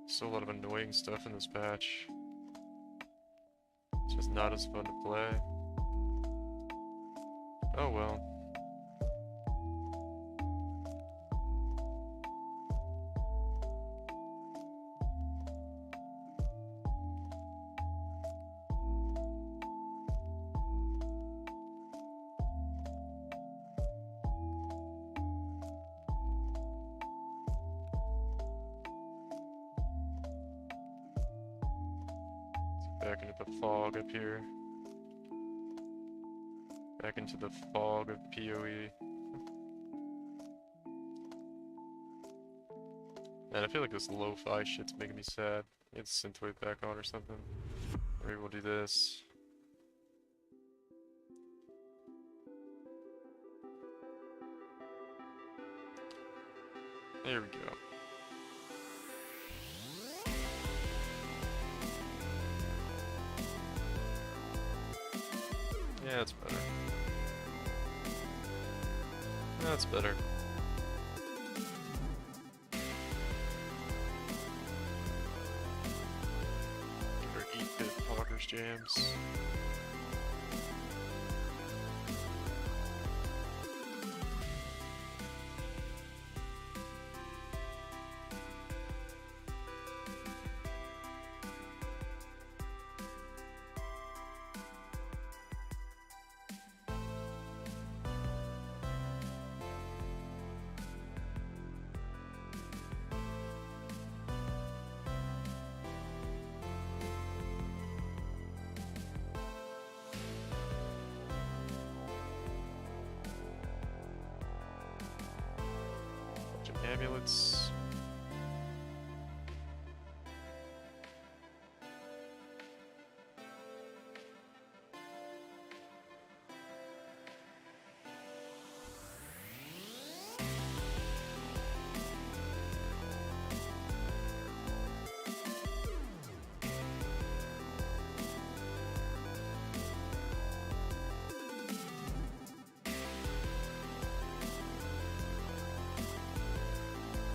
Still a lot of annoying stuff in this patch. It's just not as fun to play. Oh well. Back into the fog up here. Back into the fog of PoE. Man, I feel like this lo-fi shit's making me sad. Get synthwave back on or something. Maybe we'll do this. There we go. Yeah, that's better. That's better. Get our 8-bit Poggers jams. Amulets.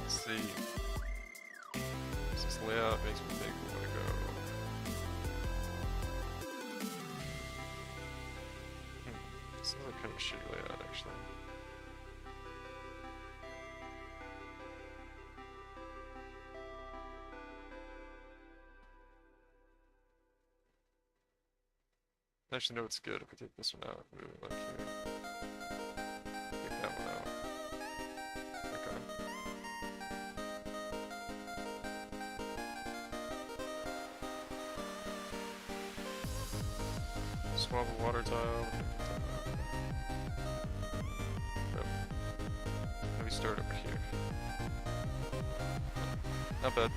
See. This layout makes me think we want to go. This is a kind of shitty layout, actually. Actually, no, it's good if we take this one out. Move it like here. Take that one out. Okay. Swap a water tile. Yep. Let me start over here. Not bad.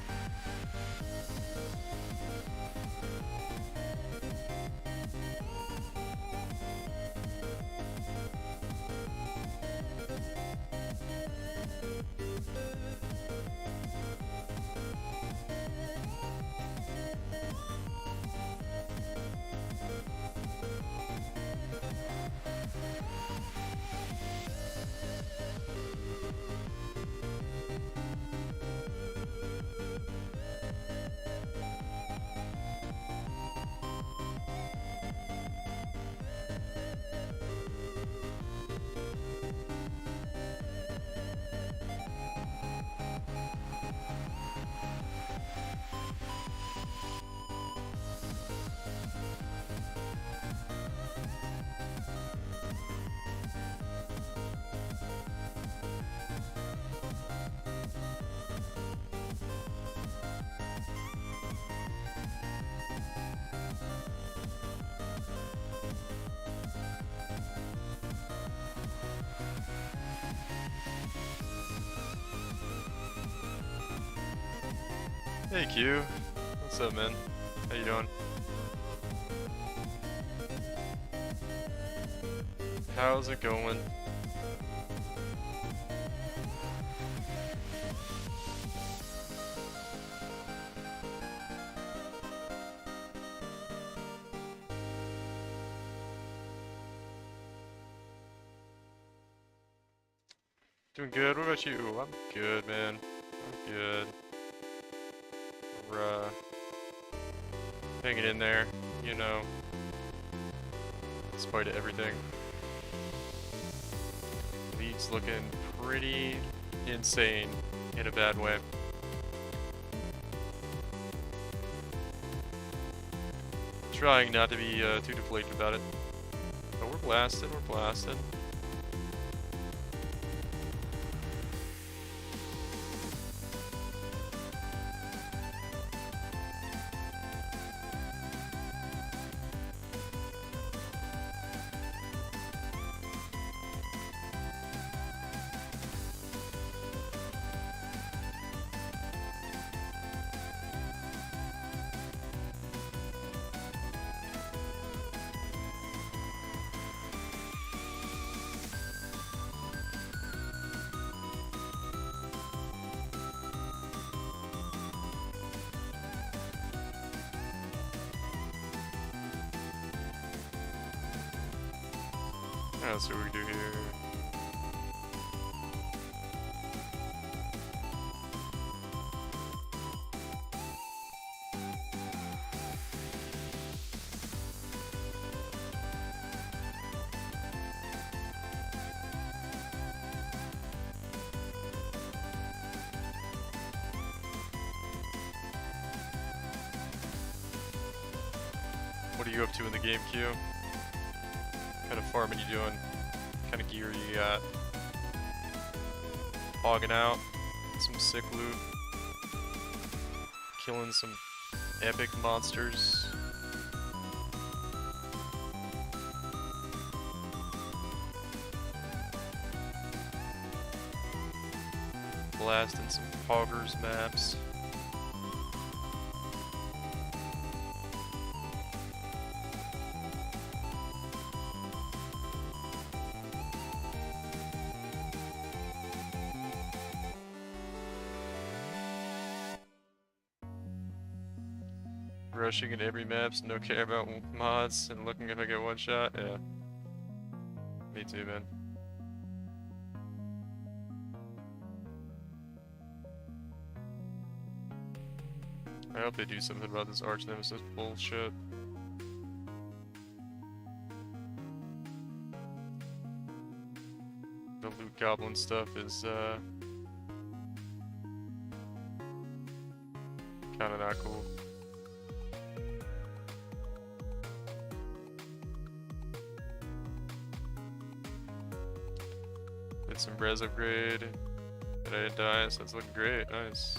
Hey Q, what's up, man? How you doing? How's it going? Doing good. What about you? I'm good, man. I'm good. We're hanging in there, you know, despite everything. League's looking pretty insane in a bad way. Trying not to be too deflated about it. But we're blasted, we're blasted. Let's see what we can do here. What are you up to in the game, Q? What kind of farming you doing? What kind of gear you got? Hogging out, some sick loot, killing some epic monsters. Blasting some poggers maps. Rushing in every maps, no care about mods, and looking if I get one shot. Yeah. Me too, man. I hope they do something about this arch nemesis bullshit. The loot goblin stuff is kinda not cool. Did some res upgrade, but I didn't die, so it's looking great. Nice.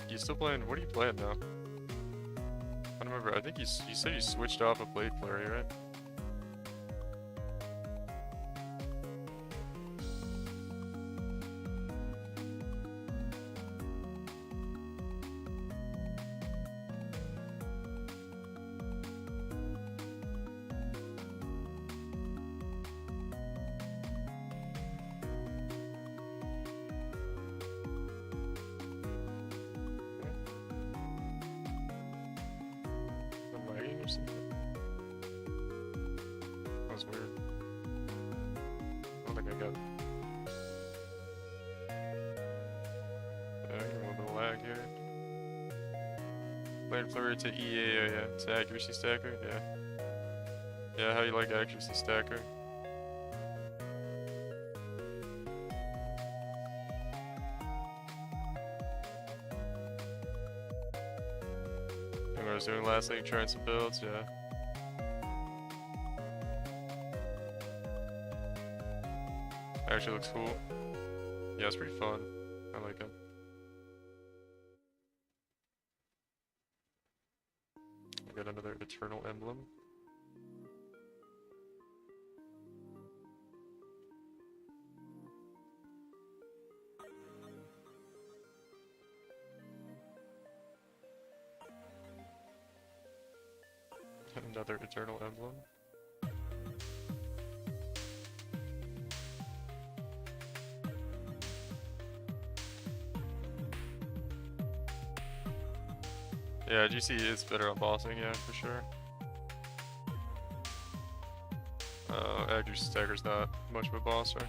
You still playing? What are you playing now? I don't remember. I think you said you switched off a blade flurry, right? Or something. That was weird. I don't think I got it. I got a little bit of lag here. Blade flurry to EA, oh yeah. To accuracy stacker, yeah. Yeah, how you like accuracy stacker? I was doing last week, trying some builds, yeah. Actually looks cool. Yeah, it's pretty fun. I like it. I got another Eternal Emblem. another Eternal Emblem. Yeah, GC is better on bossing, yeah, for sure. Agri Stagger's not much of a boss, right?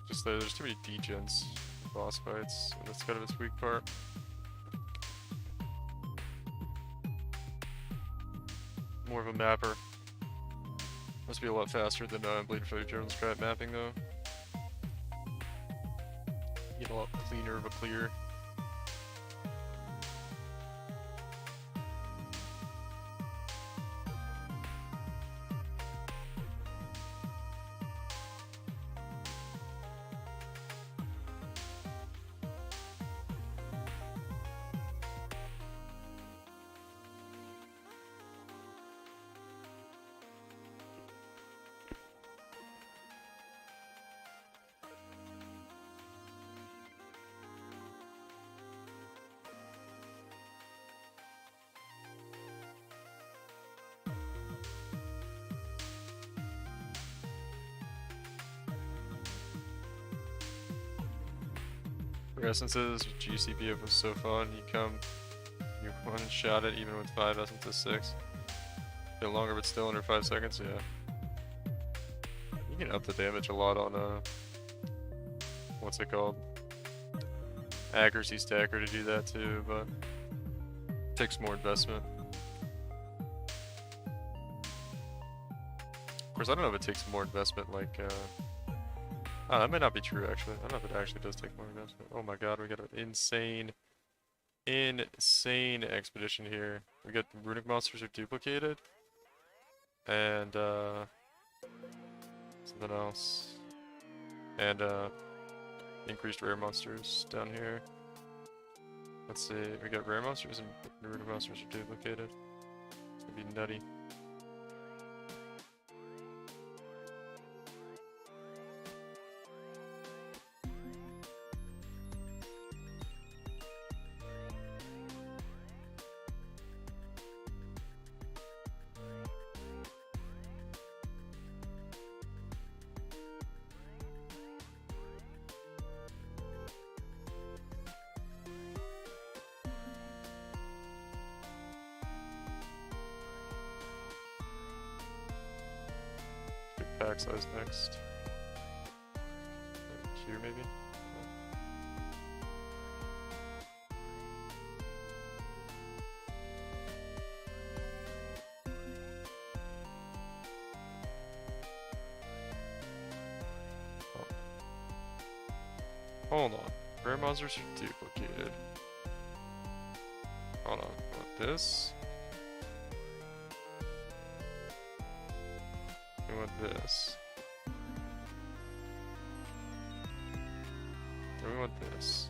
Just there's too many degens in boss fights, and that's kind of its weak part. More of a mapper. Must be a lot faster than Bleed for Journal Strat mapping, though. Get a lot cleaner of a clear. Essences, GCBF was so fun. You one shot it even with 5 essences 6. A bit longer, but still under 5 seconds. Yeah, you can up the damage a lot on what's it called? Accuracy stacker to do that too, but it takes more investment. Of course, I don't know if it takes more investment like. Oh, that might not be true, actually. I don't know if it actually does take more investment. Oh my god, we got an insane expedition here. We got runic monsters are duplicated. And, something else. And, increased rare monsters down here. Let's see, we got rare monsters and runic monsters are duplicated. It's gonna be nutty. Pack size next. Here maybe? Oh. Hold on. Rare monsters are duplicated. Hold on. Want this? We want this. And we want this.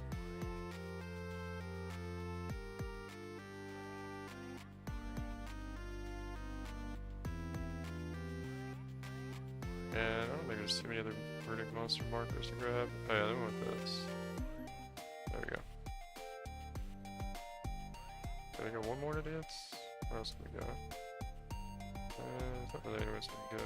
And I don't think there's too many other runic monster markers to grab. Oh yeah, then we want this. There we go. Did I got one more to dance? Where else can we go? There's not really anywhere else we can go.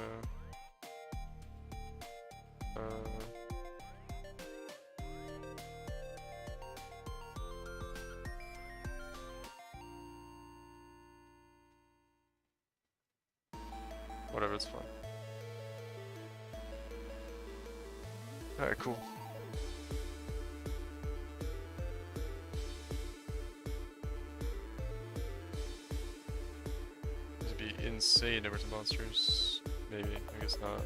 Whatever, it's fine. Alright, cool. This would be insane numbers of monsters. Maybe, I guess not.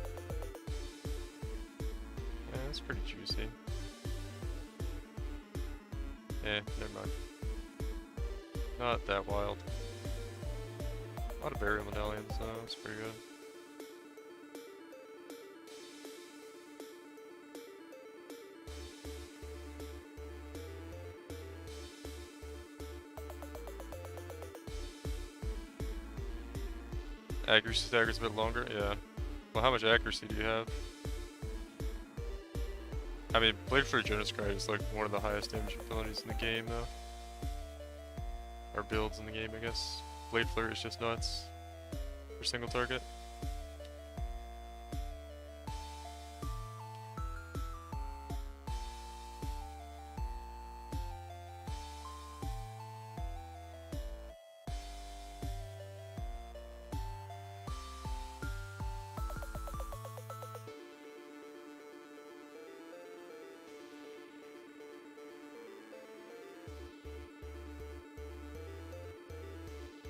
Yeah, that's pretty juicy. Eh, never mind. Not that wild. A lot of burial medallions, so that's pretty good. Accuracy stagger's a bit longer, yeah. Well, how much accuracy do you have? I mean, Blade for Jonas Cry is like one of the highest damage abilities in the game, though. Or builds in the game, I guess. Blade Flare is just nuts. for single target.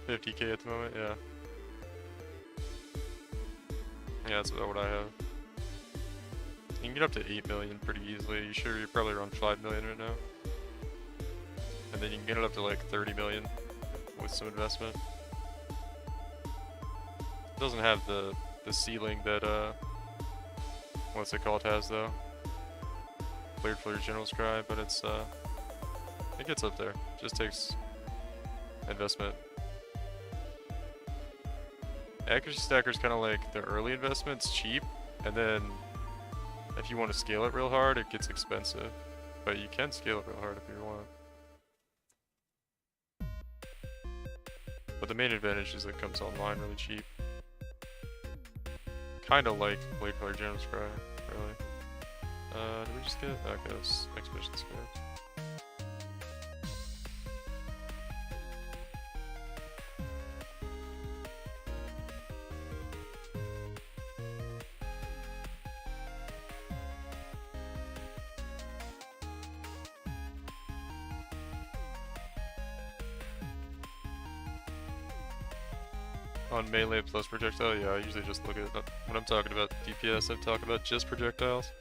$50K at the moment, yeah. Yeah, that's about what I have. You can get up to 8 million pretty easily. You're probably around 5 million right now. And then you can get it up to like 30 million with some investment. It doesn't have the ceiling that what's it called has though. Cleared for your general scribe, but it's it gets up there. Just takes investment. Accuracy Stacker's kind of like the early investment's cheap, and then if you want to scale it real hard, it gets expensive. But you can scale it real hard if you want. But the main advantage is it comes online really cheap. Kind of like Blade Color General Scry, really. Did we just get? Okay, that's Expedition Scry. On melee plus projectile, yeah, I usually just look at when I'm talking about DPS, I talk about just projectiles.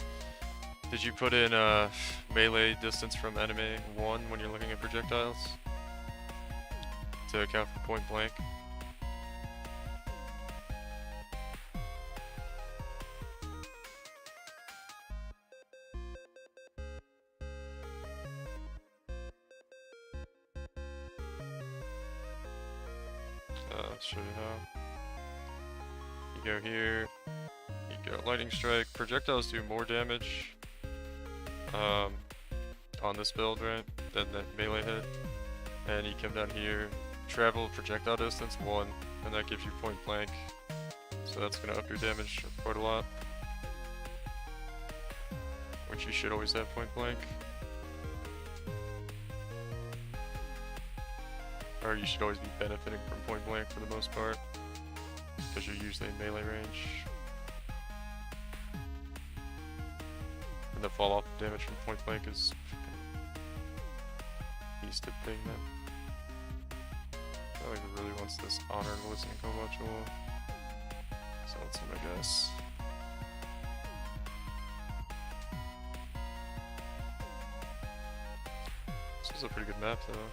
Did you put in melee distance from enemy 1 when you're looking at projectiles to account for point blank? Let's show you how. You go here, you go lightning strike. Projectiles do more damage on this build, right, than the melee hit. And you come down here, travel projectile distance 1, and that gives you point blank. So that's gonna up your damage quite a lot. Which you should always have point blank. Or you should always be benefiting from point blank for the most part, because you're usually in melee range. And the fall off damage from point blank is beasted thing, man. I feel like it really wants this honor and listening co-module. So let's see my guess. This is a pretty good map though.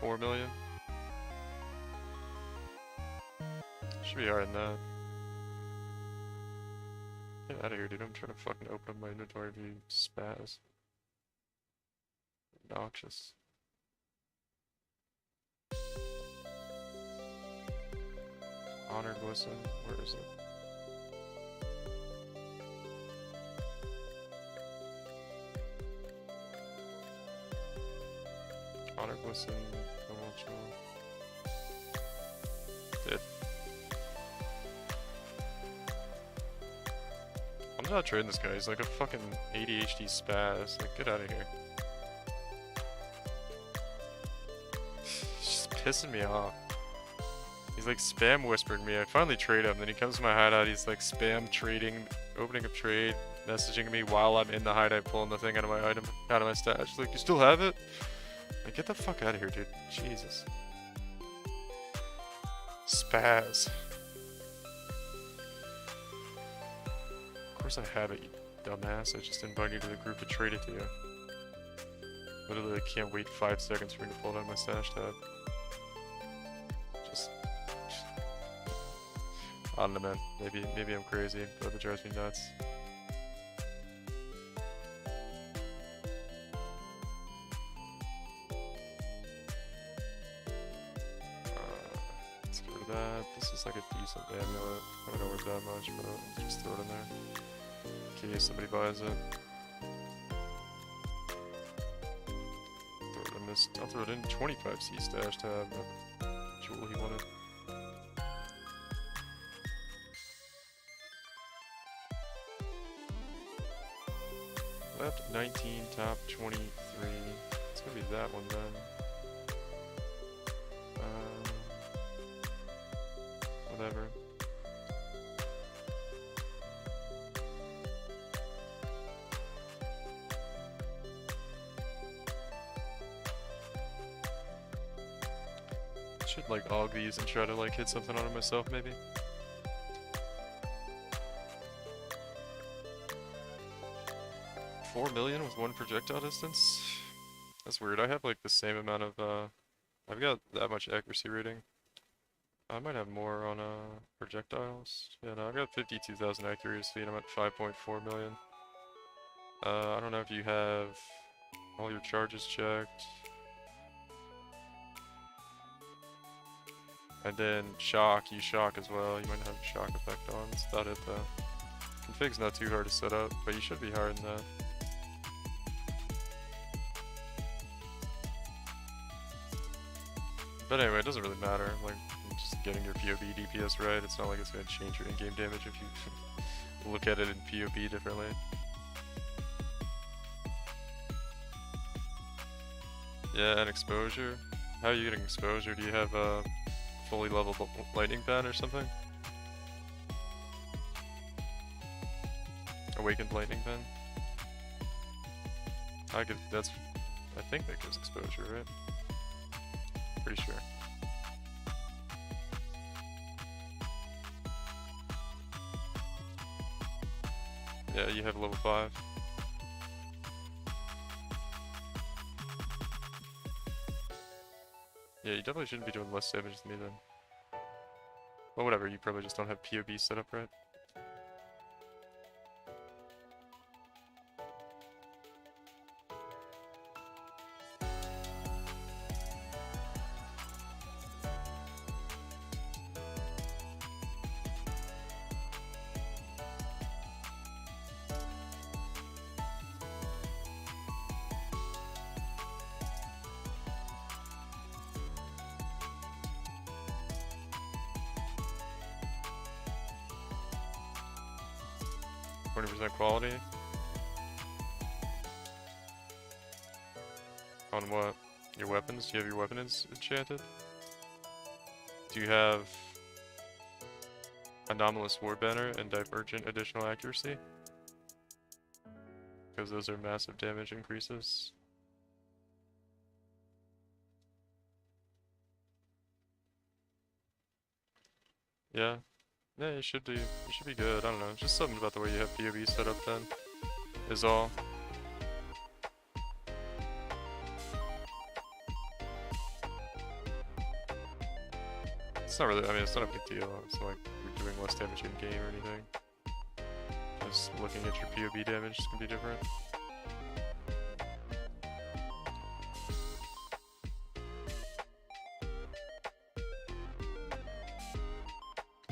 $4 million. Should be higher than that. Get out of here, dude. I'm trying to fucking open up my inventory if you spaz. Obnoxious. Honored Listen. Where is it? Honored Listen. Dead. I'm not trading this guy. He's like a fucking ADHD spaz. Like, get out of here. He's just pissing me off. He's like spam whispering me. I finally trade him. Then he comes to my hideout. He's like spam trading, opening a trade, messaging me while I'm in the hideout, pulling the thing out of my item, out of my stash. Like, you still have it? Like, get the fuck out of here, dude. Jesus. Spaz. Of course I have it, you dumbass. I just invited you to the group to trade it to you. Literally, I can't wait 5 seconds for me to pull it out of my stash tab. Just... I don't know, man. Maybe I'm crazy, but it drives me nuts. Let's get rid of that. This is like a decent amulet. I don't know where that much, but I'll just throw it in there. In case somebody buys it. I'll throw it in. 25 C stash to have the jewel he wanted. Left 19, top 23. It's gonna be that one then. Whatever. Should like og these and try to like hit something on it myself maybe. $4 million with 1 projectile distance? That's weird. I have like the same amount of I've got that much accuracy rating. I might have more on projectiles. Yeah, no, I got 52,000 accuracy and I'm at 5.4 million. I don't know if you have all your charges checked. And then shock, you shock as well. You might have shock effect on. That's about it though. Config's not too hard to set up, but you should be higher than that. But anyway, it doesn't really matter. Like, just getting your PoB DPS right, it's not like it's going to change your in-game damage if you look at it in PoB differently. Yeah, and exposure. How are you getting exposure? Do you have a fully leveled lightning pen or something? Awakened lightning pen? I think that gives exposure, right? Pretty sure. Yeah, you have level 5. Yeah, you definitely shouldn't be doing less damage than me then. Well, whatever, you probably just don't have PoB set up right. %, quality. On what? Your weapons? Do you have your weapons enchanted? Do you have Anomalous Warbanner and Divergent additional accuracy? Because those are massive damage increases. Yeah. Yeah, you should be good. I don't know. Just something about the way you have PoB set up then is all. It's not really, I mean, it's not a big deal. It's not like you're doing less damage in game or anything. Just looking at your PoB damage can be different.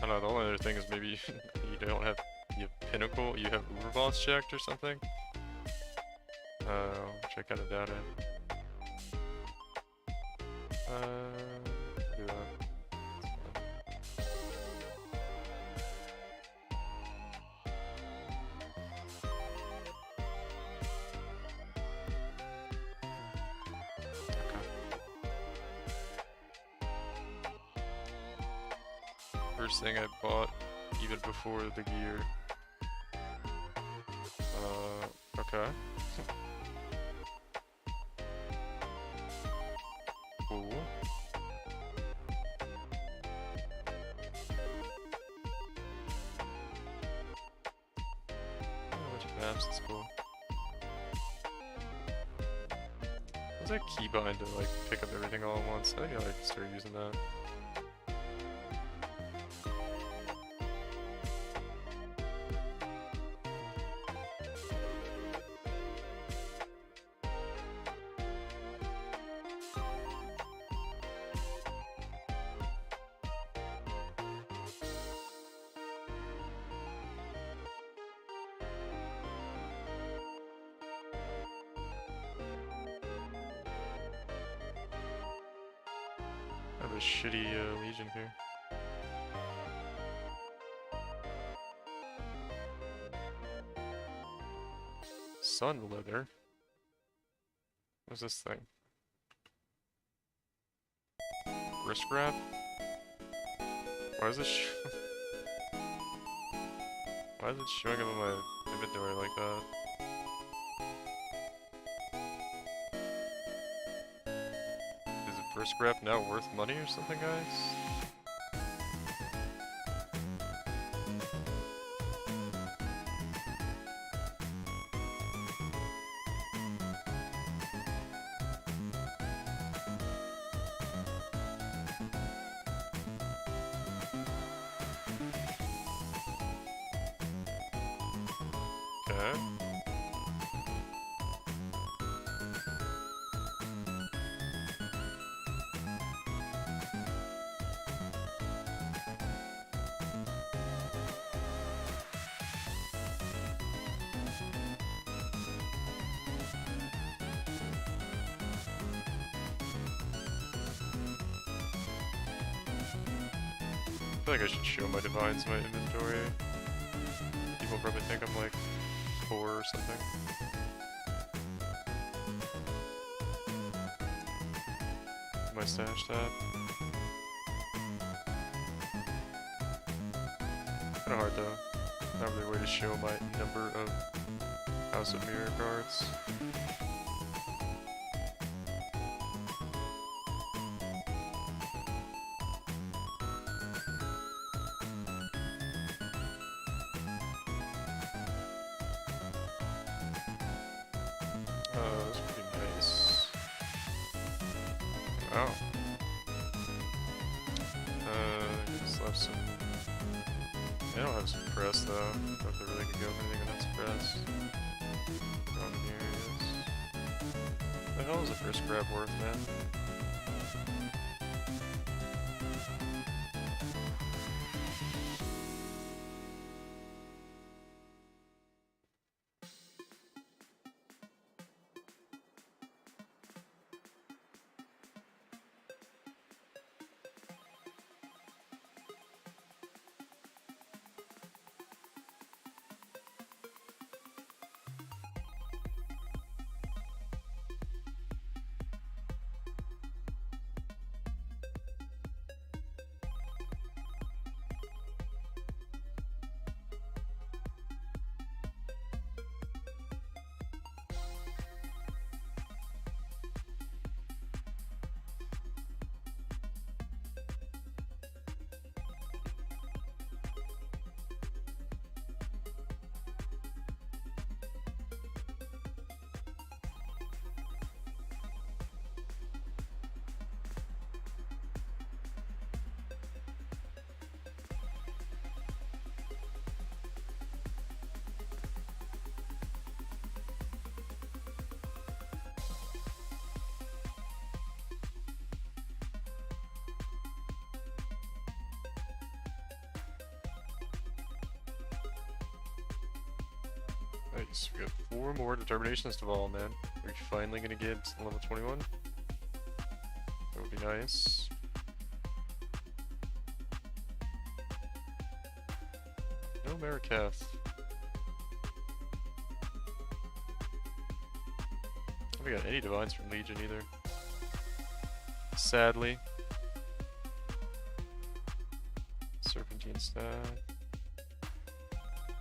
I don't know, the only other thing is maybe you don't have, you have Pinnacle, you have Uberboss checked or something? Which I kinda doubt it. Do that. First thing I bought, even before the gear. Okay. Cool. Oh, a bunch of maps, that's cool. What's that keybind to like pick up everything all at once? I think I like start using that. shitty Legion here. Sun Leather? What's this thing? Wrist grab? Why is it why is it showing up in my inventory like that? Is it wrist grab now worth money or something, guys? Okay. I feel like I should show my divines in my inventory. People probably think I'm like poor or something. My stash tab. Kinda hard though. Not really a way to show my number of House of Mirror cards. That's pretty nice. Oh. Still have some. I don't have some press though. I don't know if they're really gonna go with anything on that press. Wrong areas. The hell is a first grab worth, man? Nice, we got 4 more Determinations to Evolve, man. Are we finally gonna get level 21? That would be nice. No Marikath. I haven't got any Divines from Legion either. Sadly. Serpentine Stag.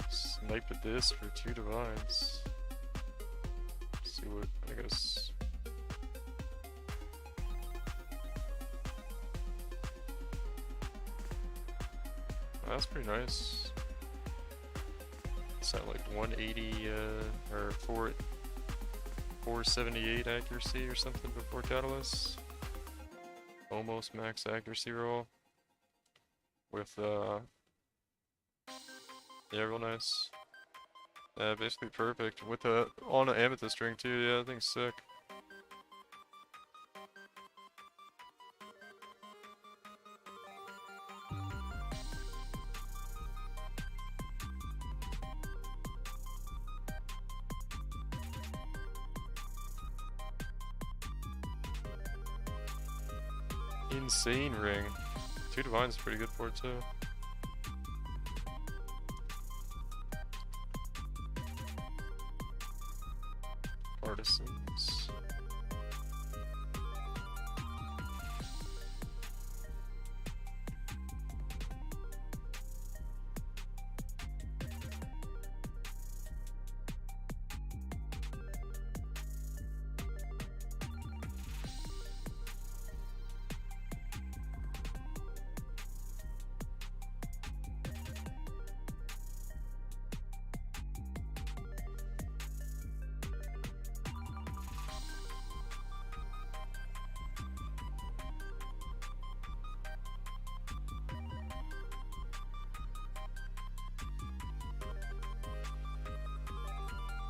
Snipe at this for 2 divines. Let's see what I guess. Oh, that's pretty nice. It's at like 180 or 478 accuracy or something before Catalyst. Almost max accuracy roll. With yeah, real nice. Yeah, basically perfect. With the on an amethyst ring too, yeah, that thing's sick. Insane ring. 2 divines is pretty good for it too. Partisans.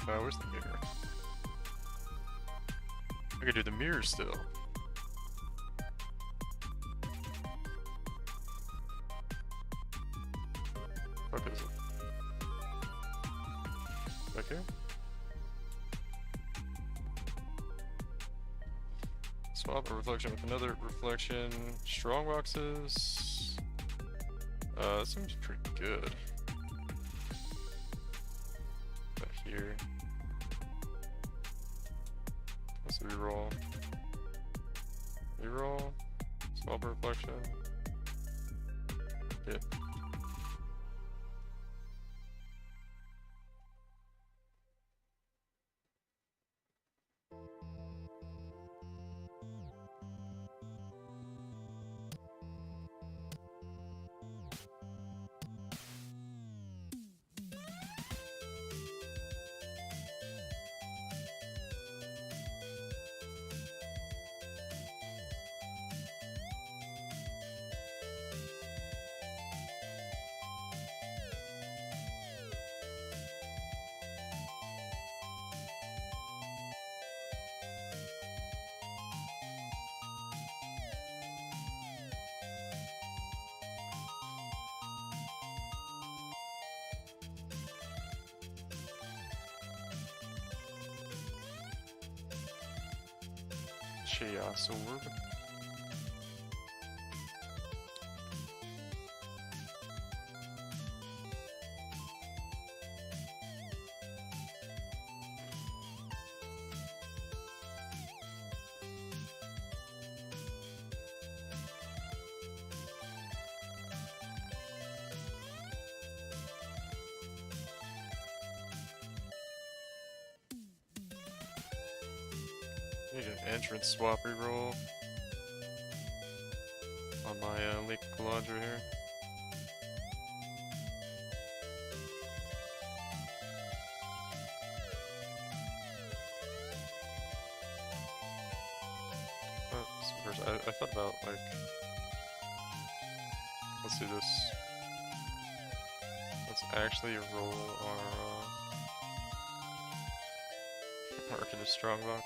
Where's the mirror? I could do the mirror still. What is it? Back here? Swap a reflection with another reflection. Strong boxes. That seems pretty good. Back here. Let's reroll. Reroll. Swap a reflection. Yeah. Chaos Orb. Need an entrance swap reroll on my Lake Kalandra here. So first, I thought about like, let's do this. Let's actually roll our Arcanist Strongbox.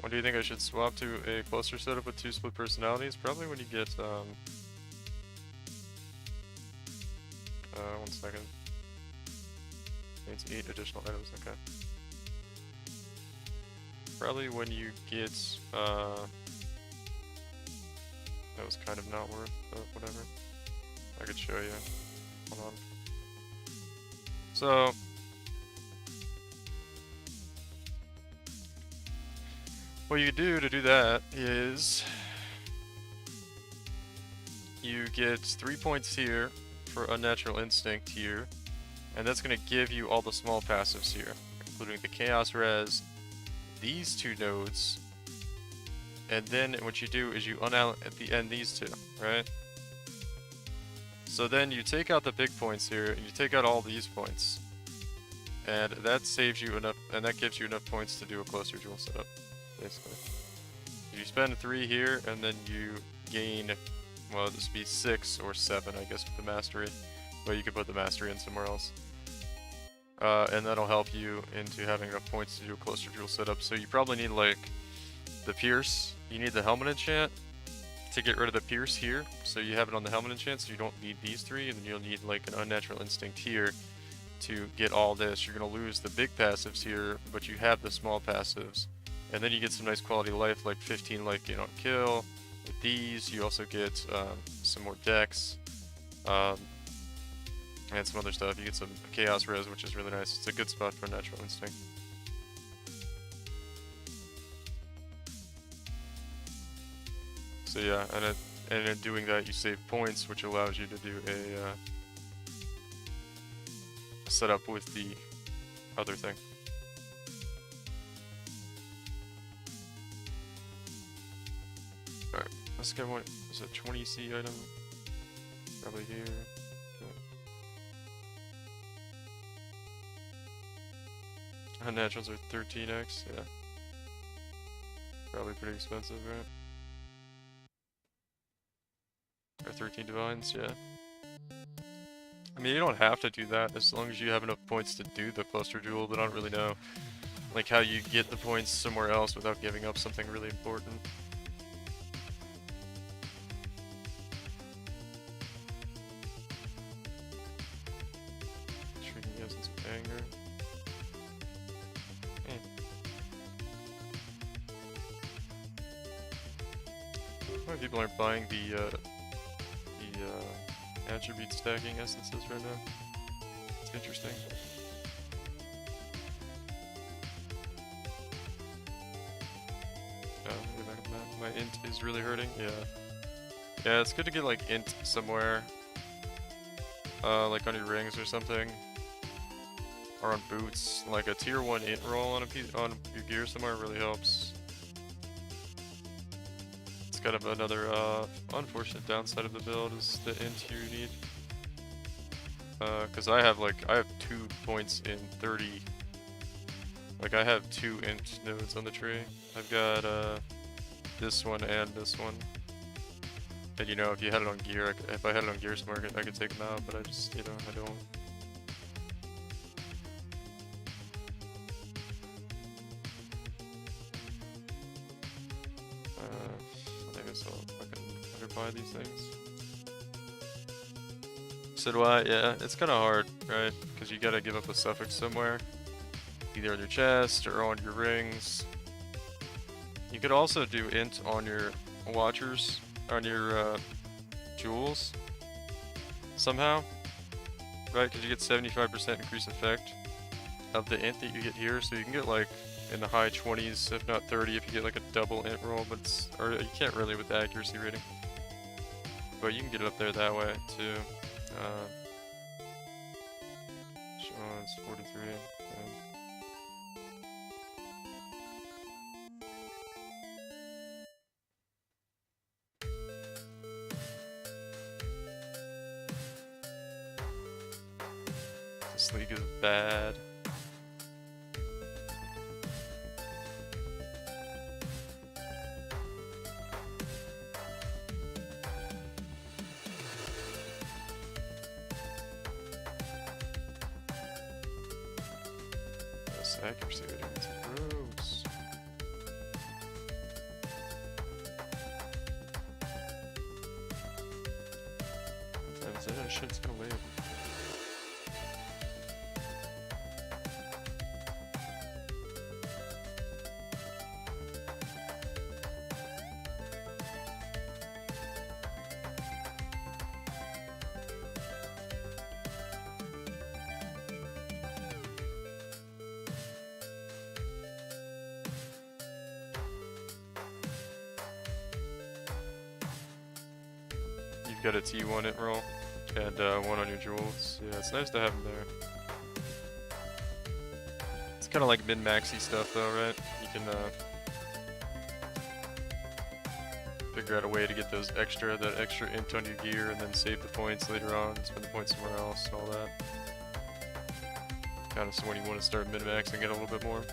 When do you think I should swap to a closer setup with 2 split personalities? Probably when you get, 1 second. Needs 8 additional items, okay. Probably when you get, that was kind of not worth, but whatever. I could show you. Hold on. So, what you do to do that is you get 3 points here for Unnatural Instinct here, and that's going to give you all the small passives here, including the Chaos Res, these 2 nodes, and then what you do is you at the end these 2, right? So then you take out the big points here, and you take out all these points, and that saves you enough, and that gives you enough points to do a closer dual setup. Basically, you spend 3 here, and then you gain, well, this would be 6 or 7, I guess, with the mastery, but you could put the mastery in somewhere else, and that'll help you into having enough points to do a closer dual setup. So you probably need like the Pierce, you need the Helmet enchant to get rid of the Pierce here. So you have it on the Helmet enchant, so you don't need these three, and then you'll need like an Unnatural Instinct here to get all this. You're going to lose the big passives here, but you have the small passives. And then you get some nice quality life, like 15 life gain on kill. With these, you also get some more dex. And some other stuff. You get some Chaos Res, which is really nice. It's a good spot for Natural Instinct. So yeah, and in doing that, you save points, which allows you to do a setup with the other thing. Alright, let's get one. Is a 20C item? Probably here. Unnaturals are 13x, yeah. Probably pretty expensive, right? Or 13 divines, yeah. I mean, you don't have to do that as long as you have enough points to do the cluster jewel, but I don't really know like how you get the points somewhere else without giving up something really important. Shrieking Essence of Anger. Why people aren't buying the attribute stacking essences right now? It's interesting. Oh, get back on that. My int is really hurting. Yeah. Yeah, it's good to get like int somewhere. Like on your rings or something. Or on boots. Like a tier 1 int roll on your gear somewhere really helps. Kind of another unfortunate downside of the build is the int you need. Because I have 2 points in 30. Like I have 2 int nodes on the tree. I've got this one and this one. And you know, if you had it on gear, if I had it on gear somewhere, I could take them out. But I just, you know, I don't. Buy these things. So do I, yeah, it's kind of hard, right? Because you gotta give up a suffix somewhere. Either on your chest or on your rings. You could also do int on your watchers, on your jewels. Somehow. Right, because you get 75% increased effect of the int that you get here. So you can get like in the high 20s, if not 30, if you get like a double int roll, but it's, or you can't really with the accuracy rating. But you can get it up there that way too. Sean's 43. This league is bad. Accuracy rating, it's gross. That's it, shit's gonna live. Got a T1 int roll and one on your jewels. Yeah, it's nice to have them there. It's kind of like min-maxy stuff though, right? You can figure out a way to get that extra int on your gear and then save the points later on, spend the points somewhere else and all that. Kind of so when you want to start min-maxing it a little bit more.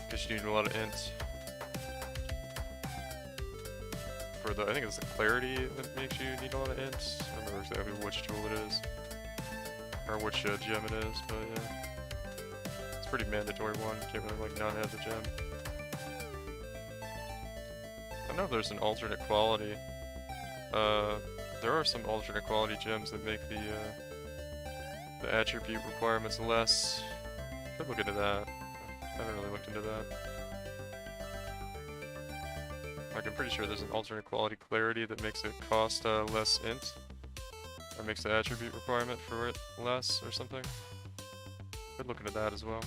Because you need a lot of ints. I think it's the clarity that makes you need a lot of ints. I don't remember exactly which tool it is. Or which gem it is, but yeah. It's It's a pretty mandatory one. Can't really like not have the gem. I don't know if there's an alternate quality. There are some alternate quality gems that make the attribute requirements less. Could look into that. I haven't really looked into that. Like, I'm pretty sure there's an alternate quality clarity that makes it cost less int. Or makes the attribute requirement for it less or something. Could look into that as well.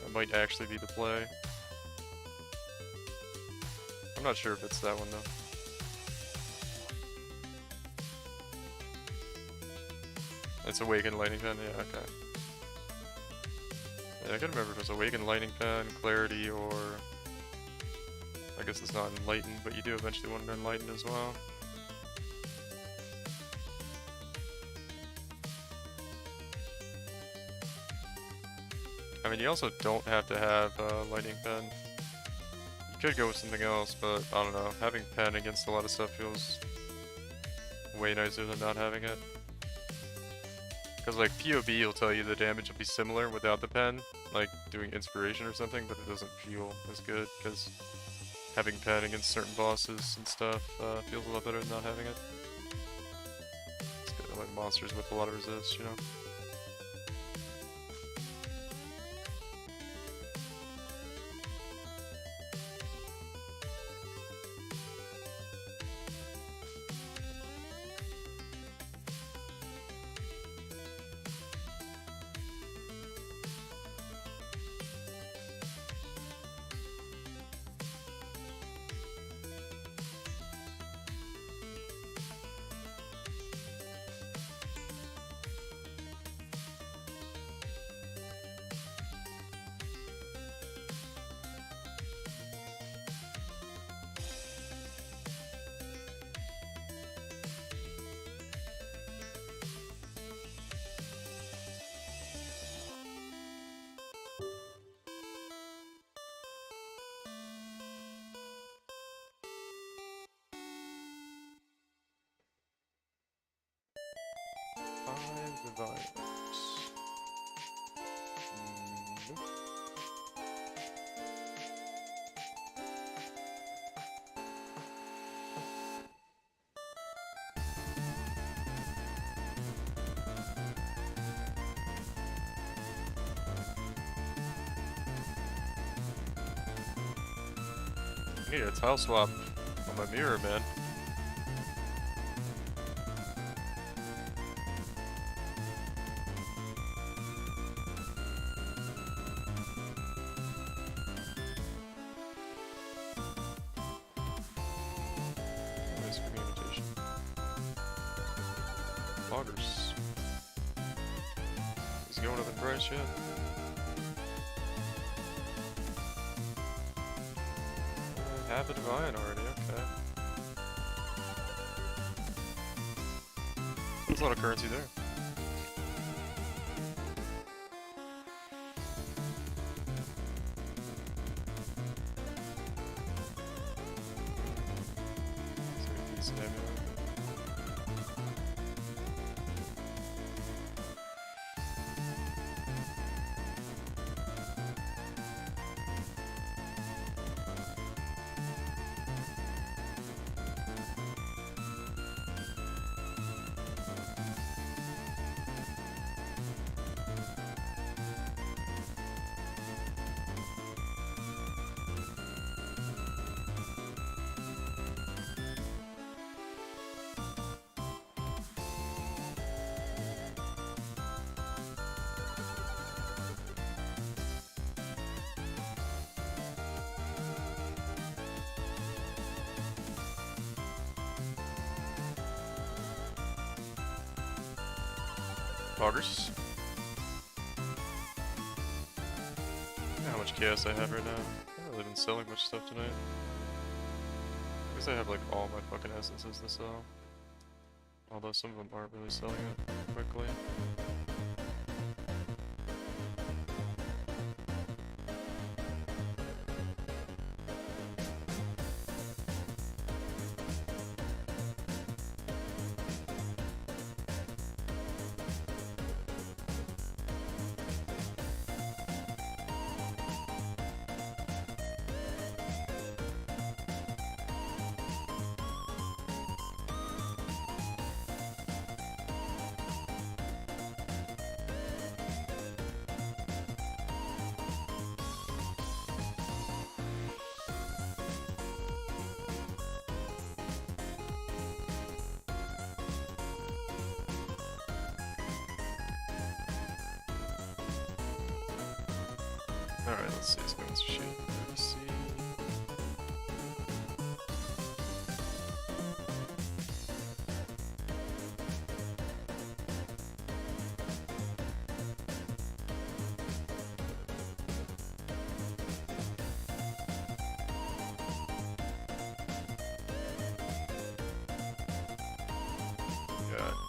That might actually be the play. I'm not sure if it's that one though. It's Awakened Lightning Pen, yeah, okay. Yeah, I couldn't remember if it was Awakened Lightning Pen, Clarity, or... I guess it's not Enlightened, but you do eventually want to Enlighten as well. I mean, you also don't have to have Lightning Pen. You could go with something else, but I don't know. Having Pen against a lot of stuff feels way nicer than not having it. Because like PoB will tell you the damage will be similar without the pen, like doing inspiration or something, but it doesn't feel as good because having pen against certain bosses and stuff feels a lot better than not having it. It's kind of like monsters with a lot of resist, you know? Diviners. Nope. I need a tile swap on my mirror, man. Loggers. He's going up in price yet. Half a divine already, okay. There's a lot of currency there. Loggers. How much chaos I have right now. I haven't really been selling much stuff tonight. I guess I have like all my fucking essences to sell. Although some of them aren't really selling it quickly. Alright, let's see. Let's go into sheet 30C.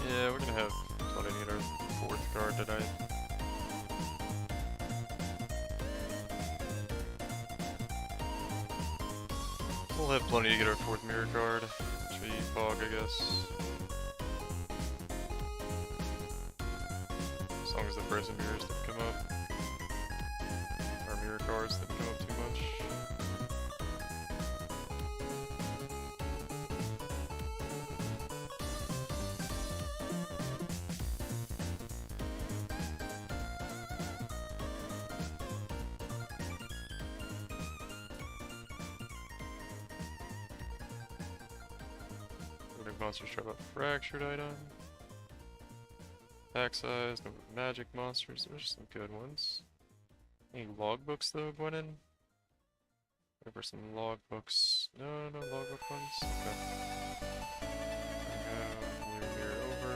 Yeah, we're gonna have plenty to get our 4th card tonight. We'll have plenty to get our 4th mirror card. Tree fog, I guess. As long as the present mirrors don't come up. Our mirror cards didn't come up too much. Monsters drop a fractured item. Pack size, no magic monsters. There's some good ones. Any logbooks though, Gwennon? Looking for some logbooks. No logbook ones. Okay. There we go. Mirror over.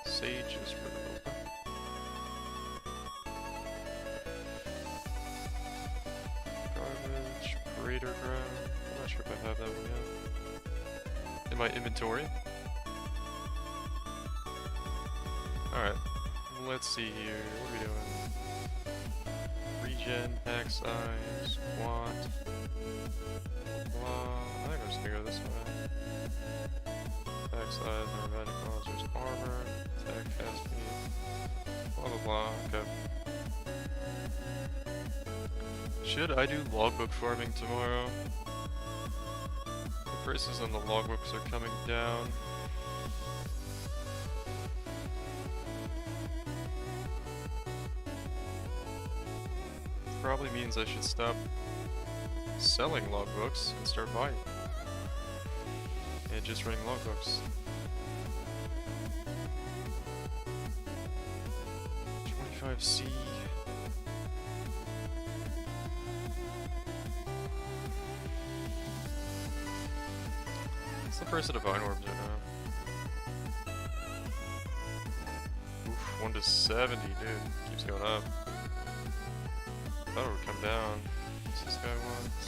Sage is for the over. Garbage. Raider ground. I'm not sure if I have that one yet. In my inventory. Alright. Let's see here. What are we doing? Regen, pack size, quant. Blah. I think I'm just gonna go this way. Pack size, no magic monsters, armor, attack, fast speed. Blah blah blah. Okay. Should I do logbook farming tomorrow? The prices on the logbooks are coming down. Probably means I should stop selling logbooks and start buying. And just running logbooks. 25C. What's the price of divine orbs right now? Oof, 1 to 70, dude. Keeps going up. Thought it would come down. What's this guy wants?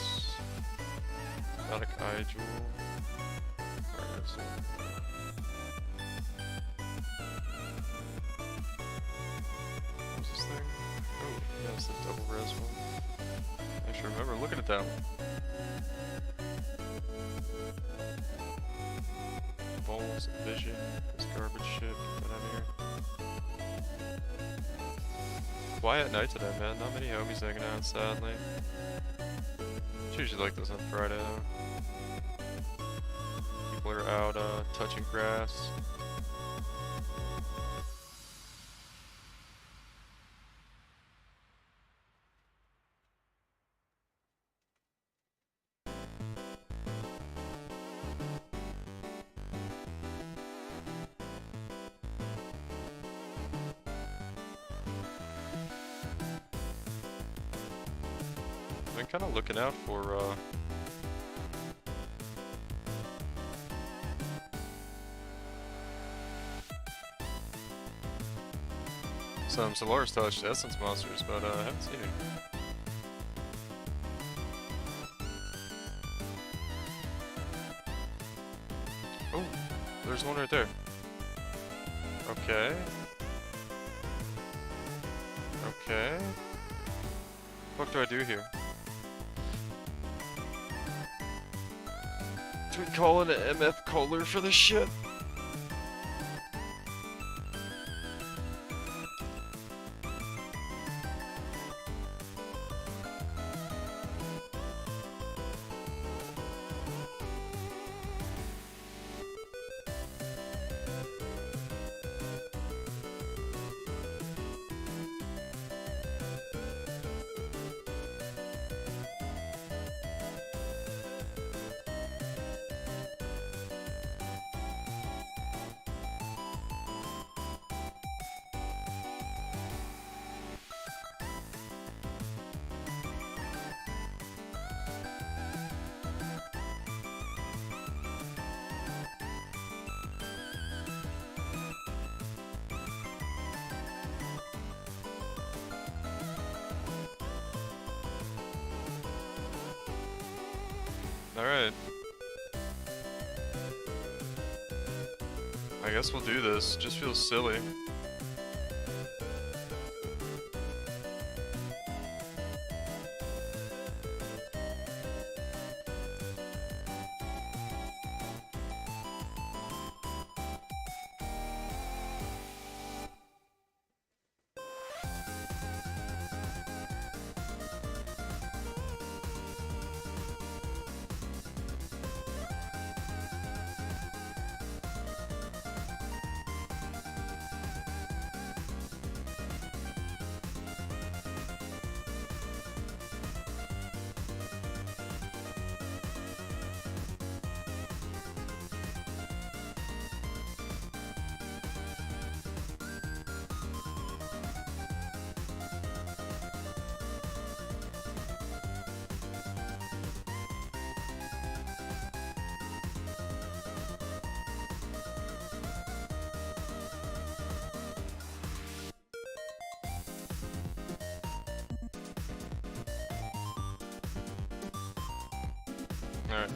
Exotic eye jewel. Alright, so. What's this thing? Oh, yeah, it's the double res one. I should remember looking at that one. Bowls of vision. This garbage shit. Get out of here. Quiet night today, man. Not many homies hanging out, sadly. It's usually like this on Friday, though. People are out touching grass. I've been kind of looking out for some Solaris Touch Essence monsters, but I haven't seen any. Oh, there's one right there. Okay. Okay. What do I do here? Do we call in an MF Kohler for this shit? Alright. I guess we'll do this. Just feels silly. Alright.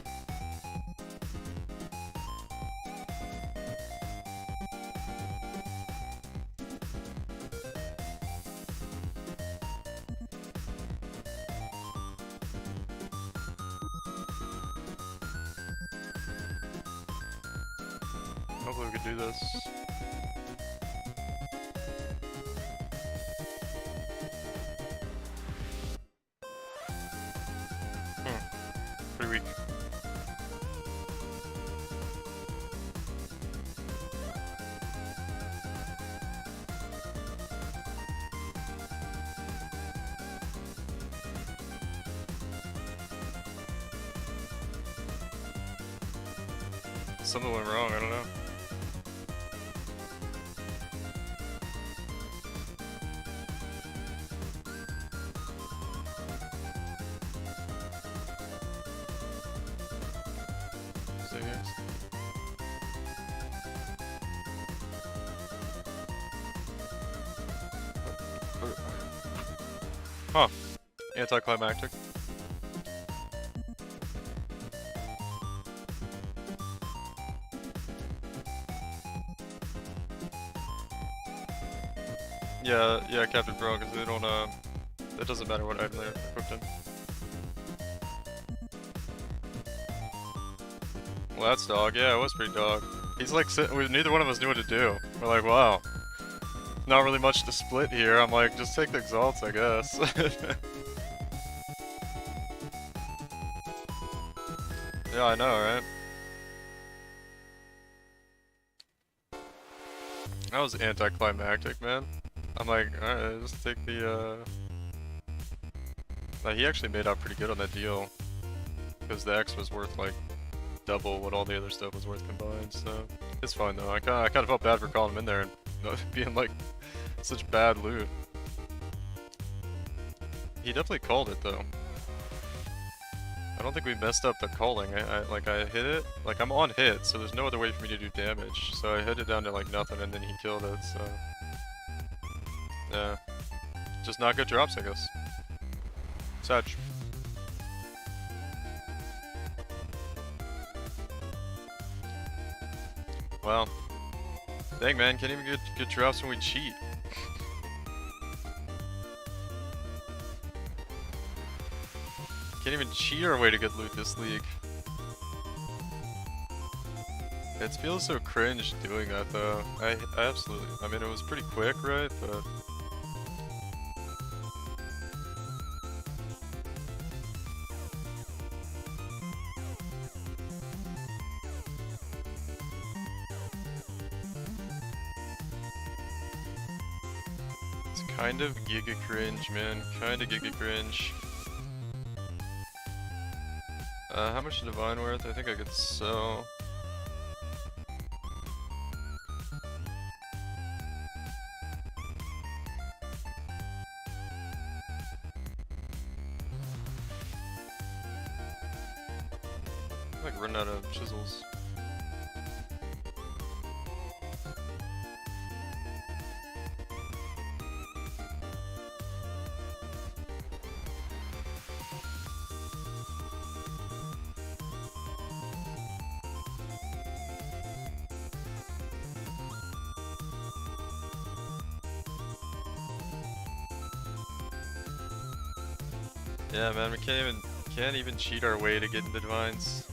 Hopefully we can do this. Pretty weak. Something went wrong, I don't know. Stay here. Huh. Anticlimactic. Yeah, Captain Pro, because they don't, it doesn't matter what item they're equipped in. Well, that's dog. Yeah, it was pretty dog. He's like sitting, neither one of us knew what to do. We're like, wow. Not really much to split here. I'm like, just take the exalts, I guess. Yeah, I know, right? That was anticlimactic, man. I'm like, alright, just take the, Like, he actually made out pretty good on that deal. Because the X was worth, like, double what all the other stuff was worth combined, so... It's fine, though. I kinda felt bad for calling him in there and being, like, such bad loot. He definitely called it, though. I don't think we messed up the calling. I hit it. Like, I'm on hit, so there's no other way for me to do damage. So I hit it down to, like, nothing, and then he killed it, so... Yeah. Just not good drops, I guess. Such. Well. Dang, man. Can't even get good drops when we cheat. Can't even cheat our way to get loot this league. It feels so cringe doing that though. I absolutely. I mean, it was pretty quick, right? But it's kind of giga cringe, man. Kind of giga cringe. How much is Divine worth? I think I could sell. I'm like running out of chisels. Yeah, man, we can't even cheat our way to get into divines.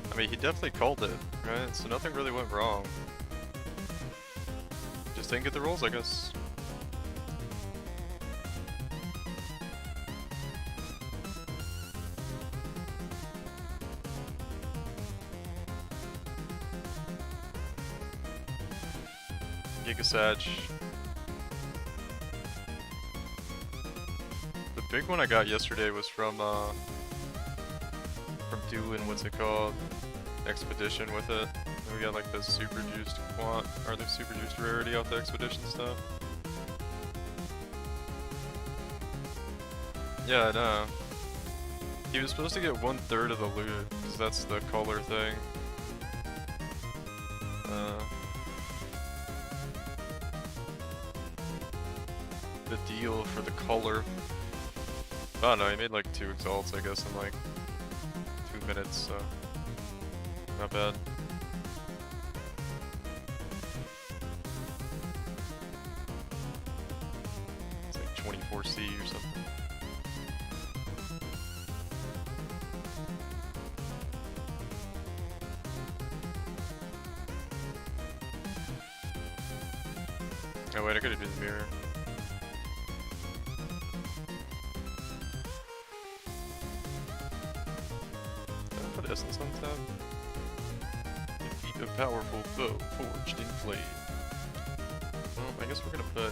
I mean, he definitely called it, right? So nothing really went wrong. Just didn't get the rolls, I guess. Gigasatch. The big one I got yesterday was from doing, what's it called? Expedition with it. And we got like the super juiced quant, or the super juiced rarity off the expedition stuff. Yeah, I know. He was supposed to get 1/3 of the loot, because that's the color thing. The deal for the color. I don't know, he made like 2 exalts, I guess, in like 2 minutes, so not bad. It's like 24C or something. Oh wait, I could've done the mirror. Put essence on top. Defeat a powerful foe forged in flame. Well, I guess we're gonna put.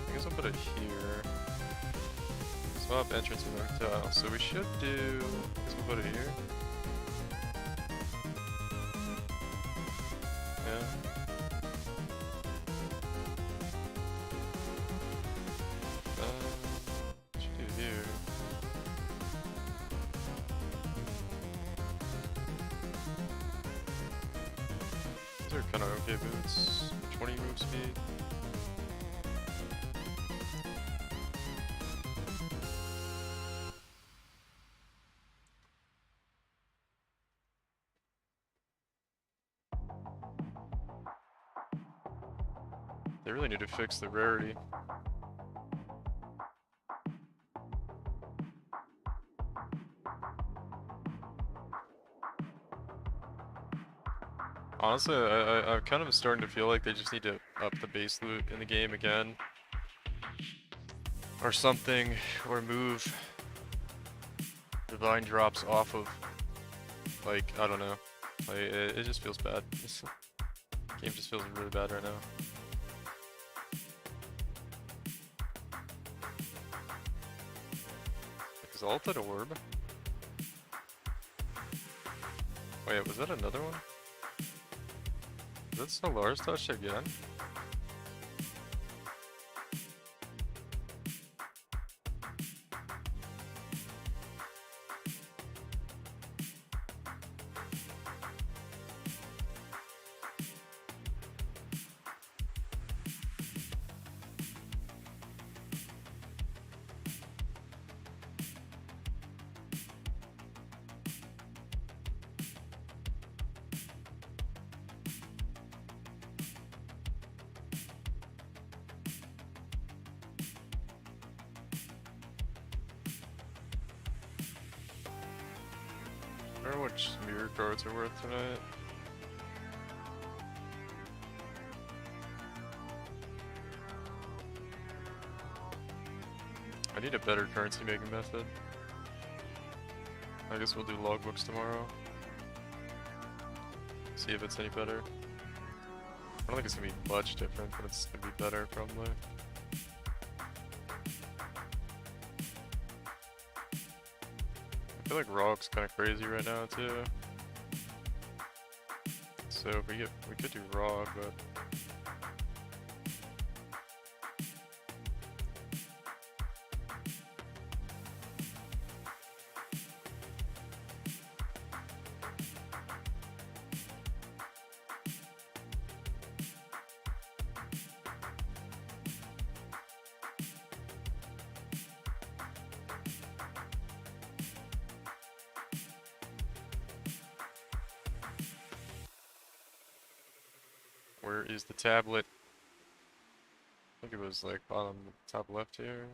I guess I'll put it here. Swap entrance in our tile. So we should do. I guess we'll put it here. Yeah. Should do here. These are kind of okay boots. 20 move speed. They really need to fix the rarity. Honestly, I'm kind of starting to feel like they just need to up the base loot in the game again. Or something, or move divine drops off of, like, I don't know. Like, it just feels bad. This game just feels really bad right now. Exalted Orb? Wait, was that another one? Is that Solar's Touch again? I don't know which mirror cards are worth tonight. I need a better currency making method. I guess we'll do logbooks tomorrow. See if it's any better. I don't think it's gonna be much different, but it's gonna be better probably. I feel like Rog's kind of crazy right now too. So we could do Rog, but Where is the tablet? I think it was like bottom top left here.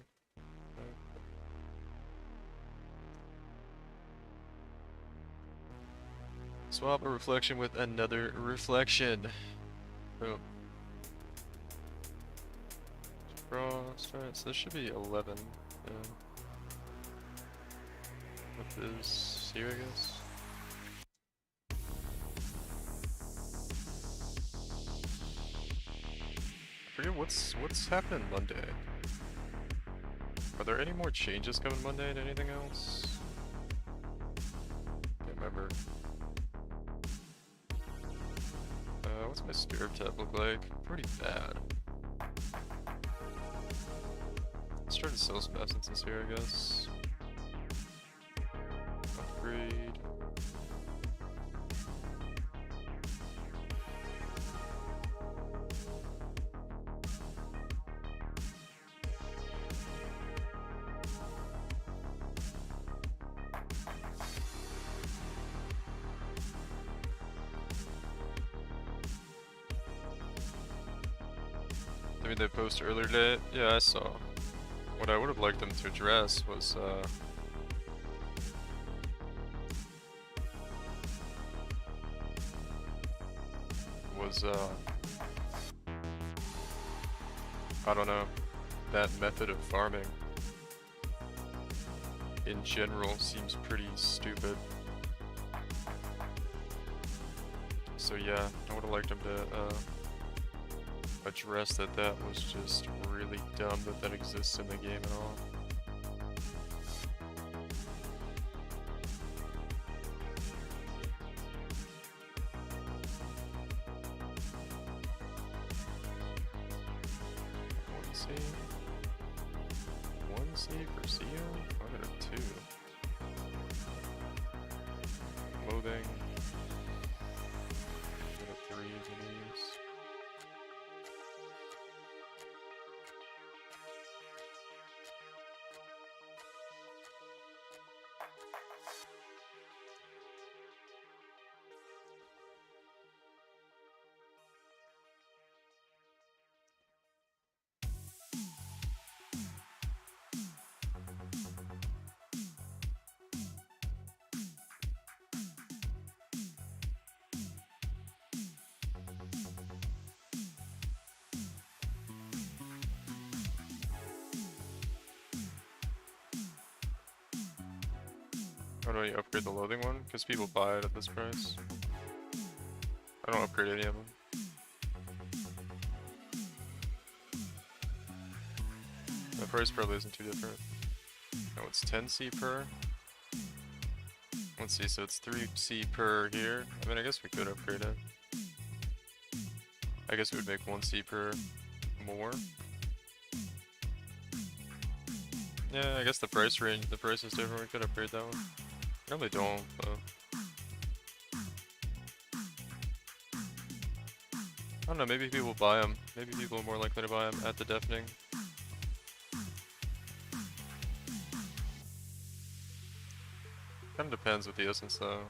Swap a reflection with another reflection. Boom. Frost. Alright, so this should be 11. Yeah. With this here, I guess. I forget what's happening Monday. Are there any more changes coming Monday and anything else? Can't remember. What's my spirit tab look like? Pretty bad. Let's try to sell some essences here, I guess. Upgrade. I mean, they posted earlier today. Yeah, I saw. What I would have liked them to address was, I don't know, that method of farming in general seems pretty stupid. So yeah, I would have liked them to, address that was just really dumb that exists in the game at all. One C for CO? I got a 2. Loathing. Got a 3 of these. Oh no, you upgrade the loathing one? Because people buy it at this price. I don't upgrade any of them. The price probably isn't too different. No, it's 10C per. Let's see, so it's 3C per here. I mean, I guess we could upgrade it. I guess it would make 1C per more. Yeah, I guess the price is different. We could upgrade that one. Probably don't, but I don't know, maybe people buy them. Maybe people are more likely to buy them at the deafening. Kinda depends with the essence though.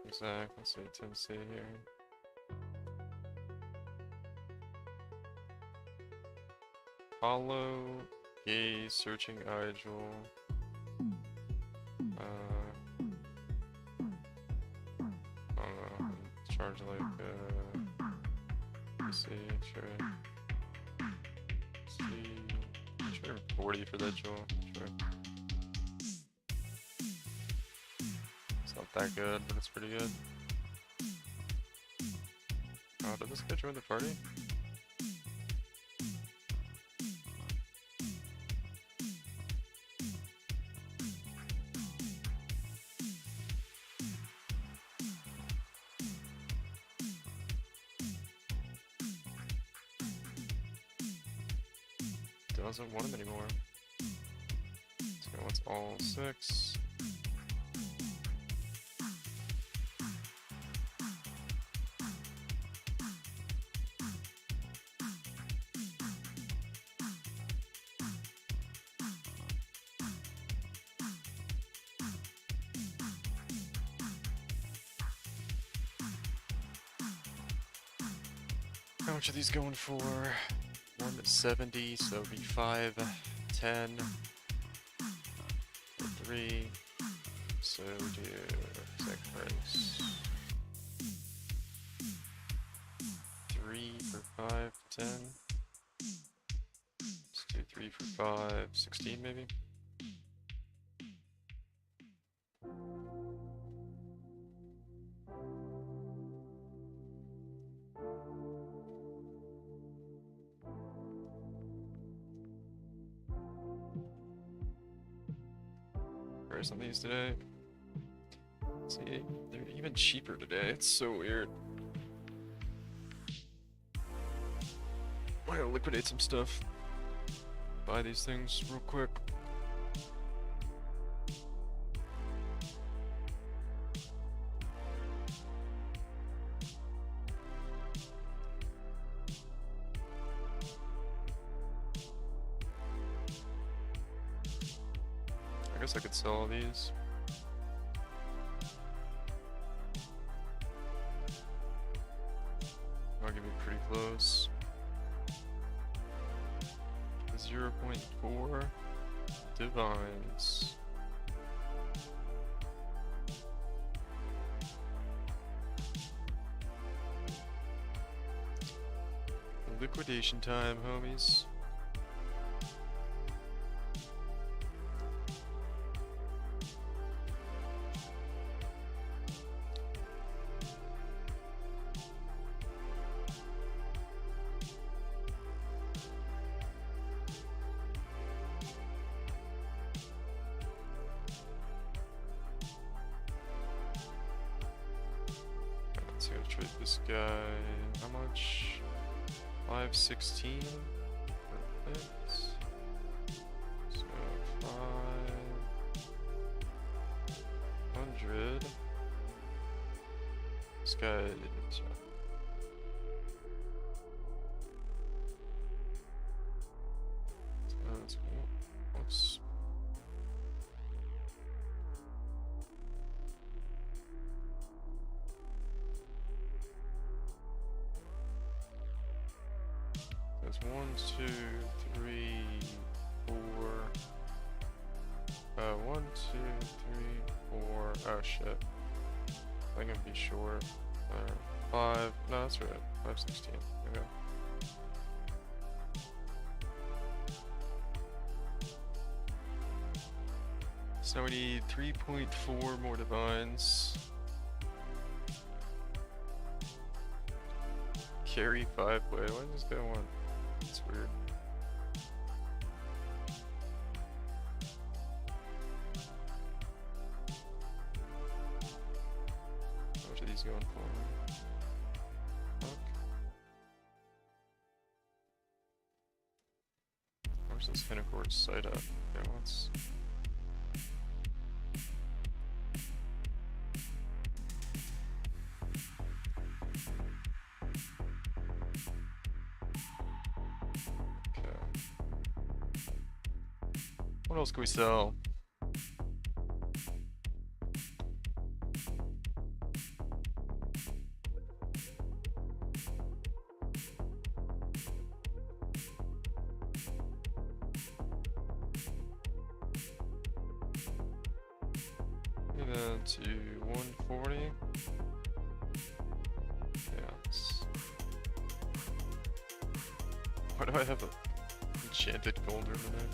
Exact, let's see, 10C here. Hollow, gaze, searching Igel. I don't know, charge like, let's see, sure 40 for that jewel, sure. It's not that good, but it's pretty good. Oh, did this guy join the party? Doesn't want him anymore. So wants all 6. How much are these going for? 170, so it'll be 5, 10, 3. So do exact price. 3 for 5, 10. Let's do 3 for 5, 16 maybe. Price on these today. See, they're even cheaper today. It's so weird. I gotta liquidate some stuff. Buy these things real quick. I guess I could sell all these. I'll give me pretty close. 0.4 divines. Liquidation time, homies. Let's go trade this guy. How much? 516. Perfect. So 500. This guy didn't. That's cool. Oops. There's 1, 2, 3, 4. 1, 2, 3, 4. Oh shit. I think I'd be short. 5. No, that's right. 516. Okay. So we need 3.4 more divines. Carry 5 play. Why does this guy want? It's weird. How much are these going for? Fuck. Where's this Finnecourt site at? Okay, once. What else can we sell? Maybe that to 140. Yeah. Why do I have a enchanted gold over there?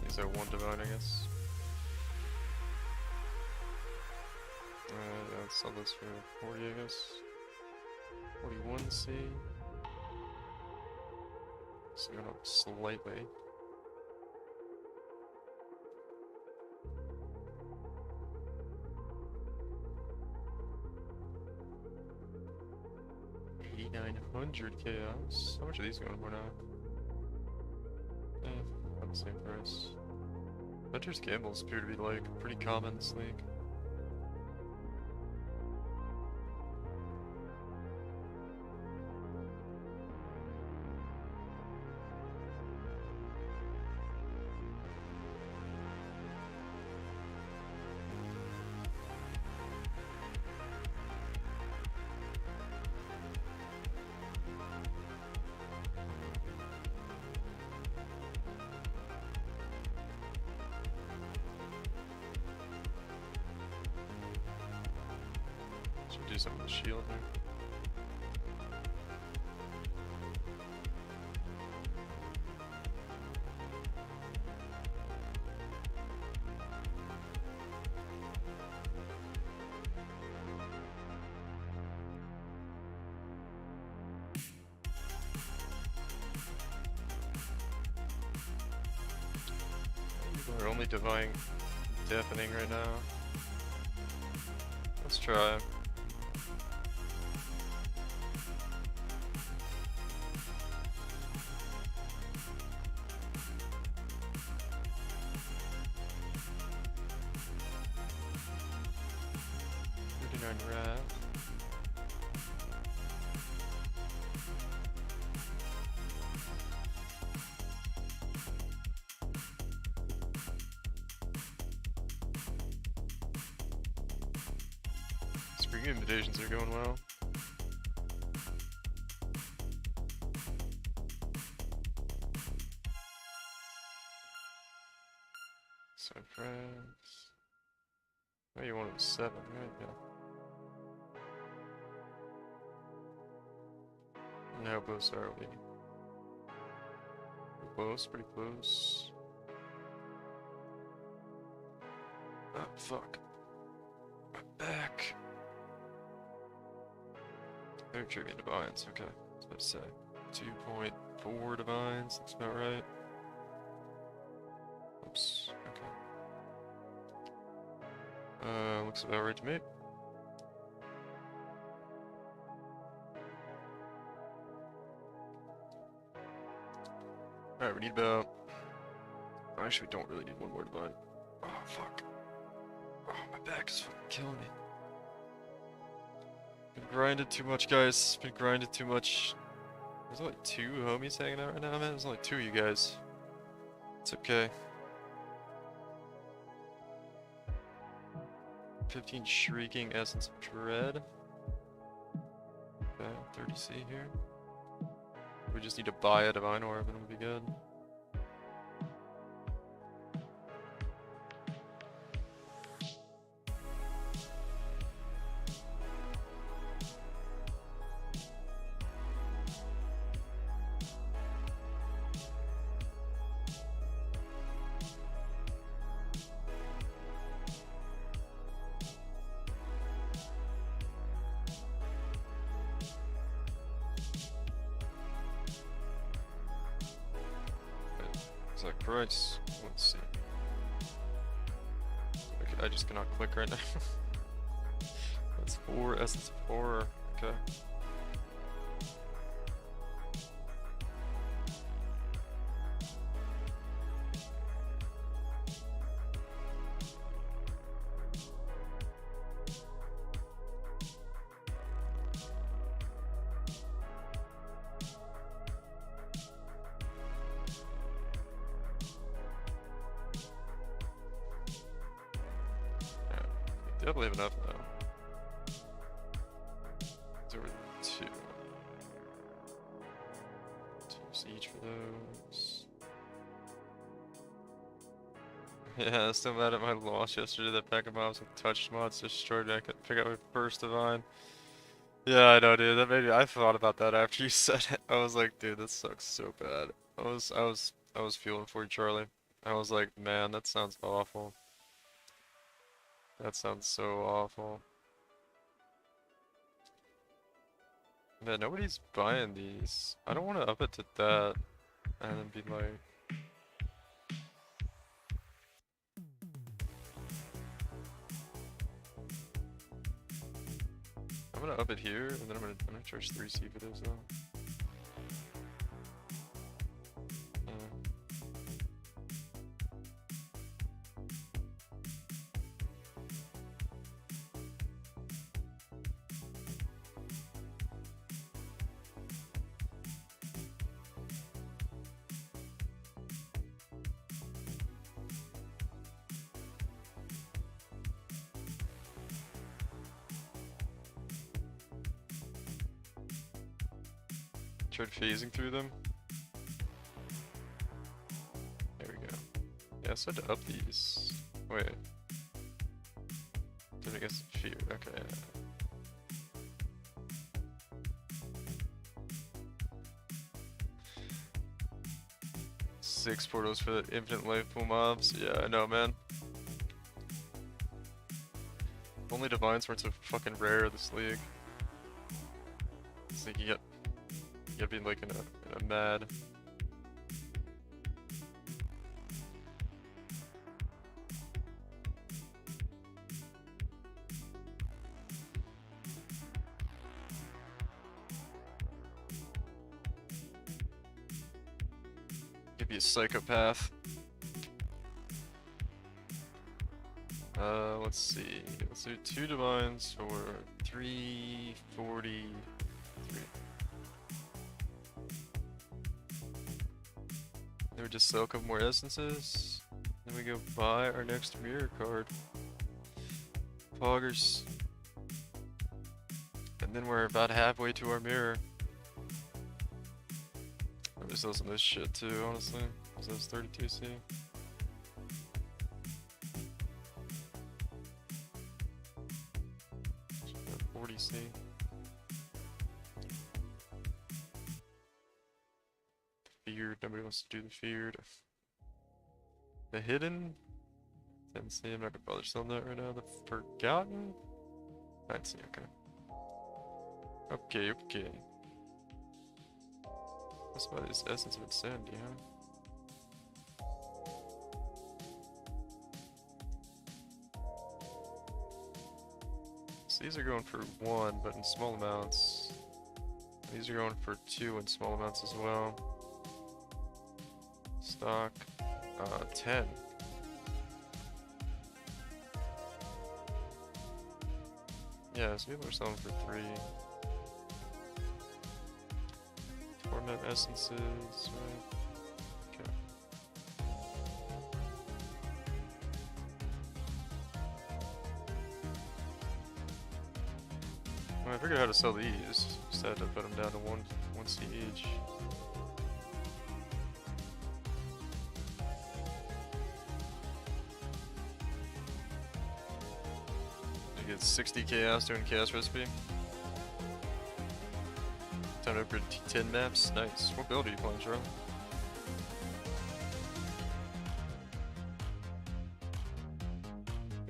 These are 1 divine, I guess. Yeah, let's sell this for 40, I guess. 41C. It's going up slightly. $8,900 chaos. How much are these going for now? About the same price. Hunter's Gambles appear to be like pretty common in this league. do something with the shield there. We're only divine deafening right now. Let's try. Wrath. Spring invitations are going well. So friends. Oh, you wanted 7, right? Yeah. And how close are we? Close, pretty close. Oh, fuck. My back. They're tribute divines, okay. I was about to say. 2.4 divines, that's about right. Oops, okay. Looks about right to me. Alright, we need about... Actually, we don't really need one more divine. Oh, fuck. Oh, my back is fucking killing me. Been grinded too much, guys. Been grinded too much. There's only 2 homies hanging out right now, man. There's only 2 of you guys. It's okay. 15 Shrieking Essence of Dread. Okay, 30C here. We just need to buy a Divine Orb and we'll be good. Exact price. Let's see. Okay, I just cannot click right now. That's 4 Essence of Horror. Okay. Definitely have enough now. It's over 2. 2 each for those. Yeah, still mad at my loss yesterday. That pack of mobs with touch mods destroyed me. I couldn't pick up my first divine. Yeah, I know, dude. That made me. I thought about that after you said it. I was like, dude, this sucks so bad. I was feeling for you, Charlie. I was like, man, that sounds awful. That sounds so awful. Man, nobody's buying these. I don't want to up it to that and then be like... I'm gonna up it here and then I'm gonna charge 3C for those though. Tried phasing through them. There we go. Yeah, I said to up these. Wait. Did I guess fear? Okay. 6 portals for the infinite life pool mobs. Yeah, I know, man. Only divines weren't so fucking rare this league. It's like you gotta be like in a mad. You'd be a psychopath. Let's see. Let's do 2 divines for 343. Then we just sell a couple more essences. Then we go buy our next mirror card. Poggers. And then we're about halfway to our mirror. I'm gonna sell some of this shit too, honestly. Because that's 32C. 40C. Feared, nobody wants to do the feared. The hidden? 10C, I'm not gonna bother selling that right now. The forgotten? 9C, okay. Okay. Let's buy this Essence of Insanity, huh? So these are going for 1, but in small amounts. These are going for 2 in small amounts as well. Stock, 10. Yeah, so people are selling for 3. Torment essences, right? Okay. Well, I figured out how to sell these. Just had to put them down to 1C each. You get 60 chaos doing chaos recipe. Time to upgrade 10 maps. Nice. What build are you playing, Charlie?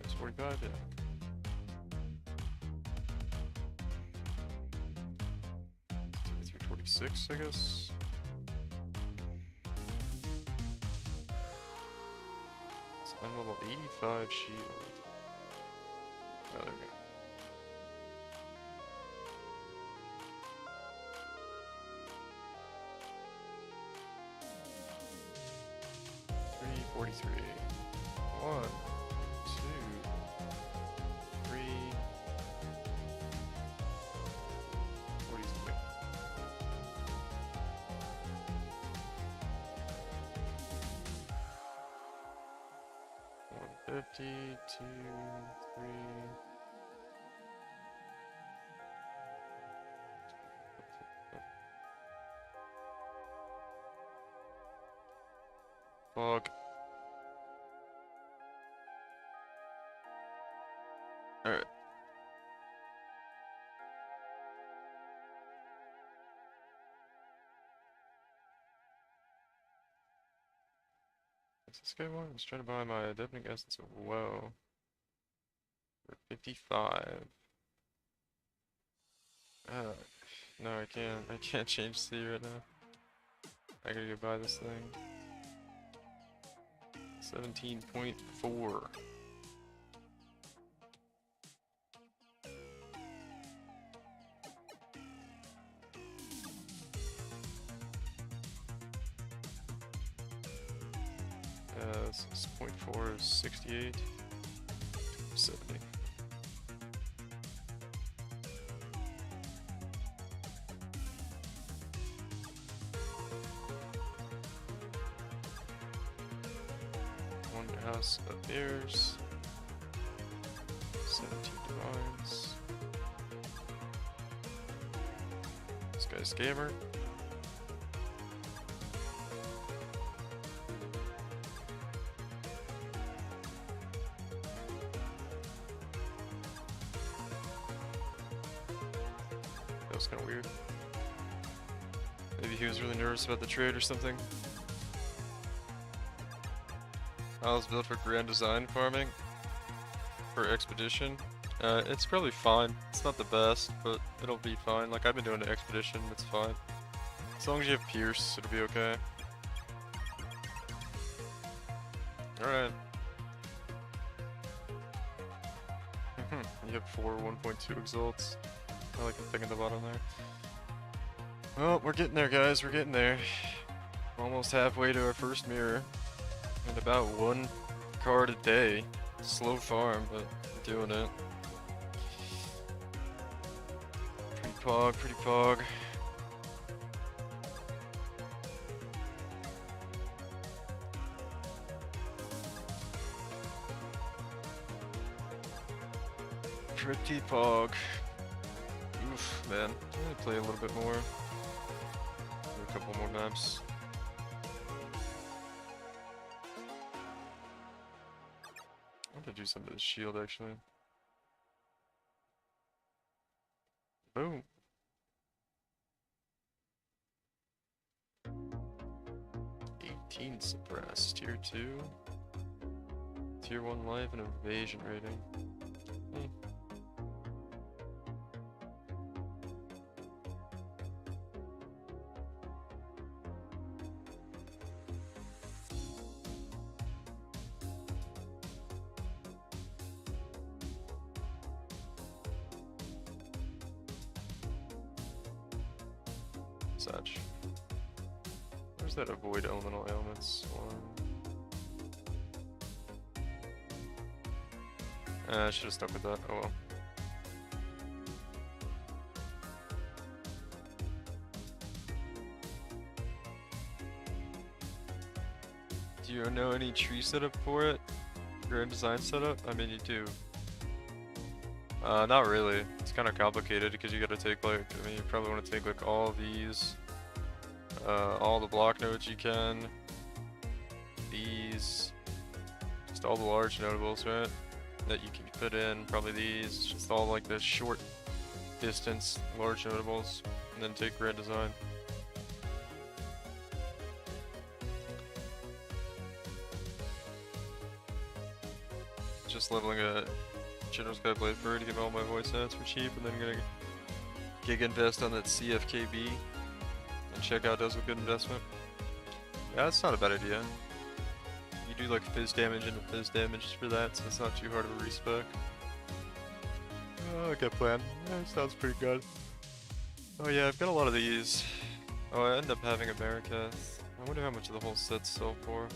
It's 45, yeah. It's 46, I guess. It's level 85 shield. Oh, there we go. $43. 1, 2, 3, 43. $150, 2, 3. Fuck. Alright. What's this guy want? I was trying to buy my Deafening Essence of Woe for 55. No, I can't change C right now. I gotta go buy this thing. 17.4. This is 0.4 is 68. 70. House of Bears, 17 divines. This guy's gamer. That was kind of weird. Maybe he was really nervous about the trade or something. I was built for grand design farming. For expedition. It's probably fine. It's not the best, but it'll be fine. Like, I've been doing an expedition, it's fine. As long as you have Pierce, it'll be okay. Alright. You have 4 1.2 exalts. I like the thing at the bottom there. Well, we're getting there, guys. We're getting there. Almost halfway to our first mirror. And about 1 card a day. Slow farm, but doing it. Pretty pog, pretty pog. Pretty pog. Oof, man. I'm gonna play a little bit more. Do a couple more maps. I'm gonna do some of this shield actually. Boom. Suppressed. Tier 2. Tier 1 life and evasion rating. Such. Where's that avoid elemental ailments one? I should have stuck with that. Oh well. Do you know any tree setup for it? Grand design setup? I mean, you do. Not really. It's kind of complicated because you gotta take like, I mean, you probably want to take like all these, all the block nodes you can, these, just all the large notables, right? That you can put in, probably these, just all like the short distance large notables, and then take grand design. Just leveling a General Skyblade Bird to get all my voice ads for cheap, and then gonna gig invest on that CFKB and check out does a good investment. Yeah, that's not a bad idea. You do like fizz damage and fizz damage for that, so it's not too hard of a respec. Oh, good plan. Yeah, sounds pretty good. Oh yeah, I've got a lot of these. Oh, I end up having a Maracas. I wonder how much of the whole set sell for.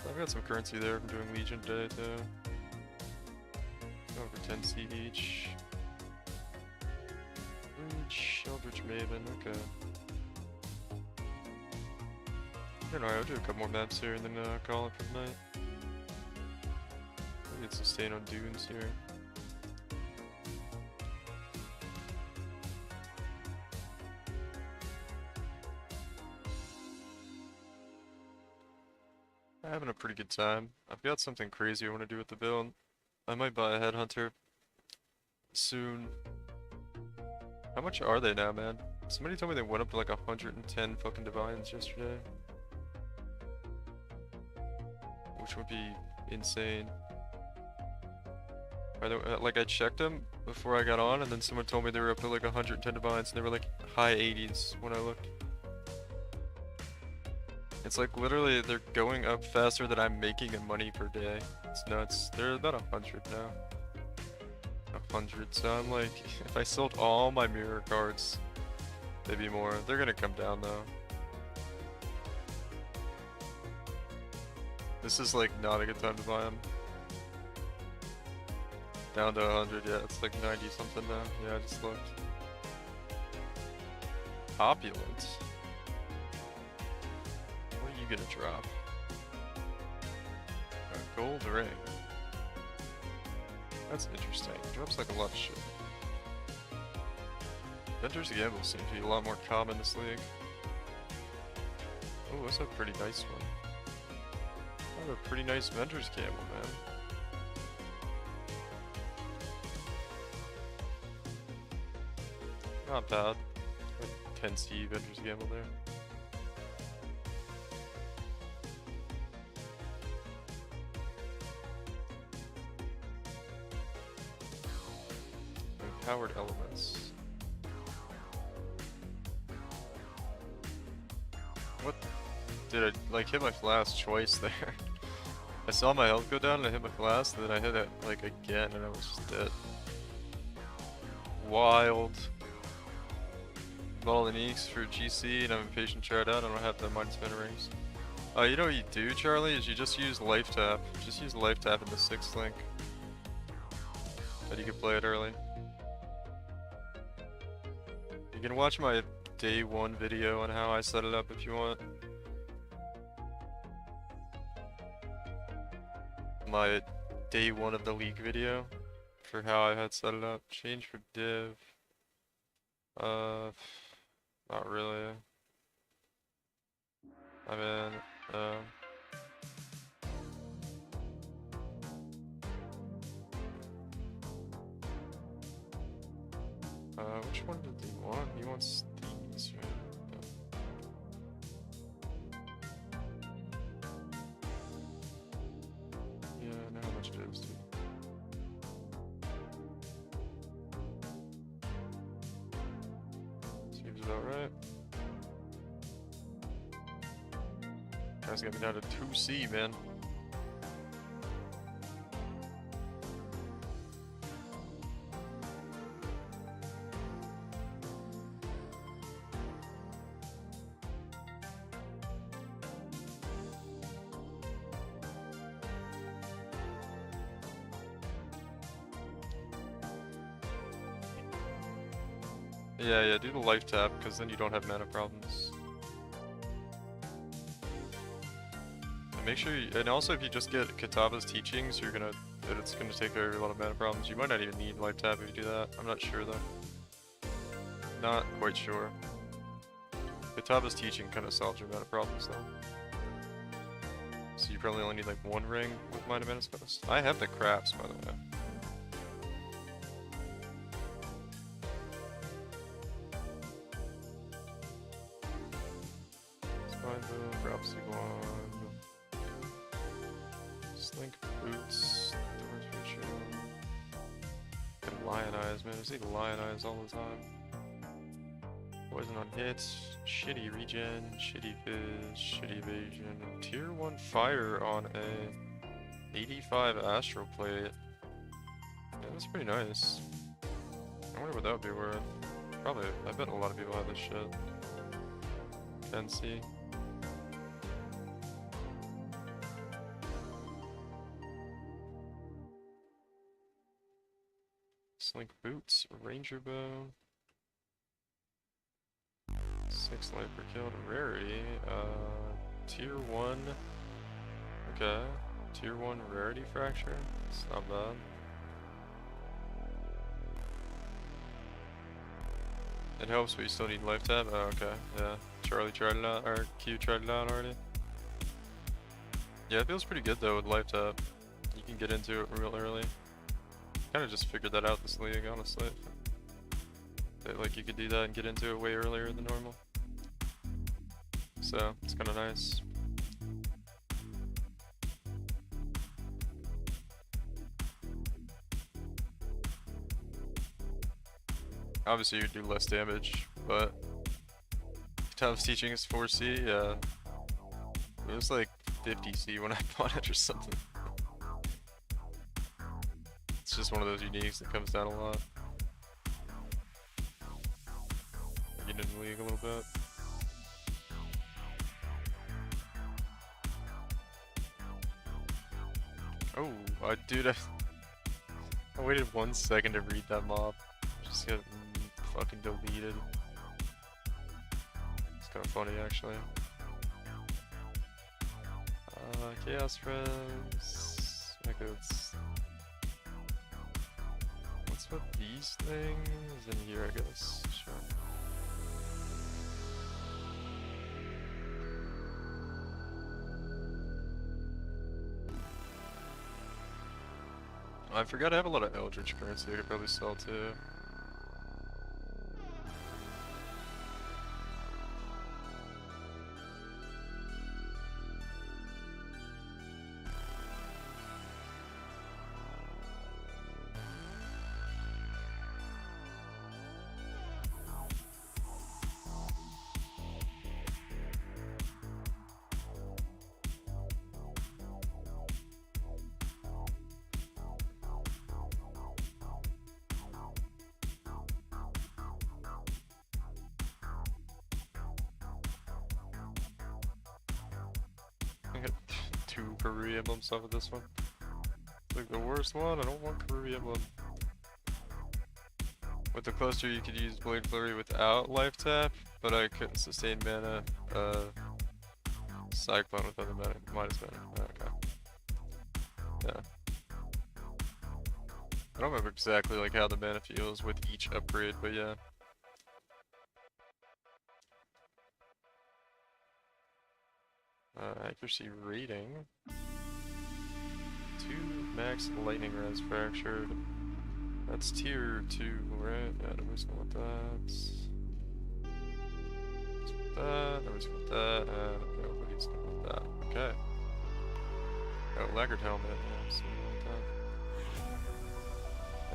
I've got some currency there from doing Legion today too. Over 10 seed each. Eldritch Maven, okay. I don't know, I'll do a couple more maps here and then call it for the night. Maybe it's sustain on dunes here. I'm having a pretty good time. I've got something crazy I want to do with the build. I might buy a headhunter soon. How much are they now, man? Somebody told me they went up to like 110 fucking divines yesterday. Which would be insane. By the way, like I checked them before I got on, and then someone told me they were up to like 110 divines, and they were like high 80s when I looked. It's like literally they're going up faster than I'm making in money per day. It's nuts. They're about 100 now. 100. So I'm like, if I sold all my mirror cards, maybe more. They're gonna come down though. This is like not a good time to buy them. Down to 100, yeah, it's like 90 something now. Yeah, I just looked. Opulent. What are you gonna drop? A gold ring. That's interesting. Drops like a lot of shit. Vendor's Gamble seems to be a lot more common in this league. Oh, that's a pretty nice one. I have a pretty nice Vendor's Gamble, man. Not bad. Like 10C Vendor's Gamble there. Powered elements. What? Did I like hit my flask twice there? I saw my health go down and I hit my flask, and then I hit it like again and I was just dead. Wild. Ball and Eeks for GC, and I'm impatient to try it out. I don't have the minus mana rings. You know what you do, Charlie, is you just use life tap. Just use life tap in the 6th link. And you can play it early. You can watch my day 1 video on how I set it up if you want. My day 1 of the league video for how I had set it up. Change for div. Not really. I mean, which one did he want? He wants these, right? Yeah, I know how much it is, dude. Seems about right. Guys got me down to 2C, man. Yeah, do the life tap, because then you don't have mana problems. And make sure you, and also if you just get Kataba's teachings, it's gonna take care of a lot of mana problems. You might not even need life tap if you do that. I'm not sure though. Not quite sure. Kataba's teaching kind of solves your mana problems though. So you probably only need like 1 ring with mana spells. I have the craps, by the way. Prophecy Wand, Slink Boots, Thorns Future, and Lion Eyes, man. I see the Lion Eyes all the time. Poison on hits, shitty regen, shitty fizz, shitty evasion, tier 1 fire on a 85 Astral Plate. Yeah, that's pretty nice. I wonder what that would be worth. Probably, I bet a lot of people have this shit. Can see. Slink Boots, Ranger Bow, 6 life per kill, rarity, tier 1, okay, tier 1 rarity fracture, it's not bad. It helps, but you still need life tap? Oh, okay, yeah, Charlie tried it out, or Q tried it out already. Yeah, it feels pretty good though with life tap. You can get into it real early. Kind of just figured that out this league, honestly. That, like, you could do that and get into it way earlier than normal. So, it's kind of nice. Obviously, you do less damage, but Kataba's teaching is 4C, yeah. It was like 50C when I bought it or something. It's just one of those uniques that comes down a lot. Getting in the league a little bit. Oh, dude, I waited 1 second to read that mob. Just got fucking deleted. It's kind of funny, actually. Chaos Friends. What's with these things in here, I guess. Sure. I forgot I have a lot of Eldritch currency I could probably sell too. 2 Karui Emblem stuff with this one. Like the worst one, I don't want Karui Emblem. With the cluster you could use Blade Flurry without life tap, but I couldn't sustain mana, Cyclone with other mana, minus mana. Okay. Yeah. I don't remember exactly like how the mana feels with each upgrade, but yeah. Accuracy rating. 2 max lightning res fractured. That's tier 2, right? Yeah, nobody's gonna want that. Nobody's gonna want that, and nobody's gonna want that. Okay. Oh, lacquered helmet. Yeah, so you want that.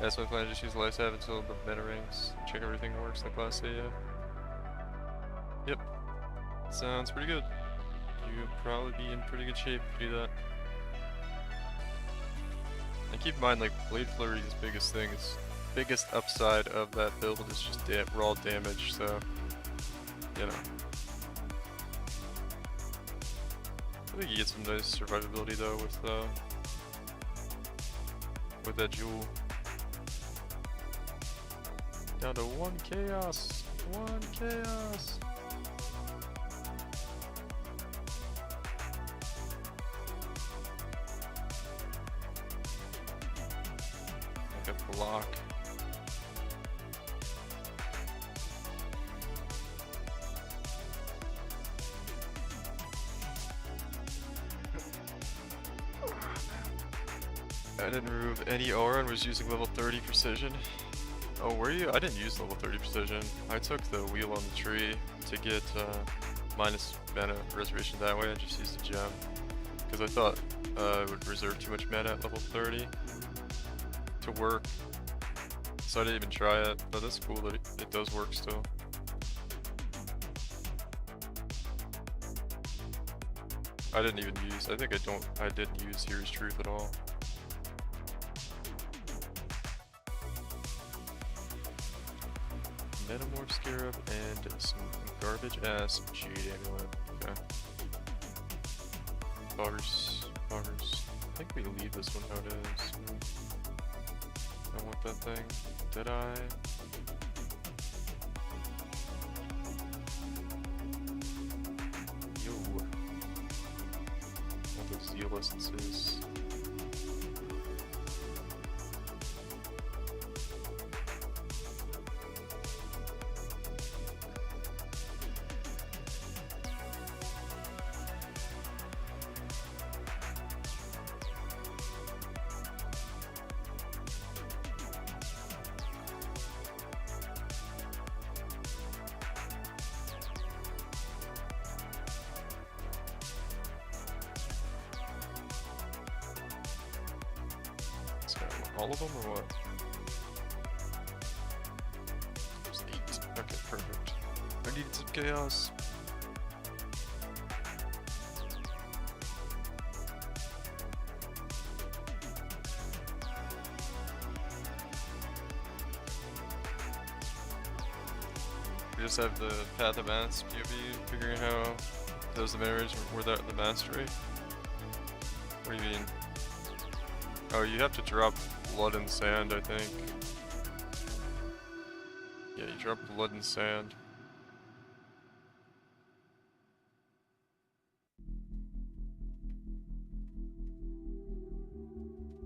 That's my plan, just use life stab until the meta rings. Check everything works like Class A, yeah. Yep. Sounds pretty good. You'd probably be in pretty good shape if you do that. And keep in mind, like, Blade Flurry's biggest thing is, biggest upside of that build is just raw damage, so, you know. I think you get some nice survivability though with that jewel. Down to 1 chaos! 1 chaos! Block. I didn't remove any aura and was using level 30 precision. Oh, were you? I didn't use level 30 precision. I took the wheel on the tree to get minus mana reservation that way. I just used a gem because I thought it would reserve too much mana at level 30 to work. So I didn't even try it, but that's cool that it does work still. I didn't even use, I didn't use Series Truth at all. Metamorph Scarab and some garbage ass Jade Amulet. Okay. Bars. I think we leave this one how it is. I want that thing. Did I? Yo. What the zeal essences. All of them or what? There's 8. Okay, perfect. I need some chaos. We just have the Path of Mass POV, figuring how those the marriage without the mastery. What do you mean? Oh, you have to drop blood and sand, I think. Yeah, you drop blood and sand.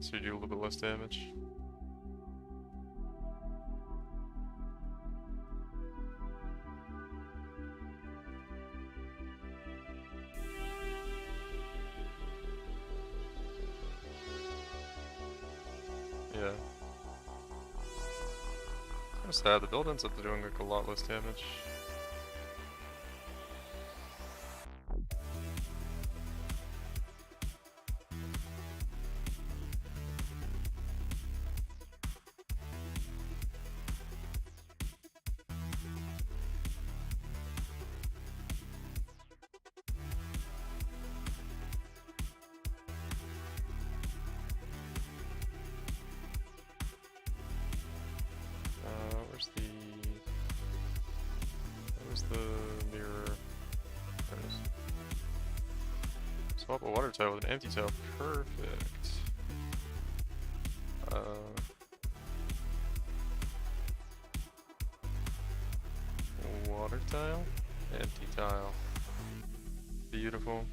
So you do a little bit less damage. Yeah. Kind of sad, the build ends up doing like a lot less damage. Where's the... Swap a water tile with an empty tile. Perfect. Water tile, empty tile. Beautiful.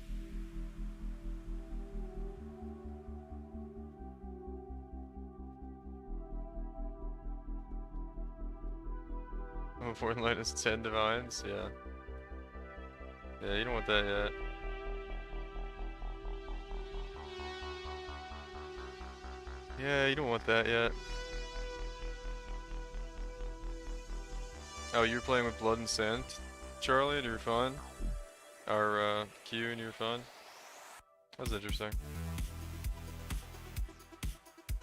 Oh, fourth line is 10 divines, yeah. Yeah, you don't want that yet. Yeah, you don't want that yet. Oh, you're playing with Blood and Sand, Charlie, and you're fun? Or, Q and you're fun? That's interesting.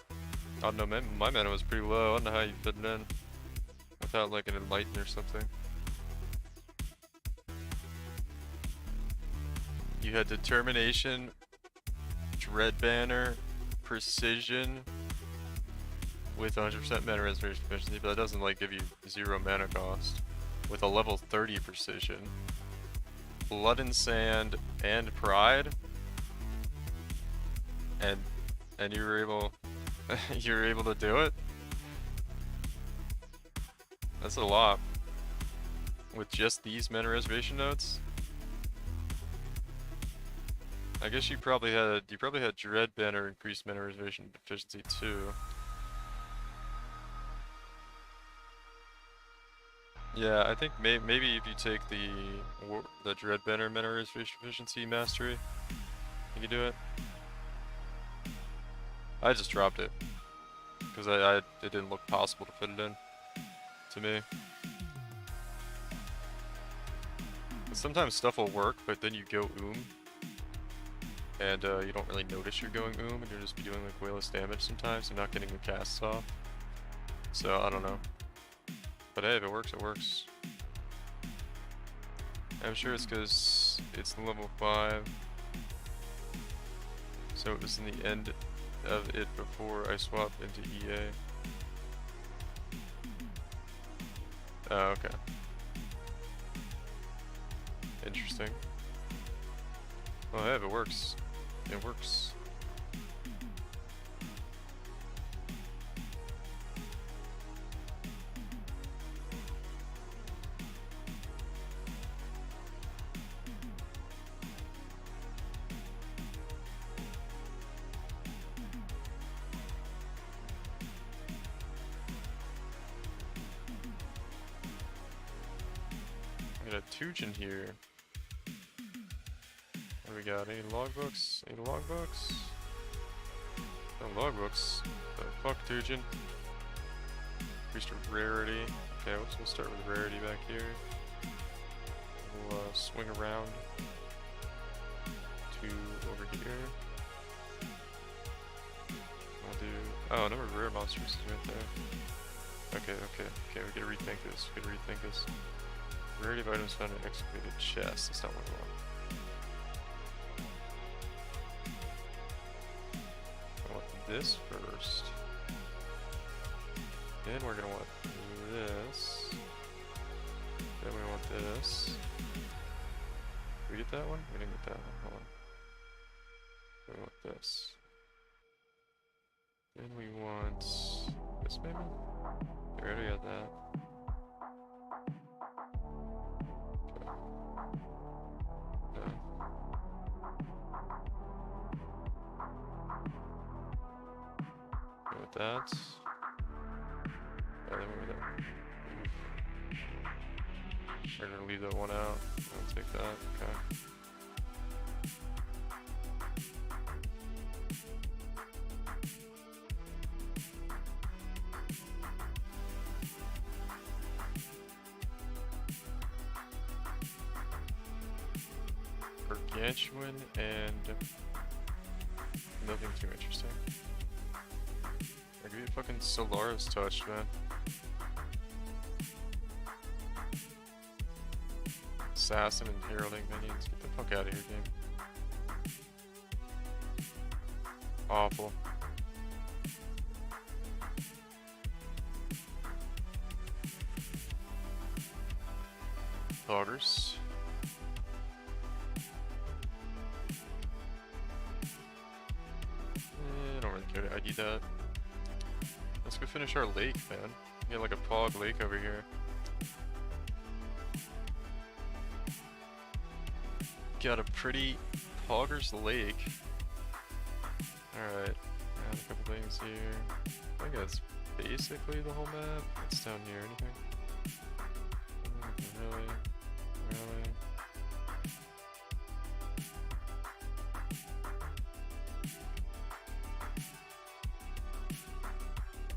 I don't know, man, my mana was pretty low. I don't know how you fit it in without like an Enlighten or something. You had Determination, Dread Banner, Precision, with 100% mana reservation efficiency, but that doesn't like give you 0 mana cost. With a level 30 Precision, Blood and Sand, and Pride, and you were able, you were able to do it. That's a lot. With just these mana reservation nodes. I guess you probably had Dread Banner increased mana reservation efficiency too. Yeah, I think maybe if you take the Dread Banner mana reservation efficiency mastery, you can do it. I just dropped it because it didn't look possible to fit it in to me. Sometimes stuff will work, but then you go and you don't really notice you're going and you'll just be doing like way less damage sometimes and not getting the casts off. So I don't know. But hey, if it works, it works. I'm sure it's because it's level 5. So it was in the end of it before I swapped into EA. Oh, okay. Interesting. Well, hey, if it works, it works. I got a Tujin here. What do we got? Any logbooks? Any logbooks? No logbooks. The fuck, Tujin? Increased rarity. Okay, we'll start with rarity back here. We'll swing around to over here. We'll do. Oh, number of rare monsters is right there. Okay, we gotta rethink this. Rarity of items found in excavated chests. That's not what we want. I want this first. Then we're gonna want this. Then we want this. Did we get that one? We didn't get that one. Hold on. Then we want this. Then we want this maybe? We already got that. That. Yeah, then we're gonna leave that one out. I'll take that. Okay. Gargantuan and nothing too interesting. I'll give you fucking Solar's Touch, man. Assassin and Heralding minions. Get the fuck out of here, game. Awful. Loggers. that. Let's go finish our lake, man. We got like a pog lake over here. Got a pretty Poggers Lake. Alright, add a couple things here. I think that's basically the whole map. What's down here? Anything? Really? Really?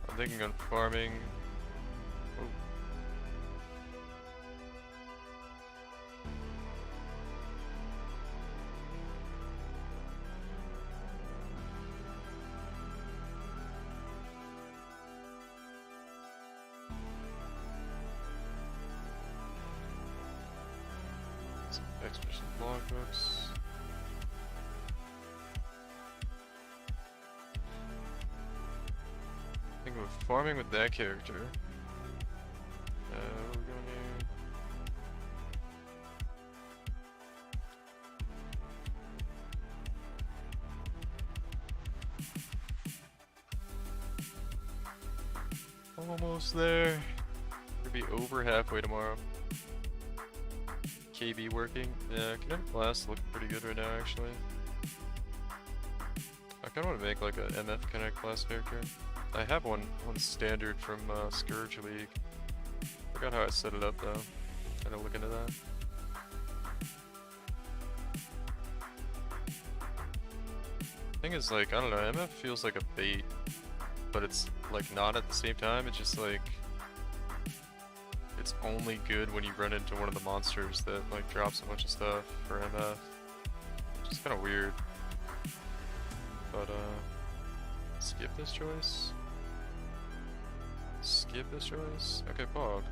I'm thinking on farming. Oh. Some extra logbooks. I think we're farming with that character. What are we going here? Almost there. We'll be over halfway tomorrow. KB working. Yeah, Kinetic Blast looking pretty good right now, actually. I kind of want to make like a MF Kinetic Blast character. I have one standard from Scourge League. Forgot how I set it up though. Gotta look into that. Thing is, like, I don't know, MF feels like a bait, but it's like not at the same time. It's just like it's only good when you run into one of the monsters that like drops a bunch of stuff for MF. Which is kind of weird. But skip this choice. Skip this choice. Okay, Pog.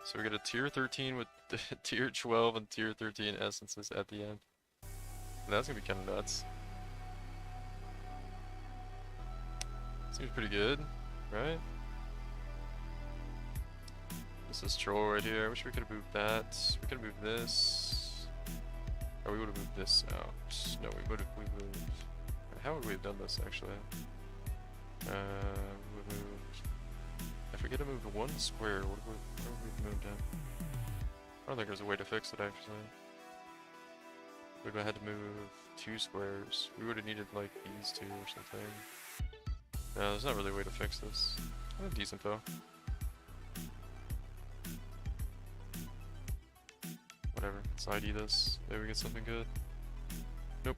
So we get a tier 13 with tier 12 and tier 13 essences at the end. That's gonna be kind of nuts. Seems pretty good, right? This is troll right here. I wish we could have moved that. We could have moved this. Or we would have moved this out. No, we would have moved. How would we have done this actually? We would have moved. If we could have moved one square, what would we have moved in? I don't think there's a way to fix it actually. We would have had to move 2 squares. We would have needed like these 2 or something. No, there's not really a way to fix this. I have decent though. Whatever, let's ID this. Maybe we get something good. Nope.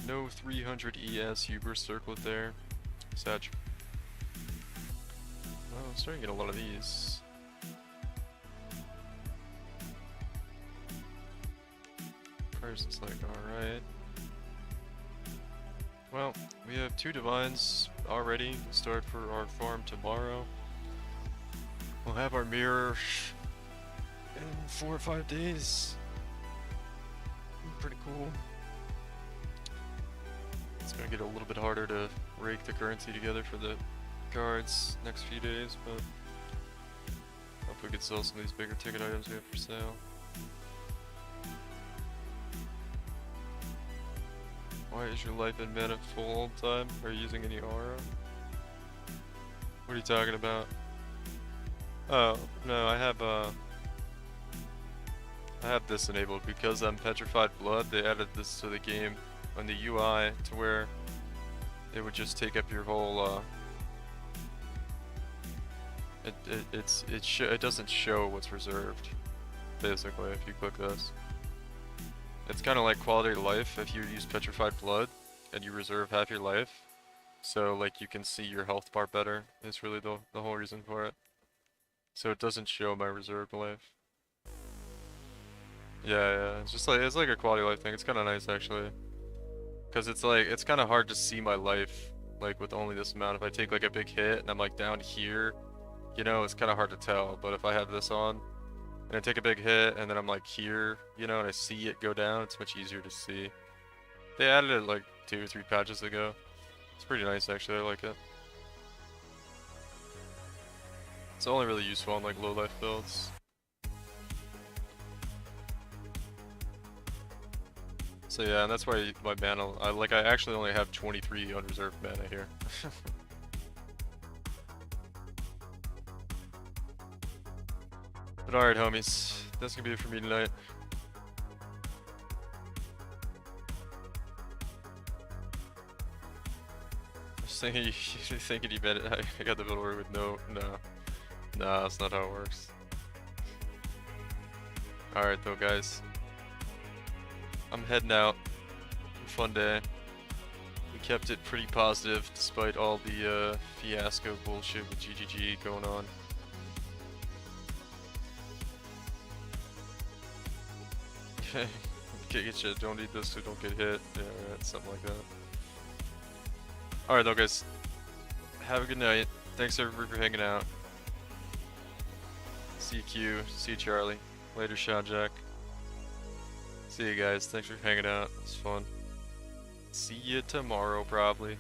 No 300 ES Uber circlet there. Sag. Well, I'm starting to get a lot of these. Price is like, alright. Well, we have 2 divines already to start for our farm tomorrow. We'll have our mirror in 4 or 5 days. Pretty cool. It's gonna get a little bit harder to rake the currency together for the cards next few days, but hope we could sell some of these bigger ticket items we have for sale. Why is your life in mana full all the time? Are you using any aura? What are you talking about? Oh, no, I have this enabled because I'm Petrified Blood. They added this to the game on the UI to where it would just take up your whole it doesn't show what's reserved basically if you click this. It's kind of like quality of life if you use Petrified Blood and you reserve half your life. So like you can see your health bar better is really the whole reason for it. So it doesn't show my reserved life. Yeah, it's just like, it's like a quality of life thing. It's kind of nice actually. Cause it's like, it's kind of hard to see my life like with only this amount. If I take like a big hit and I'm like down here, you know, it's kind of hard to tell. But if I have this on, and I take a big hit, and then I'm like here, you know, and I see it go down, it's much easier to see. They added it like 2 or 3 patches ago. It's pretty nice actually, I like it. It's only really useful on like low life builds. So yeah, and that's why my mana, I actually only have 23 unreserved mana here. But alright, homies, that's gonna be it for me tonight. Just thinking, thinking you bet it. I got the middle word with no, nah, that's not how it works. Alright though, guys. I'm heading out. Fun day. We kept it pretty positive despite all the fiasco bullshit with GGG going on. Get you, don't eat this so don't get hit. Yeah, right, something like that. Alright though, guys. Have a good night. Thanks everybody for hanging out. See you Q, see you Charlie. Later, Sean Jack. See you guys. Thanks for hanging out. It's fun. See you tomorrow, probably.